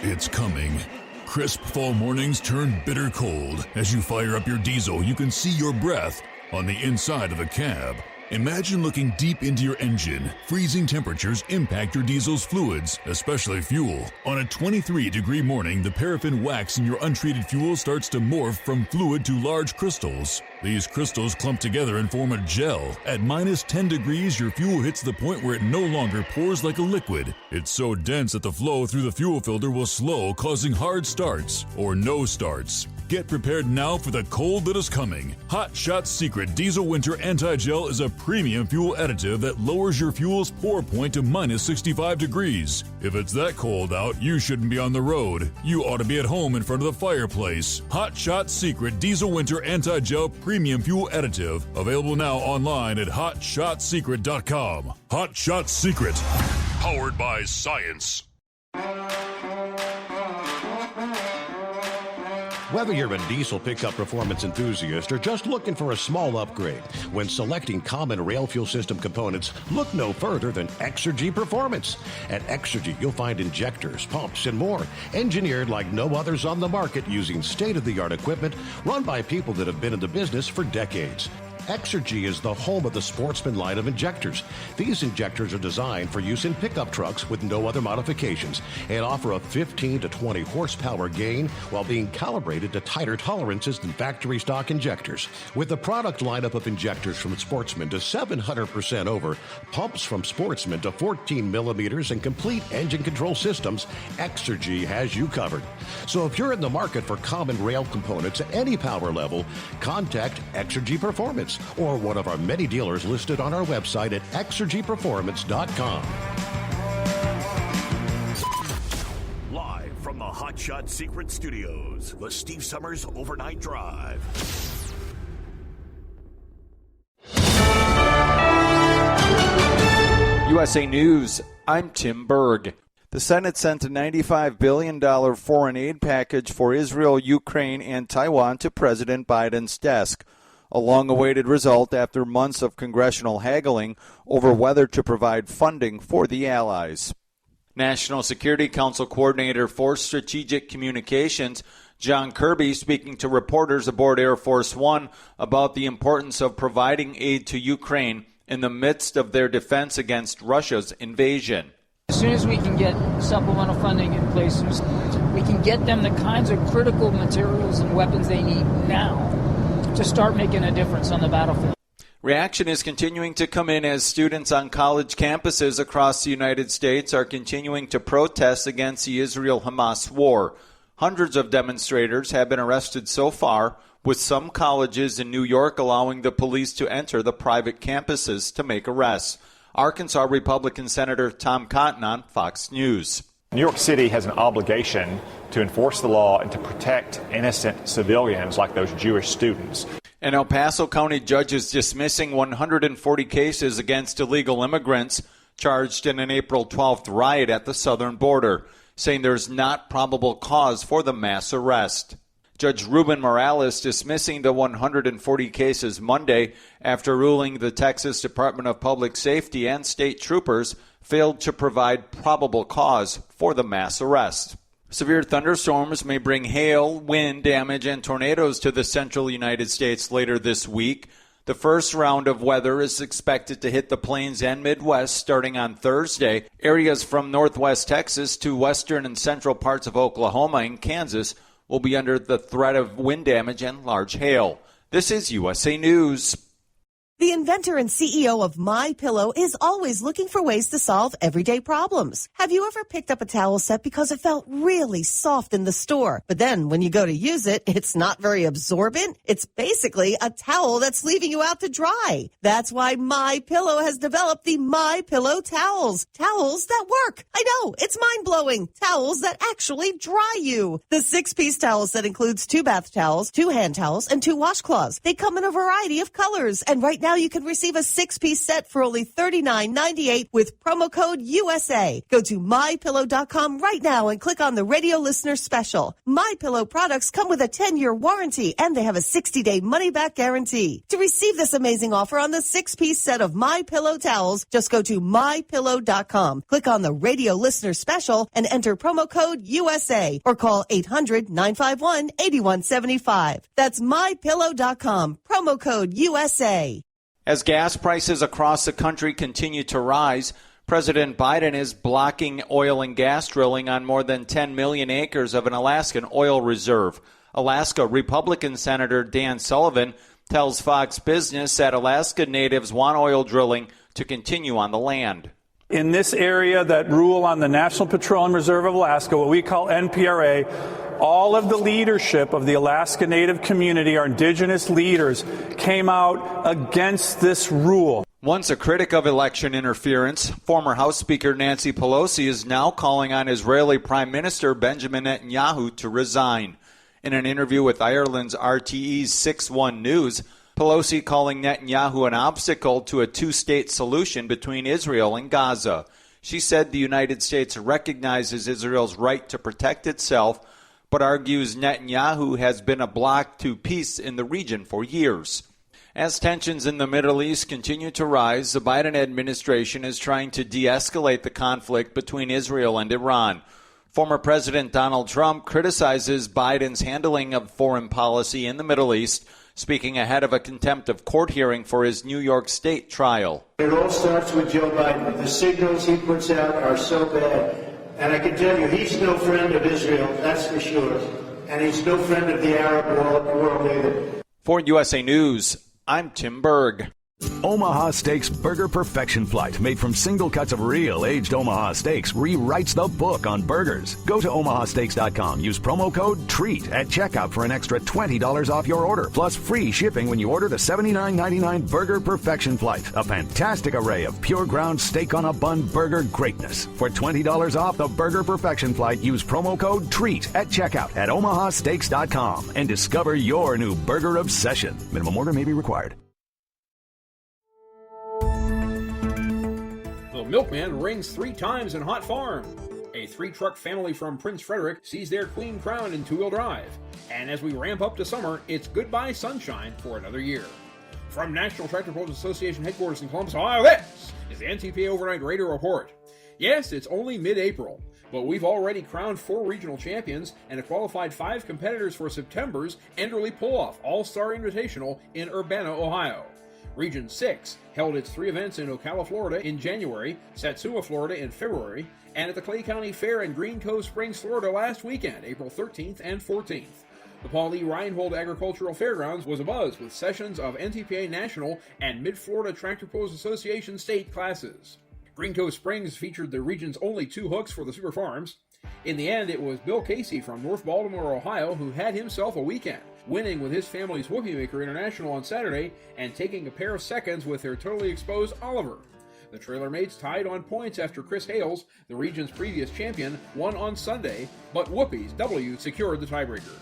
Speaker 9: It's coming. Crisp fall mornings turn bitter cold. As you fire up your diesel, you can see your breath on the inside of the cab. Imagine looking deep into your engine. Freezing temperatures impact your diesel's fluids, especially fuel. On a 23-degree morning, the paraffin wax in your untreated fuel starts to morph from fluid to large crystals. These crystals clump together and form a gel. At minus 10 degrees, your fuel hits the point where it no longer pours like a liquid. It's so dense that the flow through the fuel filter will slow, causing hard starts or no starts. Get prepared now for the cold that is coming. Hot Shot Secret Diesel Winter Anti-Gel is a premium fuel additive that lowers your fuel's pour point to minus 65 degrees. If it's that cold out, you shouldn't be on the road. You ought to be at home in front of the fireplace. Hot Shot Secret Diesel Winter Anti-Gel Premium Fuel Additive. Available now online at HotShotSecret.com. Hot Shot Secret. Powered by science.
Speaker 10: Whether you're a diesel pickup performance enthusiast or just looking for a small upgrade, when selecting common rail fuel system components, look no further than Exergy Performance. At Exergy, you'll find injectors, pumps, and more, engineered like no others on the market using state-of-the-art equipment run by people that have been in the business for decades. Exergy is the home of the Sportsman line of injectors. These injectors are designed for use in pickup trucks with no other modifications and offer a 15 to 20 horsepower gain while being calibrated to tighter tolerances than factory stock injectors. With a product lineup of injectors from Sportsman to 700% over, pumps from Sportsman to 14 millimeters, and complete engine control systems, Exergy has you covered. So if you're in the market for common rail components at any power level, contact Exergy Performance or one of our many dealers listed on our website at exergyperformance.com.
Speaker 13: Live from the Hot Shot Secret Studios, the Steve Summers Overnight Drive.
Speaker 16: USA News, I'm Tim Berg. The Senate sent a $95 billion foreign aid package for Israel, Ukraine, and Taiwan to President Biden's desk, a long-awaited result after months of congressional haggling over whether to provide funding for the allies. National Security Council Coordinator for Strategic Communications John Kirby speaking to reporters aboard Air Force One about the importance of providing aid to Ukraine in the midst of their defense against Russia's invasion.
Speaker 5: As soon as we can get supplemental funding in place, we can get them the kinds of critical materials and weapons they need now to start making a difference on the battlefield.
Speaker 16: Reaction is continuing to come in as students on college campuses across the United States are continuing to protest against the Israel-Hamas war. Hundreds of demonstrators have been arrested so far, with some colleges in New York allowing the police to enter the private campuses to make arrests. Arkansas Republican Senator Tom Cotton on Fox News.
Speaker 12: New York City has an obligation to enforce the law and to protect innocent civilians like those Jewish students.
Speaker 16: An El Paso County judge is dismissing 140 cases against illegal immigrants charged in an April 12th riot at the southern border, saying there's not probable cause for the mass arrest. Judge Ruben Morales dismissing the 140 cases Monday after ruling the Texas Department of Public Safety and state troopers failed to provide probable cause for the mass arrest. Severe thunderstorms may bring hail, wind damage, and tornadoes to the central United States later this week. The first round of weather is expected to hit the plains and Midwest starting on Thursday. Areas from northwest Texas to western and central parts of Oklahoma and Kansas will be under the threat of wind damage and large hail. This is USA News.
Speaker 23: The inventor and CEO of MyPillow is always looking for ways to solve everyday problems. Have you ever picked up a towel set because it felt really soft in the store, but then when you go to use it, it's not very absorbent? It's basically a towel that's leaving you out to dry. That's why MyPillow has developed the MyPillow towels. Towels that work. I know, it's mind-blowing. Towels that actually dry you. The 6-piece towel set includes 2 bath towels, 2 hand towels, and 2 washcloths. They come in a variety of colors, and right now you can receive a 6-piece set for only $39.98 with promo code USA. Go to MyPillow.com right now and click on the radio listener special. MyPillow products come with a 10-year warranty and they have a 60-day money-back guarantee. To receive this amazing offer on the 6-piece set of MyPillow towels, just go to MyPillow.com. Click on the radio listener special and enter promo code USA or call 800-951-8175. That's MyPillow.com. Promo code USA.
Speaker 16: As gas prices across the country continue to rise, President Biden is blocking oil and gas drilling on more than 10 million acres of an Alaskan oil reserve. Alaska Republican Senator Dan Sullivan tells Fox Business that Alaska natives want oil drilling to continue on the land.
Speaker 18: In this area that rule on the National Petroleum Reserve of Alaska, what we call NPRA, all of the leadership of the Alaska Native community, our indigenous leaders, came out against this rule.
Speaker 16: Once a critic of election interference, former House Speaker Nancy Pelosi is now calling on Israeli Prime Minister Benjamin Netanyahu to resign. In an interview with Ireland's RTE's 6-1 News, Pelosi calling Netanyahu an obstacle to a 2-state solution between Israel and Gaza. She said the United States recognizes Israel's right to protect itself, but argues Netanyahu has been a block to peace in the region for years. As tensions in the Middle East continue to rise, the Biden administration is trying to de-escalate the conflict between Israel and Iran. Former President Donald Trump criticizes Biden's handling of foreign policy in the Middle East, speaking ahead of a contempt of court hearing for his New York State trial.
Speaker 7: It all starts with Joe Biden. The signals he puts out are so bad. And I can tell you, he's no friend of Israel, that's for sure. And he's no friend of the Arab world either.
Speaker 16: For USA News, I'm Tim Berg.
Speaker 3: Omaha Steaks Burger Perfection Flight, made from single cuts of real aged Omaha steaks, rewrites the book on burgers. Go to omahasteaks.com. Use promo code TREAT at checkout for an extra $20 off your order, plus free shipping when you order the $79.99 Burger Perfection Flight. A fantastic array of pure ground steak on a bun burger greatness. For $20 off the Burger Perfection Flight, use promo code TREAT at checkout at omahasteaks.com and discover your new burger obsession. Minimum order may be required.
Speaker 8: The milkman rings 3 times in Hot Farm. A 3-truck family from Prince Frederick sees their queen crowned in 2-wheel drive. And as we ramp up to summer, it's goodbye sunshine for another year. From National Tractor Pros Association headquarters in Columbus, Ohio, this is the NTPA Overnight Radio Report. Yes, it's only mid-April, but we've already crowned 4 regional champions and have qualified 5 competitors for September's Enderley Pull-Off All-Star Invitational in Urbana, Ohio. Region 6 held its 3 events in Ocala, Florida in January, Satsuma, Florida in February, and at the Clay County Fair in Green Cove Springs, Florida last weekend, April 13th and 14th. The Paul E. Reinhold Agricultural Fairgrounds was abuzz with sessions of NTPA National and Mid-Florida Tractor Pros Association state classes. Green Cove Springs featured the region's only 2 hooks for the Super Farms. In the end, it was Bill Casey from North Baltimore, Ohio, who had himself a weekend, winning with his family's Whoopie Maker International on Saturday and taking a pair of seconds with their totally exposed Oliver. The Trailer Mates tied on points after Chris Hales, the region's previous champion, won on Sunday, but Whoopie's W secured the tiebreaker.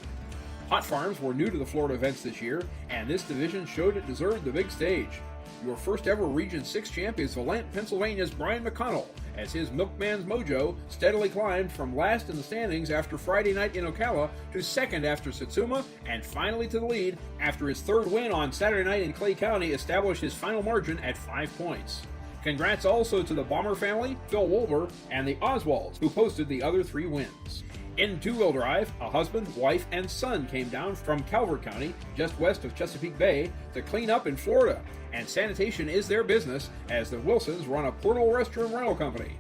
Speaker 8: Hot Farms were new to the Florida events this year, and this division showed it deserved the big stage. Your first ever Region 6 champion is Valent, Pennsylvania's Brian McConnell, as his Milkman's mojo steadily climbed from last in the standings after Friday night in Ocala to second after Satsuma, and finally to the lead after his 3rd win on Saturday night in Clay County established his final margin at 5 points. Congrats also to the Bomber family, Phil Wolber, and the Oswalds, who posted the other 3 wins. In 2-wheel drive, a husband, wife, and son came down from Calvert County, just west of Chesapeake Bay, to clean up in Florida, and sanitation is their business as the Wilsons run a portable restroom rental company.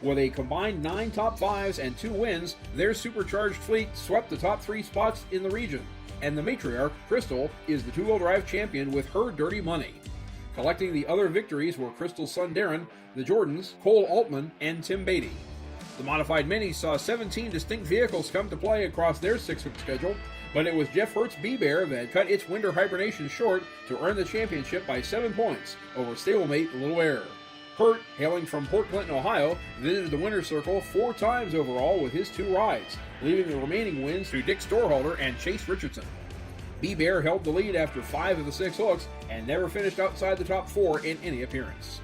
Speaker 8: With a combined 9 top 5s and 2 wins, their supercharged fleet swept the top 3 spots in the region, and the matriarch, Crystal, is the 2-wheel drive champion with her dirty money. Collecting the other victories were Crystal's son Darren, the Jordans, Cole Altman, and Tim Beatty. The Modified Minis saw 17 distinct vehicles come to play across their 6-week schedule, but it was Jeff Hurt's B-Bear that cut its winter hibernation short to earn the championship by 7 points over stablemate Little Air. Hurt, hailing from Port Clinton, Ohio, visited the winner's circle 4 times overall with his 2 rides, leaving the remaining wins to Dick Storeholder and Chase Richardson. B-Bear held the lead after 5 of the 6 hooks and never finished outside the top 4 in any appearance.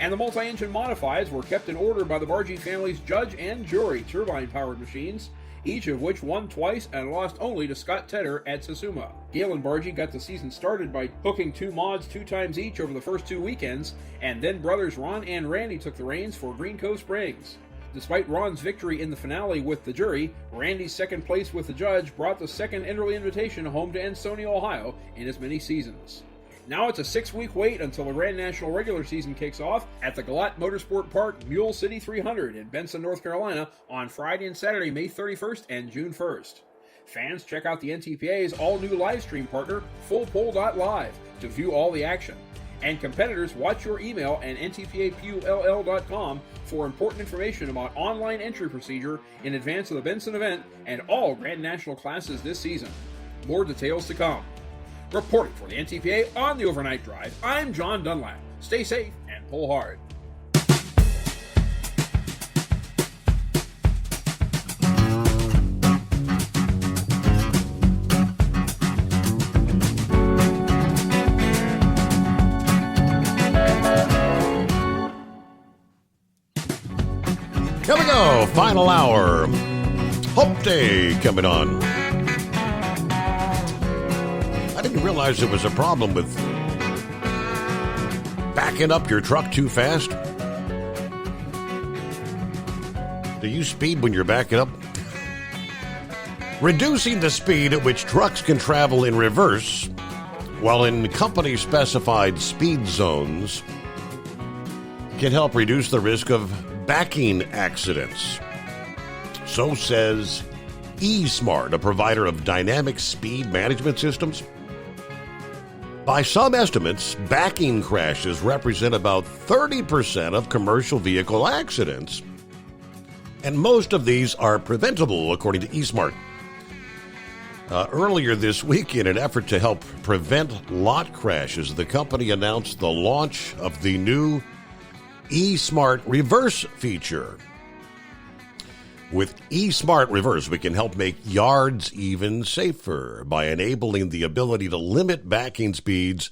Speaker 8: And the multi-engine modifieds were kept in order by the Bargee family's judge and jury turbine-powered machines, each of which won twice and lost only to Scott Tedder at Satsuma. Galen Bargee got the season started by hooking 2 mods 2 times each over the first 2 weekends, and then brothers Ron and Randy took the reins for Green Cove Springs. Despite Ron's victory in the finale with the jury, Randy's 2nd place with the judge brought the 2nd Enderley Invitation home to Ansonia, Ohio in as many seasons. Now it's a 6-week wait until the Grand National regular season kicks off at the Galat Motorsport Park Mule City 300 in Benson, North Carolina on Friday and Saturday, May 31st and June 1st. Fans, check out the NTPA's all-new live stream partner, FullPole.live, to view all the action. And competitors, watch your email and ntpapull.com for important information about online entry procedure in advance of the Benson event and all Grand National classes this season. More details to come. Reporting for the NTPA on the Overnight Drive, I'm John Dunlap. Stay safe and pull hard.
Speaker 10: Here we go, final hour Hump Day coming on. I didn't realize there was a problem with backing up your truck too fast. Do you speed when you're backing up? Reducing the speed at which trucks can travel in reverse while in company-specified speed zones can help reduce the risk of backing accidents. So says eSmart, a provider of dynamic speed management systems. By some estimates, backing crashes represent about 30% of commercial vehicle accidents, and most of these are preventable, according to eSmart. Earlier this week, in an effort to help prevent lot crashes, the company announced the launch of the new eSmart Reverse feature. With eSmart Reverse, we can help make yards even safer by enabling the ability to limit backing speeds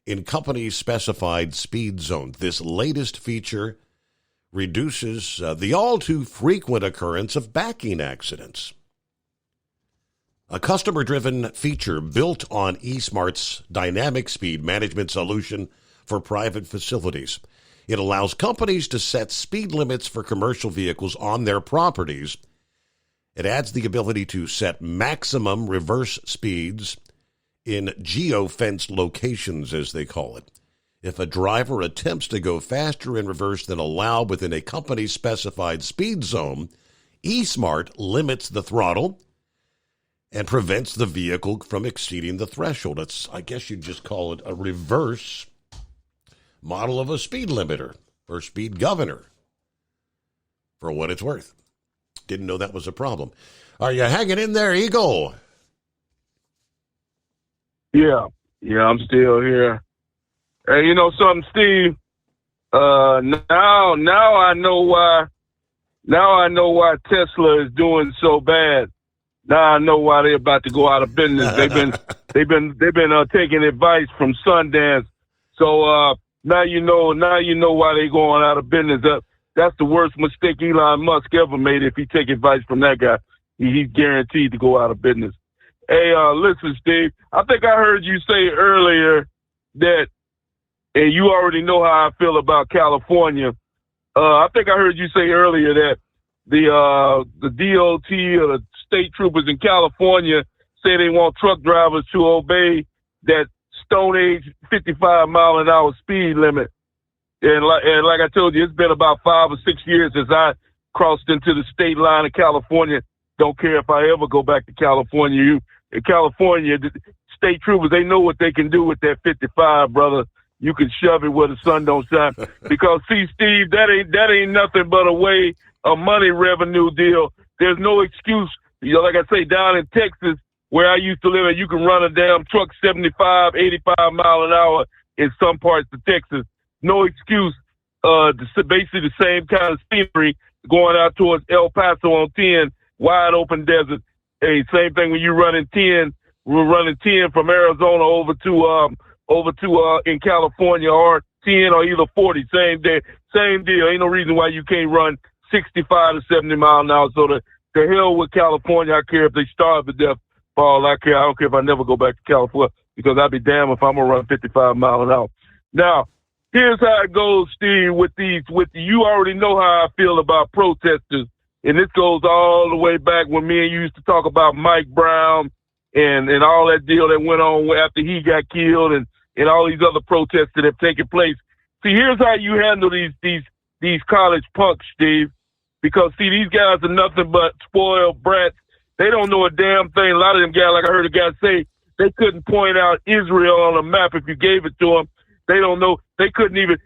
Speaker 10: in company-specified speed zones. This latest feature reduces the all-too-frequent occurrence of backing accidents. A customer-driven feature built on eSmart's dynamic speed management solution for private facilities. It allows companies to set speed limits for commercial vehicles on their properties. It adds the ability to set maximum reverse speeds in geo-fenced locations, as they call it. If a driver attempts to go faster in reverse than allowed within a company-specified speed zone, eSmart limits the throttle and prevents the vehicle from exceeding the threshold. It's, I guess you'd just call it a reverse model of a speed limiter or speed governor, for what it's worth. Didn't know that was a problem. Are you hanging in there, Eagle?
Speaker 6: Yeah, I'm still here. Hey, you know something, Steve? Now I know why. Now I know why Tesla is doing so bad. Now I know why they're about to go out of business. They've been taking advice from Sundance. So now you know why they're going out of business. That's the worst mistake Elon Musk ever made. If he take advice from that guy, he's guaranteed to go out of business. Hey, listen, Steve. I think I heard you say earlier that, and you already know how I feel about California. I think I heard you say earlier that the DOT or the state troopers in California say they want truck drivers to obey that Stone Age 55 mile an hour speed limit. And like I told you, it's been about 5 or 6 years since I crossed into the state line of California. Don't care if I ever go back to California. In California, the state troopers, they know what they can do with that 55, brother. You can shove it where the sun don't shine. Because see, Steve, that ain't nothing but a money revenue deal. There's no excuse. You know, like I say, down in Texas, where I used to live, you can run a damn truck 75, 85 mile an hour in some parts of Texas. No excuse. Basically the same kind of scenery going out towards El Paso on 10, wide open desert. Hey, same thing when you running 10. We're running 10 from Arizona over to in California, or 10 or either 40. Same deal. Ain't no reason why you can't run 65 to 70 mile an hour. So the hell with California. I care if they starve to death. For all I care. I don't care if I never go back to California, because I'd be damned if I'm gonna run 55 mile an hour. Now, here's how it goes, Steve. You already know how I feel about protesters, and this goes all the way back when me and you used to talk about Mike Brown and all that deal that went on after he got killed, and all these other protests that have taken place. See, here's how you handle these college punks, Steve. Because, see, these guys are nothing but spoiled brats. They don't know a damn thing. A lot of them guys, like I heard a guy say, they couldn't point out Israel on a map if you gave it to them. They don't know. They couldn't even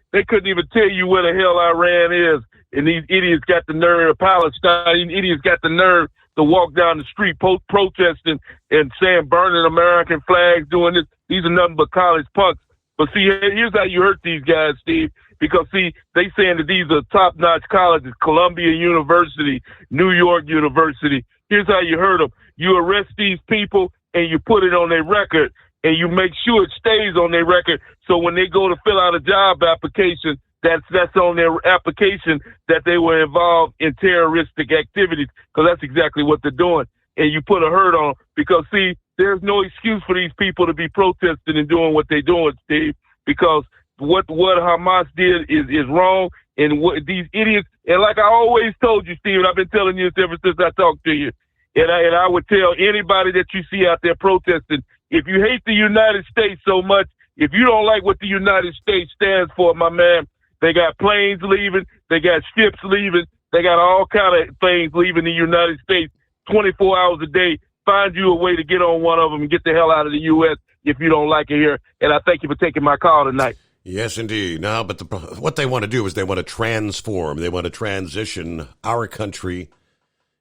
Speaker 6: tell you where the hell Iran is. And these idiots got the nerve, Palestine, idiots got the nerve to walk down the street protesting and saying burning American flags, doing this. These are nothing but college punks. But see, here's how you hurt these guys, Steve. Because, see, they saying that these are top-notch colleges, Columbia University, New York University. Here's how you hurt them. You arrest these people and you put it on their record, and you make sure it stays on their record, so when they go to fill out a job application, that's on their application that they were involved in terroristic activities, because that's exactly what they're doing. And you put a hurt on them because, see, there's no excuse for these people to be protesting and doing what they're doing, Steve, because what Hamas did is wrong, and what these idiots, and like I always told you, Steve, and I've been telling you this ever since I talked to you, and I would tell anybody that you see out there protesting, if you hate the United States so much, if you don't like what the United States stands for, my man, they got planes leaving, they got ships leaving, they got all kind of things leaving the United States 24 hours a day. Find you a way to get on one of them and get the hell out of the U.S. if you don't like it here. And I thank you for taking my call tonight.
Speaker 10: Yes, indeed. Now, but what they want to do is they want to transform. They want to transition our country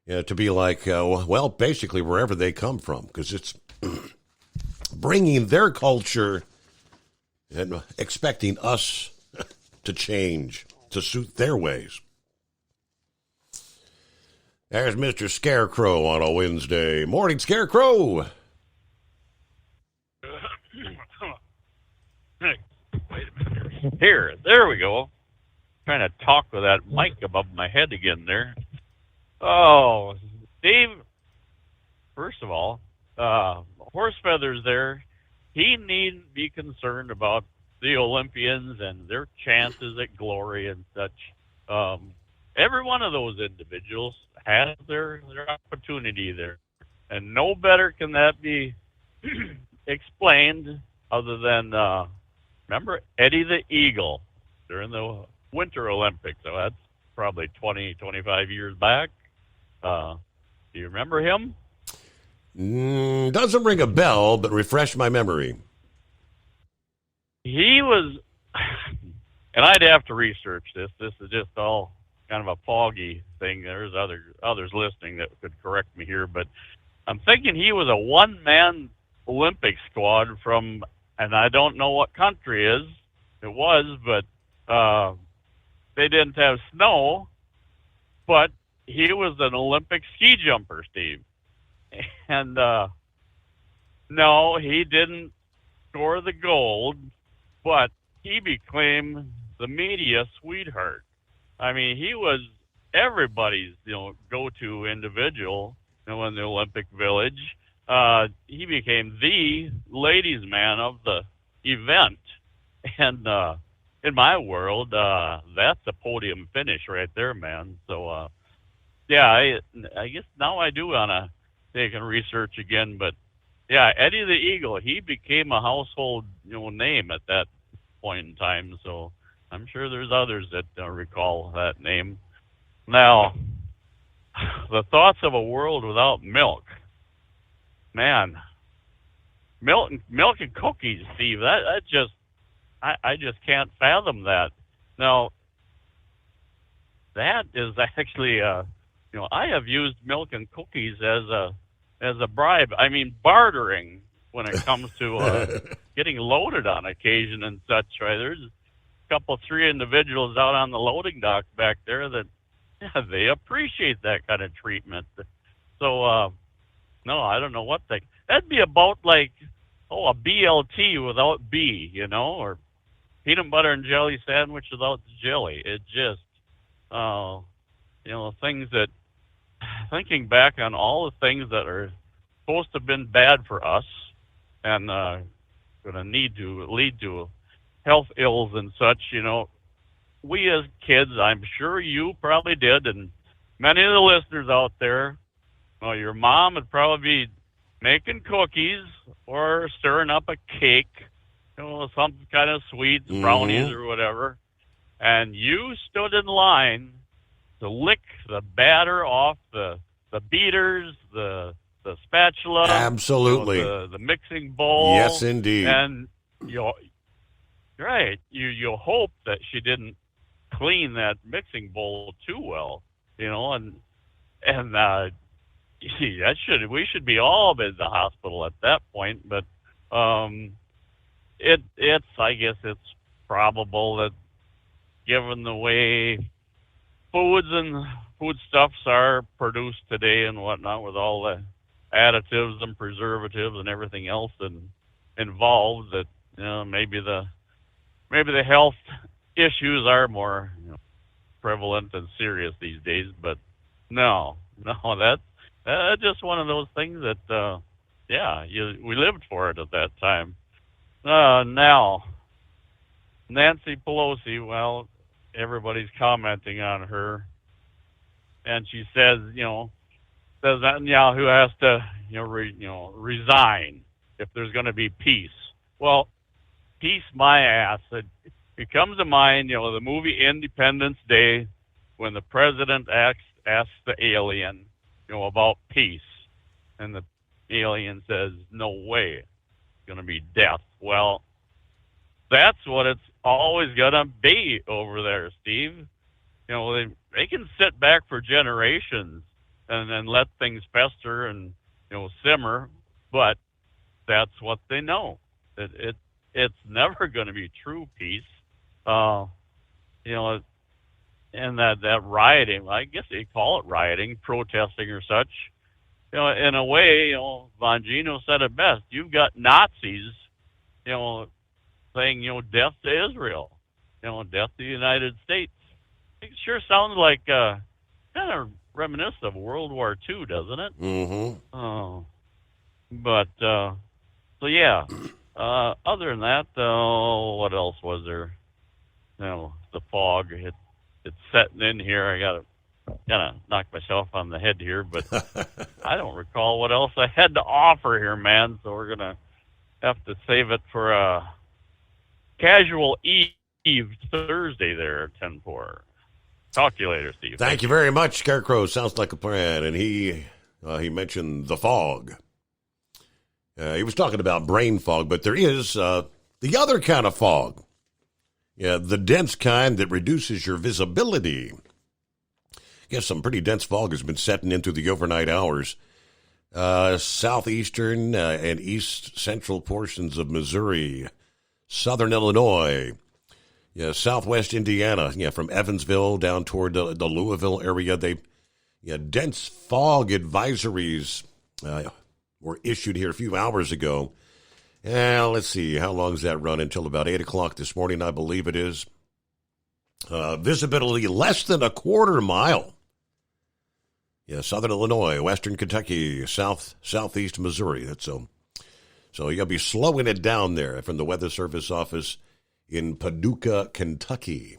Speaker 10: to be like, well, basically wherever they come from, because it's bringing their culture and expecting us to change to suit their ways. There's Mr. Scarecrow on a Wednesday. Morning, Scarecrow.
Speaker 15: Hey, wait a minute. Here, there we go. Trying to talk with that mic above my head again there. Oh, Steve, first of all, Horse Feathers there, he needn't be concerned about the Olympians and their chances at glory and such. Every one of those individuals has their opportunity there. And no better can that be explained other than, remember Eddie the Eagle during the Winter Olympics? So that's probably 20, 25 years back. Do you remember him?
Speaker 10: Doesn't ring a bell, but refresh my memory.
Speaker 15: He was, and I'd have to research this. This is just all kind of a foggy thing. There's others listening that could correct me here, but I'm thinking he was a one-man Olympic squad from, and I don't know what country it was, but they didn't have snow, but he was an Olympic ski jumper, Steve. And no, he didn't score the gold, but he became the media sweetheart. I mean, he was everybody's, go-to individual, in the Olympic Village. He became the ladies' man of the event. And in my world, that's a podium finish right there, man. So, yeah, I guess now I do want to take and research again. But, yeah, Eddie the Eagle, he became a household, name at that point in time. So I'm sure there's others that recall that name. Now, the thoughts of a world without milk. Man, milk and cookies, Steve, that just, I just can't fathom that. Now, that is actually, I have used milk and cookies as a bribe. I mean, bartering when it comes to getting loaded on occasion and such, right? There's a couple, 3 individuals out on the loading dock back there that, they appreciate that kind of treatment. So, no, I don't know what that'd be about like, a BLT without B, or peanut butter and jelly sandwich without the jelly. It just, things that, thinking back on all the things that are supposed to have been bad for us and going to lead to health ills and such, we as kids, I'm sure you probably did, and many of the listeners out there, your mom would probably be making cookies or stirring up a cake, some kind of sweets, brownies or whatever, and you stood in line to lick the batter off the beaters, the spatula,
Speaker 10: absolutely,
Speaker 15: the mixing bowl.
Speaker 10: Yes, indeed.
Speaker 15: And right, you hope that she didn't clean that mixing bowl too well, and we should be all in the hospital at that point. But it's I guess it's probable that given the way foods and foodstuffs are produced today and whatnot, with all the additives and preservatives and everything else involved, that maybe the health issues are more prevalent and serious these days. But no, that's just one of those things that, we lived for it at that time. Now, Nancy Pelosi, well, everybody's commenting on her, and she says Netanyahu has to, resign if there's going to be peace. Well, peace my ass. It comes to mind, the movie Independence Day, when the president asks the alien, about peace, and the alien says, "No way, it's going to be death." Well, that's what it's always going to be over there, Steve. They can sit back for generations and then let things fester and simmer, but that's what they know. It's never going to be true peace. And that rioting, I guess they call it rioting, protesting or such. In a way, Bongino said it best. You've got Nazis, saying, death to Israel, death to the United States. It sure sounds like kind of reminiscent of World War II, doesn't it?
Speaker 10: Mm-hmm.
Speaker 15: Oh, but so yeah. Other than that, what else was there? The fog. It's setting in here. I gotta knock myself on the head here, but I don't recall what else I had to offer here, man. So we're gonna have to save it for a casual Eve Thursday there at 10-4. Talk to you later, Steve.
Speaker 10: Thank you very much, Scarecrow. Sounds like a plan. And he mentioned the fog. He was talking about brain fog, but there is the other kind of fog. Yeah, the dense kind that reduces your visibility. Yes, some pretty dense fog has been setting into the overnight hours. Southeastern and east central portions of Missouri, southern Illinois, southwest Indiana, from Evansville down toward the Louisville area. Dense fog advisories were issued here a few hours ago. Let's see, how long does that run? Until about 8 o'clock this morning, I believe it is. Visibility less than a quarter mile. Southern Illinois, western Kentucky, southeast Missouri. So you'll be slowing it down there from the Weather Service office in Paducah, Kentucky.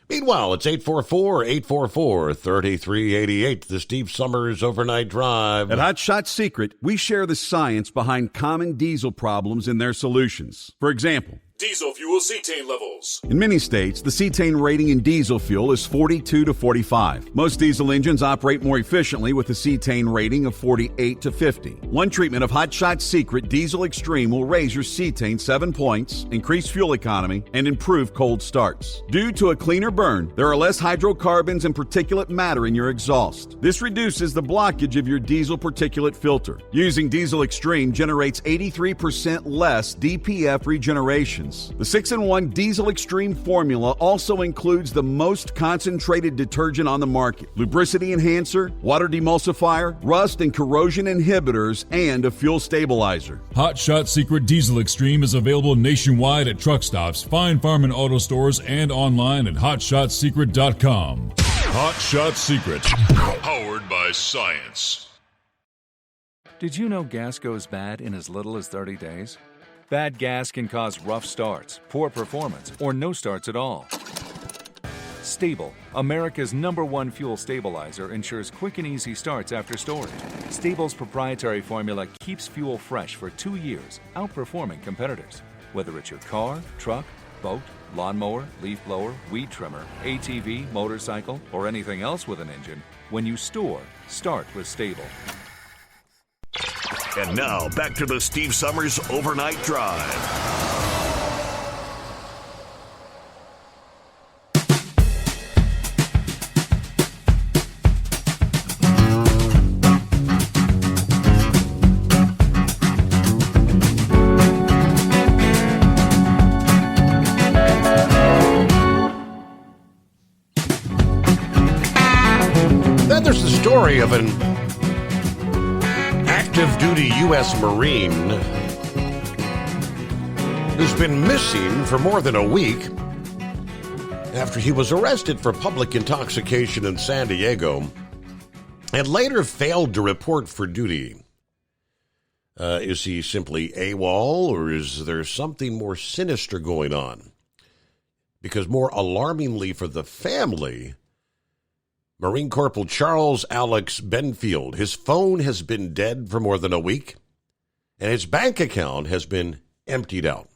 Speaker 10: Meanwhile, it's 844-844-3388, the Steve Summers Overnight Drive.
Speaker 11: At Hot Shot Secret, we share the science behind common diesel problems and their solutions. For example,
Speaker 9: diesel fuel cetane levels.
Speaker 11: in many states, the cetane rating in diesel fuel is 42 to 45. Most diesel engines operate more efficiently with a cetane rating of 48 to 50. One treatment of Hot Shot Secret Diesel Extreme will raise your cetane 7 points, increase fuel economy, and improve cold starts. Due to a cleaner burn, there are less hydrocarbons and particulate matter in your exhaust. This reduces the blockage of your diesel particulate filter. Using Diesel Extreme generates 83% less DPF regeneration. The 6-in-1 Diesel Extreme formula also includes the most concentrated detergent on the market, lubricity enhancer, water demulsifier, rust and corrosion inhibitors, and a fuel stabilizer.
Speaker 9: Hot Shot Secret Diesel Extreme is available nationwide at truck stops, fine farm and auto stores, and online at hotshotsecret.com. Hot Shot Secret, powered by science.
Speaker 2: Did you know gas goes bad in as little as 30 days? Bad gas can cause rough starts, poor performance, or no starts at all. Stable, America's #1 fuel stabilizer, ensures quick and easy starts after storage. Stable's proprietary formula keeps fuel fresh for 2 years, outperforming competitors. Whether it's your car, truck, boat, lawnmower, leaf blower, weed trimmer, ATV, motorcycle, or anything else with an engine, when you store, start with Stable.
Speaker 13: And now, back to the Steve Summers Overnight Drive.
Speaker 10: Then there's the story of an active-duty U.S. Marine who's been missing for more than a week after he was arrested for public intoxication in San Diego and later failed to report for duty. Is he simply AWOL, or is there something more sinister going on? Because more alarmingly for the family, Marine Corporal Charles Alex Benfield, his phone has been dead for more than a week, and his bank account has been emptied out.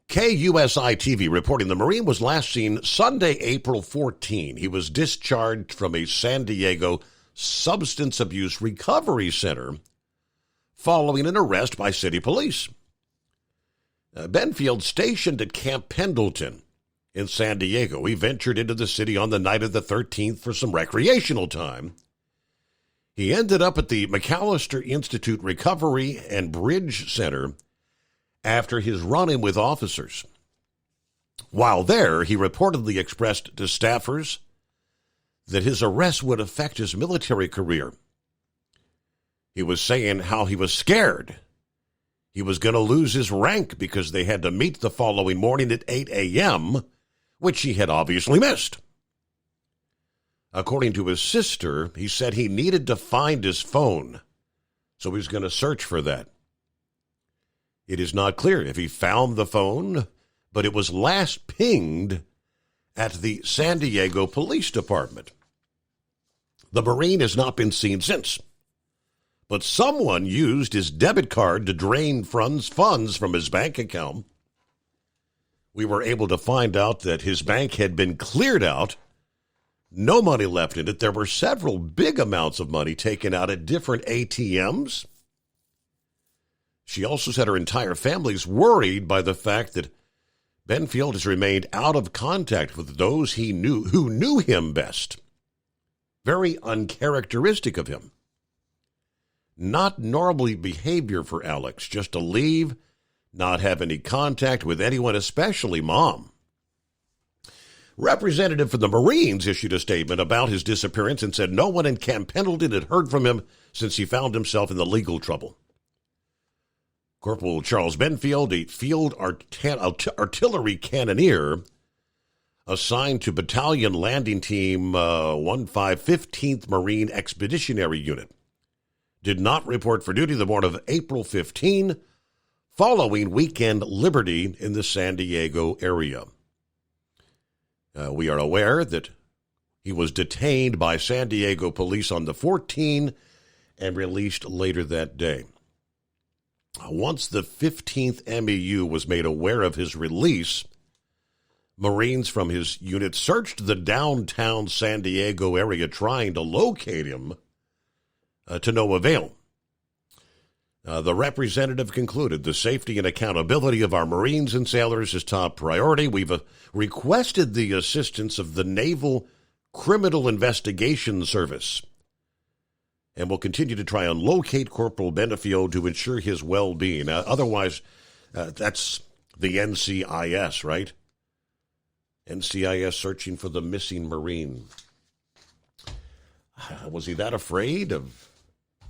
Speaker 10: KUSI-TV reporting the Marine was last seen Sunday, April 14. He was discharged from a San Diego substance abuse recovery center following an arrest by city police. Benfield, stationed at Camp Pendleton in San Diego, he ventured into the city on the night of the 13th for some recreational time. He ended up at the McAllister Institute Recovery and Bridge Center after his run-in with officers. While there, he reportedly expressed to staffers that his arrest would affect his military career. He was saying how he was scared. He was going to lose his rank because they had to meet the following morning at 8 a.m., which he had obviously missed. According to his sister, he said he needed to find his phone, so he was going to search for that. It is not clear if he found the phone, but it was last pinged at the San Diego Police Department. The Marine has not been seen since, but someone used his debit card to drain funds from his bank account. We were able to find out that his bank had been cleared out, no money left in it. There were several big amounts of money taken out at different ATMs. She also said her entire family is worried by the fact that Benfield has remained out of contact with those who knew him best. Very uncharacteristic of him. Not normal behavior for Alex, just to leave, not have any contact with anyone, especially Mom. Representative for the Marines issued a statement about his disappearance and said no one in Camp Pendleton had heard from him since he found himself in the legal trouble. Corporal Charles Benfield, a field artillery cannoneer assigned to Battalion Landing Team 15th Marine Expeditionary Unit, did not report for duty the morning of April 15, following weekend liberty in the San Diego area. We are aware that he was detained by San Diego police on the 14th and released later that day. Once the 15th MEU was made aware of his release, Marines from his unit searched the downtown San Diego area trying to locate him, to no avail. The representative concluded the safety and accountability of our Marines and sailors is top priority. We've requested the assistance of the Naval Criminal Investigation Service, and will continue to try and locate Corporal Benfield to ensure his well-being. Otherwise, that's the NCIS, right? NCIS searching for the missing Marine. Was he that afraid of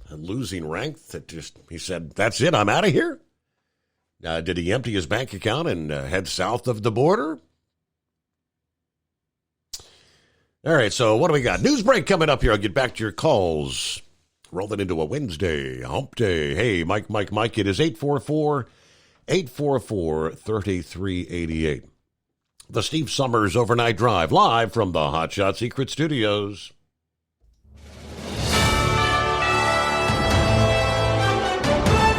Speaker 10: losing rank that he said, that's it, I'm out of here? Did he empty his bank account and head south of the border? All right, so what do we got? News break coming up here. I'll get back to your calls. Rolling into a Wednesday, hump day. Hey, Mike, it is 844-3388. The Steve Summers Overnight Drive, live from the Hot Shot Secret Studios.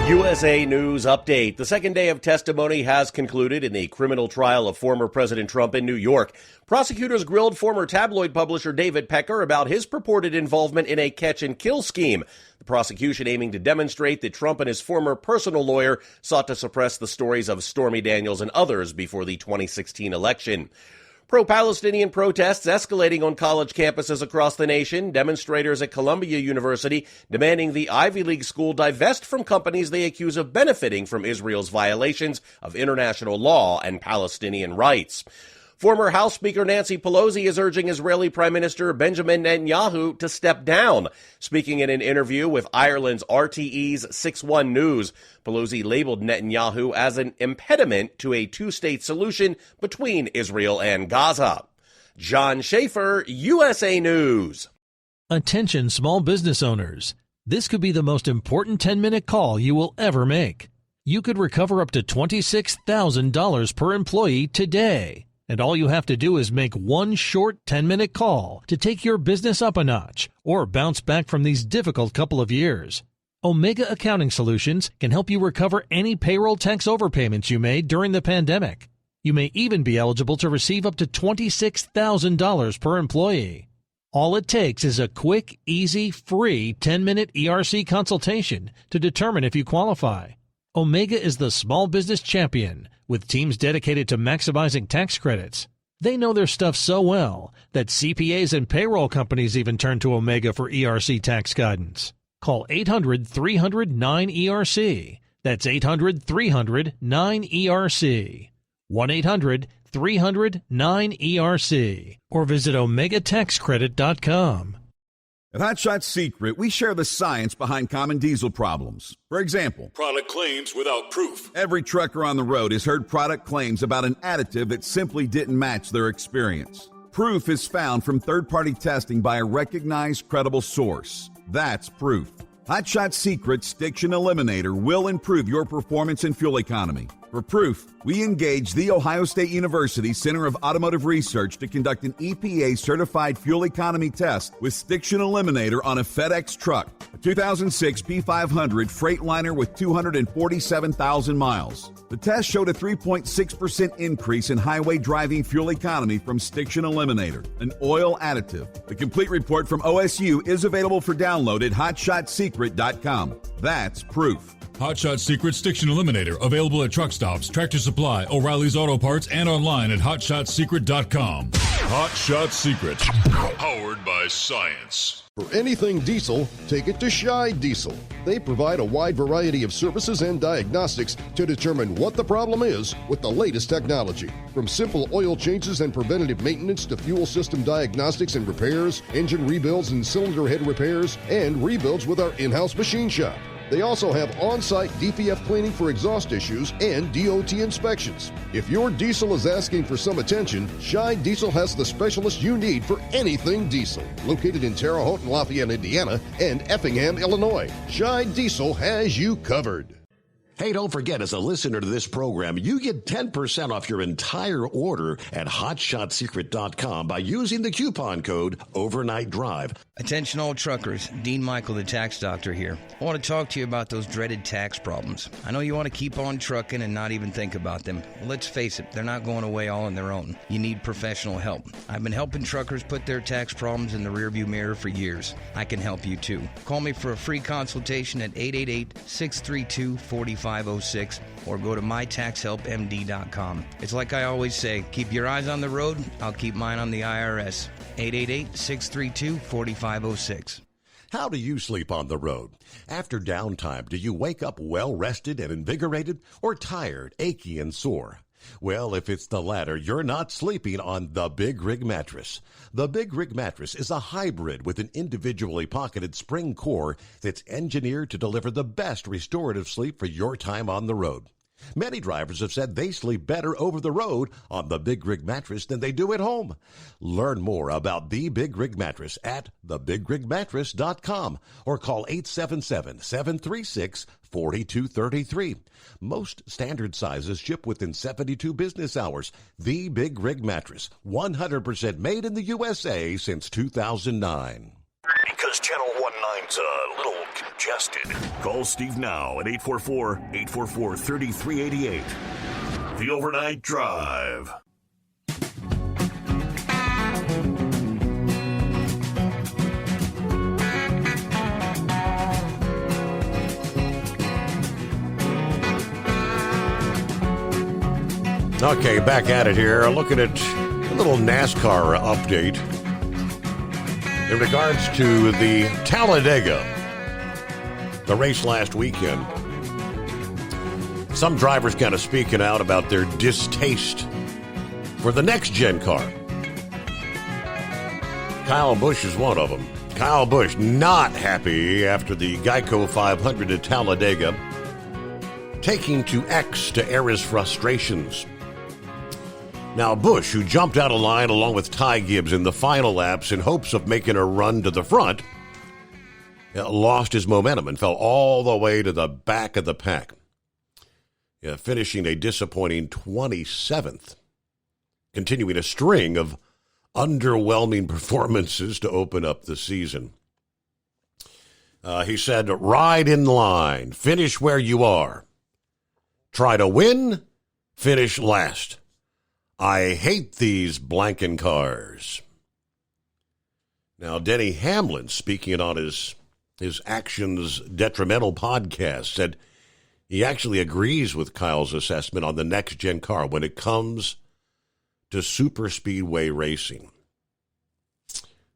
Speaker 14: USA News Update. The second day of testimony has concluded in the criminal trial of former President Trump in New York. Prosecutors grilled former tabloid publisher David Pecker about his purported involvement in a catch-and-kill scheme. The prosecution aiming to demonstrate that Trump and his former personal lawyer sought to suppress the stories of Stormy Daniels and others before the 2016 election. Pro-Palestinian protests escalating on college campuses across the nation. Demonstrators at Columbia University demanding the Ivy League school divest from companies they accuse of benefiting from Israel's violations of international law and Palestinian rights. Former House Speaker Nancy Pelosi is urging Israeli Prime Minister Benjamin Netanyahu to step down. Speaking in an interview with Ireland's RTE's 6-1 News, Pelosi labeled Netanyahu as an impediment to a two-state solution between Israel and Gaza. John Schaefer, USA News.
Speaker 17: Attention small business owners. This could be the most important 10-minute call you will ever make. You could recover up to $26,000 per employee today. And all you have to do is make one short 10-minute call to take your business up a notch or bounce back from these difficult couple of years. Omega Accounting Solutions can help you recover any payroll tax overpayments you made during the pandemic. You may even be eligible to receive up to $26,000 per employee. All it takes is a quick, easy, free 10-minute ERC consultation to determine if you qualify. Omega is the small business champion with teams dedicated to maximizing tax credits. They know their stuff so well that CPAs and payroll companies even turn to Omega for ERC tax guidance. Call 800-300-9ERC. That's 800-300-9ERC. 1-800-300-9ERC. Or visit OmegaTaxCredit.com.
Speaker 11: At Hot Shot Secret, we share the science behind common diesel problems. For example,
Speaker 9: product claims without proof.
Speaker 11: Every trucker on the road has heard product claims about an additive that simply didn't match their experience. Proof is found from third-party testing by a recognized, credible source. That's proof. Hot Shot Secret's Stiction Eliminator will improve your performance and fuel economy. For proof, we engaged the Ohio State University Center of Automotive Research to conduct an EPA-certified fuel economy test with Stiction Eliminator on a FedEx truck, a 2006 P500 Freightliner with 247,000 miles. The test showed a 3.6% increase in highway driving fuel economy from Stiction Eliminator, an oil additive. The complete report from OSU is available for download at HotShotSecret.com. That's proof.
Speaker 9: Hot Shot Secret Stiction Eliminator, available at truck stops, Tractor Supply, O'Reilly's Auto Parts, and online at HotShotSecret.com. Hot Shot Secret, powered by science.
Speaker 19: For anything diesel, take it to Shy Diesel. They provide a wide variety of services and diagnostics to determine what the problem is with the latest technology. From simple oil changes and preventative maintenance to fuel system diagnostics and repairs, engine rebuilds and cylinder head repairs, and rebuilds with our in-house machine shop. They also have on-site DPF cleaning for exhaust issues and DOT inspections. If your diesel is asking for some attention, Shy Diesel has the specialist you need for anything diesel. Located in Terre Haute and Lafayette, Indiana, and Effingham, Illinois, Shy Diesel has you covered.
Speaker 10: Hey, don't forget, as a listener to this program, you get 10% off your entire order at HotShotSecret.com by using the coupon code Overnight Drive.
Speaker 20: Attention all truckers, Dean Michael, the tax doctor here. I want to talk to you about those dreaded tax problems. I know you want to keep on trucking and not even think about them. Well, let's face it, they're not going away all on their own. You need professional help. I've been helping truckers put their tax problems in the rearview mirror for years. I can help you too. Call me for a free consultation at 888-632-4506 or go to mytaxhelpmd.com. It's like I always say, keep your eyes on the road, I'll keep mine on the IRS. 888-632-4506.
Speaker 10: How do you sleep on the road? After downtime, do you wake up well-rested and invigorated or tired, achy, and sore? Well, if it's the latter, you're not sleeping on the Big Rig Mattress. The Big Rig Mattress is a hybrid with an individually pocketed spring core that's engineered to deliver the best restorative sleep for your time on the road. Many drivers have said they sleep better over the road on the Big Rig Mattress than they do at home. Learn more about the Big Rig Mattress at thebigrigmattress.com or call 877-736-4233. Most standard sizes ship within 72 business hours. The Big Rig Mattress, 100% made in the USA since 2009.
Speaker 13: Because Channel 19's a little congested. Call Steve now at 844-844-3388. The Overnight Drive.
Speaker 10: Okay, back at it here. Looking at a little NASCAR update in regards to the Talladega, the race last weekend. Some drivers kind of speaking out about their distaste for the next-gen car. Kyle Busch is one of them. Kyle Busch not happy after the Geico 500 at Talladega, taking to X to air his frustrations. Now, Busch, who jumped out of line along with Ty Gibbs in the final laps in hopes of making a run to the front, lost his momentum and fell all the way to the back of the pack, finishing a disappointing 27th, continuing a string of underwhelming performances to open up the season. He said, ride in line, finish where you are. Try to win, finish last. I hate these blanking cars. Now, Denny Hamlin, speaking on his Actions Detrimental podcast, said he actually agrees with Kyle's assessment on the next-gen car when it comes to super speedway racing.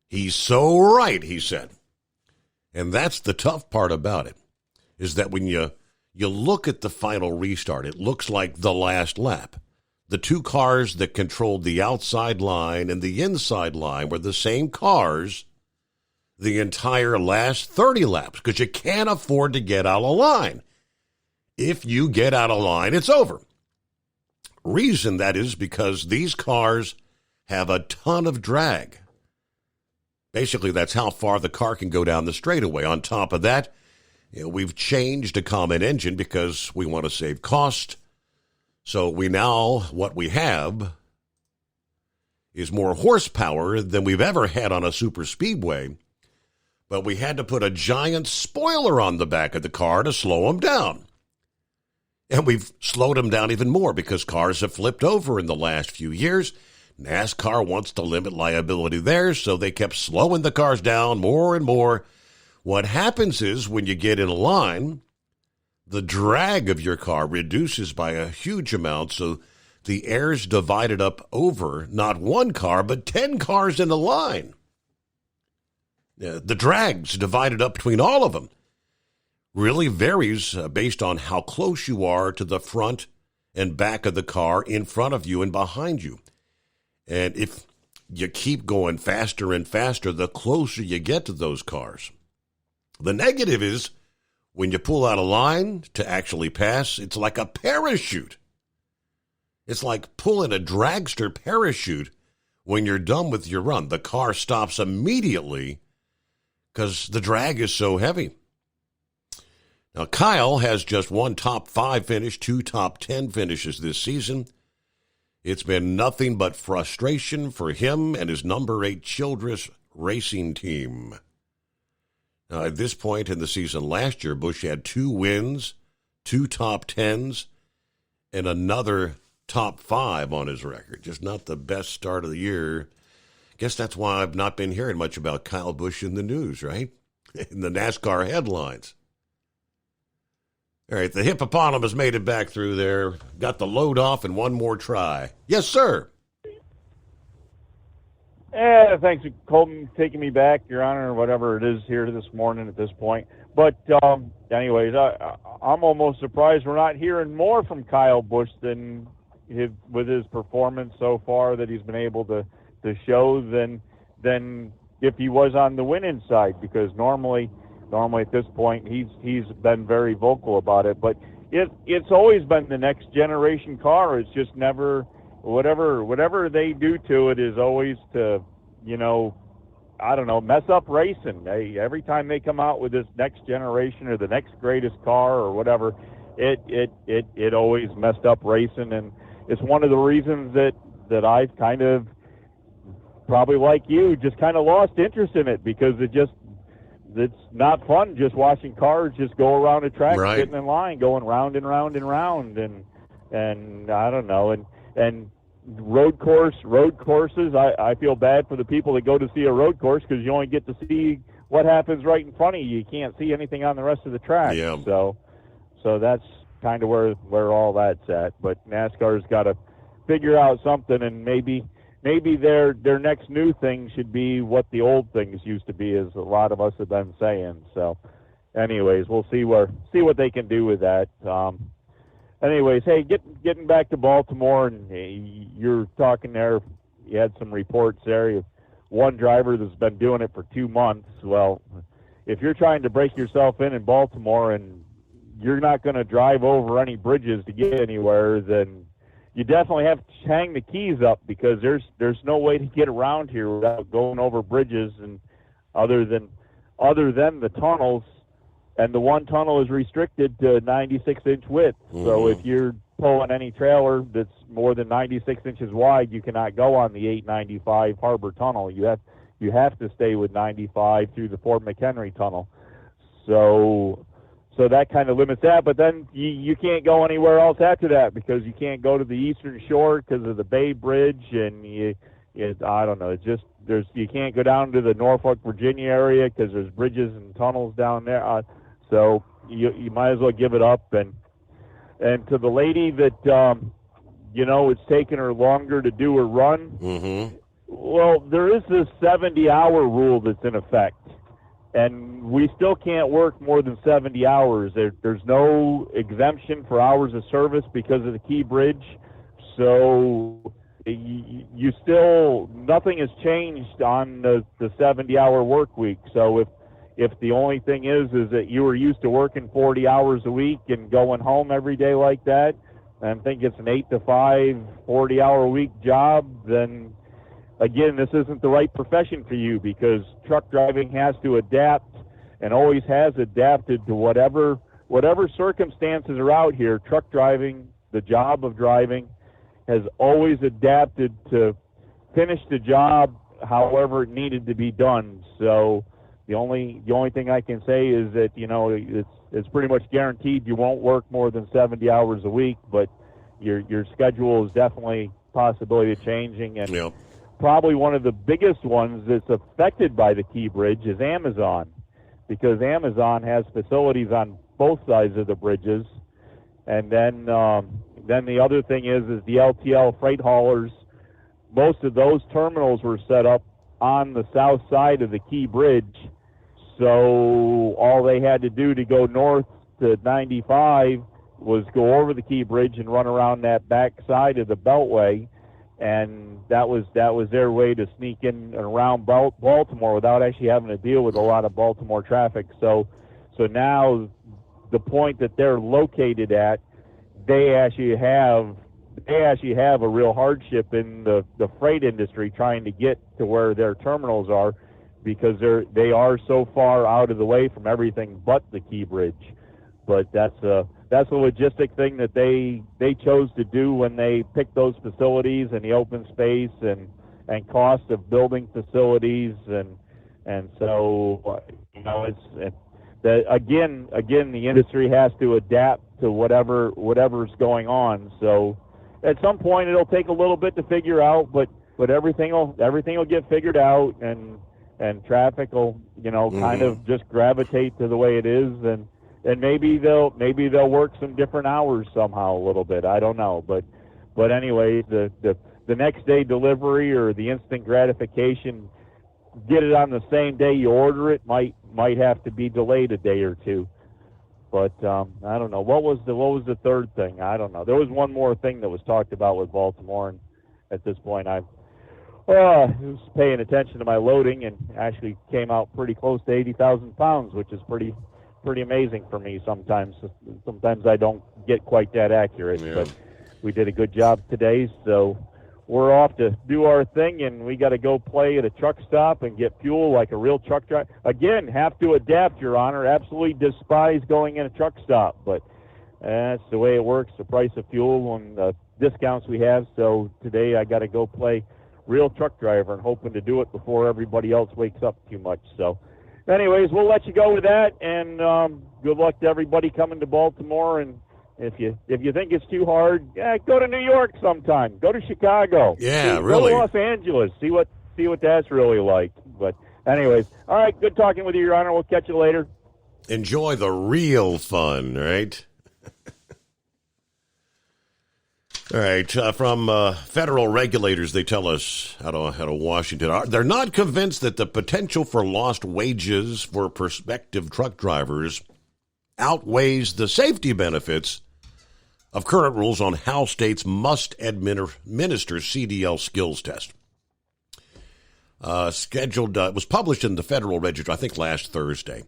Speaker 10: He's so right, he said. And that's the tough part about it, is that when you look at the final restart, it looks like the last lap. The two cars that controlled the outside line and the inside line were the same cars the entire last 30 laps, because you can't afford to get out of line. If you get out of line, it's over. Reason that is because these cars have a ton of drag. Basically, that's how far the car can go down the straightaway. On top of that, we've changed a common engine because we want to save cost. So what we have is more horsepower than we've ever had on a super speedway. But we had to put a giant spoiler on the back of the car to slow them down. And we've slowed them down even more because cars have flipped over in the last few years. NASCAR wants to limit liability there, so they kept slowing the cars down more and more. What happens is when you get in a line, the drag of your car reduces by a huge amount, so the air's divided up over not one car, but 10 cars in a line. The drag's divided up between all of them. Really varies based on how close you are to the front and back of the car, in front of you and behind you. And if you keep going faster and faster, the closer you get to those cars. The negative is when you pull out a line to actually pass, it's like a parachute. It's like pulling a dragster parachute when you're done with your run. The car stops immediately because the drag is so heavy. Now, Kyle has just one top 5 finish, 2 top 10 finishes this season. It's been nothing but frustration for him and his number 8 Childress racing team. Now, at this point in the season last year, Busch had 2 wins, 2 top 10s, and another top 5 on his record. Just not the best start of the year. Guess that's why I've not been hearing much about Kyle Busch in the news, right? In the NASCAR headlines. All right, the hippopotamus made it back through there. Got the load off and one more try. Yes, sir.
Speaker 1: Thanks, Colton, taking me back, Your Honor, or whatever it is here this morning at this point. But anyways, I'm almost surprised we're not hearing more from Kyle Busch than with his performance so far that he's been able to show than if he was on the winning side, because normally at this point he's been very vocal about it. But it's always been the next generation car. It's just never whatever they do to it is always to, I don't know, mess up racing. Every time they come out with this next generation or the next greatest car or whatever, it always messed up racing. And it's one of the reasons that I've kind of, probably like you, just kind of lost interest in it, because it's not fun just watching cars just go around a track, right, sitting in line, going round and round and round, and I don't know, and road courses. I feel bad for the people that go to see a road course, because you only get to see what happens right in front of you. You can't see anything on the rest of the track.
Speaker 10: Yeah.
Speaker 1: So that's kind of where all that's at. But NASCAR's got to figure out something, and maybe their next new thing should be what the old things used to be, as a lot of us have been saying. So anyways, we'll see what they can do with that. anyways, hey, getting back to Baltimore, and you're talking there. You had some reports there of one driver that's been doing it for 2 months. Well, if you're trying to break yourself in Baltimore and you're not going to drive over any bridges to get anywhere, then you definitely have to hang the keys up, because there's no way to get around here without going over bridges, and other than the tunnels, and the one tunnel is restricted to 96-inch width. So if you're pulling any trailer that's more than 96 inches wide, you cannot go on the 895 Harbor Tunnel. You have to stay with 95 through the Fort McHenry Tunnel. So that kind of limits that. But then you can't go anywhere else after that, because you can't go to the Eastern Shore because of the Bay Bridge, and I don't know. It's just you can't go down to the Norfolk, Virginia area because there's bridges and tunnels down there. So you might as well give it up. And to the lady that it's taken her longer to do her run. Well, there is this 70-hour rule that's in effect, and we still can't work more than 70 hours. There's no exemption for hours of service because of the Key Bridge. So you still, nothing has changed on the 70-hour work week. So if the only thing is that you were used to working 40 hours a week and going home every day like that, and think it's an 8 to 5, 40-hour a week job, then again, this isn't the right profession for you, because truck driving has to adapt and always has adapted to whatever circumstances are out here. Truck driving, the job of driving, has always adapted to finish the job however it needed to be done. So the only thing I can say is that it's pretty much guaranteed you won't work more than 70 hours a week, but your schedule is definitely possibility of changing. And probably one of the biggest ones that's affected by the Key Bridge is Amazon, because Amazon has facilities on both sides of the bridges. And then the other thing is the LTL freight haulers. Most of those terminals were set up on the south side of the Key Bridge, so all they had to do to go north to 95 was go over the Key Bridge and run around that back side of the Beltway, and that was their way to sneak in and around Baltimore without actually having to deal with a lot of Baltimore traffic. So now the point that they're located at, they actually have a real hardship in the freight industry trying to get to where their terminals are, because they are so far out of the way from everything but the Key Bridge. But that's a logistic thing that they chose to do when they picked those facilities and the open space and cost of building facilities, and so it's that again the industry has to adapt to whatever's going on. So at some point it'll take a little bit to figure out, but everything will get figured out, and traffic will kind of just gravitate to the way it is, and maybe they'll work some different hours somehow a little bit. I don't know, but anyway, the next day delivery or the instant gratification, get it on the same day you order it, might have to be delayed a day or two. But I don't know. What was the third thing? I don't know. There was one more thing that was talked about with Baltimore, and at this point I was paying attention to my loading and actually came out pretty close to 80,000 pounds, which is pretty amazing for me sometimes. Sometimes I don't get quite that accurate, but we did a good job today, so we're off to do our thing, and we got to go play at a truck stop and get fuel like a real truck driver. Again, have to adapt, Your Honor. Absolutely despise going in a truck stop, but that's the way it works, the price of fuel and the discounts we have. So today I got to go play real truck driver and hoping to do it before everybody else wakes up too much. So anyways, we'll let you go with that, and good luck to everybody coming to Baltimore. And if you think it's too hard, go to New York sometime. Go to Chicago.
Speaker 10: Yeah, really.
Speaker 1: Go to Los Angeles. See what that's really like. But anyways, all right, good talking with you, Your Honor. We'll catch you later.
Speaker 10: Enjoy the real fun, right? All right, from federal regulators, they tell us out of Washington, they're not convinced that the potential for lost wages for prospective truck drivers outweighs the safety benefits of current rules on how states must administer CDL skills test. It was published in the Federal Register, I think, last Thursday.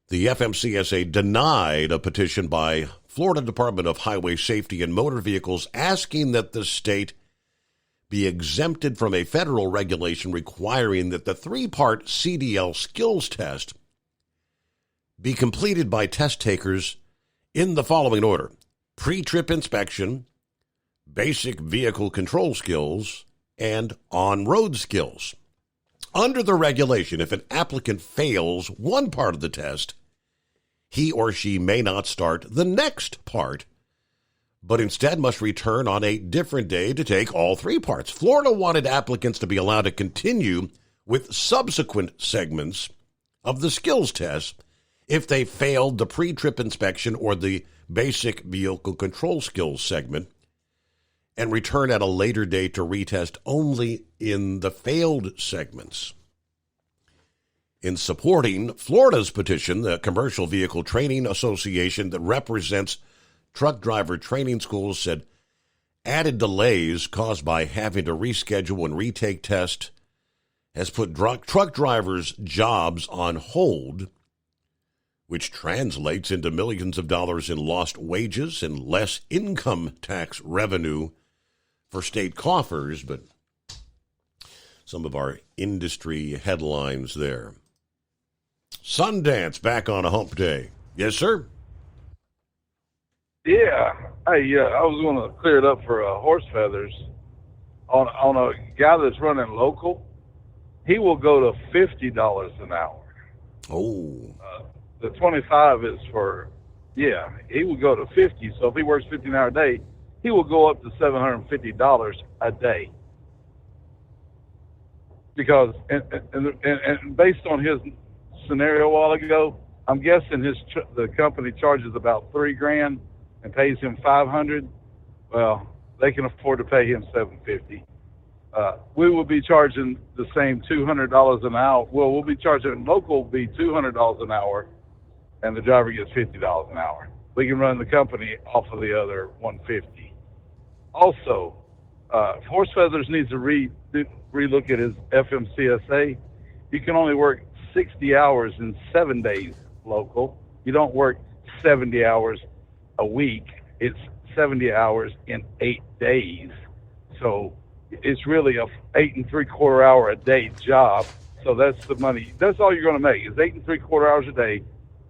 Speaker 10: The FMCSA denied a petition by Florida Department of Highway Safety and Motor Vehicles asking that the state be exempted from a federal regulation requiring that the 3-part CDL skills test be completed by test takers in the following order: pre-trip inspection, basic vehicle control skills, and on-road skills. Under the regulation, if an applicant fails one part of the test, he or she may not start the next part, but instead must return on a different day to take all 3 parts. Florida wanted applicants to be allowed to continue with subsequent segments of the skills test if they failed the pre-trip inspection or the basic vehicle control skills segment, and return at a later date to retest only in the failed segments. In supporting Florida's petition, the Commercial Vehicle Training Association that represents truck driver training schools said added delays caused by having to reschedule and retake tests has put truck drivers' jobs on hold, which translates into millions of dollars in lost wages and less income tax revenue for state coffers. But some of our industry headlines there. Sundance back on a hump day. Yes, sir?
Speaker 4: Yeah. Hey, I was going to clear it up for Horse Feathers. On a guy that's running local, he will go to $50 an hour.
Speaker 10: Oh.
Speaker 4: The 25 is for, he will go to 50. So if he works 50 an hour a day, he will go up to $750 a day. Because, and based on his scenario a while ago, I'm guessing the company charges about $3,000 and pays him $500. Well, they can afford to pay him $750. We will be charging the same $200 an hour. Well, we'll be charging local will be $200 an hour, and the driver gets $50 an hour. We can run the company off of the other $150. Also, Horse Feathers needs to relook at his FMCSA. You can only work 60 hours in 7 days local. You don't work 70 hours a week. It's 70 hours in 8 days. So it's really a 8 3/4 hour a day job. So that's the money. That's all you're going to make is 8 3/4 hours a day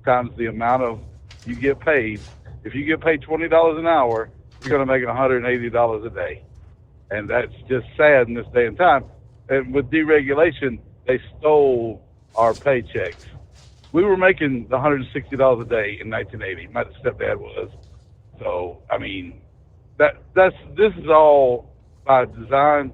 Speaker 4: times the amount of you get paid. If you get paid $20 an hour, you're going to make $180 a day. And that's just sad in this day and time. And with deregulation, they stole our paychecks. We were making the $160 a day in 1980. My stepdad was. So, I mean, this is all by design.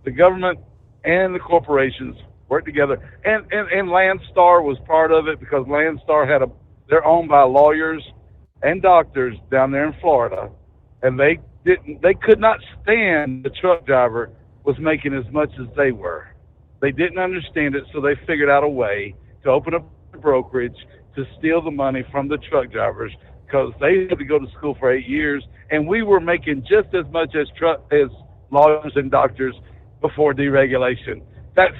Speaker 4: The government and the corporations work together. And Landstar was part of it because Landstar they're owned by lawyers and doctors down there in Florida. And they could not stand the truck driver was making as much as they were. They didn't understand it, so they figured out a way to open up a brokerage to steal the money from the truck drivers because they had to go to school for 8 years, and we were making just as much as lawyers and doctors before deregulation. That's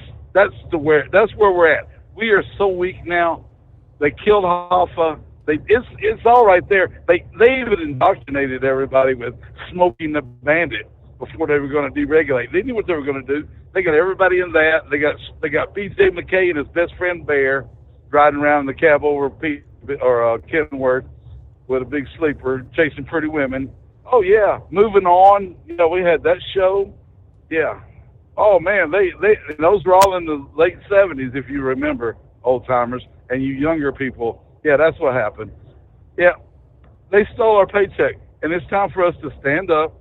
Speaker 4: where we're at. We are so weak now. They killed Hoffa. It's all right there. They even indoctrinated everybody with smoking the bandit before they were going to deregulate. They knew what they were going to do. They got everybody in that. They got B.J. McKay and his best friend Bear riding around in the cab over Kenworth with a big sleeper chasing pretty women. Oh yeah, moving on. We had that show. Yeah. Oh man, those were all in the late 70s, if you remember, old timers, and you younger people. Yeah, that's what happened. Yeah, they stole our paycheck, and it's time for us to stand up.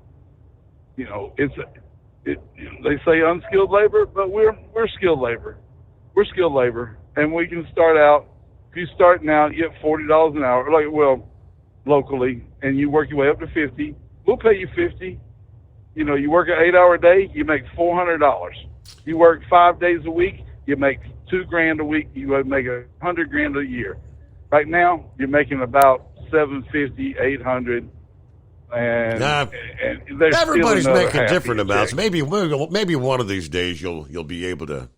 Speaker 4: They say unskilled labor, but we're skilled labor. We're skilled labor, and we can start out. If you start now, you get $40 an hour, locally, and you work your way up to $50. We'll pay you $50. You work an 8-hour day, you make $400. You work 5 days a week, you make $2,000 a week. You make $100,000 a year. Right now, you're making about $750, $800. and they're
Speaker 10: everybody's
Speaker 4: still
Speaker 10: making different amounts.
Speaker 4: check.
Speaker 10: Maybe one of these days you'll be able to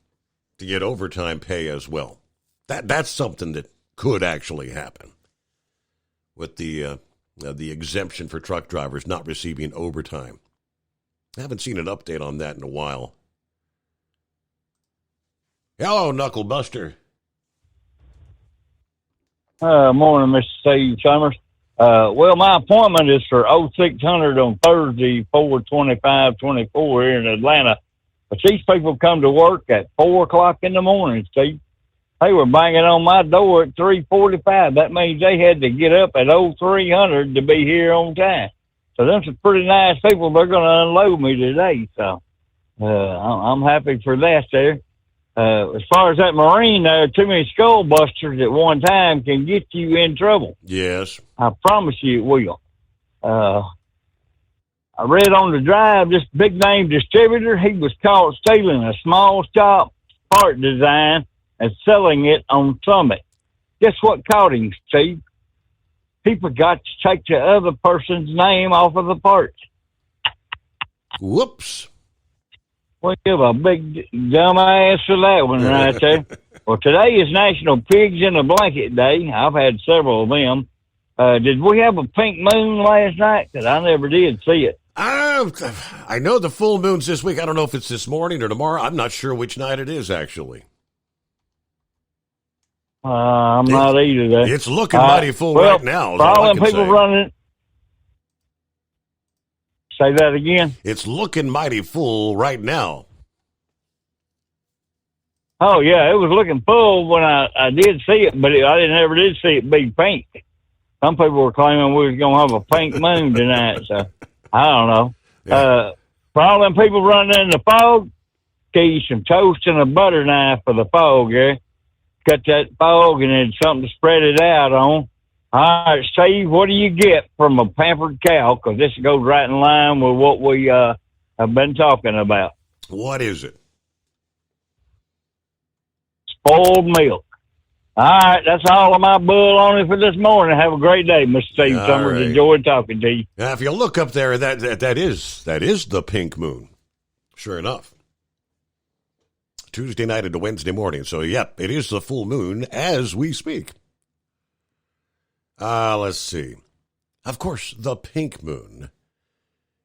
Speaker 10: get overtime pay as well. That's something that could actually happen with the exemption for truck drivers not receiving overtime. I haven't seen an update on that in a while. Hello, Knuckle Buster.
Speaker 5: Morning, Mr. Steve Summers. Well, my appointment is for 0600 on Thursday, 4/25/24 here in Atlanta. But these people come to work at 4 o'clock in the morning, Steve. They were banging on my door at 3:45. That means they had to get up at 0300 to be here on time. So them some pretty nice people. They're going to unload me today. So I'm happy for that there. As far as that Marine, too many skull busters at one time can get you in trouble.
Speaker 10: Yes.
Speaker 5: I promise you it will. I read on the drive, this big name distributor, he was caught stealing a small shop part design and selling it on Summit. Guess what caught him, Steve? He forgot to take the other person's name off of the parts.
Speaker 10: Whoops.
Speaker 5: Well, give a big dumbass for that one right there. Well, today is National Pigs in a Blanket Day. I've had several of them. Did we have a pink moon last night? Because I never did see it.
Speaker 10: I know the full moon's this week. I don't know if it's this morning or tomorrow. I'm not sure which night it is, actually.
Speaker 5: I'm not either.
Speaker 10: It's looking mighty full right now.
Speaker 5: For all them people running... Say that again?
Speaker 10: It's looking mighty full right now.
Speaker 5: Oh, yeah, it was looking full when I did see it, but I never did see it be pink. Some people were claiming we was going to have a pink moon tonight, so I don't know. Yeah. For all them people running in the fog, get you some toast and a butter knife for the fog, yeah? Cut that fog and then something to spread it out on. All right, Steve, what do you get from a pampered cow? Because this goes right in line with what we have been talking about.
Speaker 10: What is it?
Speaker 5: Spoiled milk. All right, that's all of my bull on it for this morning. Have a great day, Mr. Steve Summers.
Speaker 10: Right.
Speaker 5: Enjoyed talking to you.
Speaker 10: Now, if you look up there, that is the pink moon. Sure enough. Tuesday night into Wednesday morning. So, yep, it is the full moon as we speak. Let's see. Of course, the pink moon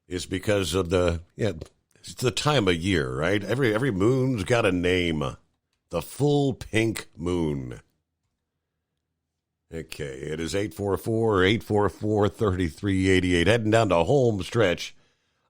Speaker 10: is because of it's the time of year, right? Every moon's got a name. The full pink moon. Okay, it is 844-844-3388. Heading down to home stretch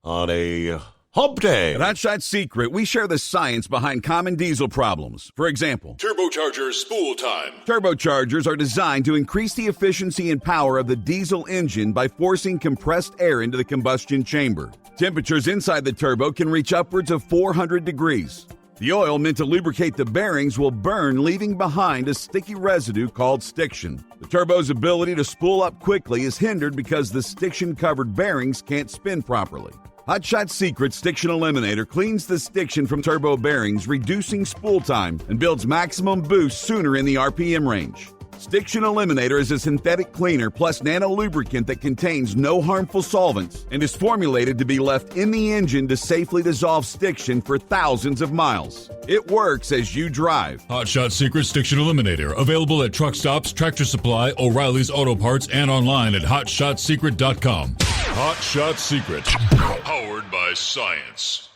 Speaker 10: on a hump day.
Speaker 11: At Hot Shot Secret, we share the science behind common diesel problems. For example,
Speaker 9: Turbocharger spool time.
Speaker 11: Turbochargers are designed to increase the efficiency and power of the diesel engine by forcing compressed air into the combustion chamber. Temperatures inside the turbo can reach upwards of 400 degrees. The oil meant to lubricate the bearings will burn, leaving behind a sticky residue called stiction. The turbo's ability to spool up quickly is hindered because the stiction-covered bearings can't spin properly. Hot Shot Secret Stiction Eliminator cleans the stiction from turbo bearings, reducing spool time, and builds maximum boost sooner in the RPM range. Stiction Eliminator is a synthetic cleaner plus nano-lubricant that contains no harmful solvents and is formulated to be left in the engine to safely dissolve stiction for thousands of miles. It works as you drive.
Speaker 9: Hot Shot Secret Stiction Eliminator. Available at truck stops, Tractor Supply, O'Reilly's Auto Parts, and online at HotShotSecret.com. Hot Shot Secret. Powered by science.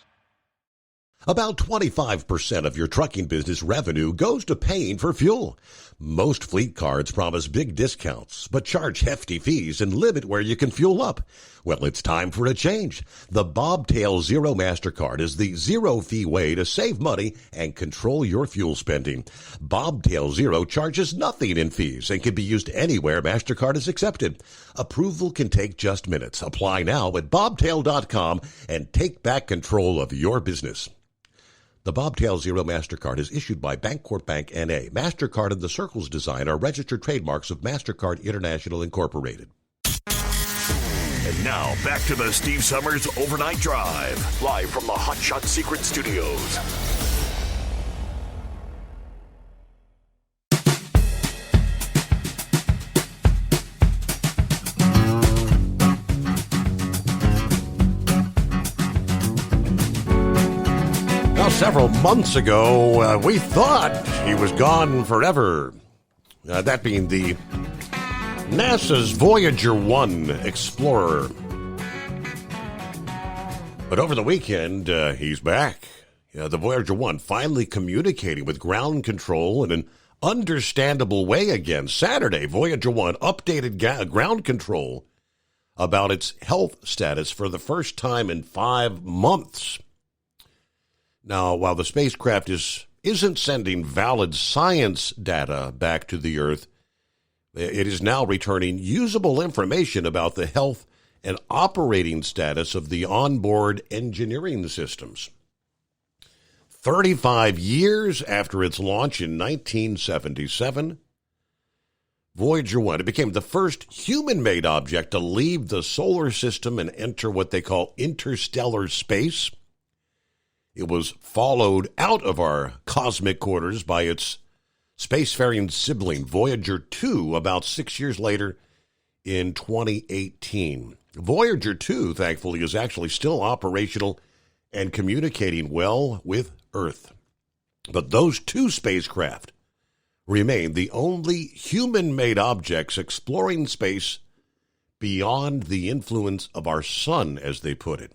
Speaker 10: About 25% of your trucking business revenue goes to paying for fuel. Most fleet cards promise big discounts, but charge hefty fees and limit where you can fuel up. Well, it's time for a change. The Bobtail Zero MasterCard is the zero-fee way to save money and control your fuel spending. Bobtail Zero charges nothing in fees and can be used anywhere MasterCard is accepted. Approval can take just minutes. Apply now at bobtail.com and take back control of your business. The Bobtail Zero MasterCard is issued by Bancorp Bank N.A. MasterCard and the Circles design are registered trademarks of MasterCard International Incorporated.
Speaker 13: And now, back to the Steve Summers Overnight Drive, live from the Hot Shot Secret Studios.
Speaker 10: several months ago, we thought he was gone forever. That being the NASA's Voyager 1 Explorer. But over the weekend, he's back. The Voyager 1 finally communicating with ground control in an understandable way again. Saturday, Voyager 1 updated ground control about its health status for the first time in 5 months. Now, while the spacecraft isn't sending valid science data back to the Earth, it is now returning usable information about the health and operating status of the onboard engineering systems. 35 years after its launch in 1977, Voyager 1, it became the first human-made object to leave the solar system and enter what they call interstellar space. It was followed out of our cosmic quarters by its spacefaring sibling, Voyager 2, about 6 years later in 2018. Voyager 2, thankfully, is actually still operational and communicating well with Earth. But those two spacecraft remain the only human-made objects exploring space beyond the influence of our sun, as they put it.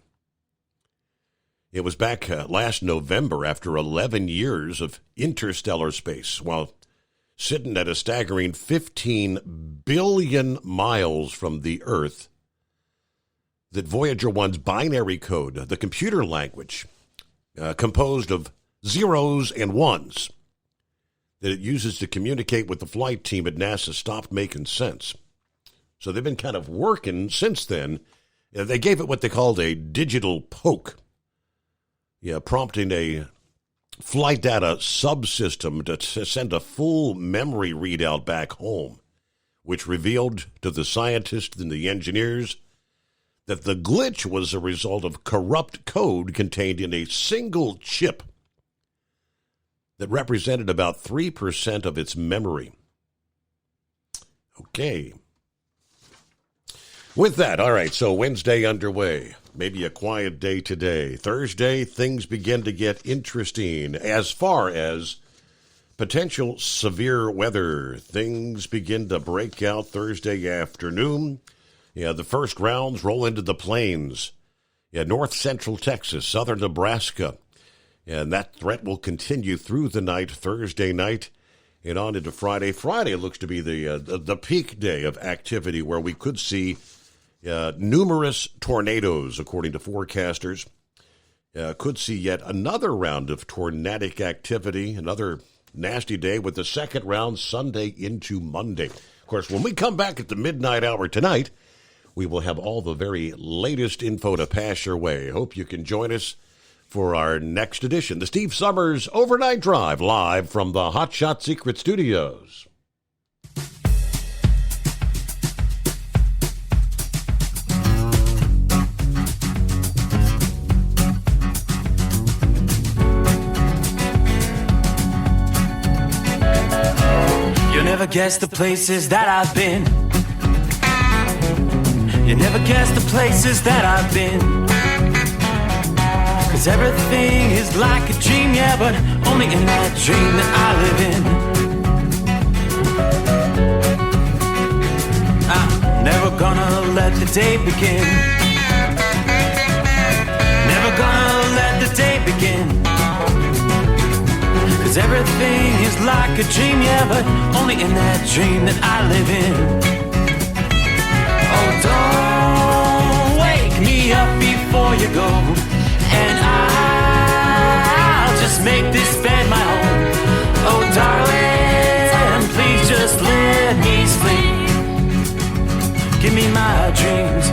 Speaker 10: It was back last November, after 11 years of interstellar space, while sitting at a staggering 15 billion miles from the Earth, that Voyager 1's binary code, the computer language, composed of zeros and ones, that it uses to communicate with the flight team at NASA, stopped making sense. So they've been kind of working since then. They gave it what they called a digital poke, prompting a flight data subsystem to send a full memory readout back home, which revealed to the scientists and the engineers that the glitch was a result of corrupt code contained in a single chip that represented about 3% of its memory. Okay. With that, all right, so Wednesday underway. Maybe a quiet day today. Thursday, things begin to get interesting as far as potential severe weather. Things begin to break out Thursday afternoon. The first rounds roll into the plains. North central Texas, southern Nebraska. And that threat will continue through the night, Thursday night, and on into Friday. Friday looks to be the peak day of activity, where we could see numerous tornadoes, according to forecasters. Could see yet another round of tornadic activity, another nasty day, with the second round Sunday into Monday. Of course, when we come back at the midnight hour tonight, we will have all the very latest info to pass your way. Hope you can join us for our next edition, the Steve Summers Overnight Drive, live from the Hot Shot Secret Studios.
Speaker 12: You'll never guess the places that I've been. You never guess the places that I've been. 'Cause everything is like a dream, yeah, but only in that dream that I live in. I'm never gonna let the day begin. Never gonna let the day begin. 'Cause everything is like a dream, yeah, but only in that dream that I live in. Oh, don't wake me up before you go, and I'll just make this bed my home. Oh, darling, please just let me sleep. Give me my dreams.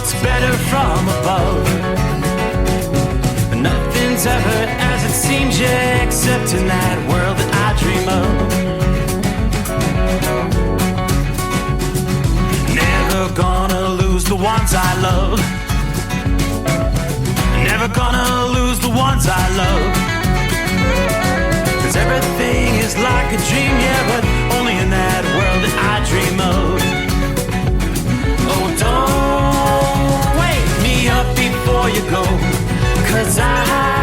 Speaker 12: it's better from above. Nothing's ever as it seems, yeah, except in that world that I dream of. Never gonna lose the ones I love. Never gonna lose the ones I love. 'Cause everything is like a dream, yeah, but only in that world that I dream of. Oh, don't wake me up before you go, 'cause I